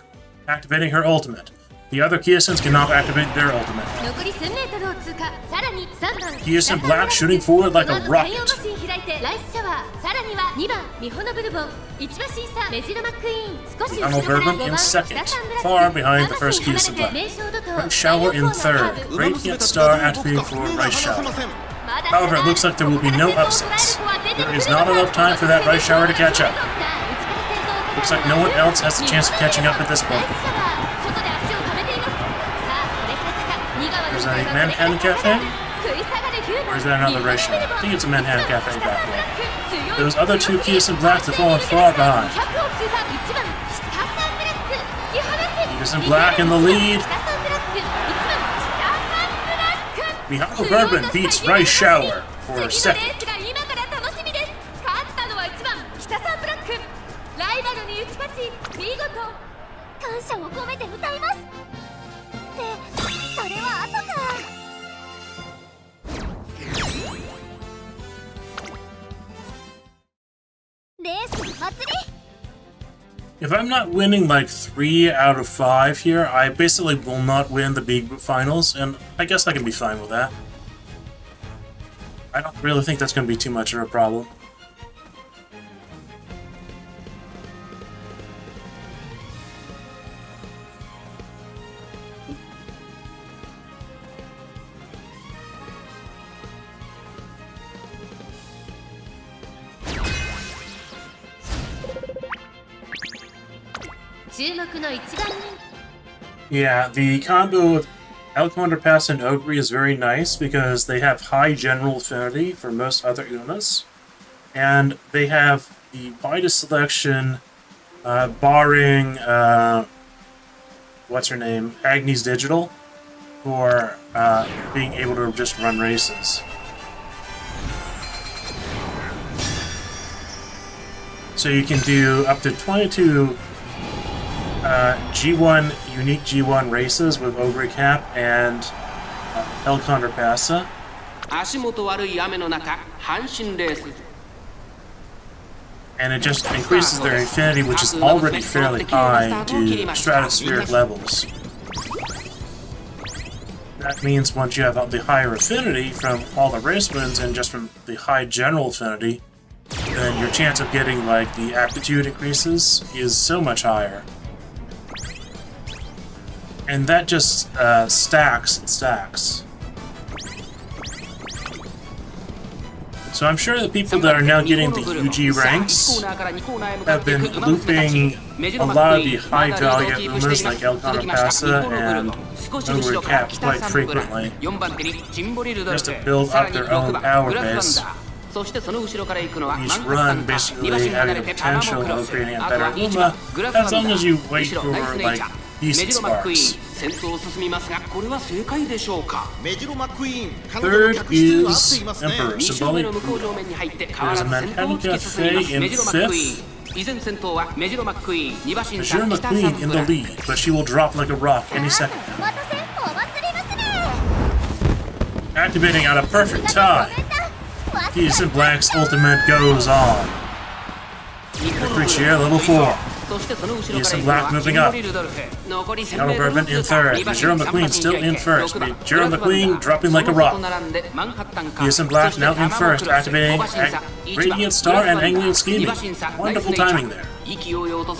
[SPEAKER 4] activating her ultimate. The other Kiasens cannot activate their ultimate.
[SPEAKER 7] 残り 1000m を通過。さらに3番
[SPEAKER 4] Kiasen Black shooting forward like a
[SPEAKER 7] この後専用
[SPEAKER 4] rocket.
[SPEAKER 7] マシン開いてライスシャワー。さらには2番ミホノブルボン、1馬審査メジロマックイーン、少し後ろ
[SPEAKER 4] Arnold
[SPEAKER 7] から
[SPEAKER 4] Bourbon
[SPEAKER 7] 5
[SPEAKER 4] in
[SPEAKER 7] 番
[SPEAKER 4] second,
[SPEAKER 7] 北サンブラック
[SPEAKER 4] far behind the
[SPEAKER 7] 3
[SPEAKER 4] first
[SPEAKER 7] 馬
[SPEAKER 4] Kiasen
[SPEAKER 7] 身離れ
[SPEAKER 4] Black.
[SPEAKER 7] て名称怒涛
[SPEAKER 4] Right Shower in third, Radiant Star activating for Right Shower. However, it looks like there will be no upsets. There is not enough time for that Right Shower to catch up. Looks like no one else has the chance of catching up at this point. Is that a Manhattan Cafe? Or is that another Right Shower? I think it's a Manhattan Cafe back there. Those other two Kiasen Blacks have fallen far behind. Kiasen Black in the lead. Mihail Bourbon beats Right Shower for second.
[SPEAKER 3] 感謝を込めて歌いますってそれは後かレースの祭り
[SPEAKER 4] If I'm not winning like 3 out of 5 here, I basically will not win the big finals, and I guess I can be fine with that. I don't really think that's going to be too much of a problem. Yeah, the combo with Alconder Pass and Ogre is very nice because they have high general affinity for most other Umas, and they have the widest selection, barring what's her name, Agnes Digital, for being able to just run races. So you can do up to 22 G1 unique G1 races with Ogre Cap and El Condorpasa.
[SPEAKER 1] 足元悪い雨の中阪神レース
[SPEAKER 4] And it just increases their infinity, which is already fairly high to stratospheric levels. That means once you have the higher affinity from all the race wins and just from the high general affinity, then your chance of getting like the aptitude increases is so much higher. And that just stacks and stacks. So I'm sure the people that are now getting the UG ranks have been looping a lot of the high value Umas like El Condorpasa and Ogre Cap quite frequently, just to build up their own power base. Each run basically having the potential of creating a better Uma, as long as you wait for like decent sparks. Third is Emperor, symbolic Buddha. There's a Manhattan Cafe in 5th. Major McQueen in the lead, but she will drop like a rock any second now. Activating at a perfect time. Kiasen Black's ultimate goes on. Victory cheer level 4. Kiasen Black moving up. Arnold Bourbon in 3rd. Major McQueen still in 1st. Major McQueen dropping like a rock. Kiasen Black now in 1st, activating Radiant Star and Angling Scheming. Wonderful timing there. Arnold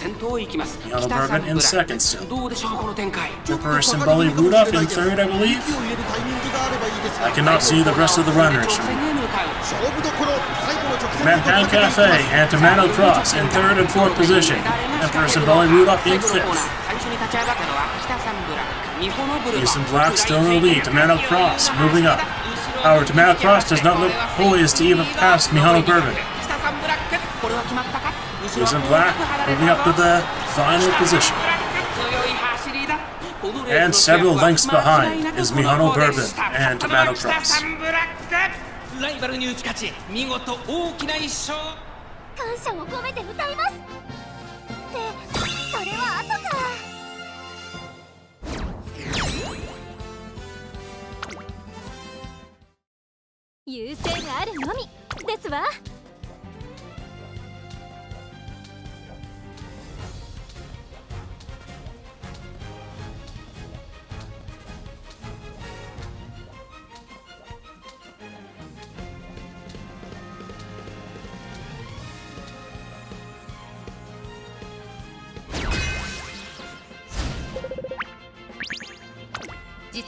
[SPEAKER 4] Bourbon in 2nd still. Emperor Symboli Rudolph in 3rd, I believe. I cannot see the rest of the runners. Manhattan Cafe and Tomato Cross in 3rd and 4th position. Emperor Symboli Rudolph in 5th. Kiasen Black still in the lead. Tomato Cross moving up. However, Tomato Cross does not look poised to even pass Mihono Bourbon. Kiasen Black moving up to the final position. And several lengths behind is Mihono Bourbon and Tomato Cross.
[SPEAKER 1] ライバルに打ち勝ち見事大きな一勝
[SPEAKER 3] 感謝を込めて歌いますってそれは後か
[SPEAKER 7] 優勢があるのみですわ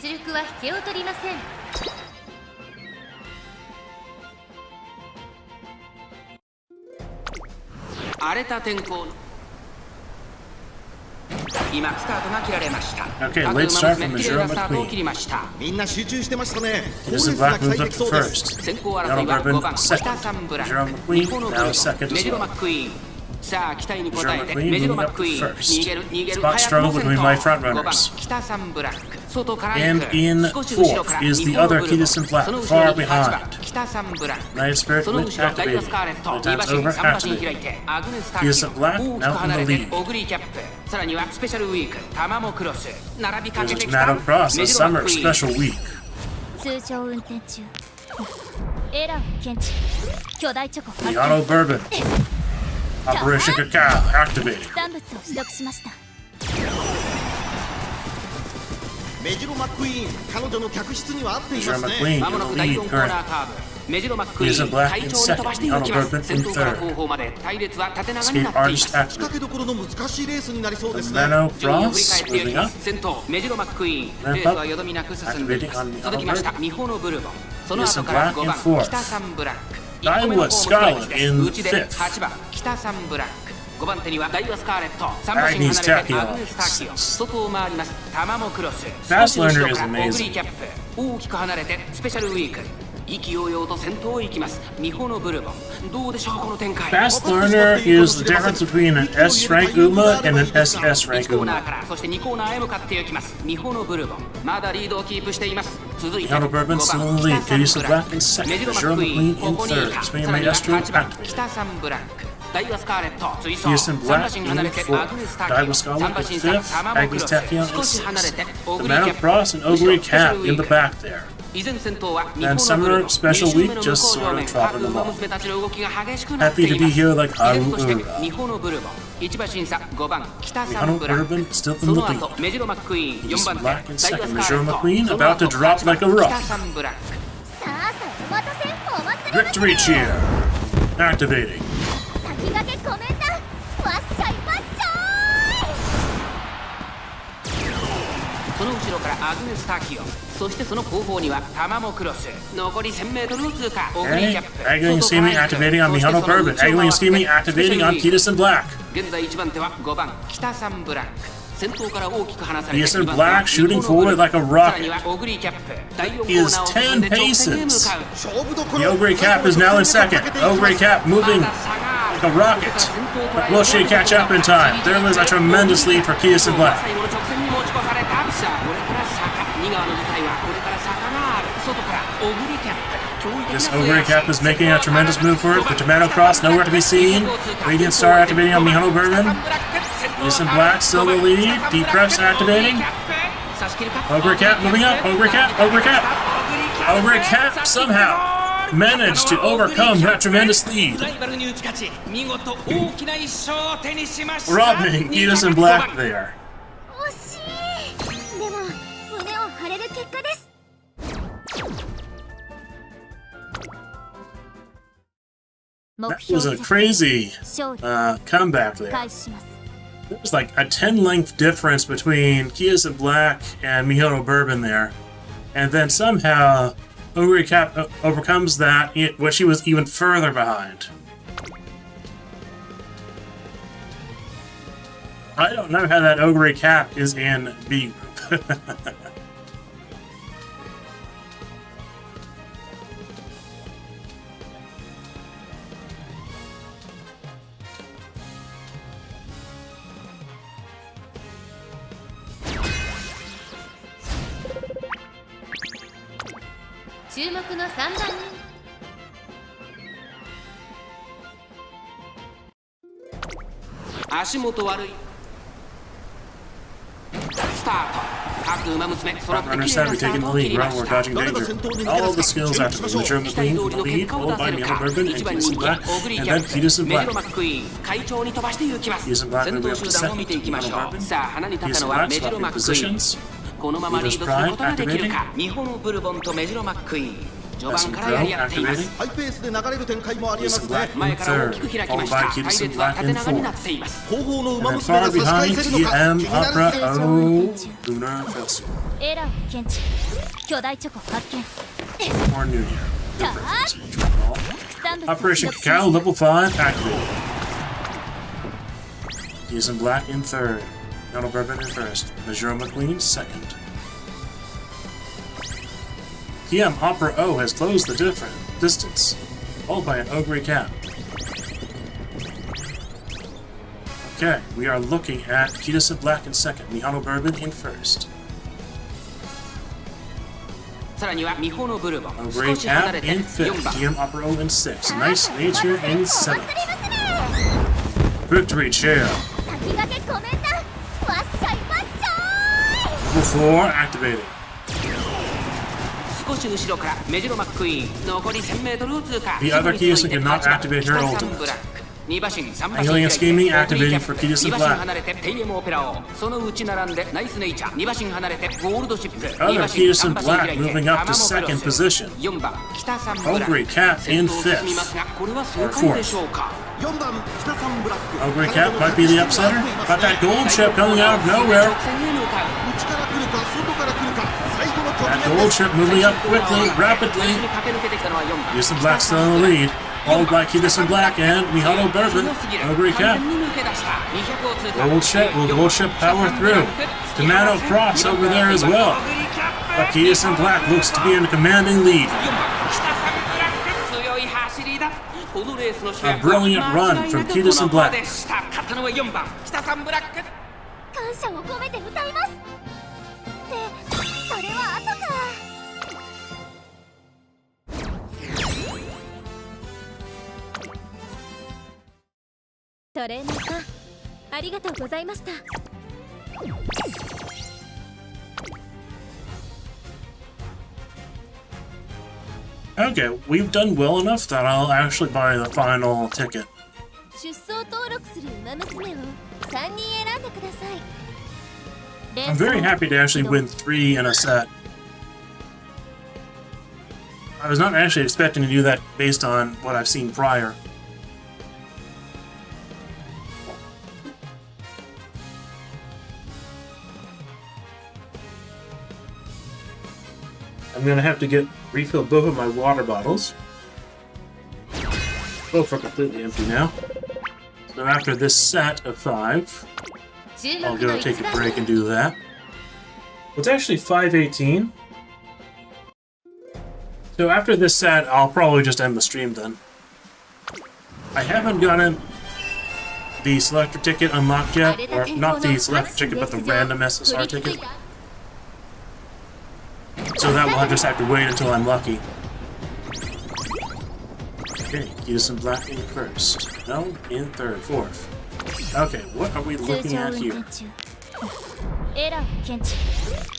[SPEAKER 7] 実力は引けを取りません。
[SPEAKER 1] 荒れた天候の今スタートが切られました。
[SPEAKER 4] Okay,
[SPEAKER 1] 各
[SPEAKER 4] late
[SPEAKER 1] 馬
[SPEAKER 4] start
[SPEAKER 1] 娘
[SPEAKER 4] from
[SPEAKER 1] 綺麗
[SPEAKER 4] Mizura
[SPEAKER 1] なスタートを切
[SPEAKER 4] McQueen.
[SPEAKER 1] りました。
[SPEAKER 2] みんな集中してましたね。好レー
[SPEAKER 4] Citizen
[SPEAKER 2] スが
[SPEAKER 4] Black
[SPEAKER 2] 期待
[SPEAKER 4] moved
[SPEAKER 2] で
[SPEAKER 4] up
[SPEAKER 2] き
[SPEAKER 4] to
[SPEAKER 2] そうです。
[SPEAKER 4] first.
[SPEAKER 1] 先行争
[SPEAKER 4] Yellow
[SPEAKER 1] いは
[SPEAKER 4] Ribbon
[SPEAKER 1] 5番
[SPEAKER 4] second.
[SPEAKER 1] 北サンブラッ
[SPEAKER 4] Mizura
[SPEAKER 1] ク
[SPEAKER 4] McQueen
[SPEAKER 1] 日本のブル
[SPEAKER 4] now
[SPEAKER 1] ボン
[SPEAKER 4] second
[SPEAKER 1] メ
[SPEAKER 4] as
[SPEAKER 1] ジロマ
[SPEAKER 4] well.
[SPEAKER 1] ックイーン。さあ期待に応え
[SPEAKER 4] Mizura
[SPEAKER 1] て
[SPEAKER 4] McQueen
[SPEAKER 1] メジロ
[SPEAKER 4] moving
[SPEAKER 1] マッ
[SPEAKER 4] up
[SPEAKER 1] クイ
[SPEAKER 4] to
[SPEAKER 1] ーン
[SPEAKER 4] first.
[SPEAKER 1] 逃げる逃げる
[SPEAKER 4] Spot
[SPEAKER 1] 早くも
[SPEAKER 4] struggle
[SPEAKER 1] 先
[SPEAKER 4] between my front
[SPEAKER 1] 頭5番
[SPEAKER 4] runners.
[SPEAKER 1] 北サンブラック外から行
[SPEAKER 4] And
[SPEAKER 1] く
[SPEAKER 4] in
[SPEAKER 1] 少し後ろから
[SPEAKER 4] fourth is
[SPEAKER 1] 日
[SPEAKER 4] the
[SPEAKER 1] 本の
[SPEAKER 4] other
[SPEAKER 1] ブルボン
[SPEAKER 4] Kidison Black,
[SPEAKER 1] その後
[SPEAKER 4] far
[SPEAKER 1] ろに8番
[SPEAKER 4] behind.
[SPEAKER 1] 北サンブラック
[SPEAKER 4] Night Spirit
[SPEAKER 1] その
[SPEAKER 4] with
[SPEAKER 1] 後ろダイワスカーレッ
[SPEAKER 4] activating.
[SPEAKER 1] ト
[SPEAKER 4] The
[SPEAKER 1] 2馬
[SPEAKER 4] time's
[SPEAKER 1] 身
[SPEAKER 4] over
[SPEAKER 1] 3馬身
[SPEAKER 4] activating.
[SPEAKER 1] 開いてアグネスター
[SPEAKER 4] Kidison
[SPEAKER 1] キ
[SPEAKER 4] Black
[SPEAKER 1] 大きく
[SPEAKER 4] now
[SPEAKER 1] 離
[SPEAKER 4] in
[SPEAKER 1] れ
[SPEAKER 4] the
[SPEAKER 1] て
[SPEAKER 4] lead.
[SPEAKER 1] オグリーキャップさらにはスペシャルウィークタマモクロス並びかけ
[SPEAKER 4] There's
[SPEAKER 1] て
[SPEAKER 4] a
[SPEAKER 1] きた
[SPEAKER 4] Tomato Cross,
[SPEAKER 1] メ
[SPEAKER 4] a
[SPEAKER 1] ジロマッ
[SPEAKER 4] summer
[SPEAKER 1] クイーン
[SPEAKER 4] special week.
[SPEAKER 3] 通常運転中エラーを検知巨大チョコ発
[SPEAKER 4] The
[SPEAKER 3] 見
[SPEAKER 4] Auto Bourbon. Operation Cacao activating.
[SPEAKER 3] 産物を取得しました。
[SPEAKER 2] メジロマックイーン、彼女の客室には合っていま
[SPEAKER 4] Mizura
[SPEAKER 2] すね。
[SPEAKER 4] McQueen
[SPEAKER 1] まもな
[SPEAKER 4] in
[SPEAKER 1] く
[SPEAKER 4] the
[SPEAKER 1] 第
[SPEAKER 4] lead
[SPEAKER 1] 4コーナ
[SPEAKER 4] currently.
[SPEAKER 1] ーカーブメジロマックイ
[SPEAKER 4] Kidison
[SPEAKER 1] ーン
[SPEAKER 4] Black
[SPEAKER 1] 快
[SPEAKER 4] in
[SPEAKER 1] 調に飛ばしていきま
[SPEAKER 4] second.
[SPEAKER 1] す先頭から
[SPEAKER 4] Auto Bourbon in
[SPEAKER 1] 後方まで隊列は縦長に
[SPEAKER 4] Escape
[SPEAKER 1] なっていま
[SPEAKER 4] Artist
[SPEAKER 1] す
[SPEAKER 2] 仕掛
[SPEAKER 4] activating.
[SPEAKER 2] けどころの難しいレースになりそうですね。
[SPEAKER 4] Tomato
[SPEAKER 1] 順位を振り
[SPEAKER 4] Cross
[SPEAKER 1] 返っていき
[SPEAKER 4] moving
[SPEAKER 1] ま
[SPEAKER 4] up.
[SPEAKER 1] す先頭メジロマックイーン
[SPEAKER 4] Ramp
[SPEAKER 1] レースはよどみなく進んでいます
[SPEAKER 4] Activating on the
[SPEAKER 1] 続きました
[SPEAKER 4] Auto
[SPEAKER 1] ミホのブルボンその
[SPEAKER 4] Kidison
[SPEAKER 1] 後から
[SPEAKER 4] Black
[SPEAKER 1] 5
[SPEAKER 4] in
[SPEAKER 1] 番
[SPEAKER 4] fourth.
[SPEAKER 1] 北サンブラック
[SPEAKER 4] Daiwa
[SPEAKER 1] 1個目のホームストレージ
[SPEAKER 4] Scarlet
[SPEAKER 1] で
[SPEAKER 4] in
[SPEAKER 1] 内で
[SPEAKER 4] fifth.
[SPEAKER 1] 8番北サンブラック5番手にはダイワスカーレット3馬身
[SPEAKER 4] Agnes
[SPEAKER 1] 離れて
[SPEAKER 4] Tachio
[SPEAKER 1] アグネスターキオ外を回りますタマモクロス
[SPEAKER 4] Fast
[SPEAKER 1] 少し後
[SPEAKER 4] Learner
[SPEAKER 1] ろ
[SPEAKER 4] is
[SPEAKER 1] からオグリ
[SPEAKER 4] amazing.
[SPEAKER 1] ーキャップ大きく離れてスペシャルウィーク意気揚々と先頭を行きますミホのブルボンどうでしょうこの展開
[SPEAKER 4] Fast Learner is the difference between an S rank Uma and an SS rank
[SPEAKER 1] 1コーナー
[SPEAKER 4] Uma.
[SPEAKER 1] からそして2コーナーへ向かっていきますミホのブルボンまだリードをキープしています続いて
[SPEAKER 4] Yellow Bourbon still in the lead. Kidison Black in second.
[SPEAKER 1] メジロマ
[SPEAKER 4] Mizura
[SPEAKER 1] ックイーン
[SPEAKER 4] McQueen
[SPEAKER 1] こ
[SPEAKER 4] in
[SPEAKER 1] こにい
[SPEAKER 4] third.
[SPEAKER 1] た
[SPEAKER 4] Swinging
[SPEAKER 1] さらには
[SPEAKER 4] Maestro
[SPEAKER 1] 8番
[SPEAKER 4] activating.
[SPEAKER 1] 北サンブラックダイワスカーレット追走
[SPEAKER 4] Kidison
[SPEAKER 1] 3馬
[SPEAKER 4] Black
[SPEAKER 1] 身離れて
[SPEAKER 4] in
[SPEAKER 1] アグネスタ
[SPEAKER 4] fourth.
[SPEAKER 1] ーキ
[SPEAKER 4] Daiwa
[SPEAKER 1] オ
[SPEAKER 4] Scarlet
[SPEAKER 1] 3馬
[SPEAKER 4] in
[SPEAKER 1] 身差
[SPEAKER 4] fifth.
[SPEAKER 1] タマモク
[SPEAKER 4] Agnes
[SPEAKER 1] ロス
[SPEAKER 4] Tachio in
[SPEAKER 1] 少し離れ
[SPEAKER 4] sixth.
[SPEAKER 1] てオグリーキャ
[SPEAKER 4] Tomato
[SPEAKER 1] ップ
[SPEAKER 4] Cross and Ogre Cap in the back there.
[SPEAKER 1] 依然先頭は日
[SPEAKER 4] And
[SPEAKER 1] 本のブルボン
[SPEAKER 4] Summer Special
[SPEAKER 1] 2周目
[SPEAKER 4] Week
[SPEAKER 1] の
[SPEAKER 4] just
[SPEAKER 1] 向こう
[SPEAKER 4] sort
[SPEAKER 1] 上
[SPEAKER 4] of
[SPEAKER 1] 面
[SPEAKER 4] trotted
[SPEAKER 1] 各馬
[SPEAKER 4] along.
[SPEAKER 1] 娘たちの動きが激しくなって
[SPEAKER 4] Happy
[SPEAKER 1] い
[SPEAKER 4] to
[SPEAKER 1] ま
[SPEAKER 4] be
[SPEAKER 1] す
[SPEAKER 4] here like
[SPEAKER 1] 依然として
[SPEAKER 4] Arura.
[SPEAKER 1] 日本のブルボン1馬審査5番北サ
[SPEAKER 4] Mihano
[SPEAKER 1] ンブラッ
[SPEAKER 4] Bourbon
[SPEAKER 1] ク
[SPEAKER 4] still
[SPEAKER 1] そ
[SPEAKER 4] in the
[SPEAKER 1] の
[SPEAKER 4] lead.
[SPEAKER 1] 後メジロマックイーン4
[SPEAKER 4] Kidison
[SPEAKER 1] 番手
[SPEAKER 4] Black in
[SPEAKER 1] ダイワ
[SPEAKER 4] second.
[SPEAKER 1] スカーレ
[SPEAKER 4] Mizura
[SPEAKER 1] ット
[SPEAKER 4] McQueen
[SPEAKER 1] その
[SPEAKER 4] about
[SPEAKER 1] 後
[SPEAKER 4] to drop like a
[SPEAKER 1] 北
[SPEAKER 4] rock.
[SPEAKER 1] サンブラック
[SPEAKER 3] さあさあお待たせお祭り
[SPEAKER 4] Victory cheer. Activating.
[SPEAKER 3] 先駆けコメントわっしゃいわっし
[SPEAKER 1] その後ろからアグネスターキオそしてその後方にはタマモクロス残り 1000m を通過オグリー
[SPEAKER 4] Okay.
[SPEAKER 1] キャップ
[SPEAKER 4] Agling and Scheming activating on Mihano Bourbon. Agling and Scheming activating on Kidison Black.
[SPEAKER 1] 現在1番手は5番北サンブラック先頭から大きく離されて
[SPEAKER 4] Kidison
[SPEAKER 1] 2番手は
[SPEAKER 4] Black shooting
[SPEAKER 1] 日本のブルボン
[SPEAKER 4] forward like a
[SPEAKER 1] さらに
[SPEAKER 4] rocket.
[SPEAKER 1] はオグリーキャップ第4コー
[SPEAKER 4] Is
[SPEAKER 1] ナーを進んで
[SPEAKER 4] 10
[SPEAKER 1] 直線へ向
[SPEAKER 4] paces.
[SPEAKER 1] かう
[SPEAKER 2] 勝負どこ
[SPEAKER 4] The
[SPEAKER 2] ろ。
[SPEAKER 4] Ogre Cap is now in second. Ogre Cap moving like a rocket. But will she catch up in time? There is a tremendous lead for Kidison Black.
[SPEAKER 1] 最後の直線に持ち越されたさあこれから坂2側の舞台はこれから坂がある外からオグリキャップ
[SPEAKER 4] This Ogre Cap is making a tremendous move for it. The Tomato Cross nowhere to be seen. Radiant Star activating on Mihano Bourbon. Kidison Black still the lead. Deep Press activating. Ogre Cap moving up. Ogre Cap. Ogre Cap. Ogre Cap somehow managed to overcome that tremendous lead.
[SPEAKER 1] ライバルに打ち勝ち見事大きな一勝を手にしました
[SPEAKER 4] Robbing Kidison Black there.
[SPEAKER 3] 惜しいでも胸を張れる結果です。 目
[SPEAKER 4] That
[SPEAKER 3] 標
[SPEAKER 4] was a
[SPEAKER 3] 設定
[SPEAKER 4] crazy
[SPEAKER 3] 勝利
[SPEAKER 4] comeback there.
[SPEAKER 3] 開始します。
[SPEAKER 4] There's like a 10 length difference between Kidison Black and Mihano Bourbon there. And then somehow Ogre Cap overcomes that, where she was even further behind. I don't know how that Ogre Cap is in B group. .
[SPEAKER 7] 注目の3番人
[SPEAKER 1] 足元悪いスタート各馬娘揃って
[SPEAKER 4] Runner
[SPEAKER 1] 綺麗な
[SPEAKER 4] Savvy
[SPEAKER 1] スター
[SPEAKER 4] taking
[SPEAKER 1] ト
[SPEAKER 4] the
[SPEAKER 1] を切
[SPEAKER 4] lead.
[SPEAKER 1] りま
[SPEAKER 4] Run,
[SPEAKER 1] し
[SPEAKER 4] we're
[SPEAKER 1] た
[SPEAKER 4] dodging danger. All of the skills after the Mizura
[SPEAKER 1] 期待
[SPEAKER 4] McQueen
[SPEAKER 1] 通り
[SPEAKER 4] the
[SPEAKER 1] の結
[SPEAKER 4] lead,
[SPEAKER 1] 果を
[SPEAKER 4] followed
[SPEAKER 1] 出
[SPEAKER 4] by
[SPEAKER 1] せる
[SPEAKER 4] Mihano
[SPEAKER 1] か
[SPEAKER 4] Bourbon and
[SPEAKER 1] 1番
[SPEAKER 4] Kidison
[SPEAKER 1] 人気
[SPEAKER 4] Black,
[SPEAKER 1] オグリー
[SPEAKER 4] and
[SPEAKER 1] キャ
[SPEAKER 4] then
[SPEAKER 1] ップ
[SPEAKER 4] Kidison
[SPEAKER 1] メジロ
[SPEAKER 4] Black.
[SPEAKER 1] マックイーン快調に飛ばしていきます
[SPEAKER 4] Kidison Black
[SPEAKER 1] 先
[SPEAKER 4] moving
[SPEAKER 1] 頭
[SPEAKER 4] up to
[SPEAKER 1] 集団を
[SPEAKER 4] second.
[SPEAKER 1] 見ていきまし
[SPEAKER 4] Mihano
[SPEAKER 1] ょう
[SPEAKER 4] Bourbon.
[SPEAKER 1] さあ鼻に立った
[SPEAKER 4] Kidison
[SPEAKER 1] のは
[SPEAKER 4] Black
[SPEAKER 1] メジロ
[SPEAKER 4] swapping
[SPEAKER 1] マックイーン
[SPEAKER 4] positions.
[SPEAKER 1] このままリードすることができるか日本のブルボンとメジロマックイーン序盤からやり合っています
[SPEAKER 2] ハイペースで流れる展開もありえます
[SPEAKER 4] Kidison
[SPEAKER 2] ね。
[SPEAKER 4] Black
[SPEAKER 1] 前
[SPEAKER 4] in
[SPEAKER 1] から大
[SPEAKER 4] third,
[SPEAKER 1] きく開きま
[SPEAKER 4] followed
[SPEAKER 1] した
[SPEAKER 4] by
[SPEAKER 1] 隊
[SPEAKER 4] Kidison
[SPEAKER 1] 列は
[SPEAKER 4] Black
[SPEAKER 1] 縦
[SPEAKER 4] in
[SPEAKER 1] 長になっ
[SPEAKER 4] fourth.
[SPEAKER 1] ています
[SPEAKER 2] 後方の馬
[SPEAKER 4] And
[SPEAKER 2] 娘
[SPEAKER 4] far
[SPEAKER 2] が差し替
[SPEAKER 4] behind,
[SPEAKER 2] えせるのか
[SPEAKER 4] TM
[SPEAKER 2] 気になる
[SPEAKER 4] Opera O Lunar Festival.
[SPEAKER 5] エラーを検知。巨大チョコ発見。
[SPEAKER 4] Or New Year. Your preference.
[SPEAKER 5] 副産物を
[SPEAKER 4] Operation
[SPEAKER 5] 起動しました
[SPEAKER 4] Cacao level 5 activated. Using Black in third. Donald Bourbon in first. Majora McQueen second. PM Opera O has closed the distance, followed by an Ogre Cap. Okay, we are looking at Kidison Black in second, Mihano Bourbon in first.
[SPEAKER 1] さらにはミホノブルボン
[SPEAKER 4] Ogre
[SPEAKER 1] 少し離れ
[SPEAKER 4] Cap
[SPEAKER 1] て
[SPEAKER 4] in fifth,
[SPEAKER 1] 4番
[SPEAKER 4] DM Opera O in sixth, Nice Nature in seventh. Victory Chair.
[SPEAKER 3] 先駆けコメントわっしゃいわっしゃ
[SPEAKER 4] Level 4 activated.
[SPEAKER 1] 少し後ろからメジロマックイーン残り 1000m を通過
[SPEAKER 4] The other Kidison cannot activate her ultimate. Healing and Scheming activating for Kidison
[SPEAKER 1] 2馬身
[SPEAKER 4] Black.
[SPEAKER 1] 離れてテイエムオペラ王そのうち並んでナイスネイチャー2馬身離れてゴールドシップ
[SPEAKER 4] Other Kidison Black moving up to second position.
[SPEAKER 1] 4番北サンブラッ
[SPEAKER 4] Ogre
[SPEAKER 1] ク
[SPEAKER 4] Cap in
[SPEAKER 1] 先頭を進みます
[SPEAKER 4] fifth.
[SPEAKER 1] がこれは正解でしょうか
[SPEAKER 2] 4番北サンブラック
[SPEAKER 4] Ogre Cap might be the upsetter, but that gold chip coming out of nowhere.
[SPEAKER 1] 直線へ向かう
[SPEAKER 2] 内から来るか外から来るか最後の局
[SPEAKER 4] That
[SPEAKER 2] 面
[SPEAKER 4] gold
[SPEAKER 2] です
[SPEAKER 4] chip moving up quickly, rapidly.
[SPEAKER 1] 駆け抜けてきたのは4番
[SPEAKER 4] Kidison Black still in the lead, followed by Kidison Black and Mihano Bourbon. Ogre Cap. Gold chip will gold chip power through. Tomato Cross over there as well. But Kidison Black looks to be in a commanding lead. A brilliant run from Kidison Black.
[SPEAKER 1] 勝ったのは4番北サンブラック
[SPEAKER 3] 感謝を込めて歌いますってそれは後か
[SPEAKER 7] トレーナーさんありがとうございました
[SPEAKER 4] Okay, we've done well enough that I'll actually buy the final ticket.
[SPEAKER 3] 出走登録する馬娘を3人選んでください
[SPEAKER 4] I'm very happy to actually win 3 in a set. I was not actually expecting to do that based on what I've seen prior. I'm gonna have to refill both of my water bottles. Both are completely empty now. So after this set of 5, I'll go take a break and do that. Well, it's actually 5:18. So after this set, I'll probably just end the stream then. I haven't gotten the selector ticket unlocked yet, or not the selector ticket, but the random SSR ticket. So that will just have to wait until I'm lucky. Okay, Kidison Black in first. No, in third, fourth. Okay, what are we
[SPEAKER 5] 通
[SPEAKER 4] looking
[SPEAKER 5] 常
[SPEAKER 4] at
[SPEAKER 5] 運
[SPEAKER 4] here?
[SPEAKER 5] 転中エラーを検知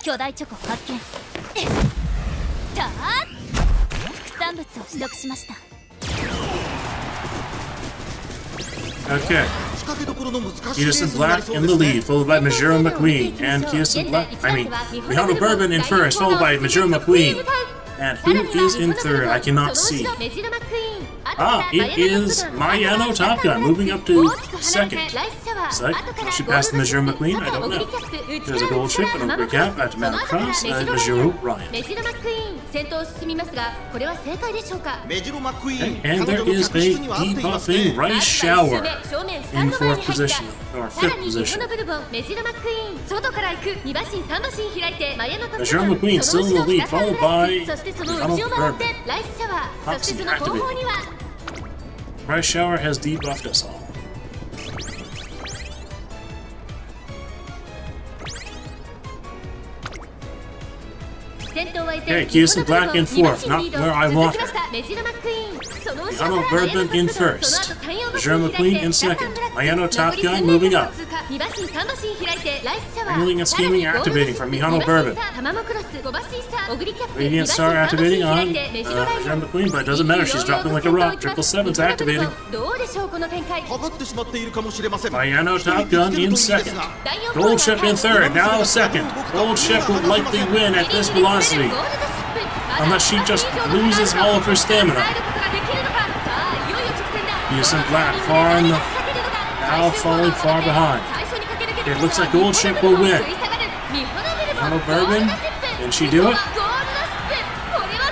[SPEAKER 5] 巨大チョコ発見たー副産物を取得しました
[SPEAKER 4] Okay,
[SPEAKER 2] 仕掛けどころの難しいレース
[SPEAKER 4] Kidison
[SPEAKER 2] になり
[SPEAKER 4] Black
[SPEAKER 2] そう
[SPEAKER 4] in
[SPEAKER 2] で
[SPEAKER 4] the
[SPEAKER 2] すね
[SPEAKER 4] lead, followed by Majora McQueen, and Kidison Black, Mihano Bourbon in first, followed by Majora McQueen. And who is in third? I cannot see.
[SPEAKER 7] メジロマクイーン
[SPEAKER 4] Ah, it is Mayano Top Gun moving up to second. So, will she pass the Majora McQueen? I don't know. There's a gold chip, an Ogre Cap, a Tomato Cross, and Majora Ryan.
[SPEAKER 7] メジロマクイーン先頭を進みますがこれは正解でしょうか
[SPEAKER 2] メジロマックイーン
[SPEAKER 4] And
[SPEAKER 2] 彼
[SPEAKER 4] there
[SPEAKER 2] 女の
[SPEAKER 4] is
[SPEAKER 2] 客
[SPEAKER 4] a
[SPEAKER 2] 室には合っていますね
[SPEAKER 4] debuffing Rice Shower
[SPEAKER 7] 正面スタ
[SPEAKER 4] in
[SPEAKER 7] ンド前に
[SPEAKER 4] 4th
[SPEAKER 7] 入った
[SPEAKER 4] position, or
[SPEAKER 7] さら
[SPEAKER 4] 5th
[SPEAKER 7] に日
[SPEAKER 4] position.
[SPEAKER 7] 本のブルボンメジロマクイーン外から行く2馬身3馬身開いてマヤのトップ
[SPEAKER 4] Majora McQueen still in the lead, followed by
[SPEAKER 7] そしてその内を回ってライスシャワーそしてその後方には
[SPEAKER 4] Rice Shower has debuffed us all. Okay, Kidison Black in fourth, not where I want her. Mihano Bourbon in first. Majora McQueen in second. Mayano Top Gun moving up. Healing and Scheming activating for Mihano Bourbon. Radiant Star activating on Majora McQueen, but it doesn't matter, she's dropping like a rock. 777's activating.
[SPEAKER 2] かかってしまっているかもしれません
[SPEAKER 4] Mayano Top Gun in second. Gold Chip in third, now second. Gold Chip will likely win at this velocity. Unless she just loses all of her stamina. Kidison Black far in the... now falling far behind. Okay, it looks like Gold Chip will win. Mihano Bourbon Can she do it?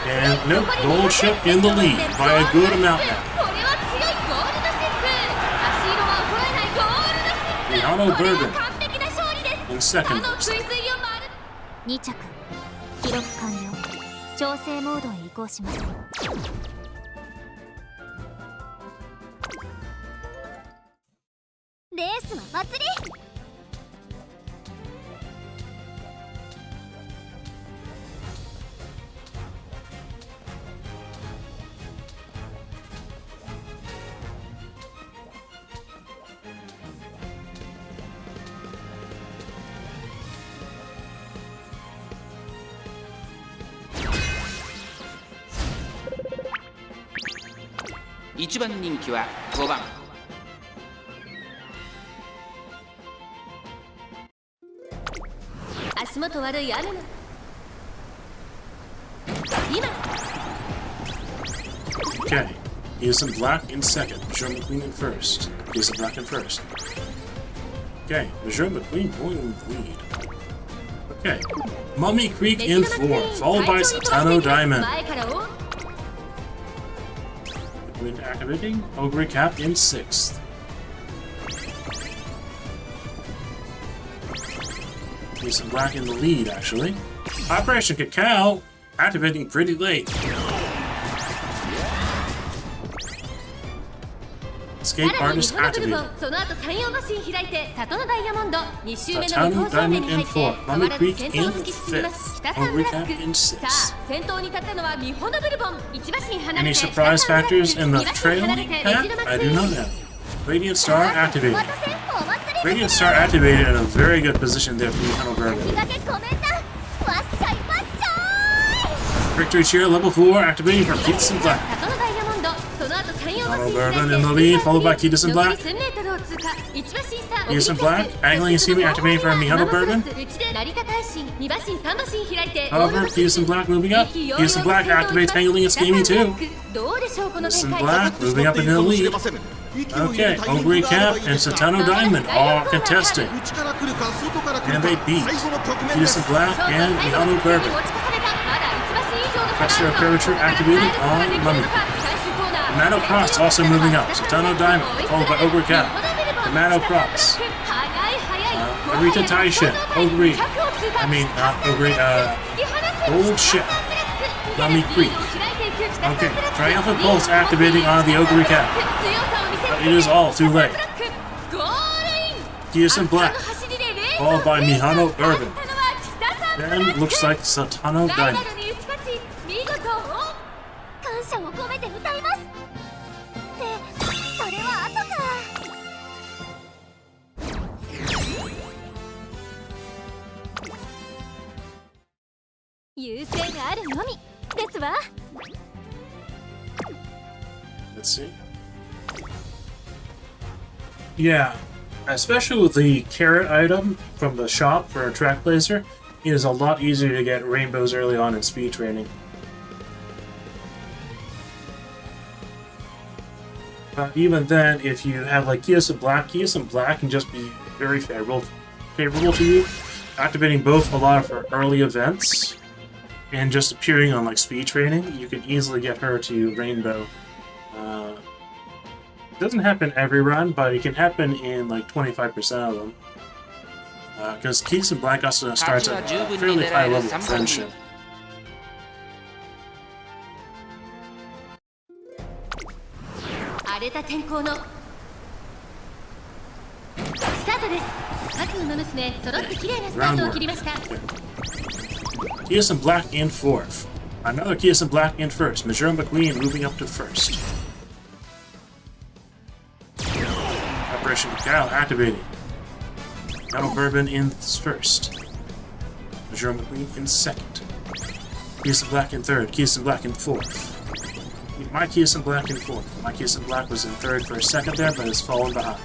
[SPEAKER 4] And nope, gold ship in the lead by a good amount now. Mihano Bourbon in second.
[SPEAKER 3] 2着記録完了。調整モードへ移行します。レースの祭り。
[SPEAKER 1] 1番人気は5番。
[SPEAKER 7] 足元悪い雨の今
[SPEAKER 4] Okay, he is in black in second. Major McQueen in first. He is in black in first. Okay, Major McQueen going in the lead. Okay, Mummy Creek in fourth, followed by Satano Diamond.
[SPEAKER 7] 前から追う
[SPEAKER 4] McQueen activating. Ogre Cap in sixth. He's in black in the lead, actually. Operation Cacao activating pretty late. Escape
[SPEAKER 7] さらに
[SPEAKER 4] Artist
[SPEAKER 7] ミホノブルボン
[SPEAKER 4] activated.
[SPEAKER 7] その後山陽マシン開いて里のダイヤモンド2周目の
[SPEAKER 4] Satano
[SPEAKER 7] 向こう正面
[SPEAKER 4] Diamond
[SPEAKER 7] に
[SPEAKER 4] in
[SPEAKER 7] 入って
[SPEAKER 4] fourth.
[SPEAKER 7] 変わ
[SPEAKER 4] Mummy
[SPEAKER 7] らず
[SPEAKER 4] Creek
[SPEAKER 7] 先頭
[SPEAKER 4] in
[SPEAKER 7] を突き進みます
[SPEAKER 4] fifth.
[SPEAKER 7] 北三ブ
[SPEAKER 4] Ogre
[SPEAKER 7] ラッ
[SPEAKER 4] Cap
[SPEAKER 7] ク
[SPEAKER 4] in
[SPEAKER 7] さ
[SPEAKER 4] sixth.
[SPEAKER 7] あ先頭に立ったのはミホノブルボン1馬身離れ
[SPEAKER 4] Any
[SPEAKER 7] て
[SPEAKER 4] surprise
[SPEAKER 7] 北三ブラック
[SPEAKER 4] factors in the
[SPEAKER 7] 2馬身離れ
[SPEAKER 4] trailing
[SPEAKER 7] て
[SPEAKER 4] path?
[SPEAKER 7] レジルマ
[SPEAKER 4] I
[SPEAKER 7] シ
[SPEAKER 4] do
[SPEAKER 7] ン
[SPEAKER 4] not know. Radiant Star
[SPEAKER 3] お
[SPEAKER 4] activated.
[SPEAKER 3] 待たせお祭り。
[SPEAKER 4] Radiant Star activated in a very good position there from Mihano Bourbon.
[SPEAKER 3] 先駆けコメンタわっしゃいわっしゃ
[SPEAKER 4] Victory Cheer level 4 activating from Keats and Black.
[SPEAKER 7] 里のダイヤモンドその後山陽マシン
[SPEAKER 4] Bourbon in the lead, followed by Keats and Black.
[SPEAKER 7] 残り 1000m を通過1馬身差
[SPEAKER 4] Keats and Black, angling and scheming activating from Mihano Bourbon.
[SPEAKER 7] 内で成田大臣2馬身3馬身開いて
[SPEAKER 4] However, Keats and Black moving up. Keats and Black activates angling and scheming too.
[SPEAKER 7] どうでしょうこの
[SPEAKER 4] Keats
[SPEAKER 7] 展
[SPEAKER 4] and
[SPEAKER 7] 開
[SPEAKER 4] Black moving up into the lead. Okay, Ogre Cap and Satano Diamond are contesting.
[SPEAKER 2] 内から来るか外から来る
[SPEAKER 4] And
[SPEAKER 2] か
[SPEAKER 4] they beat
[SPEAKER 2] 最後の局面で
[SPEAKER 4] Keats
[SPEAKER 2] す
[SPEAKER 4] and Black and Mihano Bourbon. Pressure curvature activated on Mummy. Mano Cross also moving up. Satano Diamond, followed by Ogre Cap. The Mano Cross. Arita Taishin. Ogre. I mean, not Ogre, Gold Ship. Mummy Creek. Okay, Triumphant Pulse activating on the Ogre Cap. But it is all too late. Keats and Black, followed by Mihano Bourbon. Then looks like Satano Diamond.
[SPEAKER 3] 感謝を込めて歌います。ってそれは後か。優勢があるのみですわ。
[SPEAKER 4] Let's see. Yeah, especially with the carrot item from the shop for a track blazer, it is a lot easier to get rainbows early on in speed training. Even then, if you have like Keats and Black can just be very favorable to you, activating both a lot of her early events and just appearing on like speed training. You can easily get her to rainbow. It doesn't happen every run, but it can happen in like 25% of them. Because Keats and Black also starts at a fairly high level of friendship.
[SPEAKER 7] 荒れた天候のスタートです。各馬娘揃って綺麗なスタートを切りました。
[SPEAKER 4] Keats and Black in fourth. Another Keats and Black in first. Major McQueen moving up to first. Operation Cacao activating. Mihano Bourbon in first. Major McQueen in second. Keats and Black in third. Keats and Black in fourth. My Keats and Black in fourth. My Keats and Black was in third for a second there, but has fallen behind.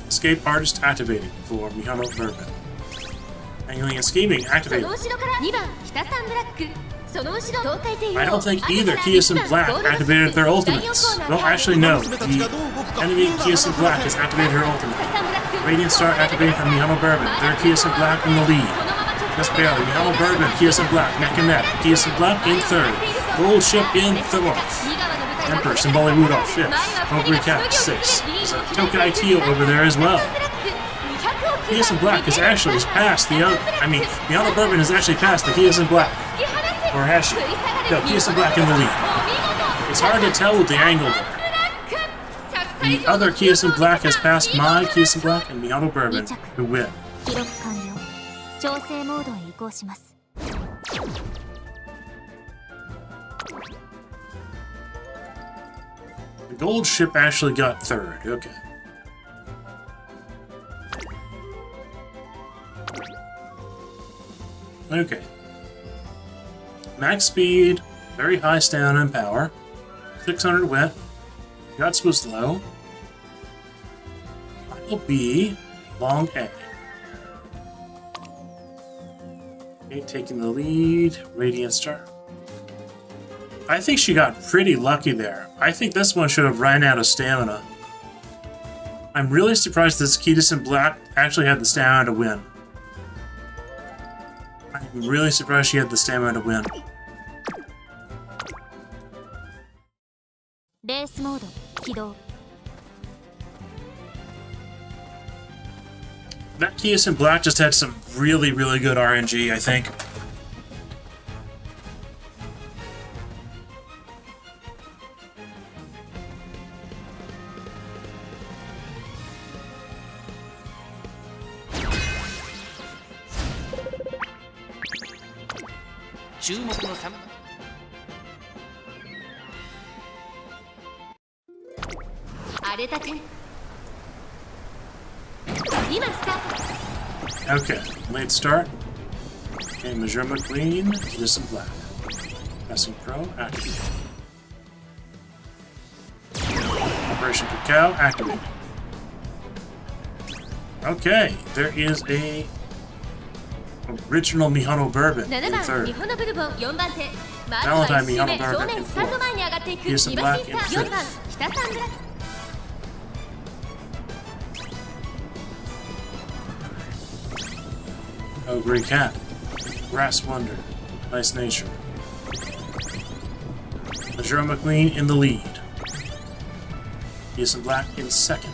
[SPEAKER 4] Escape Artist activating for Mihano Bourbon. Angling and Scheming
[SPEAKER 7] そ
[SPEAKER 4] activating.
[SPEAKER 7] の後ろから2番北三ブラック。その後ろ東海帝王
[SPEAKER 4] I don't think either Keats and Black activated their ultimates. Well, actually, no. The enemy Keats and Black has activated her ultimate.
[SPEAKER 7] 北三ブラック
[SPEAKER 4] Radiant Star activating from Mihano Bourbon. They're Kias and Black in the lead. Just barely. Mihano Bourbon, Kias and Black, neck and neck. Kias and Black in third. Gold Ship in fourth. Emperor Symbolic Rudolph fifth. Ogre Cat sixth. There's a Tokai Teo over there as well. Kias and Black is actually past the other. I mean, Mihano Bourbon is actually past the Kias and Black. Or has she? No, Kias and Black in the lead. It's hard to tell with the angle there. The other Kias and Black has passed my Kias and Black and Mihano Bourbon, who win.
[SPEAKER 3] 記録完了。調整モードへ移行します。
[SPEAKER 4] The gold ship actually got third. Okay. Okay. Max speed, very high stamina and power. 600 wet. Guts was low. Final B, long A. Okay, taking the lead. Radiant Star. I think she got pretty lucky there. I think this one should have ran out of stamina. I'm really surprised this Kitas in Black actually had the stamina to win. I'm really surprised she had the stamina to win.
[SPEAKER 3] レースモード起動。
[SPEAKER 4] That Kias in Black just had some really, really good RNG, I think. Okay, late start. Okay, Major McLean, Kitas in Black. Passing Pro, activate. Operation Cacao, activate. Okay, there is a original Mihano Bourbon in third. Valentine Mihano Bourbon in fourth. Kias in Black in fifth. Oh, Grey Cat. Grass Wonder. Nice Nature. Major McLean in the lead. Kias in Black in second.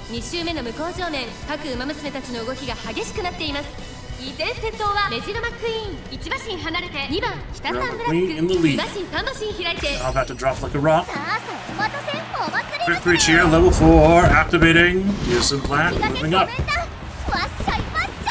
[SPEAKER 7] 2周目の向こう正面、各馬娘たちの動きが激しくなっています。依然先頭はメジロマックイーン、1馬身離れて2番北サンブラック、2馬身3馬身開いて
[SPEAKER 4] Now about to drop like a rock.
[SPEAKER 3] さあさあ、お待たせ、お祭り
[SPEAKER 4] Quick reach here, level 4, activating. Kias in Black, moving up.
[SPEAKER 3] わっしゃいわっしゃ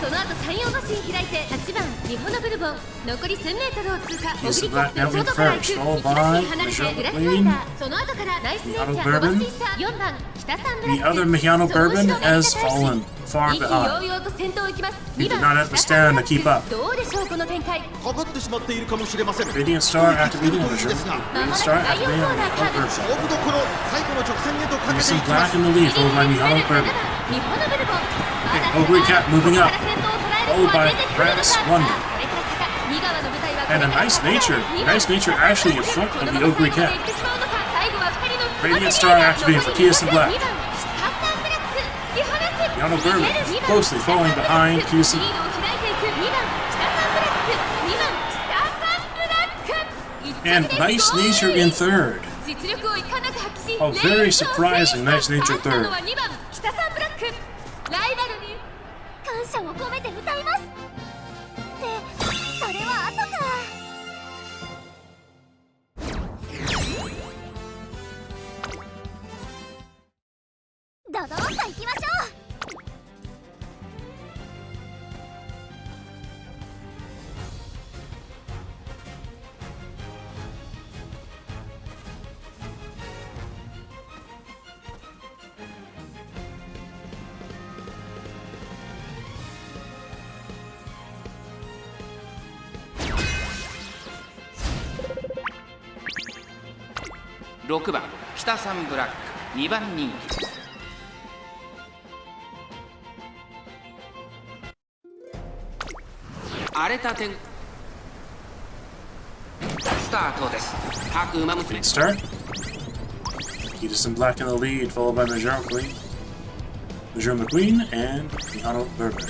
[SPEAKER 7] その後3、4馬身開いて8番日本のブルボン、残り 1000m を通過。
[SPEAKER 4] Kias in Black now in
[SPEAKER 7] 外から行く
[SPEAKER 4] first, followed
[SPEAKER 7] 1馬
[SPEAKER 4] by
[SPEAKER 7] 身離れて
[SPEAKER 4] Major
[SPEAKER 7] グラスライ
[SPEAKER 4] McLean.
[SPEAKER 7] ダー、その後からナイスネイチャー
[SPEAKER 4] Mihano
[SPEAKER 7] 5馬
[SPEAKER 4] Bourbon.
[SPEAKER 7] 身差4番北サンブラッ
[SPEAKER 4] The
[SPEAKER 7] ク、
[SPEAKER 4] other Mihano Bourbon has fallen far
[SPEAKER 7] 意気揚
[SPEAKER 4] behind.
[SPEAKER 7] 々と先頭を行きます。
[SPEAKER 4] He
[SPEAKER 7] 2
[SPEAKER 4] did
[SPEAKER 7] 番
[SPEAKER 4] not have the stamina to keep up.
[SPEAKER 7] どうでしょうこの展開。
[SPEAKER 2] かかってしまっているかもしれません。
[SPEAKER 4] Radiant Star activating Major
[SPEAKER 2] ですが
[SPEAKER 4] Radiant Star activating Mihano Bourbon.
[SPEAKER 2] 勝負どころ、最後の直線へとかけ
[SPEAKER 4] Kias
[SPEAKER 2] てい
[SPEAKER 4] in
[SPEAKER 2] きま
[SPEAKER 4] Black
[SPEAKER 2] す。
[SPEAKER 4] in the lead, followed by Mihano Bourbon.
[SPEAKER 7] 日本のブルボン、
[SPEAKER 4] Okay, Ogre Cat moving up, followed by Grass Wonder. And a nice nature. Nice nature actually in front of the Ogre Cat. Radiant Star activating for Kias in Black. Mihano Bourbon closely falling behind Kias in And Nice Nature in third. Oh, very surprising, Nice Nature third.
[SPEAKER 3] 感謝を込めて歌います。ってそれは後か。ドドンと行きましょう。
[SPEAKER 1] 6番北サンブラック2番人気。荒れた天スタートです。各馬娘
[SPEAKER 4] Great start. Edison Black in the lead, followed by Major McQueen, and Mihano Bourbon.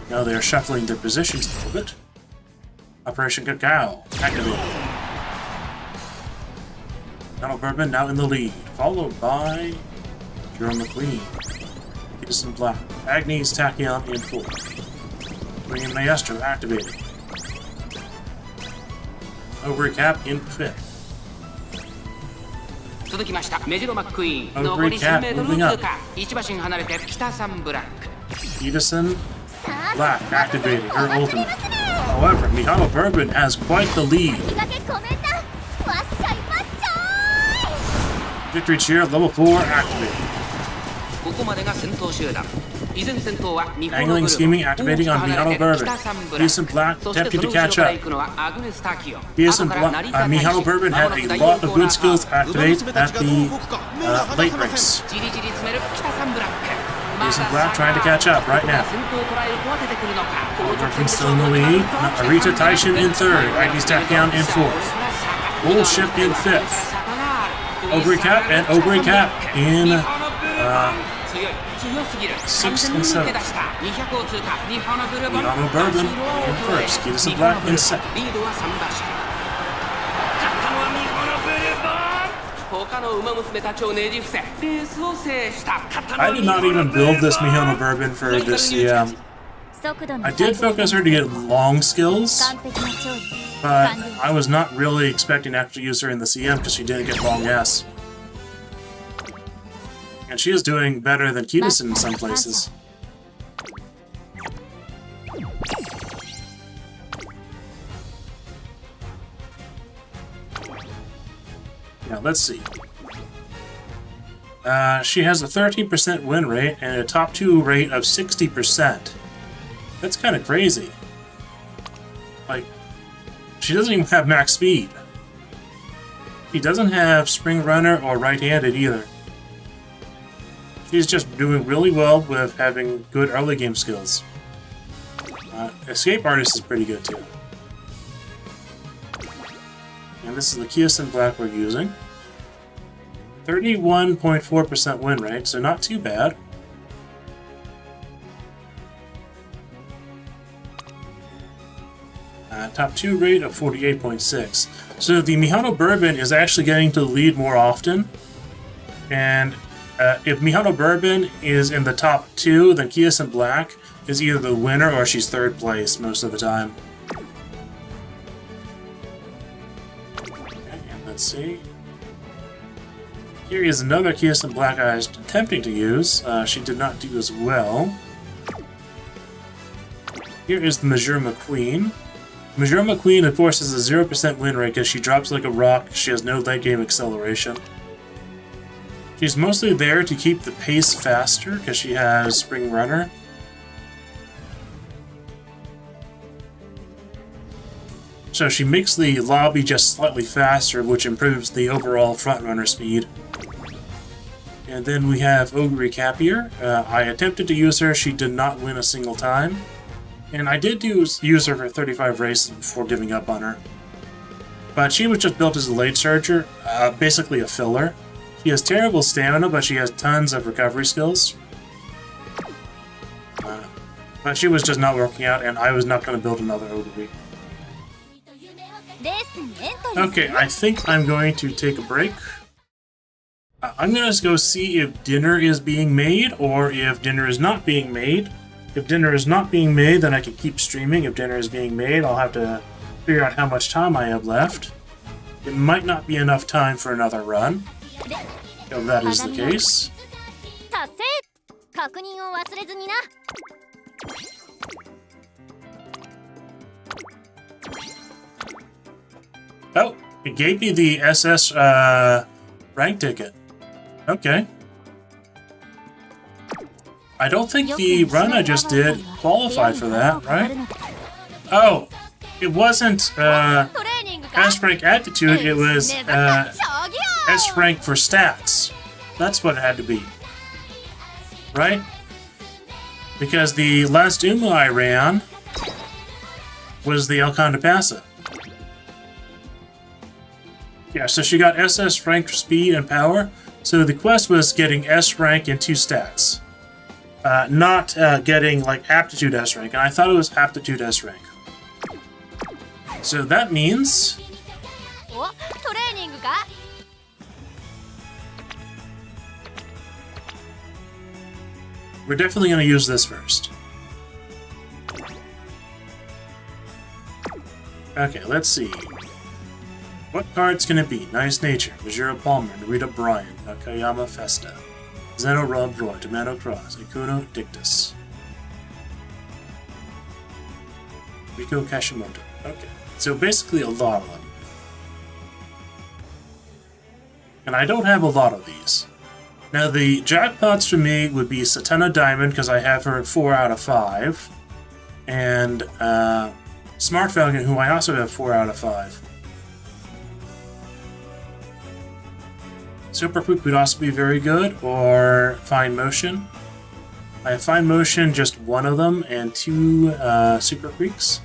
[SPEAKER 4] Now they are shuffling their positions a little bit. Operation Cacao activated. Mihano Bourbon now in the lead, followed by Major McQueen. Edison Black. Agnes Tachyon in fourth. Green Maestro activated. Overcap in fifth.
[SPEAKER 1] 続きましたメジロマックイーン
[SPEAKER 4] Overcap
[SPEAKER 1] 残り 1000m
[SPEAKER 4] moving up.
[SPEAKER 1] 通過1馬身離れて北サンブラック
[SPEAKER 4] Edison Black activated her ultimate. However, Mihano Bourbon has quite the lead.
[SPEAKER 3] だけコメントわっしょいわっしょ
[SPEAKER 4] Victory Cheer level 4 activated.
[SPEAKER 1] ここまでが先頭集団依然先頭は日本
[SPEAKER 4] Angling Scheming activating on Mihano Bourbon. Edison Black attempting to catch up. Edison Black, Mihano Bourbon had a lot of good skills to activate at the late race. Edison Black trying to catch up right now. Bourbon still in the lead. Arita Taishin in third. Agnes Tachyon in fourth. Bullship in fifth. Overcap and Overcap in sixth and seventh. Mihano Bourbon in first. Edison Black in second. I did not even build this Mihano Bourbon for this CM. I did focus her to get long skills, but I was not really expecting to actually use her in the CM because she didn't get long S. And she is doing better than Kidison in some places. Now, let's see. She has a 13% win rate and a top 2 rate of 60%. That's kind of crazy. Like, she doesn't even have max speed. She doesn't have Spring Runner or right-handed either. She's just doing really well with having good early game skills. Escape Artist is pretty good too. And this is the Kyosin Black we're using. 31.4% win rate, so not too bad. Top 2 rate of 48.6. So the Mihano Bourbon is actually getting to the lead more often. And if Mihano Bourbon is in the top 2, then Kyosin Black is either the winner or she's third place most of the time. Okay, and let's see. Here is another Kyosin Black I was attempting to use. She did not do as well. Here is the Major McQueen. Major McQueen, of course, has a 0% win rate because she drops like a rock. She has no late game acceleration. She's mostly there to keep the pace faster because she has Spring Runner. So she makes the lobby just slightly faster, which improves the overall front runner speed. And then we have Ogre Capier. I attempted to use her, she did not win a single time. And I did use her for 35 races before giving up on her. But she was just built as a late surger, basically a filler. She has terrible stamina, but she has tons of recovery skills. But she was just not working out, and I was not going to build another Ogre. Okay, I think I'm going to take a break. I'm going to go see if dinner is being made, or if dinner is not being made. If dinner is not being made, then I can keep streaming. If dinner is being made, I'll have to figure out how much time I have left. It might not be enough time for another run. If that is the case. Oh, it gave me the SS rank ticket. Okay. I don't think the run I just did qualified for that, right? Oh, it wasn't S rank Aptitude, it was S rank for stats. That's what it had to be. Right? Because the last Uma I ran was the Alcon de Passa. Yeah, so she got SS rank speed and power. So the quest was getting S rank in 2 stats. Not getting like Aptitude S rank. And I thought it was Aptitude S rank. So that means...
[SPEAKER 7] お、トレーニングか？
[SPEAKER 4] we're definitely going to use this first. Okay, let's see. What card's gonna be? Nice Nature, Majora Palmer, Narita Bryan, Nakayama Festa, Zeno Rob Roy, Tomato Cross, Ikuno Dictus, Riko Kashimoto. Okay, so basically a lot of them. And I don't have a lot of these. Now the jackpots for me would be Satana Diamond, because I have her at 4 out of 5, and Smart Falcon, who I also have 4 out of 5. Super Quick would also be very good, or Fine Motion. I have Fine Motion, just one of them, and 2 Super Quieks.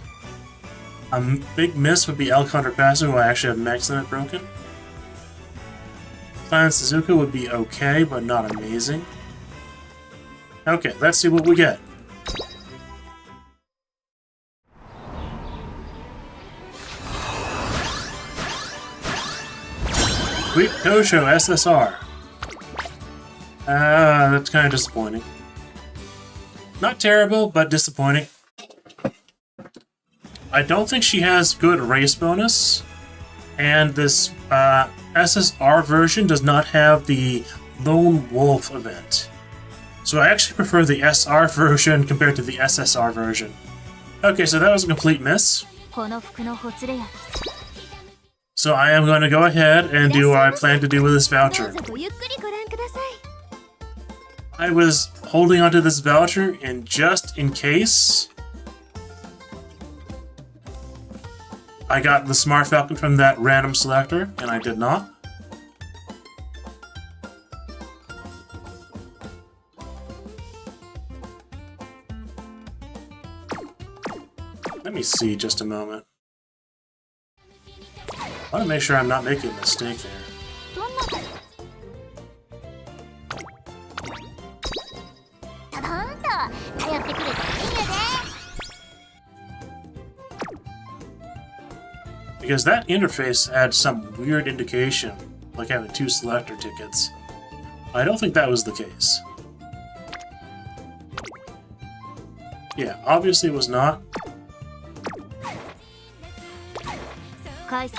[SPEAKER 4] A big miss would be El Contrapasso, who I actually have Max Limit broken. Clan Suzuka would be okay, but not amazing. Okay, let's see what we get. Sweet Tosho SSR. That's kind of disappointing. Not terrible, but disappointing. I don't think she has good race bonus, and this SSR version does not have the Lone Wolf event. So I actually prefer the SR version compared to the SSR version. Okay, so that was a complete miss.
[SPEAKER 3] この服のほつれや
[SPEAKER 4] So I am going to go ahead and do what I plan to do with this
[SPEAKER 3] どう
[SPEAKER 4] voucher.
[SPEAKER 3] ぞごゆっくりご覧ください
[SPEAKER 4] I was holding onto this voucher, and just in case I got the Smart Falcon from that random selector, and I did not. Let me see just a moment. I want to make sure I'm not making a mistake there.
[SPEAKER 3] どんなただーんと頼ってくれていいよね
[SPEAKER 4] Because that interface had some weird indication, like having 2 selector tickets. I don't think that was the case. Yeah, obviously it was not.
[SPEAKER 3] 返す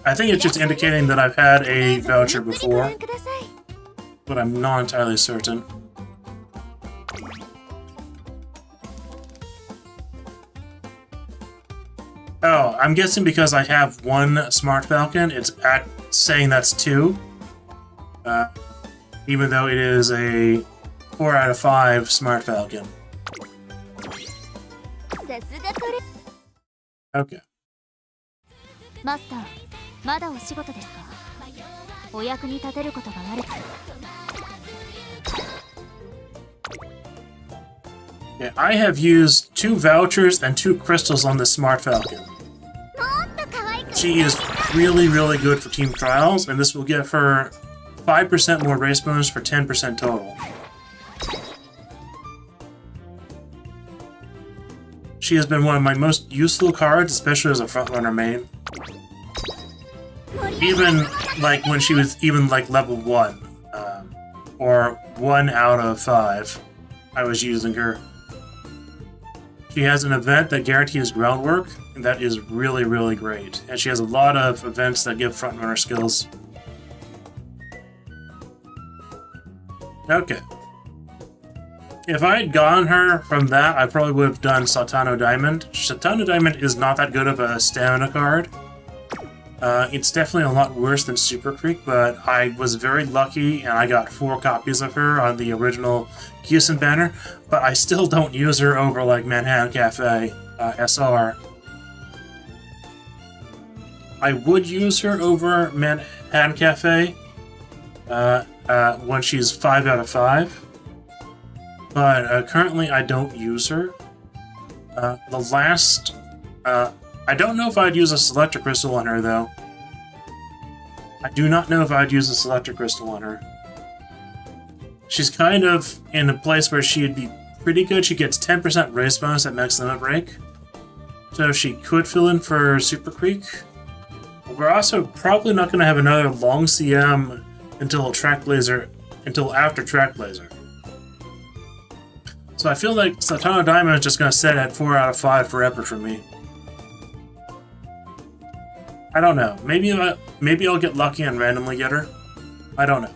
[SPEAKER 4] I think it's just indicating that I've had a voucher
[SPEAKER 3] ご
[SPEAKER 4] before,
[SPEAKER 3] 覧ください
[SPEAKER 4] but I'm not entirely certain. Oh, I'm guessing because I have 1 Smart Falcon, it's saying that's 2. Even though it is a 4 out of 5 Smart Falcon.
[SPEAKER 3] さすがトレ
[SPEAKER 4] Okay.
[SPEAKER 3] マスターまだお仕事ですかお役に立てることがあれば
[SPEAKER 4] Yeah, I have used 2 vouchers and 2 crystals on the Smart Falcon.
[SPEAKER 3] もっと可愛く
[SPEAKER 4] She is really, really good for team trials, and this will give her 5% more race bonus for 10% total. She has been one of my most useful cards, especially as a frontrunner main. Even like when she was even like level 1, or 1 out of 5, I was using her. She has an event that guarantees groundwork, and that is really, really great. And she has a lot of events that give frontrunner skills. Okay. If I had gotten her from that, I probably would have done Satano Diamond. Satano Diamond is not that good of a stamina card. It's definitely a lot worse than Super Creek, but I was very lucky and I got 4 copies of her on the original Kyusen banner, but I still don't use her over like Manhattan Cafe SR. I would use her over Manhattan Cafe when she's 5 out of 5. But currently I don't use her. The last I don't know if I'd use a selector crystal on her, though. I do not know if I'd use a selector crystal on her. She's kind of in a place where she'd be pretty good. She gets 10% race bonus at max limit break. So she could fill in for Super Creek. But we're also probably not going to have another long CM until after Track Blazer. So I feel like Satana Diamond is just going to set at 4 out of 5 forever for me. I don't know. Maybe I'll get lucky and randomly get her. I don't know.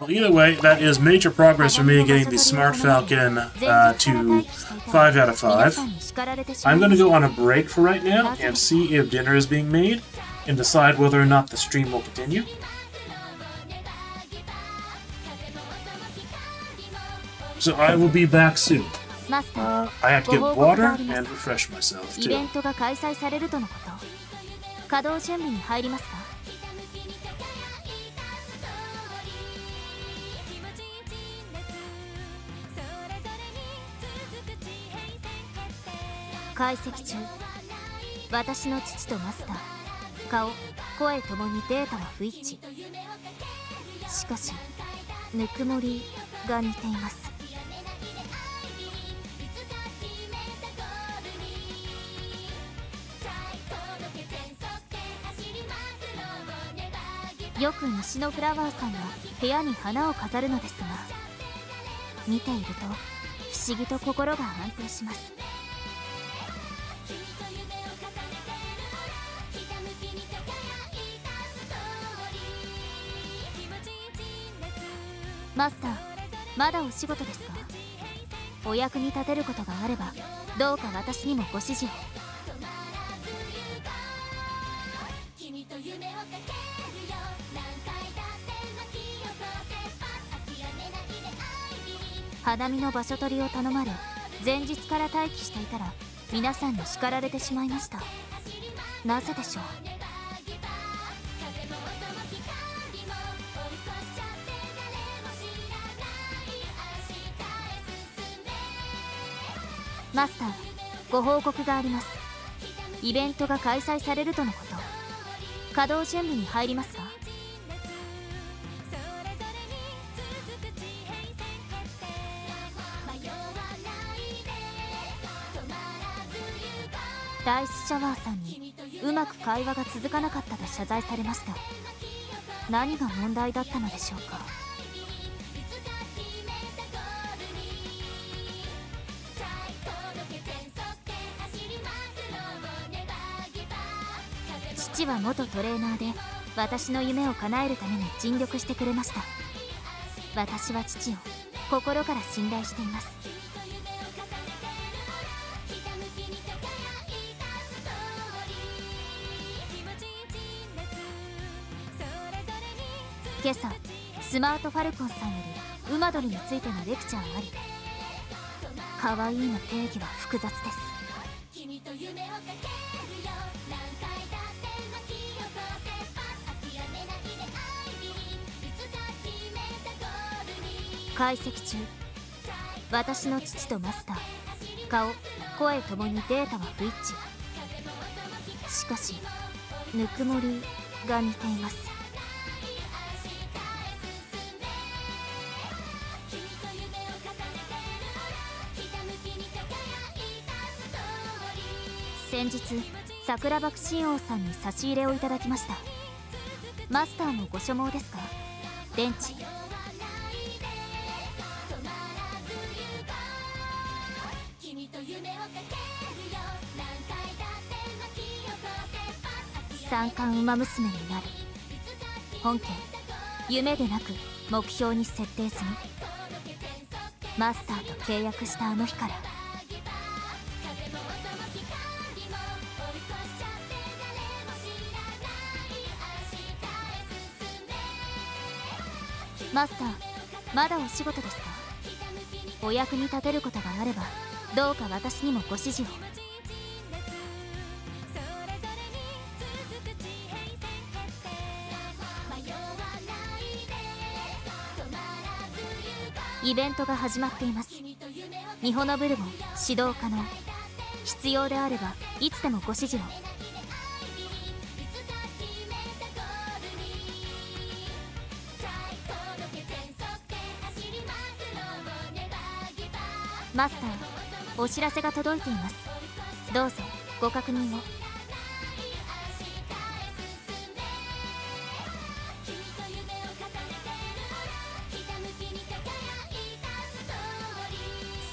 [SPEAKER 4] Well, either way, that is major progress for me getting the Smart Falcon to 5 out of 5. I'm going to go on a break for right now and see if dinner is being made and decide whether or not the stream will continue. So I will be back soon. I have to get water and refresh myself
[SPEAKER 3] イベ
[SPEAKER 4] too.
[SPEAKER 3] ントが開催されるとのこと。稼働準備に入りますか？解析中。私の父とマスター、顔、声ともにデータは不一致。しかし、ぬくもりが似ています。よく西のフラワーさんが部屋に花を飾るのですが、見ていると不思議と心が安定します。マスター、まだお仕事ですか？お役に立てることがあればどうか私にもご指示を。花見の場所取りを頼まれ、前日から待機していたら皆さんに叱られてしまいました。なぜでしょう？マスター、ご報告があります。イベントが開催されるとのこと。稼働準備に入りますか？ライスシャワーさんにうまく会話が続かなかったと謝罪されました。何が問題だったのでしょうか？父は元トレーナーで私の夢を叶えるために尽力してくれました。私は父を心から信頼しています。今朝スマートファルコンさんよりウマドリについてのレクチャーあり。可愛いの定義は複雑です。解析中。私の父とマスター、顔、声ともにデータは不一致。しかしぬくもりが似ています。先日桜爆心王さんに差し入れをいただきました。マスターもご所望ですか？電池。三冠馬娘になる。本家、夢でなく目標に設定済み。マスターと契約したあの日から。マスター、まだお仕事ですか？お役に立てることがあればどうか私にもご指示を。イベントが始まっています。ミホノブルボン指導可能。必要であればいつでもご指示を。マスター、お知らせが届いています。どうぞご確認を。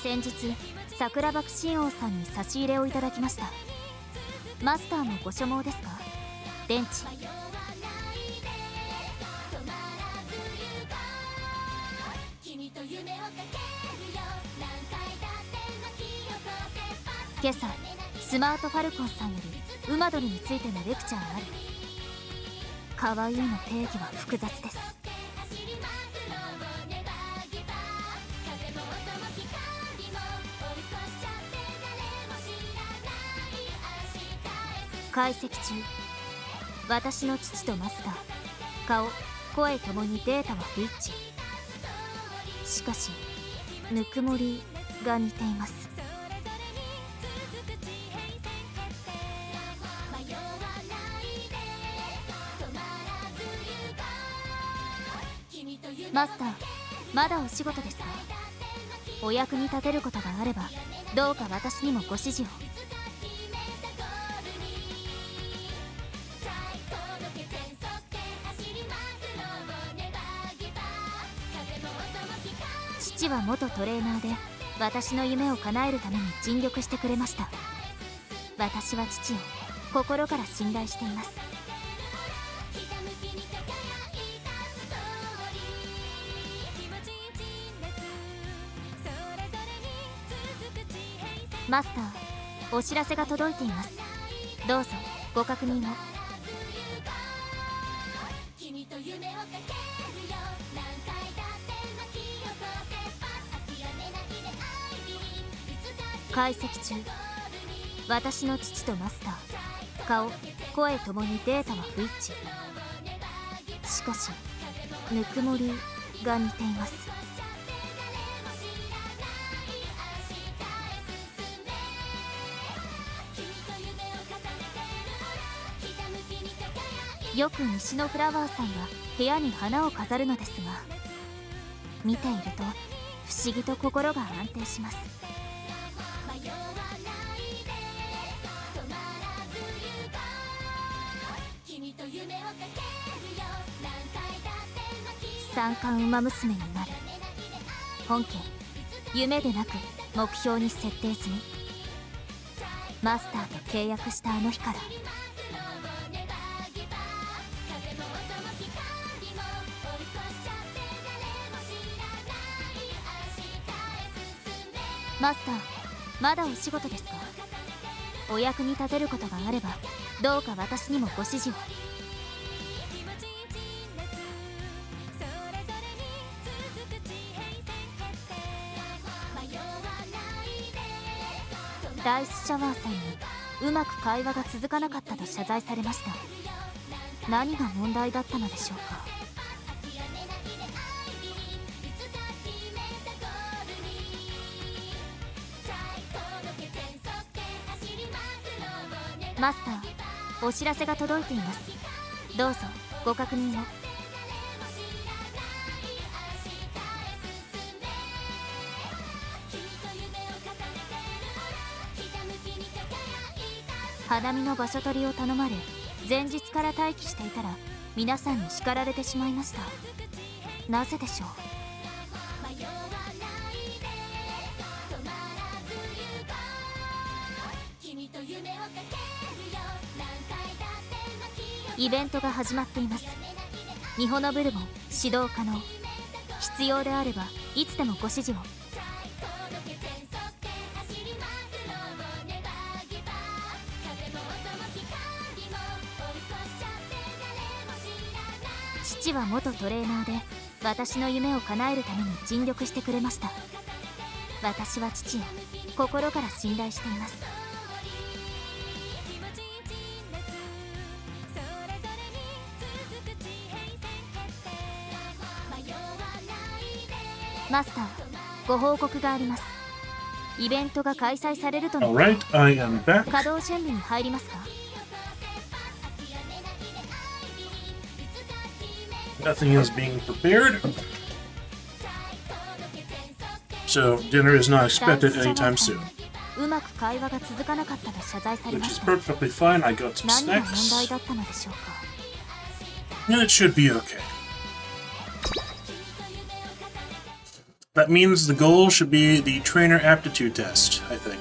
[SPEAKER 3] 先日桜爆心王さんに差し入れをいただきました。マスターもご所望ですか？電池。今朝スマートファルコンさんより馬鳥についてのレクチャーある。可愛いの定義は複雑です。解析中、私の父とマスター、顔、声ともにデータは不一致。しかしぬくもりが似ています。マスター、まだお仕事ですか？お役に立てることがあればどうか私にもご指示を。父は元トレーナーで私の夢を叶えるために尽力してくれました。私は父を心から信頼しています。マスター、お知らせが届いています。どうぞご確認を。解析中、私の父とマスター、顔、声ともにデータは不一致。しかしぬくもりが似ています。よく西のフラワーさんが部屋に花を飾るのですが、見ていると不思議と心が安定します。三冠馬娘になる。本家夢でなく目標に設定済み。マスターと契約したあの日から。マスター、まだお仕事ですか？お役に立てることがあればどうか私にもご指示を。ライスシャワーさんにうまく会話が続かなかったと謝罪されました。何が問題だったのでしょうか。マスター、お知らせが届いています。どうぞご確認を。花見の場所取りを頼まれ、前日から待機していたら皆さんに叱られてしまいました。なぜでしょう。イベントが始まっています。ミホノブルボン指導可能。必要であればいつでもご指示を。父は元トレーナーで私の夢を叶えるために尽力してくれました。私は父を心から信頼しています。マスター、ご報告があります。イベントが開催されるとの
[SPEAKER 4] Alright, I am back.
[SPEAKER 3] 稼働準備に入りますか？
[SPEAKER 4] Nothing is being prepared. So dinner is not expected anytime soon.
[SPEAKER 3] うまく会話が続かなかったら謝罪され
[SPEAKER 4] Which
[SPEAKER 3] ま
[SPEAKER 4] is
[SPEAKER 3] した。
[SPEAKER 4] perfectly fine. I got some
[SPEAKER 3] 何が問題
[SPEAKER 4] snacks.
[SPEAKER 3] だったのでしょうか？
[SPEAKER 4] And it should be okay. That means the goal should be the trainer aptitude test, I think.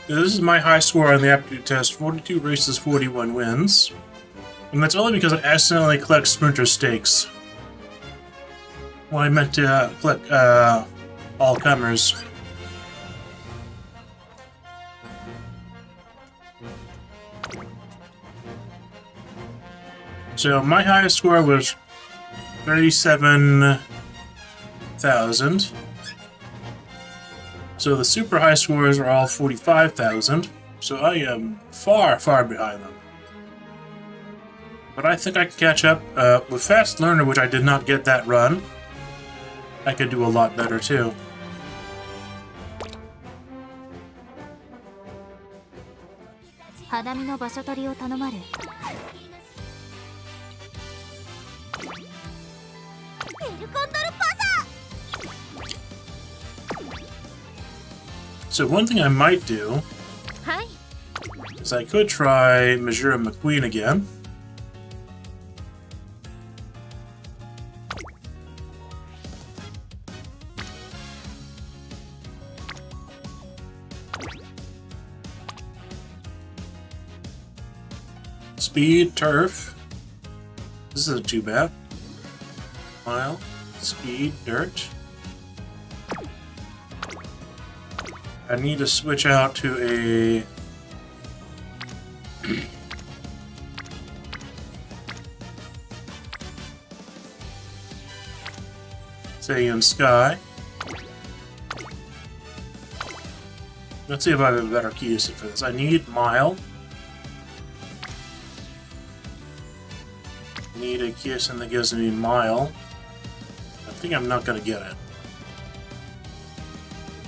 [SPEAKER 4] This is my high score on the aptitude test, 42 races, 41 wins. And that's only because I accidentally clicked Sprinter Stakes. Well, I meant to click all comers. So my highest score was 37,000. So the super high scores are all 45,000. So I am far, far behind them. But I think I can catch up. With Fast Learner, which I did not get that run, I could do a lot better too. So one thing I might do is I could try Majura McQueen again. Speed, turf. This isn't too bad. Mile, speed, dirt. I need to switch out to a say in Sky. Let's see if I have a better key usage for this. I need Mile. Need a Keysen that gives me Mile. I think I'm not gonna get it.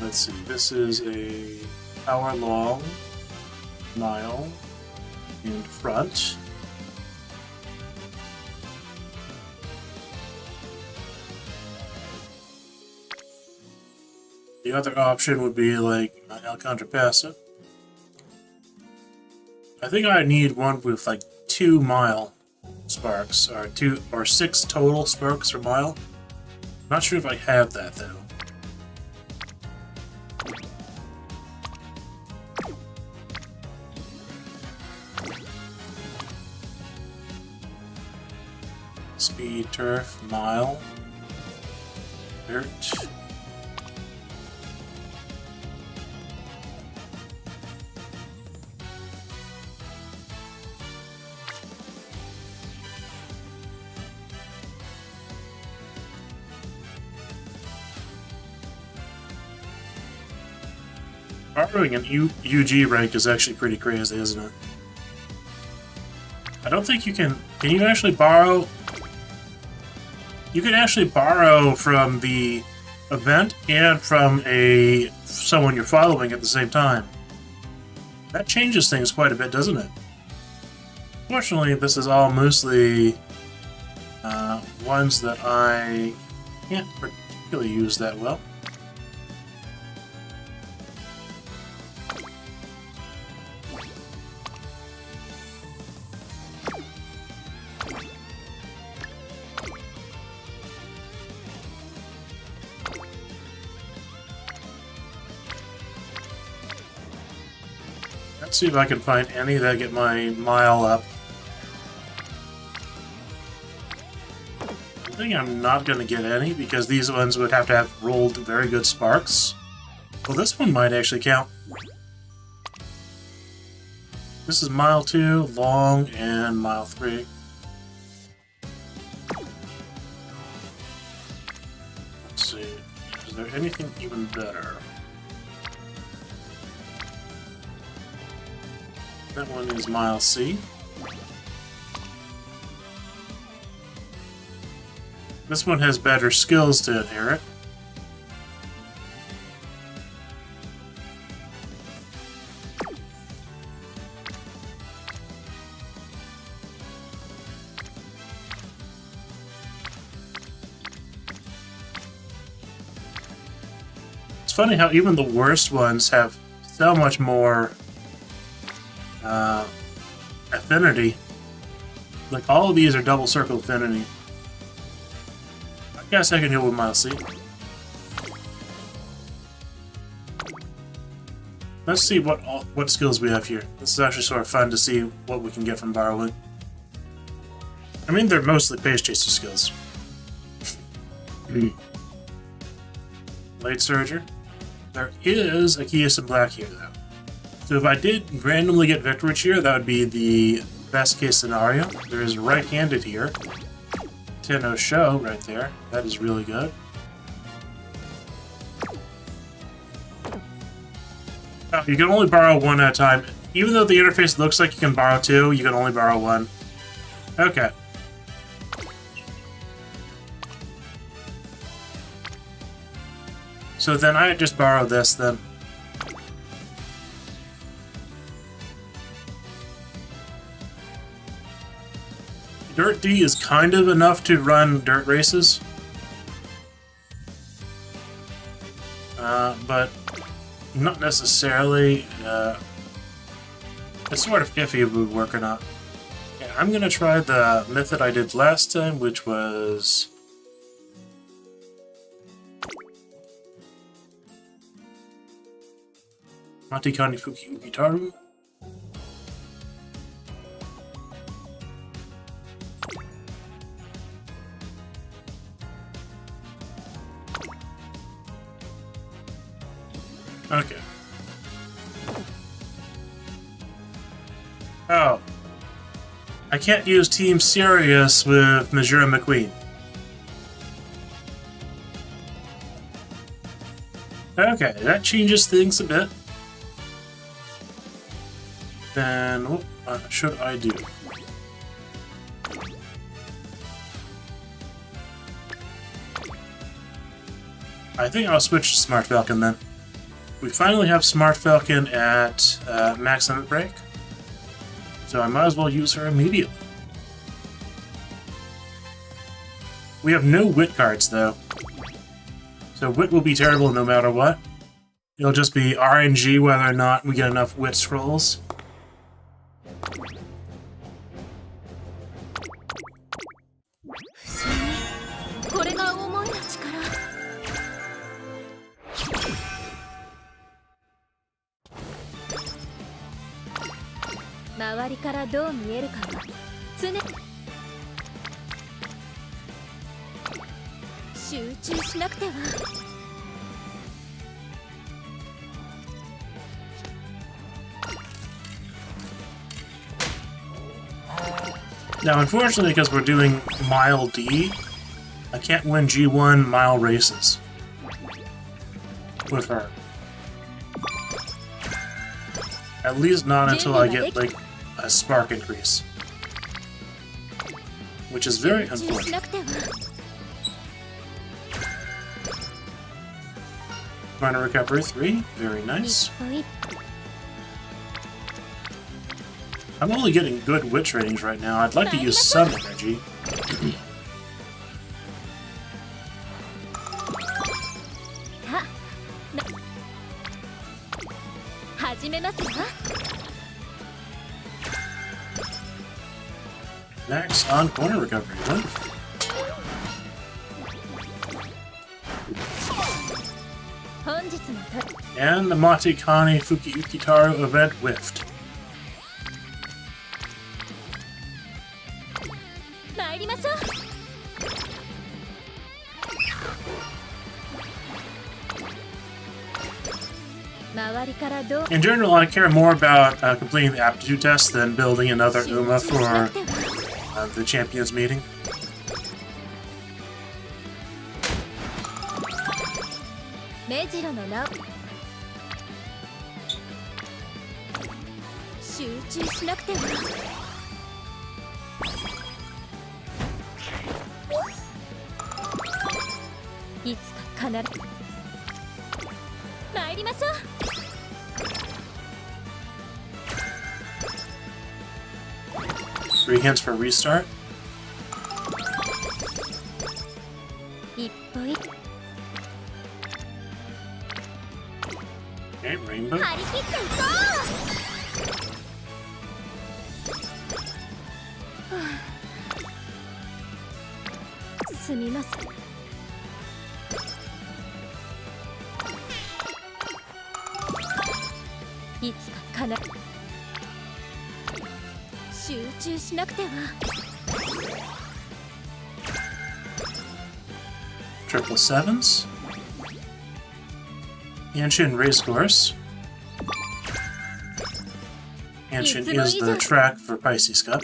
[SPEAKER 4] Let's see, this is a hour-long mile in front. The other option would be like El Contrapassive. I think I need one with like 2 mile sparks, or 2 or 6 total sparks per mile. Not sure if I have that though. Speed, turf, mile, dirt. Borrowing an UG rank is actually pretty crazy, isn't it? I don't think you can... Can you actually borrow... You can actually borrow from the event and from someone you're following at the same time. That changes things quite a bit, doesn't it? Fortunately, this is all mostly ones that I can't particularly use that well. Let's see if I can find any that get my mile up. I think I'm not going to get any because these ones would have to have rolled very good sparks. Well, this one might actually count. This is mile 2, long, and mile 3. Let's see. Is there anything even better? That one is Mile C. This one has better skills to inherit. It's funny how even the worst ones have so much more affinity. Like, all of these are double circle affinity. I guess I can deal with Mile C. Let's see what skills we have here. This is actually sort of fun to see what we can get from borrowing. I mean, they're mostly Pace Chaser skills. Light Surger. There is a Kiyosin Black here, though. So if I did randomly get Victorwitch here, that would be the best case scenario. There is right-handed here. Tenno Show right there. That is really good. You can only borrow one at a time. Even though the interface looks like you can borrow two, you can only borrow one. Okay. So then I just borrow this then. Dirt D is kind of enough to run dirt races. But not necessarily. It's sort of iffy if it would work or not. Yeah, I'm gonna try the method I did last time, which was... Matikani Fuki Ugitaru. Okay. Oh. I can't use Team Sirius with Majora McQueen. Okay, that changes things a bit. Then what should I do? I think I'll switch to Smart Falcon then. We finally have Smart Falcon at max limit break, so I might as well use her immediately. We have no Wit cards though, so Wit will be terrible no matter what. It'll just be RNG whether or not we get enough Wit scrolls. Now, unfortunately, because we're doing Mile D, I can't win G1 mile races with her. At least not until I get, like, a spark increase. Which is very unfortunate. Mana Recovery 3, very nice. I'm only getting good witch ratings right now. I'd like to use some energy. Max on corner recovery. Wonderful. And the Matikani Fuki Ukitaru event whiffed. In general, I care more about completing the aptitude test than building another Uma for the champions meeting.
[SPEAKER 3] 中しなくては。いつか必ず参りましょう。
[SPEAKER 4] 3 hands for a restart.
[SPEAKER 3] 一歩一歩
[SPEAKER 4] Okay, rainbow.
[SPEAKER 3] 張り切っていこう。はあ、すみません。いつか必ず集中しなくては。
[SPEAKER 4] Triple sevens. Anshin race course. Anshin is the track for Pisces Cup.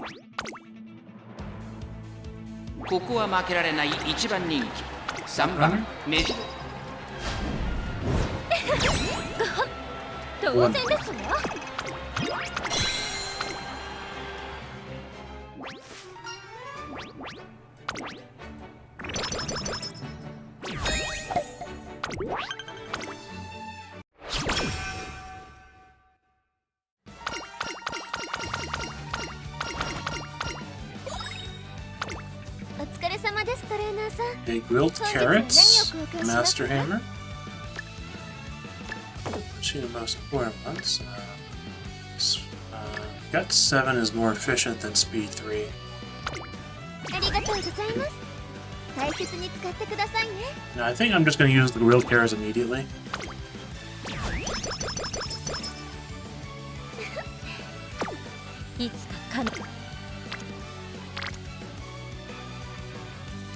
[SPEAKER 1] ここは負けられない一番人気3番メジロ。
[SPEAKER 3] 当然ですわ。お疲れ様です、トレーナーさん。
[SPEAKER 4] A grilled carrots, master hammer. Two most important ones. Gut 7 is more efficient than speed 3.
[SPEAKER 3] ありがとうございます。大切に使ってくださいね。
[SPEAKER 4] Now I think I'm just going to use the grilled carrots immediately.
[SPEAKER 3] いつか必ず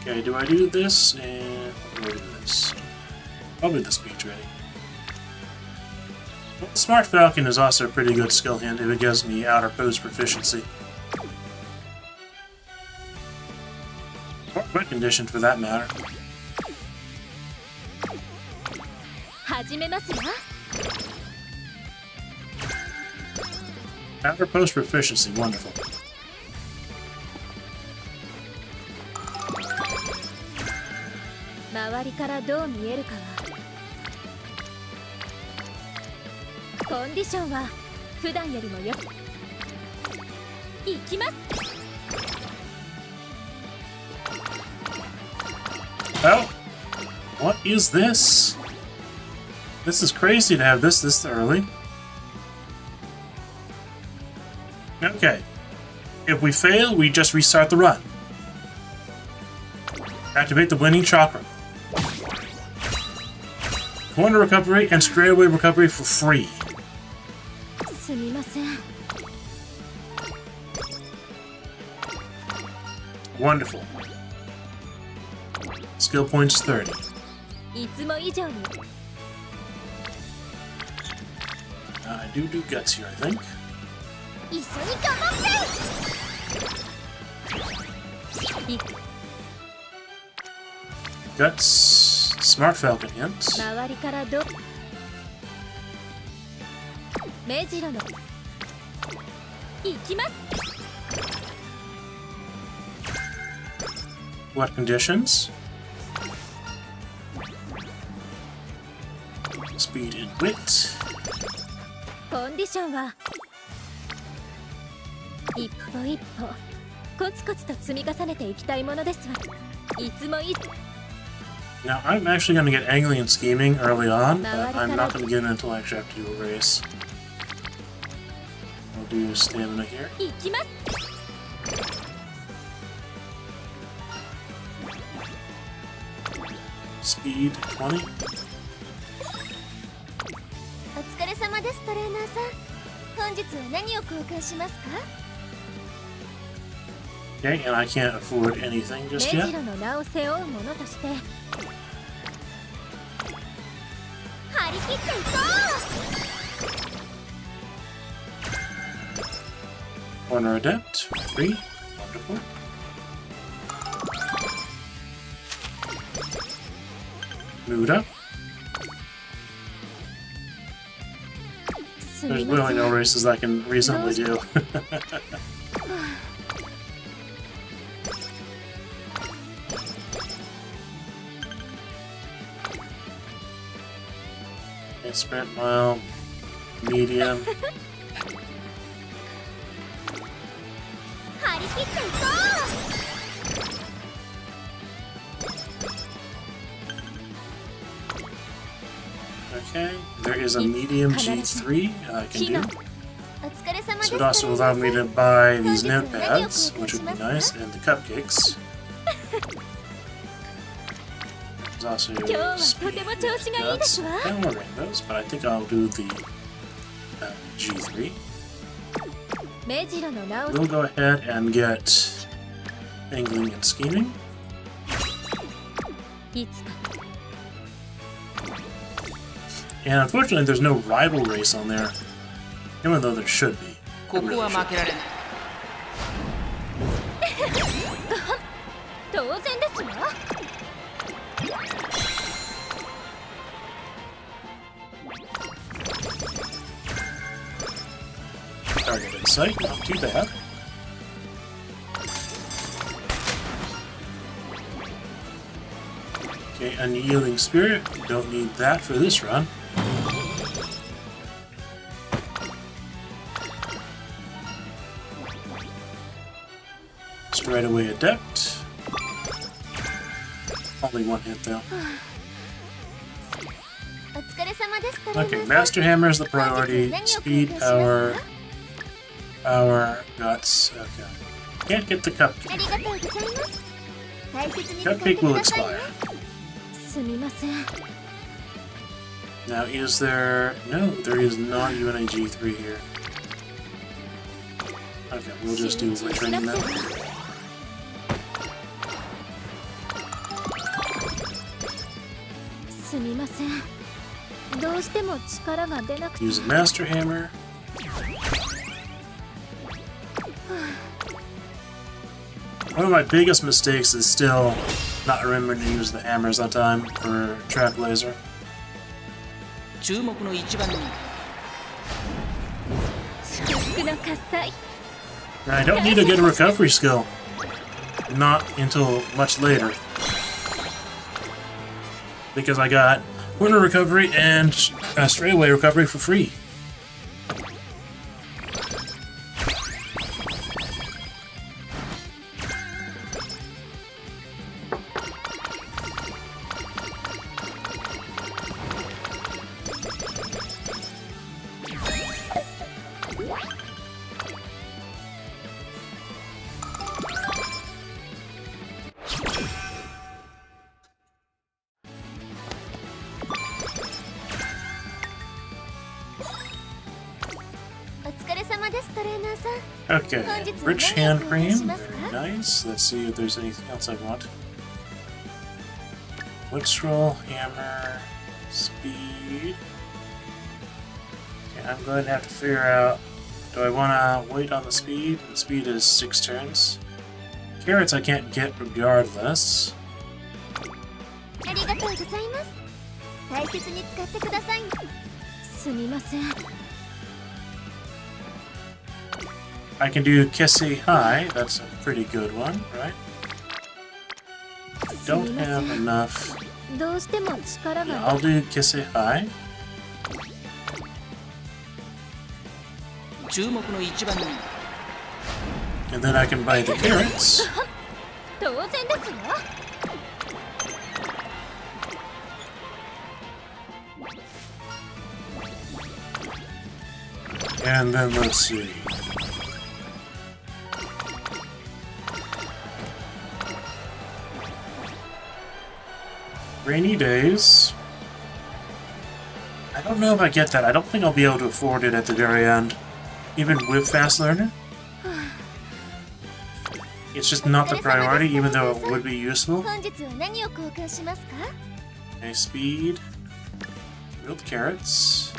[SPEAKER 4] Okay, do I do this? And what do I do this? Probably the speed training. Well, Smart Falcon is also a pretty good skill hint if it gives me outer pose proficiency. Or wet condition for that matter.
[SPEAKER 3] 始めますわ。
[SPEAKER 4] Outer pose proficiency, wonderful.
[SPEAKER 3] 周りからどう見えるかは。コンディションは普段よりもよく。いきます。
[SPEAKER 4] Oh! What is this? This is crazy to have this early. Okay. If we fail, we just restart the run. Activate the winning chakra. Corner recovery and straightaway recovery for free.
[SPEAKER 3] すみません。
[SPEAKER 4] Wonderful. Skill points 30.
[SPEAKER 3] いつも以上に。
[SPEAKER 4] I do guts here, I think.
[SPEAKER 3] 一緒に頑張って。い
[SPEAKER 4] Guts. Smart Falcon hint.
[SPEAKER 3] 周りからど。目白の。いきます。
[SPEAKER 4] What conditions? Speed and wit.
[SPEAKER 3] コンディションは一歩一歩コツコツと積み重ねていきたいものですわ。いつもい
[SPEAKER 4] Now, I'm actually going to get angling and scheming early on, but I'm not going to get it until I actually have to do a race. I'll do stamina here.
[SPEAKER 3] いきます。
[SPEAKER 4] Speed 20.
[SPEAKER 3] お疲れ様です、トレーナーさん。本日は何を交換しますか？
[SPEAKER 4] Okay, and I can't afford anything
[SPEAKER 3] 目
[SPEAKER 4] just yet.
[SPEAKER 3] 白の名を背負うものとして張り切っていこう。
[SPEAKER 4] Corner Adept, 3. Wonderful. Muda.
[SPEAKER 3] す
[SPEAKER 4] There's really no races I can reasonably do. Okay, sprint mile, medium.
[SPEAKER 3] 張り切っていこ
[SPEAKER 4] Okay, there is a medium G3 I can do.
[SPEAKER 3] う。お疲れ様です。
[SPEAKER 4] So it also allowed me to buy these notepads, which would be nice, and the cupcakes. There's also
[SPEAKER 7] 今日はと
[SPEAKER 4] speed
[SPEAKER 7] ても調子がいいです
[SPEAKER 4] nuts
[SPEAKER 7] わ。
[SPEAKER 4] and more rainbows, but I think I'll do the G3.
[SPEAKER 7] 目白の名を
[SPEAKER 4] We'll go ahead and get angling and scheming.
[SPEAKER 7] いつか
[SPEAKER 4] And unfortunately, there's no rival race on there, even though there should be.
[SPEAKER 1] ここは負けられない。
[SPEAKER 7] 当然ですわ。
[SPEAKER 4] Target in sight, not too bad. Okay, Unyielding Spirit, don't need that for this run. Straightaway Adept. Only one hit though.
[SPEAKER 3] お疲れ様です。トレーナー
[SPEAKER 4] Okay,
[SPEAKER 3] さん
[SPEAKER 4] Master Hammer is the priority. Speed, power, power, guts. Okay. Can't get the
[SPEAKER 3] あ
[SPEAKER 4] cupcake.
[SPEAKER 3] りがとうございます。大切に使って
[SPEAKER 4] Cupcake
[SPEAKER 3] く
[SPEAKER 4] will
[SPEAKER 3] ださいね。
[SPEAKER 4] expire.
[SPEAKER 7] すみません。
[SPEAKER 4] Now, is there... No, there is not even a G3 here. Okay, we'll just do retraining then.
[SPEAKER 7] すみません。どうしても力が出なくて。
[SPEAKER 4] Use a Master Hammer. One of my biggest mistakes is still not remembering to use the hammers on time for Trap Laser.
[SPEAKER 1] 注目の1番人。
[SPEAKER 7] 祝福の喝采。
[SPEAKER 4] Now, I don't need to get a recovery skill. Not until much later. Because I got corner recovery and straightaway recovery for free. Okay, rich hand cream, very nice. Let's see if there's anything else I want. Wood scroll, hammer, speed. Okay, I'm going to have to figure out, do I want to wait on the speed? The speed is 6 turns. Carrots I can't get regardless.
[SPEAKER 3] ありがとうございます。大切に使ってください。
[SPEAKER 7] すみません。
[SPEAKER 4] I can do Kesse High, that's a pretty good one, right? I don't have enough.
[SPEAKER 7] どうしても力
[SPEAKER 4] Yeah,
[SPEAKER 7] が
[SPEAKER 4] I'll do Kesse High.
[SPEAKER 1] 注目の1番人。
[SPEAKER 4] And then I can buy the carrots.
[SPEAKER 7] 当然ですよ。
[SPEAKER 4] And then let's see. Rainy days. I don't know if I get that. I don't think I'll be able to afford it at the very end. Even with Fast Learner. It's just not the priority, even though it would be useful.
[SPEAKER 3] 本日は何を交換しますか？
[SPEAKER 4] Okay, speed. Grilled carrots.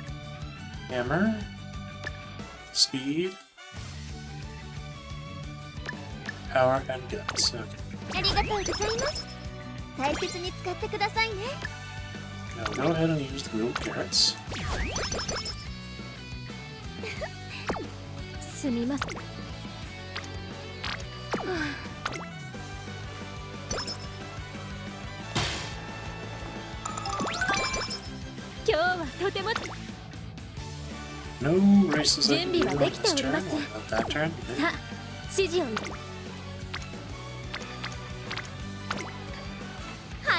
[SPEAKER 4] Hammer. Speed. Power and guts. Okay.
[SPEAKER 3] ありがとうございます。大切に使ってくださいね。
[SPEAKER 4] Now go ahead and use the grilled carrots.
[SPEAKER 5] すみません。今日はとても
[SPEAKER 4] No races I can do on this turn. What about that turn?
[SPEAKER 5] さあ指示を
[SPEAKER 3] 張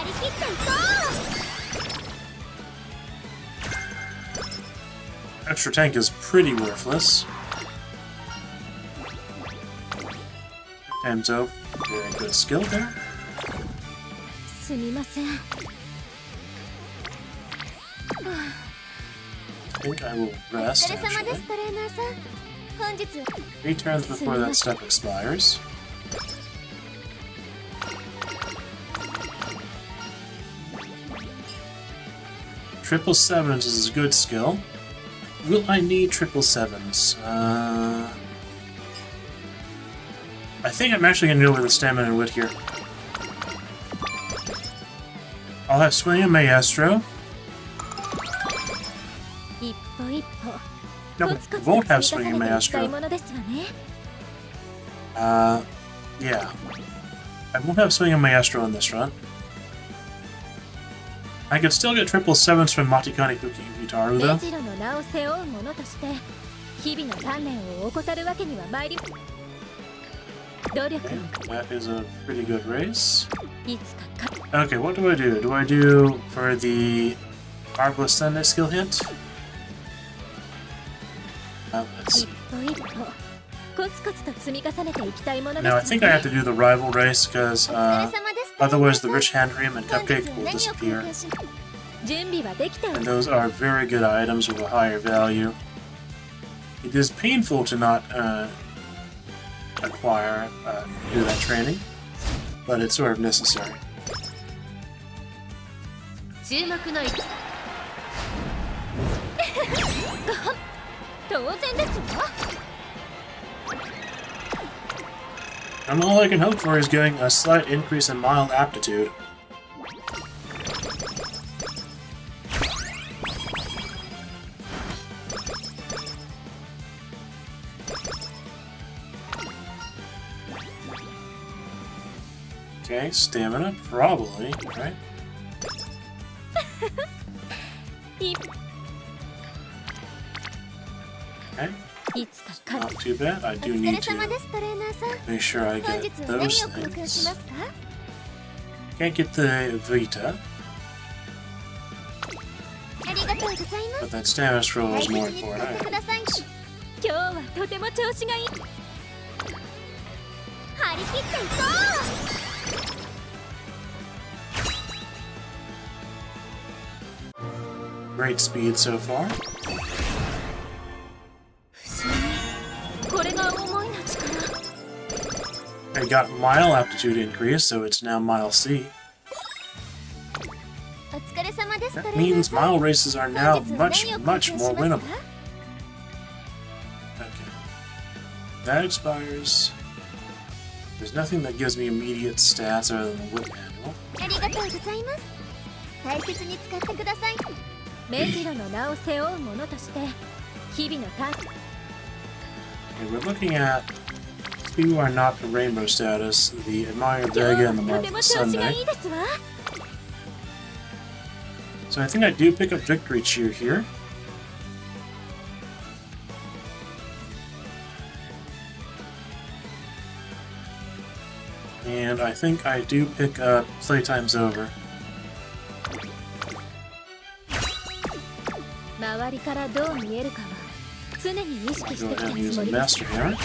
[SPEAKER 3] り切っていこ
[SPEAKER 4] Extra tank is pretty worthless. Time's over. Very good skill there.
[SPEAKER 5] すみません。
[SPEAKER 4] I think I will
[SPEAKER 3] う。お
[SPEAKER 4] rest
[SPEAKER 3] 疲れ様で
[SPEAKER 4] actually.
[SPEAKER 3] すトレーナーさん。本日
[SPEAKER 4] 3 turns before that step expires. Triple sevens is a good skill. Will I need triple sevens? I think I'm actually going to go with the stamina and wit here. I'll have swing and maestro.
[SPEAKER 5] 一歩一歩
[SPEAKER 4] No,
[SPEAKER 5] コツコツ
[SPEAKER 4] won't
[SPEAKER 5] と
[SPEAKER 4] have
[SPEAKER 5] 積み
[SPEAKER 4] swing
[SPEAKER 5] 重
[SPEAKER 4] and
[SPEAKER 5] ねていきたい
[SPEAKER 4] maestro.
[SPEAKER 5] ものですわね。
[SPEAKER 4] Yeah. I won't have swing and maestro in this run. I could still get triple sevens from Matikani Kuki Utaru
[SPEAKER 5] 目
[SPEAKER 4] though.
[SPEAKER 5] 白の名を背負う者として日々の鍛錬を怠るわけには参り努力
[SPEAKER 4] Okay, that is a pretty good race.
[SPEAKER 5] いつか
[SPEAKER 4] Okay, what do I do? Do I do for the Marvelous Sunday skill hit? Let's
[SPEAKER 5] 一歩一歩コツコツと積み重ねていきたいものです
[SPEAKER 4] Now,
[SPEAKER 5] わ
[SPEAKER 4] I think I have to do the rival race because
[SPEAKER 3] お疲れ様ですトレーナー
[SPEAKER 4] otherwise
[SPEAKER 3] さ
[SPEAKER 4] the
[SPEAKER 3] ん。
[SPEAKER 4] rich hand cream and
[SPEAKER 3] 本日
[SPEAKER 4] cupcake will
[SPEAKER 3] 何を交
[SPEAKER 4] disappear.
[SPEAKER 3] 換し
[SPEAKER 5] 準備はできてお
[SPEAKER 4] And
[SPEAKER 5] り
[SPEAKER 4] those are very good items with a higher value. It is painful to not do that training, but it's sort of necessary.
[SPEAKER 7] 注目の位置。
[SPEAKER 5] 当然ですわ
[SPEAKER 4] And all I can hope for is getting a slight increase in mild aptitude. Okay, stamina, probably, right?
[SPEAKER 5] い
[SPEAKER 4] Okay,
[SPEAKER 5] いつか彼
[SPEAKER 4] not too bad. I
[SPEAKER 3] お
[SPEAKER 4] do
[SPEAKER 3] 疲れ
[SPEAKER 4] need
[SPEAKER 3] 様で
[SPEAKER 4] to
[SPEAKER 3] すトレーナーさん。
[SPEAKER 4] make sure I
[SPEAKER 3] 本
[SPEAKER 4] get
[SPEAKER 3] 日は何を
[SPEAKER 4] those
[SPEAKER 3] 交換し
[SPEAKER 4] things.
[SPEAKER 3] ますか？
[SPEAKER 4] Can't get the Vita,
[SPEAKER 3] ありがとうございます。
[SPEAKER 4] but that stamina scroll
[SPEAKER 3] 大
[SPEAKER 4] is
[SPEAKER 3] 切
[SPEAKER 4] more
[SPEAKER 3] に使
[SPEAKER 4] important.
[SPEAKER 3] ってください。
[SPEAKER 5] 今日はとても調子がいい
[SPEAKER 3] 張り切っていこ
[SPEAKER 4] Great speed so far.
[SPEAKER 5] 不思議これが思いの力
[SPEAKER 4] I got mile aptitude increase, so it's now mile C.
[SPEAKER 3] う。お疲れ様ですトレ
[SPEAKER 4] That
[SPEAKER 3] ーナー
[SPEAKER 4] means
[SPEAKER 3] さん。
[SPEAKER 4] mile races are now
[SPEAKER 3] 本日は
[SPEAKER 4] much,
[SPEAKER 3] 何を
[SPEAKER 4] much
[SPEAKER 3] 交換
[SPEAKER 4] more
[SPEAKER 3] します
[SPEAKER 4] winnable.
[SPEAKER 3] か？
[SPEAKER 4] Okay. That expires. There's nothing that gives me immediate stats other than the whip manual.
[SPEAKER 3] ありがとうございます。大切に使ってください。
[SPEAKER 5] 目白の名を背負う者として日々の鍛
[SPEAKER 4] Okay, we're looking at two who are not the rainbow status, the Admire
[SPEAKER 5] 今日
[SPEAKER 4] Vega
[SPEAKER 5] は
[SPEAKER 4] and the
[SPEAKER 5] とても
[SPEAKER 4] Marvelous
[SPEAKER 5] 調子が
[SPEAKER 4] Sunday.
[SPEAKER 5] いいですわ
[SPEAKER 4] So I think I do pick up Victory Cheer here. And I think I do pick up Playtime's Over.
[SPEAKER 5] 周りからどう見えるかは常に意識し
[SPEAKER 4] Go
[SPEAKER 5] てきた
[SPEAKER 4] ahead and use
[SPEAKER 5] つも
[SPEAKER 4] a
[SPEAKER 5] りです
[SPEAKER 4] Master Hammer.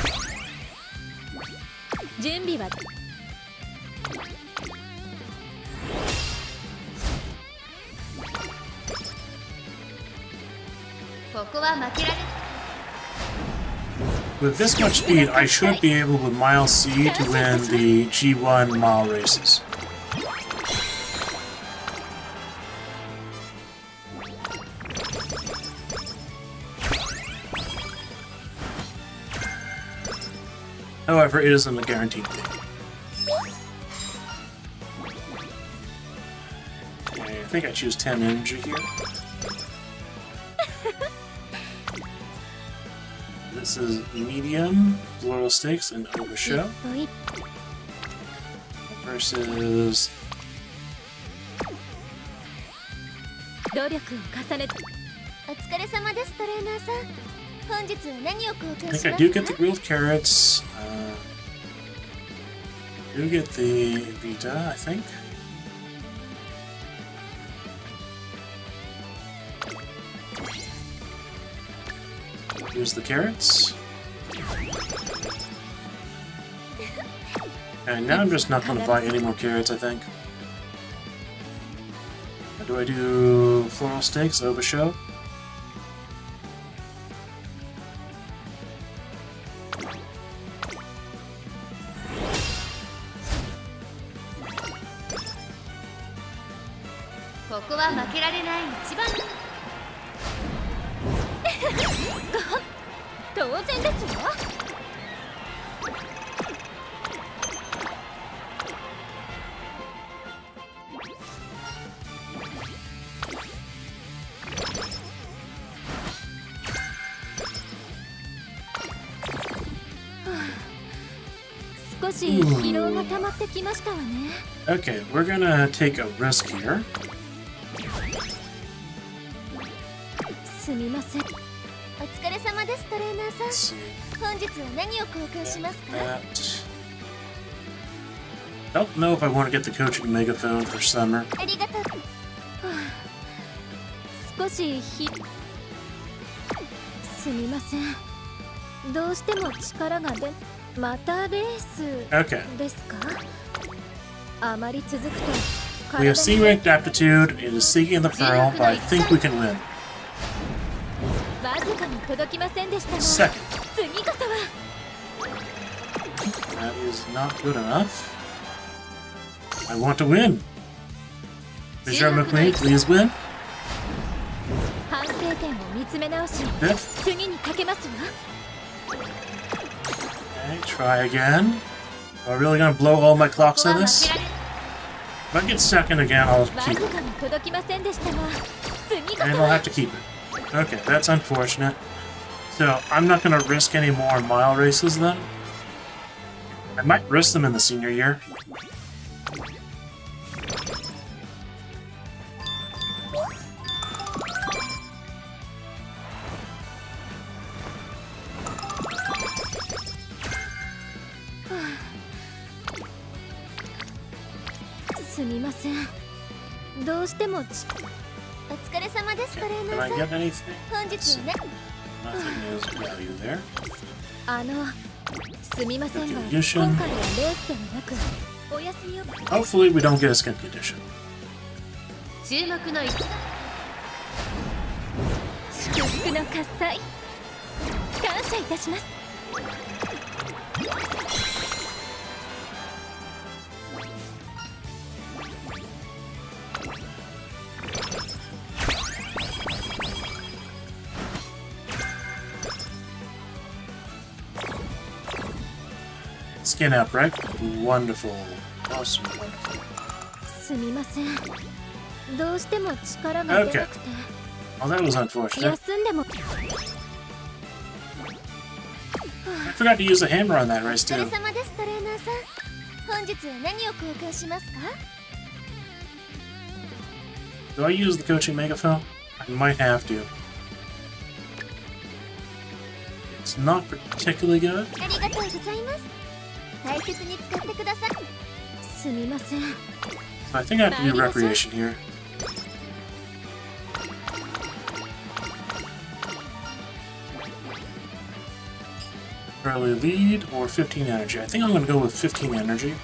[SPEAKER 5] 準備は
[SPEAKER 7] ここは負けられ
[SPEAKER 4] With this much speed, I should be able with Mile C to win the G1 mile races. However, it isn't a guaranteed thing. Okay, I think I choose 10 energy here. This is medium, Laurel Stakes, and Over
[SPEAKER 5] 一
[SPEAKER 4] Show
[SPEAKER 5] 歩一
[SPEAKER 4] versus
[SPEAKER 5] 歩努力を重ねて
[SPEAKER 3] お疲れ様ですトレーナーさん。本日は何を交
[SPEAKER 4] I
[SPEAKER 3] 換し
[SPEAKER 4] think
[SPEAKER 3] ま
[SPEAKER 4] I
[SPEAKER 3] す
[SPEAKER 4] do
[SPEAKER 3] か
[SPEAKER 4] get the grilled carrots. Do get the Vita, I think. Here's the carrots. And now I'm just not going to buy any more carrots, I think. Do I do floral steaks, over show?
[SPEAKER 5] Go! 当然ですわ。少し疲労が溜まってきましたわね。
[SPEAKER 4] Okay, we're gonna take a risk here.
[SPEAKER 5] すみません。
[SPEAKER 3] お疲れ様ですトレーナー
[SPEAKER 4] Let's
[SPEAKER 3] さ
[SPEAKER 4] see.
[SPEAKER 3] ん。本日は何を交換しますか？
[SPEAKER 4] Don't know if I want to get the coaching megaphone for summer.
[SPEAKER 3] ありがとう。
[SPEAKER 5] 少しすみません。どうしても力が出またレース
[SPEAKER 4] Okay.
[SPEAKER 5] ですか？あまり続くと
[SPEAKER 4] We have C-ranked Aptitude. It is seeking the pearl, but I think we can win.
[SPEAKER 5] わずかに届きませんでしたが
[SPEAKER 4] Second.
[SPEAKER 5] 次こそは
[SPEAKER 4] That is not good enough. I want to win. Mr. McQueen, please win.
[SPEAKER 5] 反省点を見つめ直し
[SPEAKER 4] Fifth.
[SPEAKER 5] 次にかけますわ。
[SPEAKER 4] Okay, try again. Am I really gonna blow all my clocks on this? If I get second again, I'll
[SPEAKER 5] わ
[SPEAKER 4] keep
[SPEAKER 5] ず
[SPEAKER 4] it.
[SPEAKER 5] かに届きませんでしたが次こ
[SPEAKER 4] And
[SPEAKER 5] そ
[SPEAKER 4] I'll
[SPEAKER 5] は
[SPEAKER 4] have to keep it. Okay, that's unfortunate. So, I'm not gonna risk any more mile races then. I might risk them in the senior year.
[SPEAKER 5] Huh. すみません。どうしても
[SPEAKER 3] お疲れ様ですトレー
[SPEAKER 4] Can
[SPEAKER 3] ナ
[SPEAKER 4] I
[SPEAKER 3] ーさん。
[SPEAKER 4] get anything?
[SPEAKER 3] 本日はね。
[SPEAKER 4] Nothing is value there.
[SPEAKER 5] すみませんが
[SPEAKER 4] Contribution.
[SPEAKER 5] 今回はレースではなくお休みを
[SPEAKER 4] Hopefully we don't get a skin condition.
[SPEAKER 7] 注目の
[SPEAKER 5] 祝福の喝采感謝いたします。
[SPEAKER 4] Skin up, right? Wonderful. Awesome, wonderful.
[SPEAKER 5] すみません。どうしても力が出なくて
[SPEAKER 4] Oh, that was unfortunate.
[SPEAKER 5] 休んでも
[SPEAKER 4] I forgot to use the hammer on that race
[SPEAKER 3] お疲れ
[SPEAKER 4] too.
[SPEAKER 3] 様ですトレーナーさん。本日は何を交換しますか？
[SPEAKER 4] Do I use the coaching megaphone? I might have to. It's not particularly good.
[SPEAKER 3] ありがとうございます。大切に使ってください。
[SPEAKER 5] すみません。
[SPEAKER 4] So I think I have to do recreation here. Early lead or 15 energy. I think I'm going to go with 15 energy.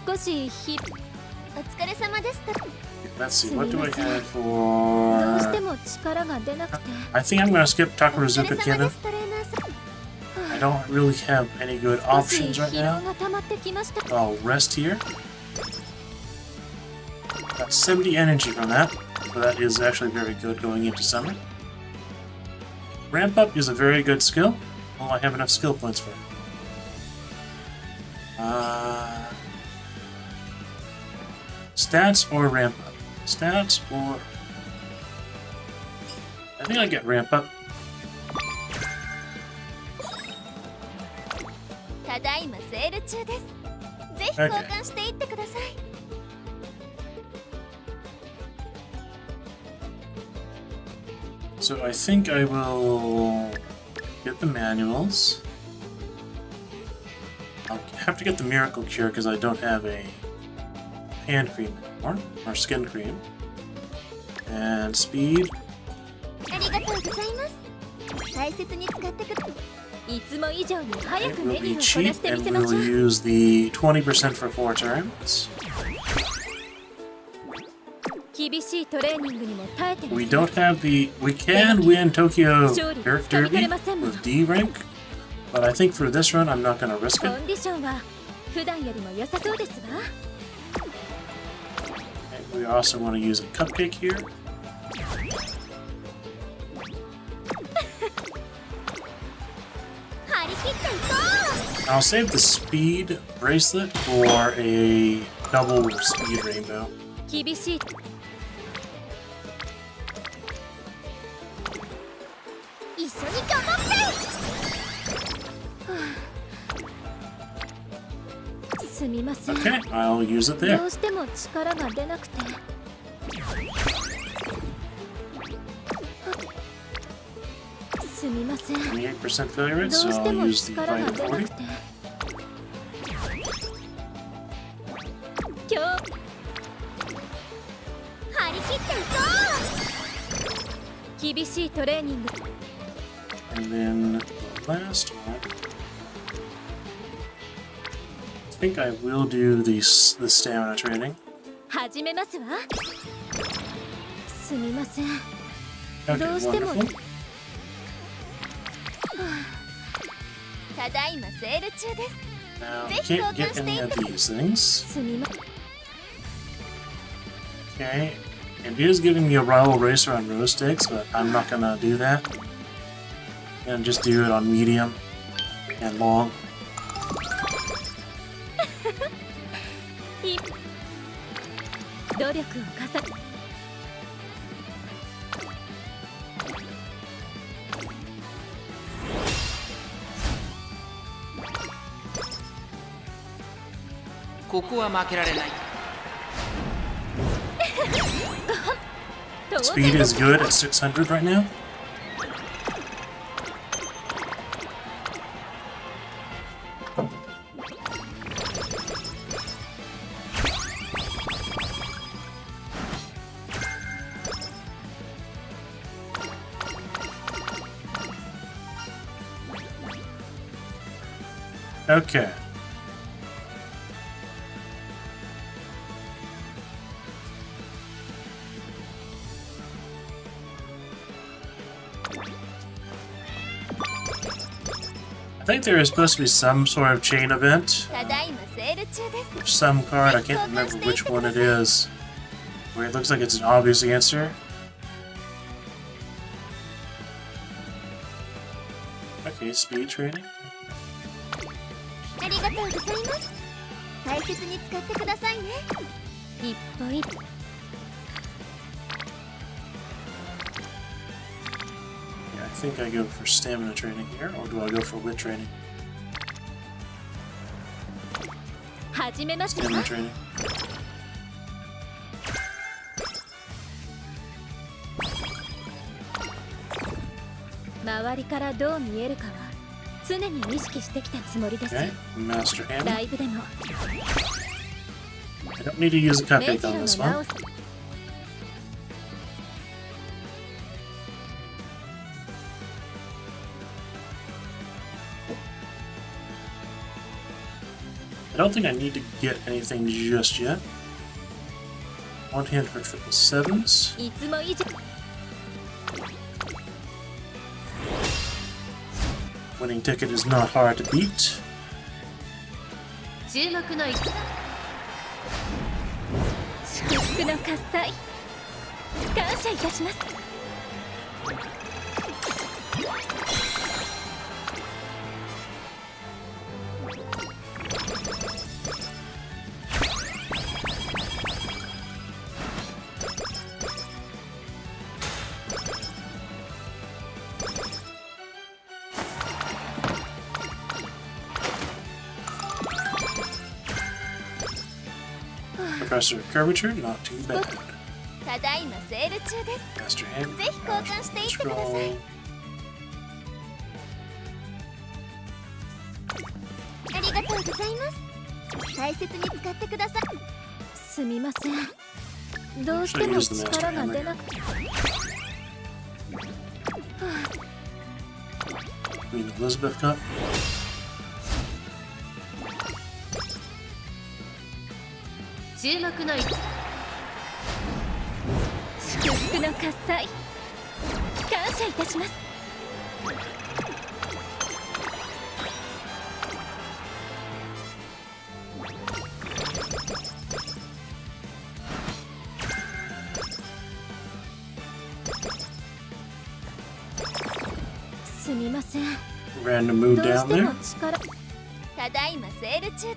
[SPEAKER 5] 少し
[SPEAKER 3] お疲れ様ですと。
[SPEAKER 4] Let's see, what do I have
[SPEAKER 5] どうして
[SPEAKER 4] for...
[SPEAKER 5] も力が出なくて
[SPEAKER 4] I think I'm going to skip
[SPEAKER 3] お疲れ
[SPEAKER 4] Takarazuka
[SPEAKER 3] 様
[SPEAKER 4] Kinen.
[SPEAKER 3] ですトレーナーさん。
[SPEAKER 4] I don't really have any good
[SPEAKER 5] 少し
[SPEAKER 4] options right
[SPEAKER 5] 疲
[SPEAKER 4] now.
[SPEAKER 5] 労が溜まってきました。
[SPEAKER 4] I'll rest here. Got 70 energy from that, so that is actually very good going into summer. Ramp up is a very good skill. Well, I have enough skill points for it. Stats or ramp up? Stats or I think I get ramp up.
[SPEAKER 3] ただいまセール中です。ぜひ交換していってください。
[SPEAKER 4] So I think I will get the manuals. I'll have to get the miracle cure because I don't have a hand cream anymore, or skin cream. And speed.
[SPEAKER 3] ありがとうございます。大切に使ってください。いつも以上に早
[SPEAKER 4] It
[SPEAKER 3] く
[SPEAKER 4] will
[SPEAKER 3] メニ
[SPEAKER 4] be
[SPEAKER 3] ューをこな
[SPEAKER 4] cheap,
[SPEAKER 3] してみ
[SPEAKER 4] and
[SPEAKER 3] せ
[SPEAKER 4] we
[SPEAKER 3] ましょ
[SPEAKER 4] will
[SPEAKER 3] う。
[SPEAKER 4] use the 20% for 4 turns.
[SPEAKER 7] 厳しいトレーニングにも耐えてます
[SPEAKER 4] We don't have the. We can win Tokyo Dirt Derby with D rank, but I think for this run I'm not going to risk
[SPEAKER 7] コ
[SPEAKER 4] it.
[SPEAKER 7] ンディションは普段よりも良さそうですわ。
[SPEAKER 4] And we also want to use a cupcake here.
[SPEAKER 3] 張り切っていこ
[SPEAKER 4] I'll save the speed bracelet for a double speed rainbow.
[SPEAKER 7] 厳しい。
[SPEAKER 3] う。一緒に頑張って。
[SPEAKER 7] すみません。
[SPEAKER 4] Okay, I'll use it
[SPEAKER 7] ど
[SPEAKER 4] there.
[SPEAKER 7] うしても力が出なくて。すみません。
[SPEAKER 4] 28% failure
[SPEAKER 7] ど
[SPEAKER 4] rate,
[SPEAKER 7] う
[SPEAKER 4] so
[SPEAKER 7] して
[SPEAKER 4] I'll
[SPEAKER 7] も
[SPEAKER 4] use the
[SPEAKER 7] 力が
[SPEAKER 4] Vita
[SPEAKER 7] 出な
[SPEAKER 4] 40.
[SPEAKER 7] くて。今日
[SPEAKER 3] 張り切っていこ
[SPEAKER 7] 厳しいトレーニング。
[SPEAKER 4] And then the last one. I think I will do the stamina training.
[SPEAKER 7] 始めますわ。すみません。
[SPEAKER 4] Okay,
[SPEAKER 7] どうしても
[SPEAKER 4] wonderful.
[SPEAKER 3] う。ただいまセール中です。
[SPEAKER 4] Now, I can't get any of these things.
[SPEAKER 7] すみません。
[SPEAKER 4] Okay, and it is giving me a rival racer on row sticks, but I'm not gonna do that. I'm gonna just do it on medium and long.
[SPEAKER 7] 努力を重ね。
[SPEAKER 1] ここは負けられない。
[SPEAKER 4] Speed is good at 600 right now. Okay. I think there is supposed to be some sort of chain event.
[SPEAKER 3] ただいまセール中です。
[SPEAKER 4] Some card, I can't remember which one it is, where it looks like it's an obvious answer. Okay, speed training.
[SPEAKER 3] ありがとうございます。大切に使ってくださいね。
[SPEAKER 7] 一歩一歩。
[SPEAKER 4] Yeah, I think I go for stamina training here, or do I go for wit training?
[SPEAKER 7] 始めますわ。
[SPEAKER 4] Stamina training.
[SPEAKER 7] 周りからどう見えるかは常に意識してきたつもりです。
[SPEAKER 4] Okay, master
[SPEAKER 7] ラ
[SPEAKER 4] hammer.
[SPEAKER 7] イブでも
[SPEAKER 4] I don't need to use a
[SPEAKER 7] 目
[SPEAKER 4] cupcake
[SPEAKER 7] 白
[SPEAKER 4] on
[SPEAKER 7] の
[SPEAKER 4] this
[SPEAKER 7] 直
[SPEAKER 4] one.
[SPEAKER 7] す。
[SPEAKER 4] I don't think I need to get anything just yet. One hand for 777s.
[SPEAKER 7] いつも以上。
[SPEAKER 4] Winning ticket is not hard to beat.
[SPEAKER 7] 注目の祝福の喝采。感謝いたします。
[SPEAKER 4] Okay, Professor Curvature, not too bad.
[SPEAKER 3] ただいまセール中です
[SPEAKER 4] Master Hand,
[SPEAKER 3] ぜひ交換していってください
[SPEAKER 4] Control.
[SPEAKER 3] ありがとうございます大切に使ってください
[SPEAKER 5] すみませんどうしても力が出なくて
[SPEAKER 4] Queen Elizabeth Cup.
[SPEAKER 7] 注目の位置
[SPEAKER 5] 祝福の喝采感謝いたしますすみません
[SPEAKER 4] Random move
[SPEAKER 5] どう
[SPEAKER 4] down
[SPEAKER 5] しても
[SPEAKER 4] there.
[SPEAKER 5] 力
[SPEAKER 3] ただいまセール中です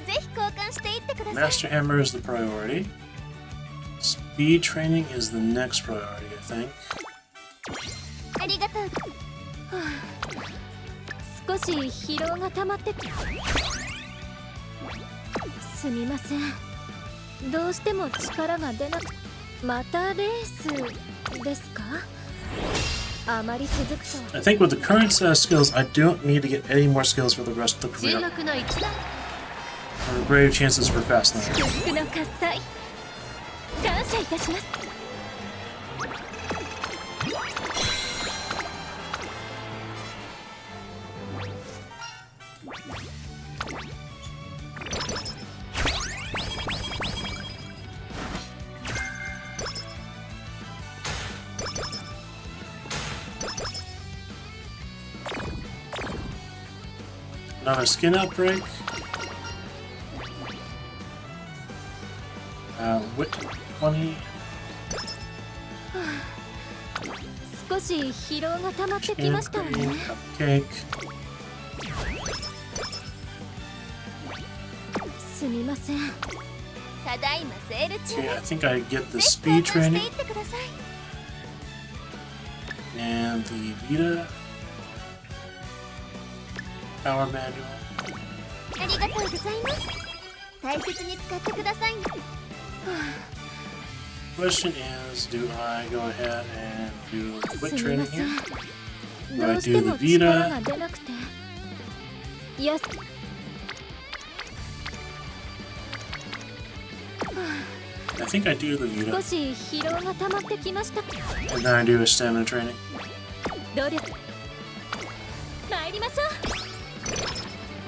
[SPEAKER 3] ぜひ交換していってください
[SPEAKER 4] Master Hammer is the priority. Speed training is the next priority, I think.
[SPEAKER 3] ありがとう
[SPEAKER 5] 少し疲労が溜まってすみませんどうしても力が出なくまたレースですかあまり続くと
[SPEAKER 4] I think with the current set of skills, I don't need to get any more skills for the rest of the
[SPEAKER 7] 注
[SPEAKER 4] career.
[SPEAKER 7] 目の位置だ
[SPEAKER 4] Or greater chances for fast now.
[SPEAKER 5] 祝福の喝采感謝いたします
[SPEAKER 4] Another skin outbreak. Wit 20.
[SPEAKER 5] 少し疲労が溜まってきましたわね
[SPEAKER 4] Cupcake.
[SPEAKER 5] すみません
[SPEAKER 3] ただいまセール中
[SPEAKER 4] Okay,
[SPEAKER 3] で
[SPEAKER 4] I
[SPEAKER 3] す
[SPEAKER 4] think I get the
[SPEAKER 3] ぜひ
[SPEAKER 4] speed
[SPEAKER 3] 交換して
[SPEAKER 4] training
[SPEAKER 3] いってください
[SPEAKER 4] and the Vita power manual.
[SPEAKER 3] ありがとうございます大切に使ってくださいね
[SPEAKER 4] Question is, do I go ahead and do the
[SPEAKER 5] す
[SPEAKER 4] wit
[SPEAKER 5] み
[SPEAKER 4] training
[SPEAKER 5] ませ
[SPEAKER 4] here?
[SPEAKER 5] ん
[SPEAKER 4] Do
[SPEAKER 5] ど
[SPEAKER 4] I
[SPEAKER 5] うして
[SPEAKER 4] do
[SPEAKER 5] も
[SPEAKER 4] the
[SPEAKER 5] 力
[SPEAKER 4] Vita?
[SPEAKER 5] が出なくていや
[SPEAKER 4] I think I do the
[SPEAKER 5] 少
[SPEAKER 4] Vita.
[SPEAKER 5] し疲労が溜まってきました
[SPEAKER 4] And then I do a stamina training.
[SPEAKER 5] 努力参りましょう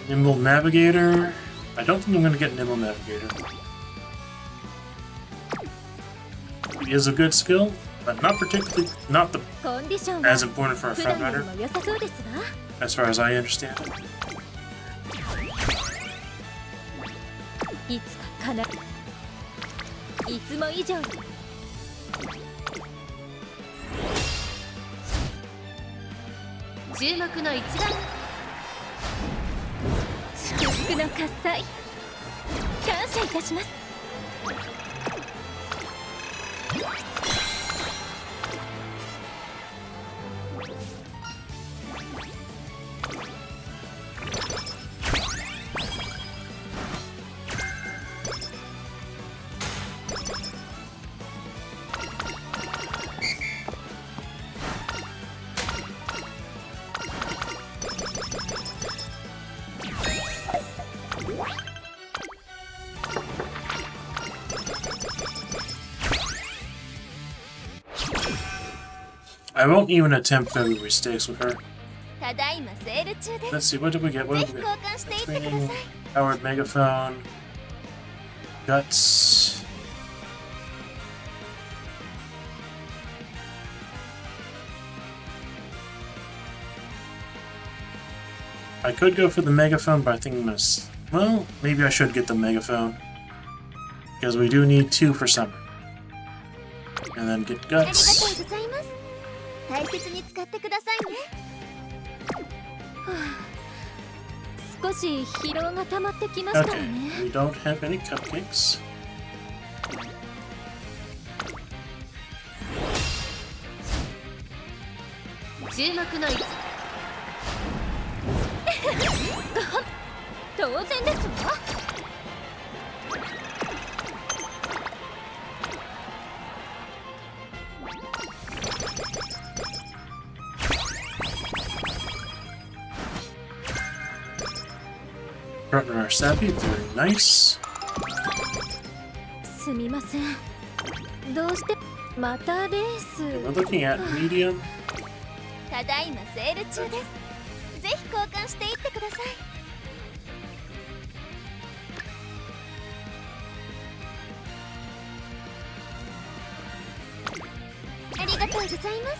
[SPEAKER 4] Nimble Navigator. I don't think I'm going to get Nimble Navigator. It is a good skill, but not the
[SPEAKER 5] コンディションは
[SPEAKER 4] as important for a
[SPEAKER 5] 普
[SPEAKER 4] front
[SPEAKER 5] 段よ
[SPEAKER 4] runner,
[SPEAKER 5] りも良さそうですわ
[SPEAKER 4] as far as I understand it.
[SPEAKER 5] いつかかないつも以上に
[SPEAKER 7] 注目の位置だ
[SPEAKER 5] 祝福の喝采感謝いたします
[SPEAKER 4] I won't even attempt February stakes with her.
[SPEAKER 3] ただいまセール中です
[SPEAKER 4] Let's see, what did we get? What
[SPEAKER 3] ぜ
[SPEAKER 4] did
[SPEAKER 3] ひ
[SPEAKER 4] we
[SPEAKER 3] 交
[SPEAKER 4] get?
[SPEAKER 3] 換していってくだ
[SPEAKER 4] Training,
[SPEAKER 3] さい
[SPEAKER 4] powered megaphone, guts. I could go for the megaphone, but I think I'm gonna. Well, maybe I should get the megaphone because we do need 2 for summer. And then get
[SPEAKER 3] ありがとう
[SPEAKER 4] guts.
[SPEAKER 3] ございます大切に使ってくださいね
[SPEAKER 5] 少し疲労が溜まってきましたわ
[SPEAKER 4] Okay,
[SPEAKER 5] ね
[SPEAKER 4] we don't have any cupcakes.
[SPEAKER 7] 注目の位置。
[SPEAKER 5] 当然ですわ。
[SPEAKER 4] Partner Sappy, very nice.
[SPEAKER 5] すみません。どうしてまたレース。
[SPEAKER 4] We're looking at medium.
[SPEAKER 3] ただいまセール中です。ぜひ交換していってください。ありがとうございます。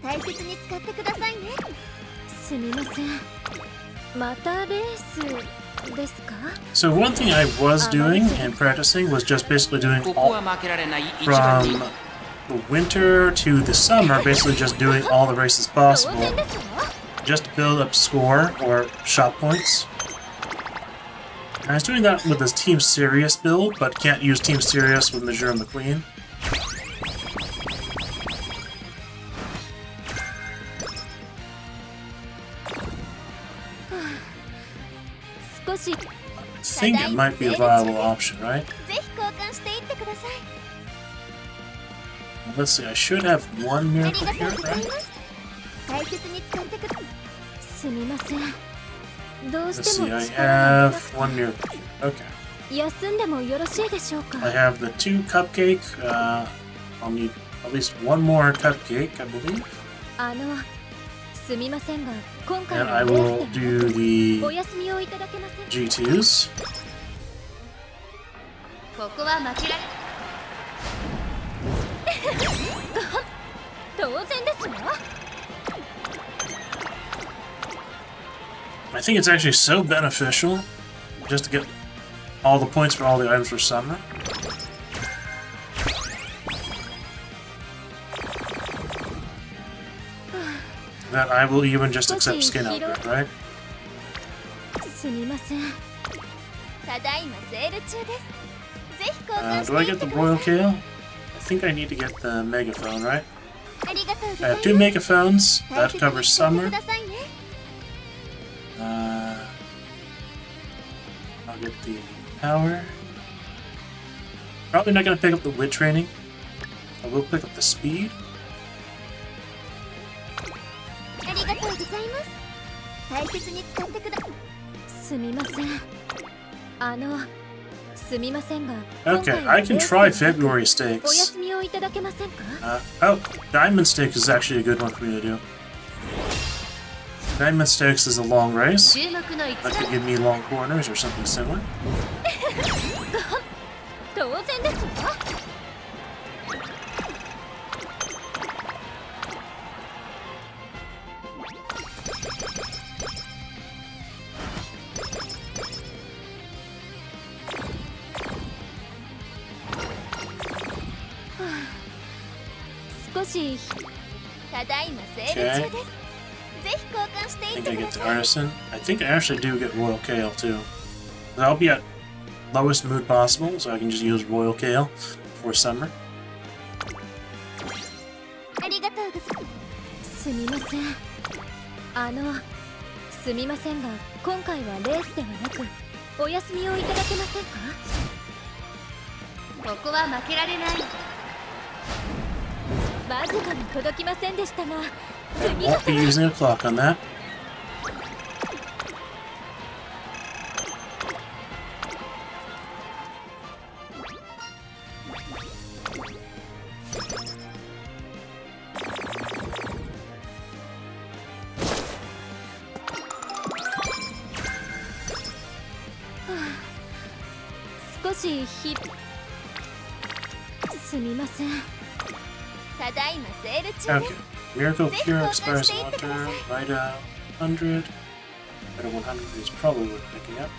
[SPEAKER 3] 大切に使ってくださいね。
[SPEAKER 5] すみません。またレースですか？
[SPEAKER 4] So one thing I was doing and practicing was just basically doing
[SPEAKER 1] ここ
[SPEAKER 4] all
[SPEAKER 1] は負けられない一番人
[SPEAKER 4] from the winter to the summer, basically just doing all the races
[SPEAKER 5] 当
[SPEAKER 4] possible,
[SPEAKER 5] 然ですわ。
[SPEAKER 4] just to build up score or shot points. And I was doing that with this Team Serious build, but can't use Team Serious with Majora McQueen.
[SPEAKER 5] 少し
[SPEAKER 4] I think it might be a viable option, right?
[SPEAKER 3] ぜひ交換していってください。
[SPEAKER 4] Let's see, I should have one
[SPEAKER 3] あり
[SPEAKER 4] miracle
[SPEAKER 3] がとう
[SPEAKER 4] here,
[SPEAKER 3] ござい
[SPEAKER 4] right?
[SPEAKER 3] ます。大切に使ってください。
[SPEAKER 5] すみません。どう
[SPEAKER 4] Let's
[SPEAKER 5] して
[SPEAKER 4] see,
[SPEAKER 5] も
[SPEAKER 4] I
[SPEAKER 5] 力が
[SPEAKER 4] have one miracle here. Okay.
[SPEAKER 5] 休んでもよろしいでしょうか？
[SPEAKER 4] I have the 2 cupcake. I'll need at least one more cupcake, I believe.
[SPEAKER 5] すみませんが、今回
[SPEAKER 4] And
[SPEAKER 5] は
[SPEAKER 4] I
[SPEAKER 5] レ
[SPEAKER 4] will
[SPEAKER 5] ースで
[SPEAKER 4] do
[SPEAKER 5] お
[SPEAKER 4] the
[SPEAKER 5] 休みをいただけませんか？
[SPEAKER 4] G2s.
[SPEAKER 7] ここは負けられ。
[SPEAKER 5] 当然ですわ。
[SPEAKER 4] I think it's actually so beneficial just to get all the points for all the items for summer. That I will even just accept skin outfit, right?
[SPEAKER 5] すみません。
[SPEAKER 3] ただいまセール中です。ぜひ交換し
[SPEAKER 4] Do I
[SPEAKER 3] てい
[SPEAKER 4] get
[SPEAKER 3] って
[SPEAKER 4] the
[SPEAKER 3] くだ
[SPEAKER 4] Royal
[SPEAKER 3] さい。
[SPEAKER 4] Kale? I think I need to get the Megaphone, right?
[SPEAKER 3] ありがとうご
[SPEAKER 4] I
[SPEAKER 3] ざい
[SPEAKER 4] have
[SPEAKER 3] ます。
[SPEAKER 4] 2 Megaphones.
[SPEAKER 3] 大
[SPEAKER 4] That
[SPEAKER 3] 切に
[SPEAKER 4] covers
[SPEAKER 3] 使って
[SPEAKER 4] summer.
[SPEAKER 3] くださいね。
[SPEAKER 4] I'll get the power. Probably not going to pick up the wit training. I will pick up the speed.
[SPEAKER 3] ありがとうございます。大切に使ってください。
[SPEAKER 5] すみません。すみませんが、
[SPEAKER 4] Okay, I can try February
[SPEAKER 5] お
[SPEAKER 4] stakes.
[SPEAKER 5] 休みをいただけませんか？
[SPEAKER 4] Oh, Diamond Stakes is actually a good one for me to do. Diamond Stakes is a long race.
[SPEAKER 7] 注目の位
[SPEAKER 4] That
[SPEAKER 7] 置。
[SPEAKER 4] could give me long corners or something similar.
[SPEAKER 5] 当然ですわ。少した
[SPEAKER 3] だいまセール中です。ぜひ交換してい
[SPEAKER 4] I
[SPEAKER 3] っ
[SPEAKER 4] think
[SPEAKER 3] て
[SPEAKER 4] I
[SPEAKER 3] くだ
[SPEAKER 4] get to
[SPEAKER 3] さい。
[SPEAKER 4] Artisan. I think I actually do get Royal Kale too. I'll be at lowest mood possible, so I can just use Royal Kale for summer.
[SPEAKER 3] ありがとうございます。
[SPEAKER 5] すみません。すみませんが、今回はレースではなくお休みをいただけませんか？
[SPEAKER 7] ここは負けられない。
[SPEAKER 5] わずかに届きませんでしたが、
[SPEAKER 4] I won't be using a clock on that.
[SPEAKER 5] すみません。
[SPEAKER 3] ただいまセール中で
[SPEAKER 4] Okay.
[SPEAKER 3] す。
[SPEAKER 4] Miracle
[SPEAKER 3] Thank
[SPEAKER 4] Cure
[SPEAKER 3] you.
[SPEAKER 4] expires
[SPEAKER 3] Stay
[SPEAKER 4] long
[SPEAKER 3] with
[SPEAKER 4] term.
[SPEAKER 3] us.
[SPEAKER 4] Vita 100. Vita 100 is probably worth picking up.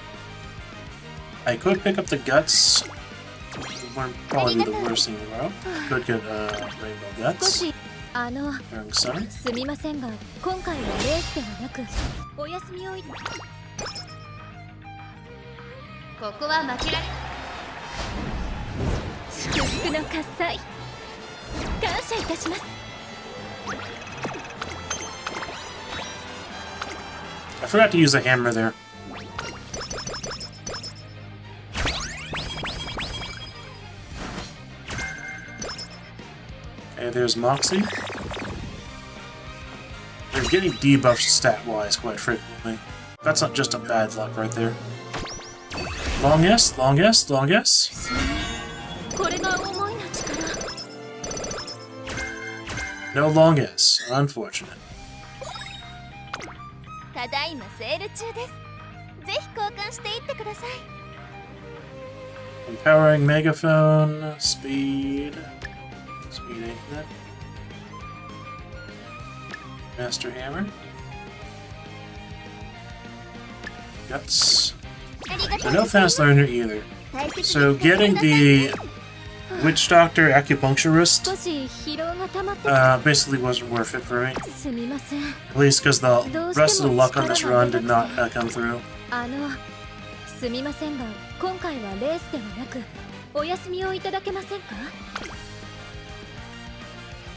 [SPEAKER 4] I could pick up the guts. It wouldn't probably be the worst thing in the world. Could get rainbow
[SPEAKER 5] 少
[SPEAKER 4] guts
[SPEAKER 5] し
[SPEAKER 4] during summer.
[SPEAKER 5] すみませんが、今回はレースではなくお休みをい。
[SPEAKER 7] ここは負けられ。
[SPEAKER 5] 祝福の喝采感謝いたします。
[SPEAKER 4] I forgot to use the hammer there. Okay, there's Moxie. They're getting debuffed stat-wise quite frequently. That's not just a bad luck right there. Long S, long S, long S.
[SPEAKER 5] これが思いの力。
[SPEAKER 4] No long S. Unfortunate.
[SPEAKER 3] ただいまセール中です。ぜひ交換していってください。
[SPEAKER 4] Empowering Megaphone. Speed. Speed Infinite. Master Hammer. Guts.
[SPEAKER 3] ありがと
[SPEAKER 4] I
[SPEAKER 3] う
[SPEAKER 4] no
[SPEAKER 3] ございま
[SPEAKER 4] fast
[SPEAKER 3] す。
[SPEAKER 4] learner either.
[SPEAKER 3] 大切に
[SPEAKER 4] So
[SPEAKER 3] 使ってく
[SPEAKER 4] getting
[SPEAKER 3] ださい
[SPEAKER 4] the Witch Doctor Acupuncturist
[SPEAKER 5] 少し疲労が溜まって
[SPEAKER 4] basically wasn't worth it for me.
[SPEAKER 5] すみません。
[SPEAKER 4] At least because the rest of the luck on this run did not come through.
[SPEAKER 5] すみませんが、今回はレースではなく、お休みをいただけませんか？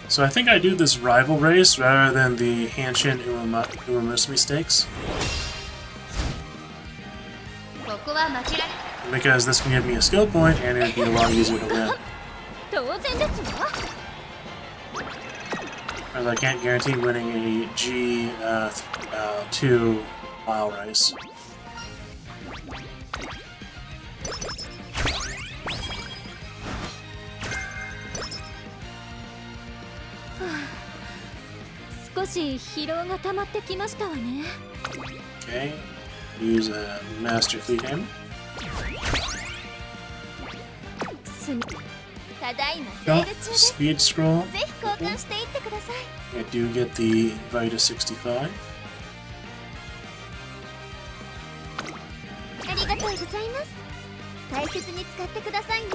[SPEAKER 4] So I think I do this rival race rather than the Hanshin UmaMusume stakes.
[SPEAKER 7] ここは負けられ
[SPEAKER 4] Because this can give me a skill point and it would be a lot easier to win.
[SPEAKER 5] 当然ですわ。
[SPEAKER 4] As I can't guarantee winning a G2 mile race.
[SPEAKER 5] Huh. 少し疲労が溜まってきましたわね。
[SPEAKER 4] Okay, use a Master Fleet Hammer.
[SPEAKER 5] すみ、
[SPEAKER 3] ただいまセー
[SPEAKER 4] Oh,
[SPEAKER 3] ル中です。
[SPEAKER 4] Speed Scroll.
[SPEAKER 3] ぜひ交換していってください。
[SPEAKER 4] I do get the Vita 65.
[SPEAKER 3] ありがとうございます。大切に使ってくださいね。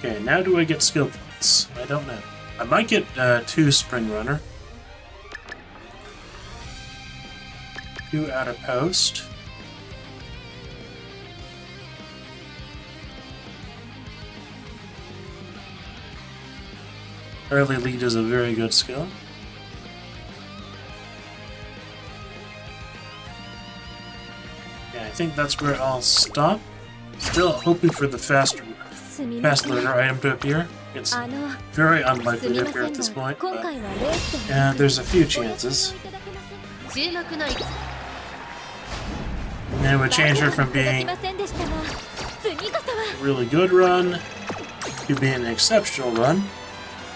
[SPEAKER 4] Okay, now do I get skill points? I don't know. I might get 2 Spring Runner. 2 Outer Post. Early Lead is a very good skill. Yeah, I think that's where I'll stop. Still hoping for the fast
[SPEAKER 5] すみません。
[SPEAKER 4] learner item to appear. It's very unlikely to appear at this point,
[SPEAKER 5] 今
[SPEAKER 4] but
[SPEAKER 5] 回はレースではな
[SPEAKER 4] and
[SPEAKER 5] く、
[SPEAKER 4] there's a few
[SPEAKER 5] お休みを
[SPEAKER 4] chances.
[SPEAKER 5] いただけませんか？
[SPEAKER 7] 注目の一
[SPEAKER 4] And it would change her from
[SPEAKER 5] いただき
[SPEAKER 4] being
[SPEAKER 5] ませんでしたが、次こそは
[SPEAKER 4] a really good run to being an exceptional run.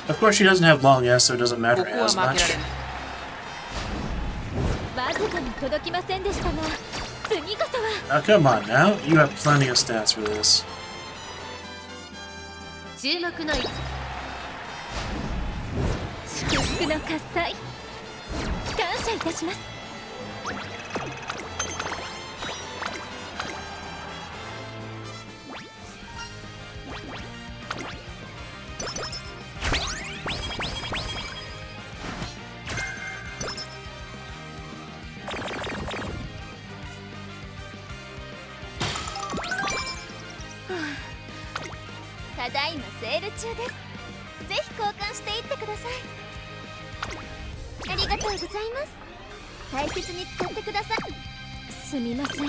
[SPEAKER 4] Of course, she doesn't have long S, so it doesn't
[SPEAKER 1] こ
[SPEAKER 4] matter
[SPEAKER 1] こは
[SPEAKER 4] as
[SPEAKER 1] 負け
[SPEAKER 4] much.
[SPEAKER 1] られない。
[SPEAKER 5] わずかに届きませんでしたが、次こそは
[SPEAKER 4] Now, come on now. You have plenty of stats for this.
[SPEAKER 7] 注目の一
[SPEAKER 5] 祝福の喝采、感謝いたします。
[SPEAKER 3] ただいまセール中です。ぜひ交換していってください。ありがとうございます。大切に使ってください。
[SPEAKER 5] すみません。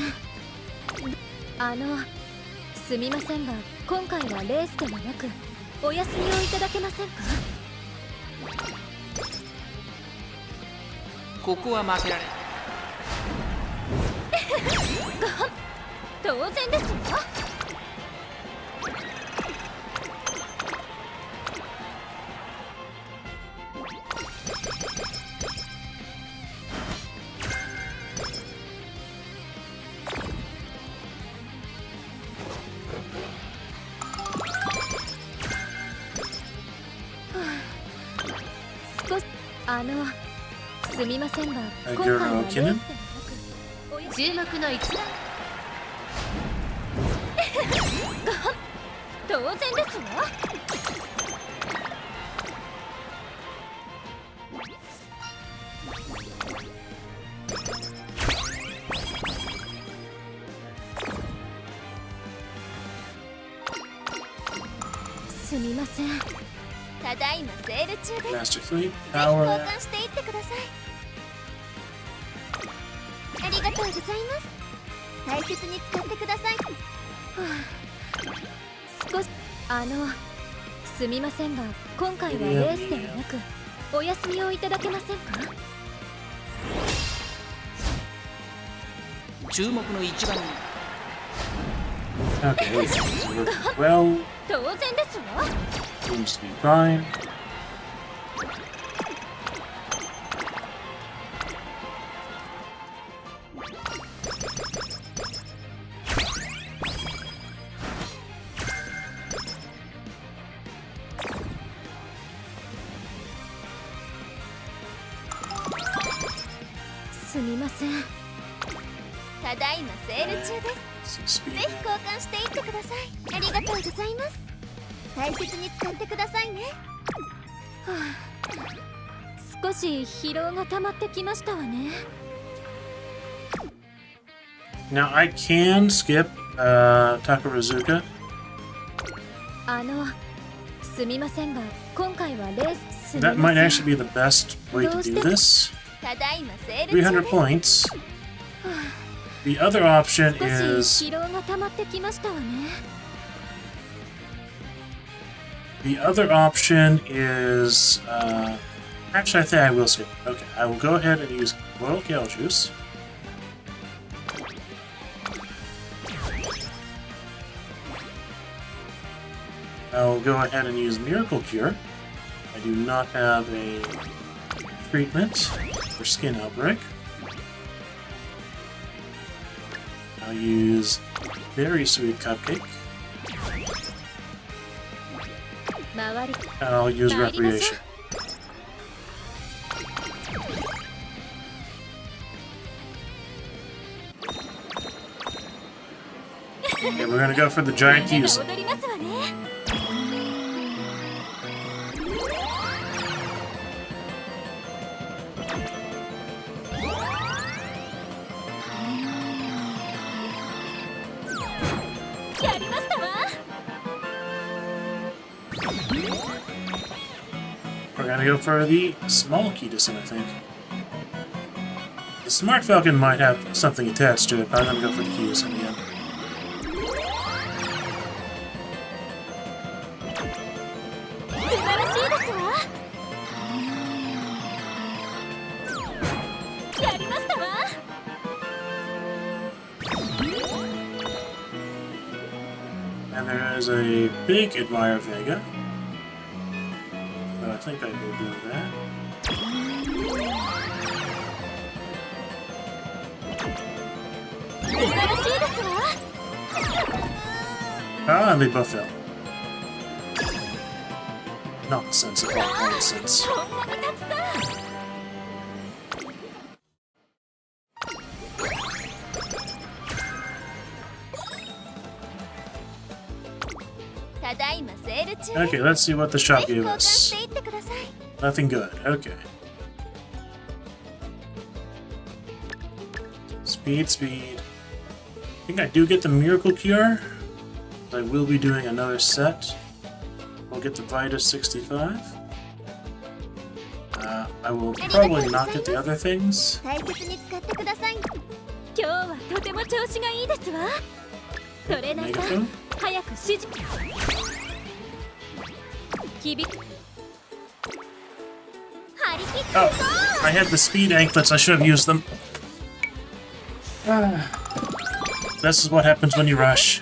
[SPEAKER 5] すみませんが、今回はレースではなく、お休みをいただけませんか？
[SPEAKER 1] ここは負けられない。
[SPEAKER 5] 当然ですわ。 少しすみませんが、今回はレースではなく、おや
[SPEAKER 7] 注目の一打
[SPEAKER 5] 当然ですわ。 すみません。
[SPEAKER 3] ただいまセール中です。
[SPEAKER 4] Master Fleet
[SPEAKER 3] ぜひ交
[SPEAKER 4] Power.
[SPEAKER 3] 換していってください。ありがとうございます。大切に使ってください。
[SPEAKER 7] 少しすみませんが、今回はレースではなくお休みをいただけませんか？
[SPEAKER 1] 注目の一番
[SPEAKER 4] Okay, well,
[SPEAKER 7] 当然ですわ。
[SPEAKER 4] seems to be fine.
[SPEAKER 7] すみません。
[SPEAKER 3] ただいまセール中です。
[SPEAKER 4] Some
[SPEAKER 3] ぜ
[SPEAKER 4] speed.
[SPEAKER 3] ひ交換していってください。ありがとうございます。大切に使ってくださいね。
[SPEAKER 7] 少し疲労が溜まってきましたわね。
[SPEAKER 4] Now I can skip Takarazuka.
[SPEAKER 7] すみませんが、今回はレースすみ
[SPEAKER 4] That
[SPEAKER 7] ま
[SPEAKER 4] might
[SPEAKER 7] せん。
[SPEAKER 4] actually be the best way to do this.
[SPEAKER 3] ただいまセール中
[SPEAKER 4] 300
[SPEAKER 3] です。
[SPEAKER 4] points. The other option
[SPEAKER 7] 少
[SPEAKER 4] is
[SPEAKER 7] し疲労が溜まってきましたわね。
[SPEAKER 4] the other option is actually I think I will skip. Okay, I will go ahead and use Royal Kale Juice. I'll go ahead and use Miracle Cure. I do not have a treatment for skin outbreak. I'll use Very Sweet Cupcake.
[SPEAKER 7] 周り
[SPEAKER 4] And I'll use Recreation. Okay, we're gonna go for the giant
[SPEAKER 7] みんな
[SPEAKER 4] Kyusen.
[SPEAKER 7] が踊りますわね。やりましたわ。
[SPEAKER 4] We're gonna go for the small Keydusen, I think. The Smart Falcon might have something attached to it, but I'm gonna go for the Keydusen again.
[SPEAKER 7] 素晴らしいですわ。やりましたわ。
[SPEAKER 4] And there is a big Admire Vega. So I think I will do that.
[SPEAKER 7] 素晴らしいですわ。
[SPEAKER 4] Ah, they both fell. Nonsense of all nonsense.
[SPEAKER 7] こんなにたくさん。
[SPEAKER 3] ただいまセール中です。
[SPEAKER 4] Okay, let's see what the
[SPEAKER 3] ぜ
[SPEAKER 4] shop
[SPEAKER 3] ひ
[SPEAKER 4] gave
[SPEAKER 3] 交換
[SPEAKER 4] us.
[SPEAKER 3] していってください。
[SPEAKER 4] Nothing good. Okay. Speed, speed. I think I do get the Miracle Cure. I will be doing another set. We'll get the Vita 65. I will probably not get the other things.
[SPEAKER 3] 大切に使ってください。
[SPEAKER 7] 今日はとても調子がいいですわ。トレーナーさん、早く指示。きび。
[SPEAKER 3] 張り切ってい
[SPEAKER 4] Oh,
[SPEAKER 3] こ
[SPEAKER 4] I had the speed anklets. I should have used them. This is what happens when you rush.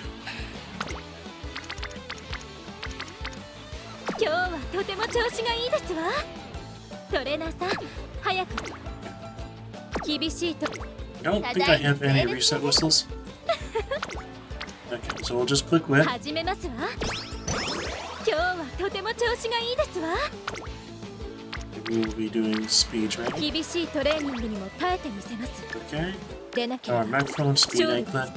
[SPEAKER 7] 今日はとても調子がいいですわ。トレーナーさん、早く。厳しいと。
[SPEAKER 4] I don't think I have any reset whistles. Okay, so we'll just click whip.
[SPEAKER 7] 始めますわ。今日はとても調子がいいですわ。
[SPEAKER 4] We will be doing speed training.
[SPEAKER 7] 厳しいトレーニングにも耐えてみせます。
[SPEAKER 4] Okay.
[SPEAKER 7] でなけれ
[SPEAKER 4] Our
[SPEAKER 7] ば。
[SPEAKER 4] microphone speed
[SPEAKER 7] Sure.
[SPEAKER 4] anklet.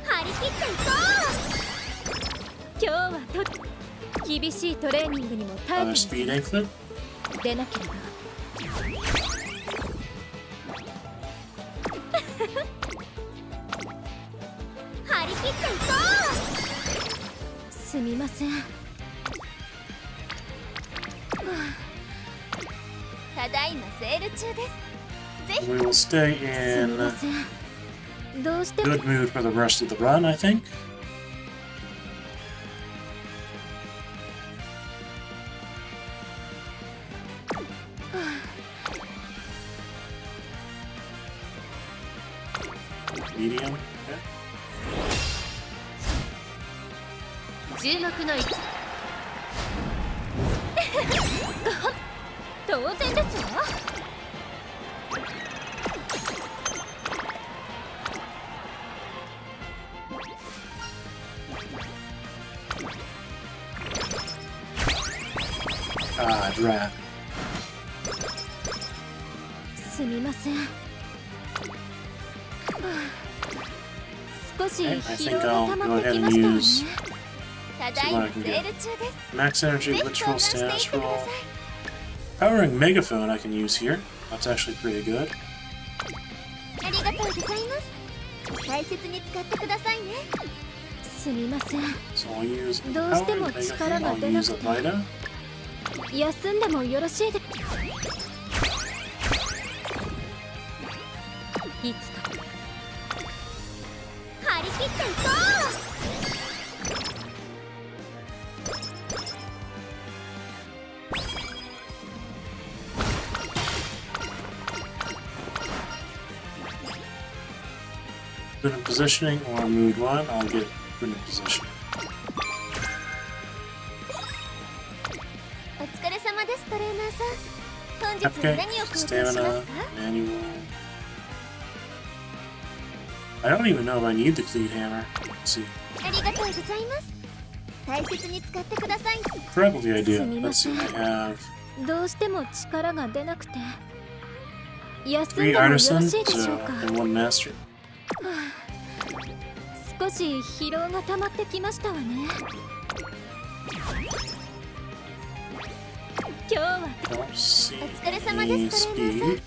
[SPEAKER 3] 張り切っていこ
[SPEAKER 7] 今日はと厳しいトレーニングにも耐えて
[SPEAKER 4] Another
[SPEAKER 7] みせ
[SPEAKER 4] speed
[SPEAKER 7] ます。
[SPEAKER 4] anklet.
[SPEAKER 7] でなければ。
[SPEAKER 3] う。張り切っていこ
[SPEAKER 5] すみません。
[SPEAKER 3] ただいまセール中です。ぜひ
[SPEAKER 4] We will stay
[SPEAKER 5] すみ
[SPEAKER 4] in
[SPEAKER 5] ません。どうしても
[SPEAKER 4] good mood for the rest of the run, I think. Medium. Okay.
[SPEAKER 7] 注目の位置。
[SPEAKER 5] 当然ですわ。
[SPEAKER 4] Ah, drab.
[SPEAKER 5] すみません。少し
[SPEAKER 4] Okay, I
[SPEAKER 5] 疲
[SPEAKER 4] think
[SPEAKER 5] 労
[SPEAKER 4] I'll
[SPEAKER 5] が溜
[SPEAKER 4] go
[SPEAKER 5] まって
[SPEAKER 4] ahead
[SPEAKER 5] き
[SPEAKER 4] and
[SPEAKER 5] ましたわね。
[SPEAKER 4] use
[SPEAKER 3] ただいまセール中です。
[SPEAKER 4] max energy
[SPEAKER 3] ぜひ
[SPEAKER 4] glitch
[SPEAKER 3] 交
[SPEAKER 4] roll,
[SPEAKER 3] 換していっ
[SPEAKER 4] stance
[SPEAKER 3] てくだ
[SPEAKER 4] roll.
[SPEAKER 3] さい。
[SPEAKER 4] Powering megaphone I can use here. That's actually pretty good.
[SPEAKER 3] ありがとうございます。大切に使ってくださいね。
[SPEAKER 5] すみません。
[SPEAKER 4] So I'll use
[SPEAKER 5] どうしても
[SPEAKER 4] powering
[SPEAKER 5] 力
[SPEAKER 4] megaphone.
[SPEAKER 5] が
[SPEAKER 4] I'll
[SPEAKER 5] 出な
[SPEAKER 4] use
[SPEAKER 5] く
[SPEAKER 4] a
[SPEAKER 5] て
[SPEAKER 4] Vita.
[SPEAKER 5] 休んでもよろしいでいつか
[SPEAKER 3] 張り切っていこ
[SPEAKER 4] Prudent positioning or mood 1. I'll get prudent positioning.
[SPEAKER 3] う。お疲れ様です、トレーナーさん。本日は
[SPEAKER 4] Okay,
[SPEAKER 3] 何を交換します
[SPEAKER 4] stamina,
[SPEAKER 3] か？
[SPEAKER 4] manual. I don't even know if I need the cleat hammer. Let's see.
[SPEAKER 3] ありがとうございます。大切に使ってください。
[SPEAKER 4] Probably I do.
[SPEAKER 5] すみま
[SPEAKER 4] Let's
[SPEAKER 5] せ
[SPEAKER 4] see.
[SPEAKER 5] ん。
[SPEAKER 4] I have
[SPEAKER 5] どうしても力が出なくて休ん
[SPEAKER 4] 3
[SPEAKER 5] でもよろ
[SPEAKER 4] artisans
[SPEAKER 5] しいでしょうか。
[SPEAKER 4] and 1 master.
[SPEAKER 5] 少し疲労が溜まってきましたわね。今日は
[SPEAKER 4] Don't see
[SPEAKER 3] お疲れ様
[SPEAKER 4] any
[SPEAKER 3] です、トレーナーさん。
[SPEAKER 4] speed.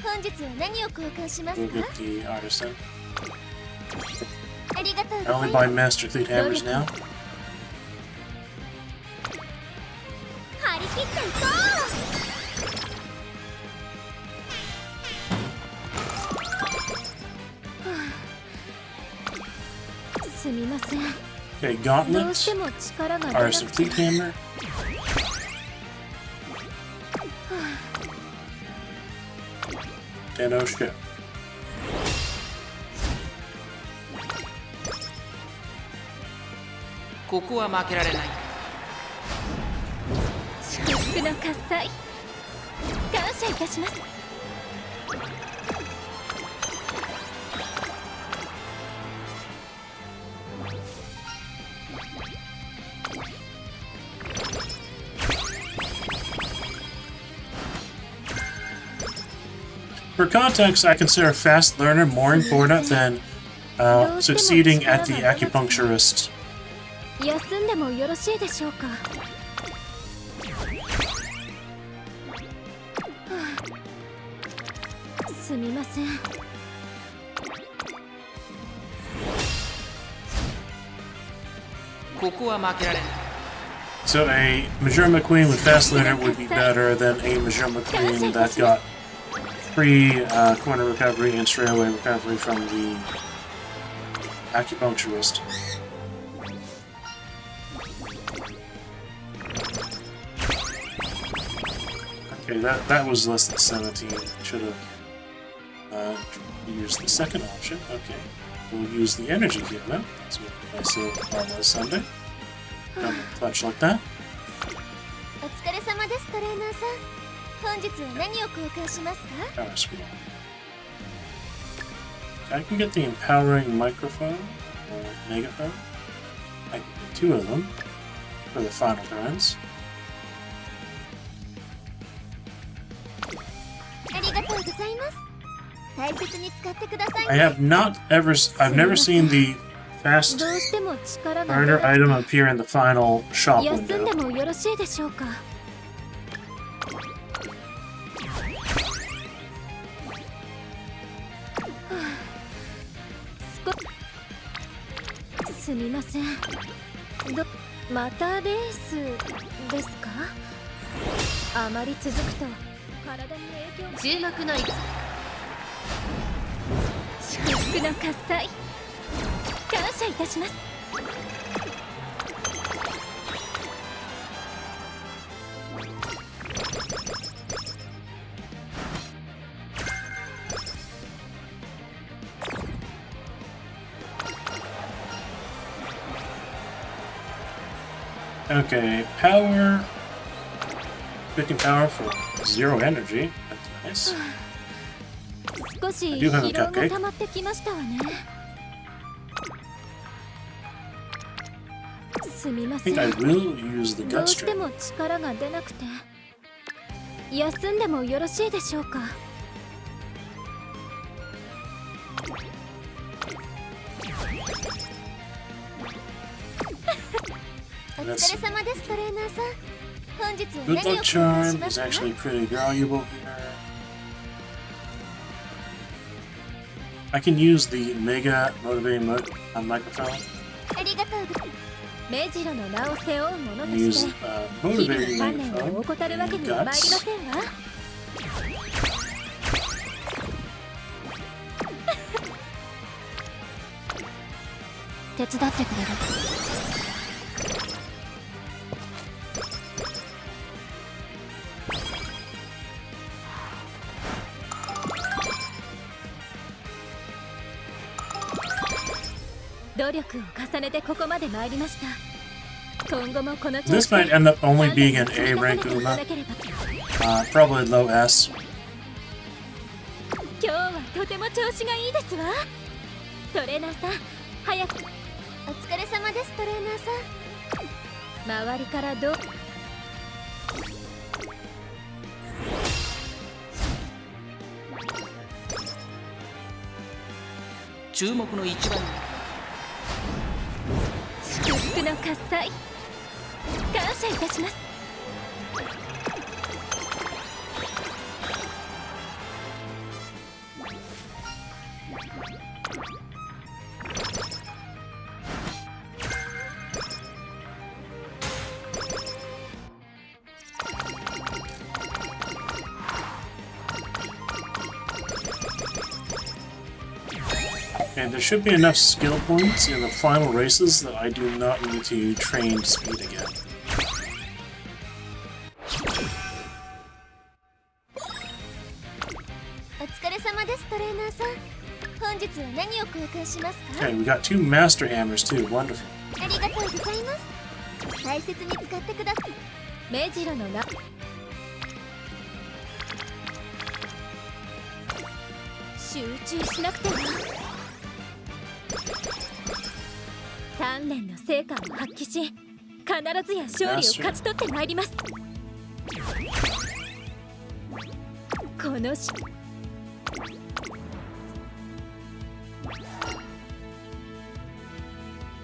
[SPEAKER 3] 本日は何を交換します
[SPEAKER 4] We'll
[SPEAKER 3] か？
[SPEAKER 4] get the artisan.
[SPEAKER 3] ありがとう
[SPEAKER 4] I
[SPEAKER 3] ござ
[SPEAKER 4] only
[SPEAKER 3] いま
[SPEAKER 4] buy
[SPEAKER 3] す。
[SPEAKER 4] master cleat hammers now.
[SPEAKER 3] 張り切っていこ
[SPEAKER 5] すみません。
[SPEAKER 4] Okay,
[SPEAKER 5] どう
[SPEAKER 4] gauntlet.
[SPEAKER 5] しても力が出なく
[SPEAKER 4] Artisan
[SPEAKER 5] て
[SPEAKER 4] cleat hammer. Tenoshka.
[SPEAKER 1] ここは負けられない。
[SPEAKER 5] 祝福の喝采感謝いたします。
[SPEAKER 4] For context, I consider a fast learner more important than succeeding at the acupuncturist.
[SPEAKER 5] 休んでもよろしいでしょうか。すみません。
[SPEAKER 1] ここは負けられない。
[SPEAKER 4] So a Majorma Queen with fast learner would be better than a Majorma Queen that got free corner recovery and straightaway recovery from the acupuncturist. Okay, that was less than 17. Should have used the second option. Okay, we'll use the energy here now. So nice little Marvelous Sunday. Double clutch like that.
[SPEAKER 3] お疲れ様です、トレーナーさん。本日は何を交換しますか？
[SPEAKER 4] Power screen. I can get the empowering microphone or megaphone. I can get 2 of them for the final turns.
[SPEAKER 3] ありがとうございます。大切に使ってください
[SPEAKER 4] I
[SPEAKER 3] ね。
[SPEAKER 4] have I've never seen the fast
[SPEAKER 5] どうしても力が出
[SPEAKER 4] learner
[SPEAKER 5] なく
[SPEAKER 4] item appear in the final shop
[SPEAKER 5] て休んで
[SPEAKER 4] window.
[SPEAKER 5] もよろしいでしょうか。すみません。またレースですか？あまり続くと体に影響が。
[SPEAKER 7] 注目の
[SPEAKER 5] 祝福の喝采感謝いたします。
[SPEAKER 4] Okay, power. Picking power for 0 energy. That's nice.
[SPEAKER 5] 少し
[SPEAKER 4] I
[SPEAKER 5] 疲
[SPEAKER 4] do have a
[SPEAKER 5] 労が
[SPEAKER 4] cupcake.
[SPEAKER 5] 溜まってきましたわね。すみま
[SPEAKER 4] I
[SPEAKER 5] せん。
[SPEAKER 4] think I will use the
[SPEAKER 5] ど
[SPEAKER 4] gut
[SPEAKER 5] うして
[SPEAKER 4] string.
[SPEAKER 5] も力が出なくて休んでもよろしいでしょうか？
[SPEAKER 3] お疲れ様ですトレーナーさん。本日は
[SPEAKER 4] Good
[SPEAKER 3] 何を
[SPEAKER 4] luck
[SPEAKER 3] 交換し
[SPEAKER 4] charm
[SPEAKER 3] ま
[SPEAKER 4] is
[SPEAKER 3] すか？
[SPEAKER 4] actually pretty valuable here. I can use the mega motivating microphone.
[SPEAKER 3] ありがとうございます。
[SPEAKER 5] 目白の名を背負う者と
[SPEAKER 4] Use
[SPEAKER 5] して 日々
[SPEAKER 4] motivating
[SPEAKER 5] の鍛錬を
[SPEAKER 4] microphone
[SPEAKER 5] 怠るわけ
[SPEAKER 4] and
[SPEAKER 5] にはまいりま
[SPEAKER 4] guts.
[SPEAKER 5] せんわ。手伝ってくれる？努力を重ねてここまで参りました。今後もこの調
[SPEAKER 4] This
[SPEAKER 5] 子
[SPEAKER 4] might
[SPEAKER 5] で
[SPEAKER 4] end up only being an
[SPEAKER 5] 鍛錬
[SPEAKER 4] A
[SPEAKER 5] を
[SPEAKER 4] rank
[SPEAKER 5] 積み重ねてい
[SPEAKER 4] Uma.
[SPEAKER 5] かなければ。
[SPEAKER 4] Probably low S.
[SPEAKER 5] 今日はとても調子がいいですわ。トレーナーさん、早く。
[SPEAKER 3] お疲れ様ですトレーナーさん。
[SPEAKER 5] 周りからどう？
[SPEAKER 1] 注目の一番
[SPEAKER 5] 祝福の喝采感謝いたします。
[SPEAKER 4] Okay, there should be enough skill points in the final races that I do not need to train speed again.
[SPEAKER 3] お疲れ様ですトレーナーさん。本日は何を交換しますか？
[SPEAKER 4] Okay, we got 2 master hammers too. Wonderful.
[SPEAKER 3] ありがとうございます。大切に使ってください。
[SPEAKER 5] 目白の名。集中しなくては。鍛錬の成果を発揮し、必ずや勝利を勝ち取ってまいります。このし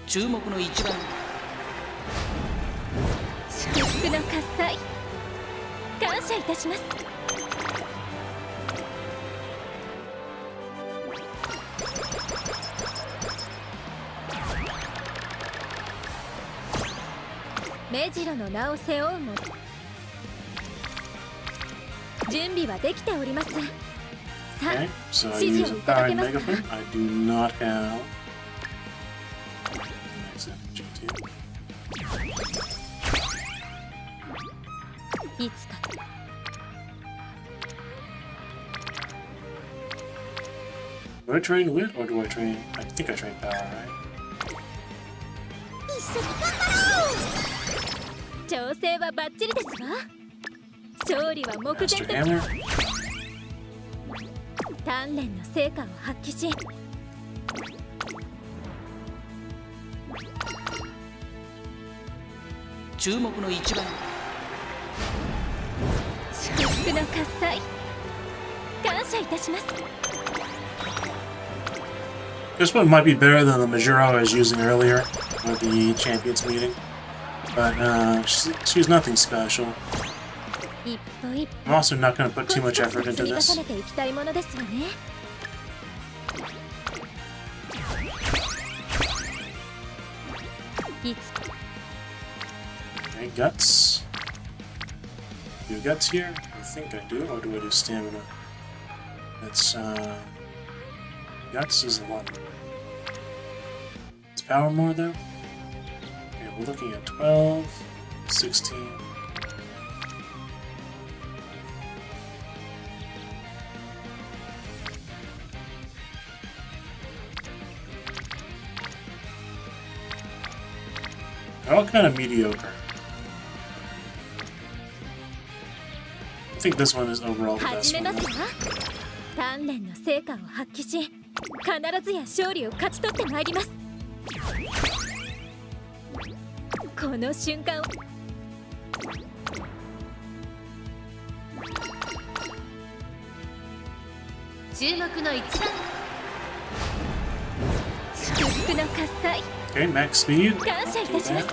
[SPEAKER 1] 注目の一番
[SPEAKER 5] 祝福の喝采感謝いたします。目白の名を背負うも準備はできております。さあ、
[SPEAKER 4] Okay, so I
[SPEAKER 5] 指
[SPEAKER 4] use
[SPEAKER 5] 示
[SPEAKER 4] a
[SPEAKER 5] をいただけ
[SPEAKER 4] powering
[SPEAKER 5] ますか？
[SPEAKER 4] megaphone. I do not have. Nice energy too.
[SPEAKER 5] いつか
[SPEAKER 4] Do I train wit or do I train? I think I train power, right?
[SPEAKER 3] 一緒に頑張ろう。
[SPEAKER 5] 調整はバッチリですわ。勝利は目前
[SPEAKER 4] Master
[SPEAKER 5] と
[SPEAKER 4] hammer.
[SPEAKER 5] 鍛錬の成果を発揮し
[SPEAKER 1] 注目の一番
[SPEAKER 5] 祝福の喝采感謝いたします。
[SPEAKER 4] This one might be better than the Majuro I was using earlier with the champions meeting, but she's nothing special.
[SPEAKER 5] 一歩一
[SPEAKER 4] I'm also not going to put
[SPEAKER 5] 歩
[SPEAKER 4] too
[SPEAKER 5] コ
[SPEAKER 4] much
[SPEAKER 5] ツコツ
[SPEAKER 4] effort
[SPEAKER 5] と
[SPEAKER 4] into
[SPEAKER 5] 積み
[SPEAKER 4] this.
[SPEAKER 5] 重ねていきたいものですわね。いつ
[SPEAKER 4] Okay, guts. Do guts here? I think I do, or do I do stamina? That's, guts is a lot. Is power more, though? Okay, we're looking at 12, 16. They're all kind of mediocre. I think this one is overall the best
[SPEAKER 5] 始め
[SPEAKER 4] one.
[SPEAKER 5] ますわ。鍛錬の成果を発揮し、必ずや勝利を勝ち取ってまいります。この瞬間を
[SPEAKER 7] 注目の一番
[SPEAKER 5] 祝福の喝采
[SPEAKER 4] Okay, max speed.
[SPEAKER 5] 感謝いたします。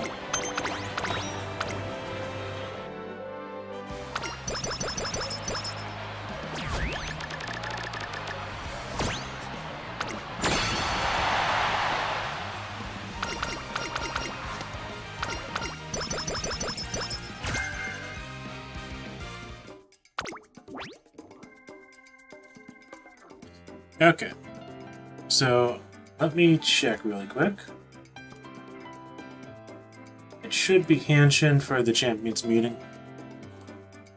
[SPEAKER 4] Okay, so let me check really quick. It should be Hanshin for the Champions meeting.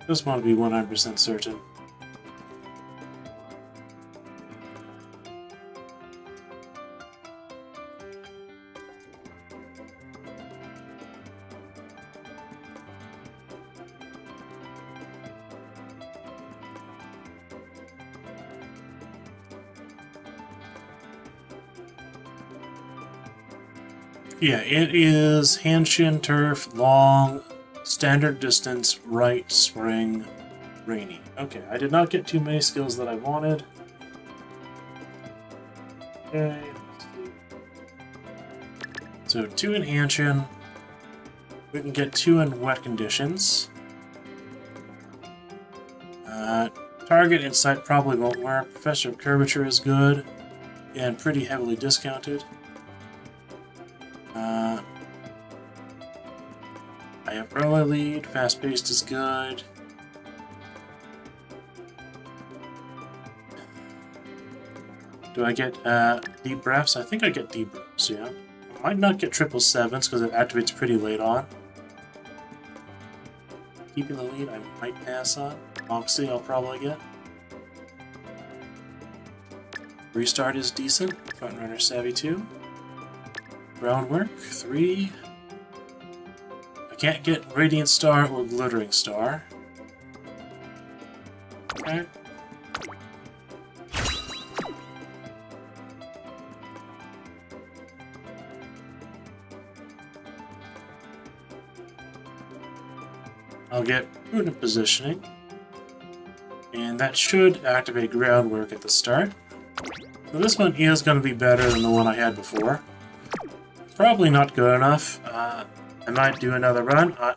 [SPEAKER 4] Just want to be 100% certain. Yeah, it is Hanshin, Turf, Long, Standard Distance, Right, Spring, Rainy. Okay, I did not get too many skills that I wanted. Okay, let's see. So 2 in Hanshin. We can get 2 in Wet Conditions. Target Insight probably won't work. Professor of Curvature is good and pretty heavily discounted. I have early lead, fast paced is good. Do I get deep breaths? I think I get deep breaths, yeah. I might not get 777s because it activates pretty late on. Keeping the lead, I might pass on. Moxie, I'll probably get. Restart is decent. Frontrunner Savvy 2. Groundwork 3. I can't get Radiant Star or Glittering Star. Okay. I'll get Prudent Positioning. And that should activate Groundwork at the start. So this one is going to be better than the one I had before. Probably not good enough. I might do another run. I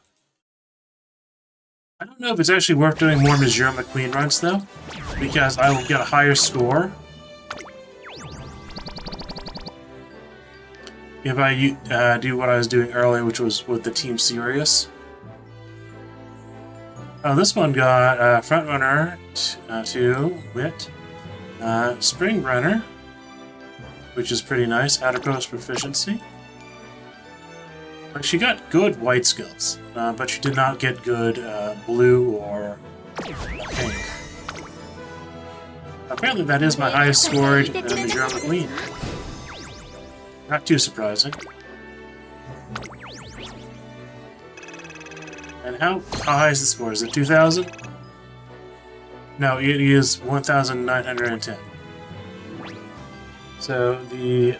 [SPEAKER 4] don't know if it's actually worth doing more Majume McQueen runs, though, because I will get a higher score if I do what I was doing earlier, which was with the Team Sirius. Oh, this one got Frontrunner 2, Wit, Spring Runner, which is pretty nice, Outer Coast Proficiency. She got good white skills, but she did not get good blue or pink. Apparently that is my highest scored Majume McQueen. Not too surprising. And how high is the score? Is it 2,000? No, it is 1,910. So the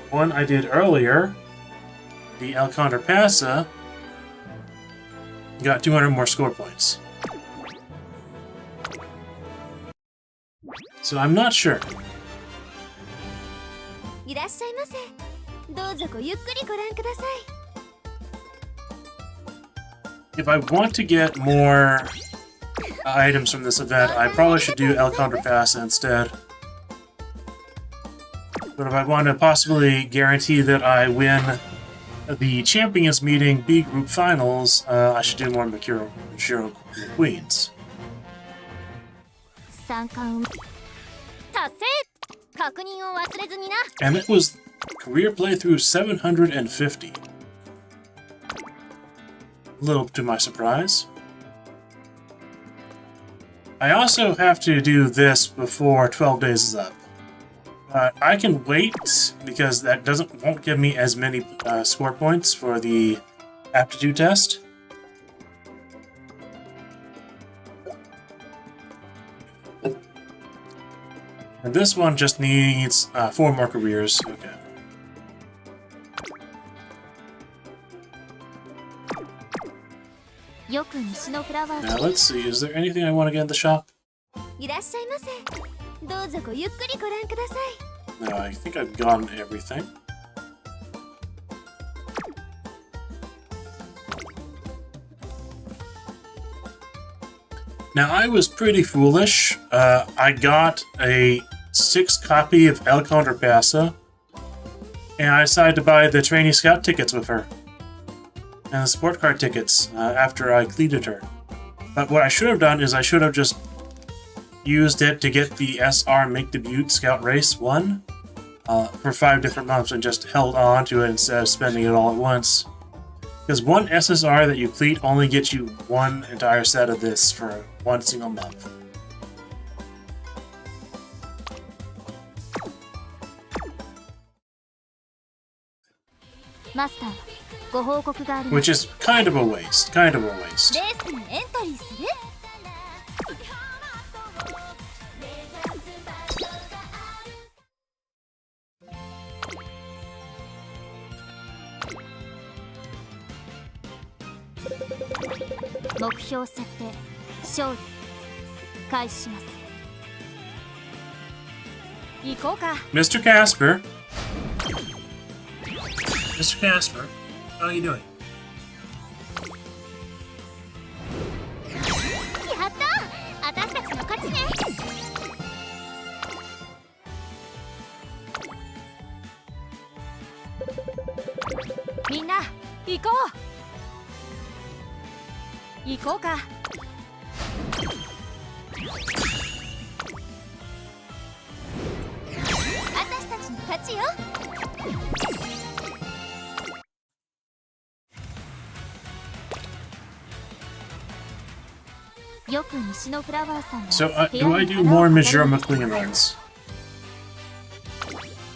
[SPEAKER 4] one I did earlier, the El Contrapasa, got 200 more score points. So I'm not sure.
[SPEAKER 3] いらっしゃいませ。どうぞごゆっくりご覧ください。
[SPEAKER 4] If I want to get more items from this event, I probably should do El Contrapasa instead. But if I want to possibly guarantee that I win the Champions meeting B group finals, I should do more Mikuro Queens.
[SPEAKER 3] 三冠達成確認を忘れずにな
[SPEAKER 4] And it was career playthrough 750. A little to my surprise. I also have to do this before 12 days is up. I can wait because that won't give me as many score points for the aptitude test. And this one just needs 4 more careers. Okay. Now let's see, is there anything I want to get in the shop?
[SPEAKER 3] いらっしゃいませどうぞごゆっくりご覧ください
[SPEAKER 4] No, I think I've gotten everything. Now, I was pretty foolish. I got a 6th copy of El Contrapasa, and I decided to buy the trainee scout tickets with her. And the sport car tickets after I cleated her. But what I should have done is I should have just used it to get the SR Make Debut Scout Race 1 for 5 different months and just held on to it instead of spending it all at once. Because one SSR that you cleat only gets you 1 entire set of this for 1 single month.
[SPEAKER 3] Master, ご報告があります
[SPEAKER 4] Which is kind of a waste. Kind of a waste.
[SPEAKER 3] レースにエントリーする目標設定勝利開始します行こうか
[SPEAKER 4] Mr. Casper. Mr. Casper, how are you doing?
[SPEAKER 3] やった私たちの勝ちねみんな行こう行こうか私たちの勝ちよよく西のフラワーさんの
[SPEAKER 4] So, do I do more Majora McLean runs?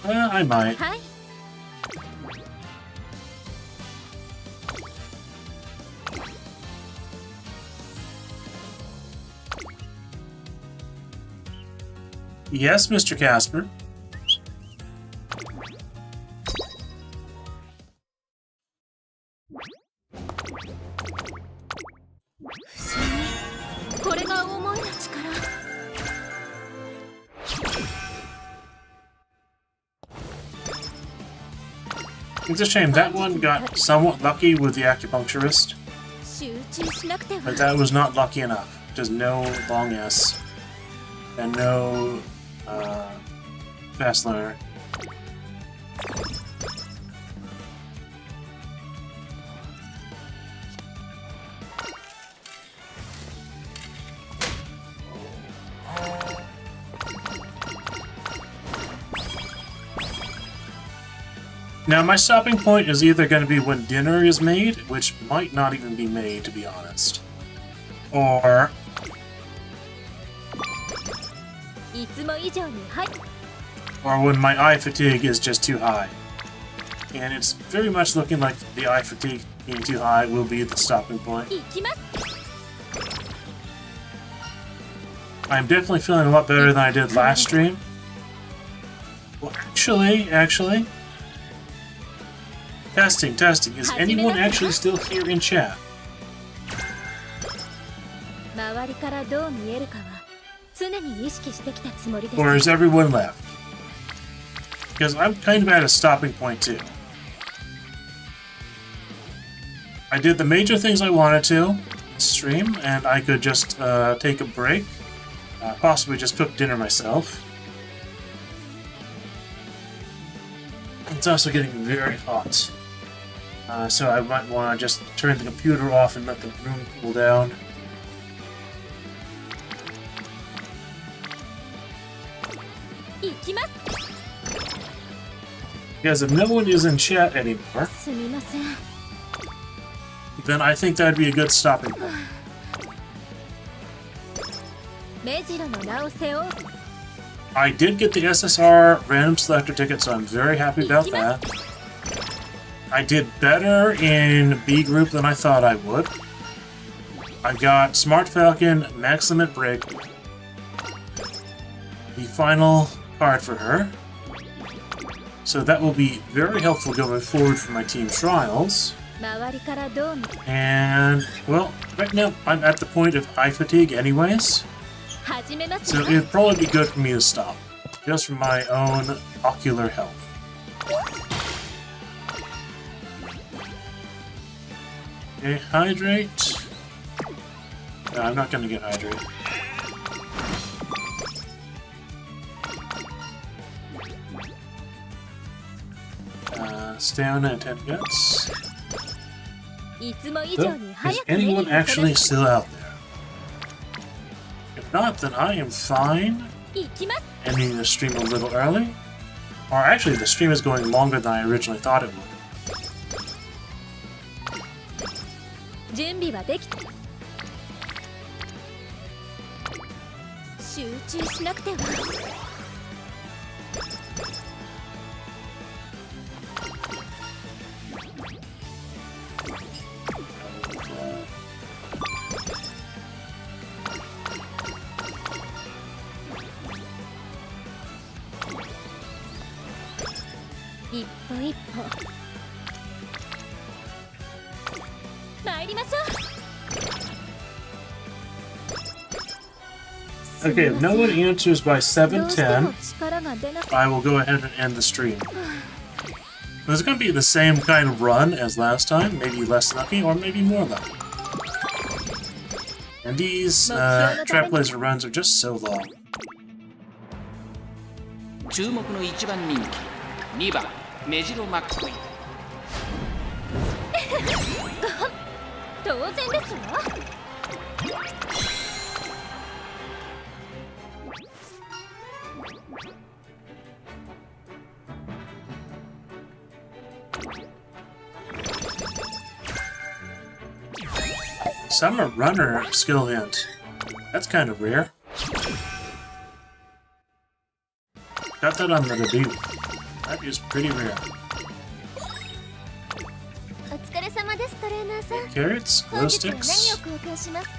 [SPEAKER 4] I might.
[SPEAKER 3] はい
[SPEAKER 4] Yes, Mr. Casper.
[SPEAKER 3] これが思いの力
[SPEAKER 4] It's a shame that one got somewhat lucky with the acupuncturist,
[SPEAKER 3] 集中しなくては
[SPEAKER 4] but that was not lucky enough. Just no long S and no fast learner. Now, my stopping point is either going to be when dinner is made, which might not even be made, to be honest, or
[SPEAKER 3] いつも以上にはい
[SPEAKER 4] or when my eye fatigue is just too high. And it's very much looking like the eye fatigue being too high will be the stopping point.
[SPEAKER 3] 行きます
[SPEAKER 4] I'm definitely feeling a lot better than I did last stream. Well, actually... Testing. Is anyone actually still here in chat?
[SPEAKER 3] 周りからどう見えるかは常に意識してきたつもりです
[SPEAKER 4] Or is everyone left? Because I'm kind of at a stopping point too. I did the major things I wanted to stream, and I could just take a break, possibly just cook dinner myself. It's also getting very hot. So I might want to just turn the computer off and let the room cool down. Because if no one is in chat anymore, then I think that'd be a good stopping point. I did get the SSR random selector ticket, so I'm very happy about that. I did better in B group than I thought I would. I got Smart Falcon, Maximum Break, the final card for her. So that will be very helpful going forward for my team trials. And, well, right now I'm at the point of eye fatigue anyways. So it'd probably be good for me to stop, just for my own ocular health. Okay, hydrate. No, I'm not gonna get hydrate. Stamina and 10 guts. So, is anyone actually still out there? If not, then I am fine ending the stream a little early. Or actually, the stream is going longer than I originally thought it would. Okay, if no one answers by 7:10, I will go ahead and end the stream. It's going to be the same kind of run as last time, maybe less lucky or maybe more lucky. And these Trailblazer runs are just so long.
[SPEAKER 1] 注目の1番人気2番メジロマックイーン
[SPEAKER 3] 当然ですわ。
[SPEAKER 4] Summer Runner skill hint. That's kind of rare. Got that on the debut. That is pretty rare.
[SPEAKER 3] お疲れ様です、トレーナーさん。
[SPEAKER 4] Carrots,
[SPEAKER 3] 本
[SPEAKER 4] glow
[SPEAKER 3] 日は何を
[SPEAKER 4] sticks,
[SPEAKER 3] 交換しますか？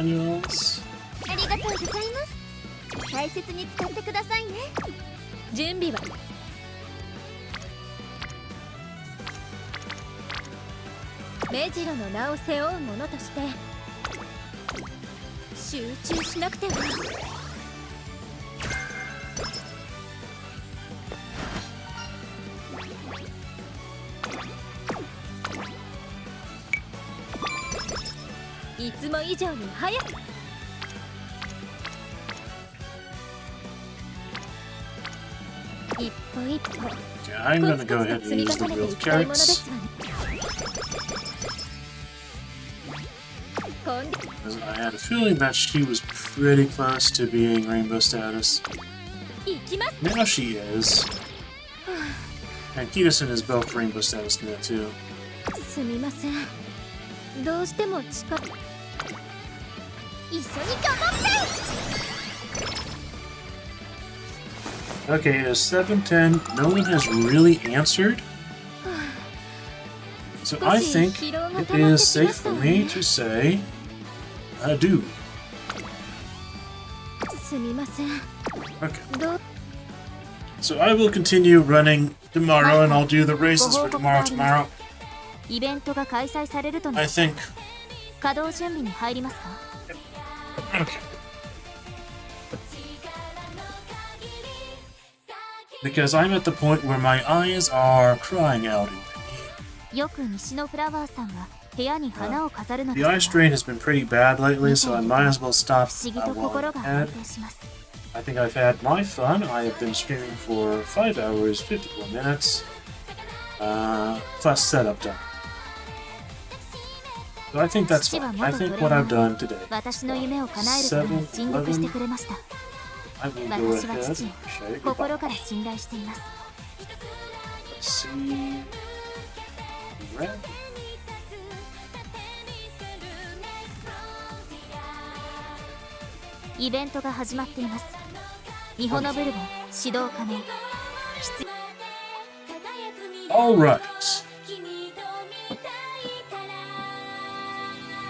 [SPEAKER 4] annuals.
[SPEAKER 3] ありがとうございます。大切に使ってくださいね。準備は。メジロの名を背負う者として集中しなくては。いつも以上に早く。一歩一歩。
[SPEAKER 4] Yeah, I'm gonna go ahead and use the grilled carrots. Because I had a feeling that she was pretty close to being rainbow status. Now she is. And Kitasen is both rainbow status now too.
[SPEAKER 3] すみません。どうしても近く。一緒に頑張って。
[SPEAKER 4] Okay, it is 7:10. No one has really answered. So I think it is safe for me to say adieu.
[SPEAKER 3] すみません。
[SPEAKER 4] Okay. So I will continue running tomorrow and I'll do the races for tomorrow.
[SPEAKER 3] イベントが開催されるとの
[SPEAKER 4] I think.
[SPEAKER 3] 稼働準備に入りますか？
[SPEAKER 4] Okay. Because I'm at the point where my eyes are crying out.
[SPEAKER 3] よく西のフラワーさんが部屋に花を飾るの
[SPEAKER 4] The
[SPEAKER 3] です
[SPEAKER 4] eye strain has been pretty bad lately, so I might as well stop
[SPEAKER 3] 不思議と心
[SPEAKER 4] while
[SPEAKER 3] が
[SPEAKER 4] I'm
[SPEAKER 3] 安
[SPEAKER 4] ahead.
[SPEAKER 3] 定します。
[SPEAKER 4] I think I've had my fun. I have been streaming for 5 hours, 54 minutes. plus setup time. So I think that's fine. I think what I've done today.
[SPEAKER 3] 私の夢を叶えるために尽力してくれました。
[SPEAKER 4] I will go
[SPEAKER 3] 私は
[SPEAKER 4] ahead
[SPEAKER 3] 父を
[SPEAKER 4] and say goodbye.
[SPEAKER 3] 心から信頼しています。
[SPEAKER 4] Let's see. Red.
[SPEAKER 3] イベントが始まっています。ミホノブルボン指導可能。
[SPEAKER 4] All right.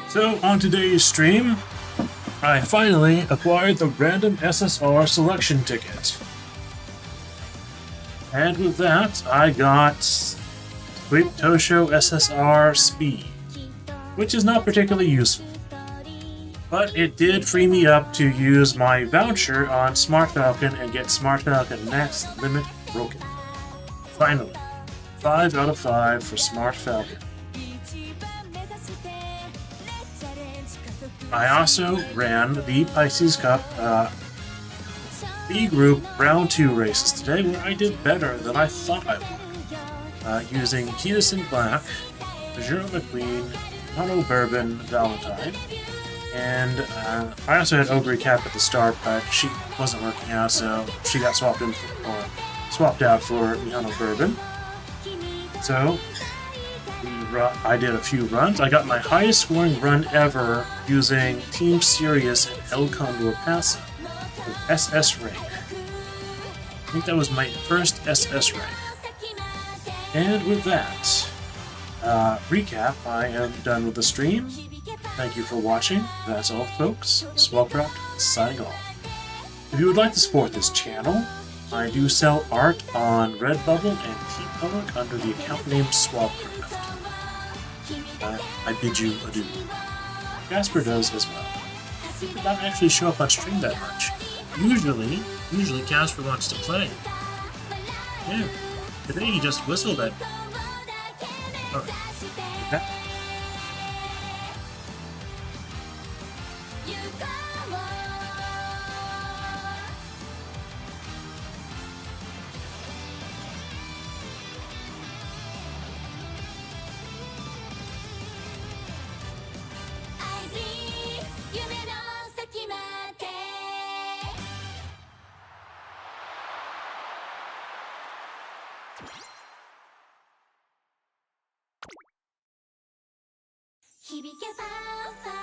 [SPEAKER 4] So on today's stream, I finally acquired the random SSR selection ticket. And with that, I got Sweep Tosho SSR Speed, which is not particularly useful. But it did free me up to use my voucher on Smart Falcon and get Smart Falcon Max Limit broken. Finally, 5 out of 5 for Smart Falcon. I also ran the Pisces Cup B Group Round 2 races today, where I did better than I thought I would. Using Keaton Black, Juro McQueen, Mono Bourbon Valentine, and I also had Ogre Cap at the start, but she wasn't working out, so she got swapped out for Mihano Bourbon. So I did a few runs. I got my highest scoring run ever using Team Sirius and El Condor Pass with SS rank. I think that was my first SS rank. And with that recap, I am done with the stream. Thank you for watching. That's all, folks. Swabcraft signing off. If you would like to support this channel, I do sell art on Redbubble and TeePublic under the account name Swabcraft. I bid you adieu. Jasper does as well. He did not actually show up on stream that much. Usually Jasper wants to play. Yeah, today he just whistled at me. Alright. Okay.
[SPEAKER 3] Hibike fanfare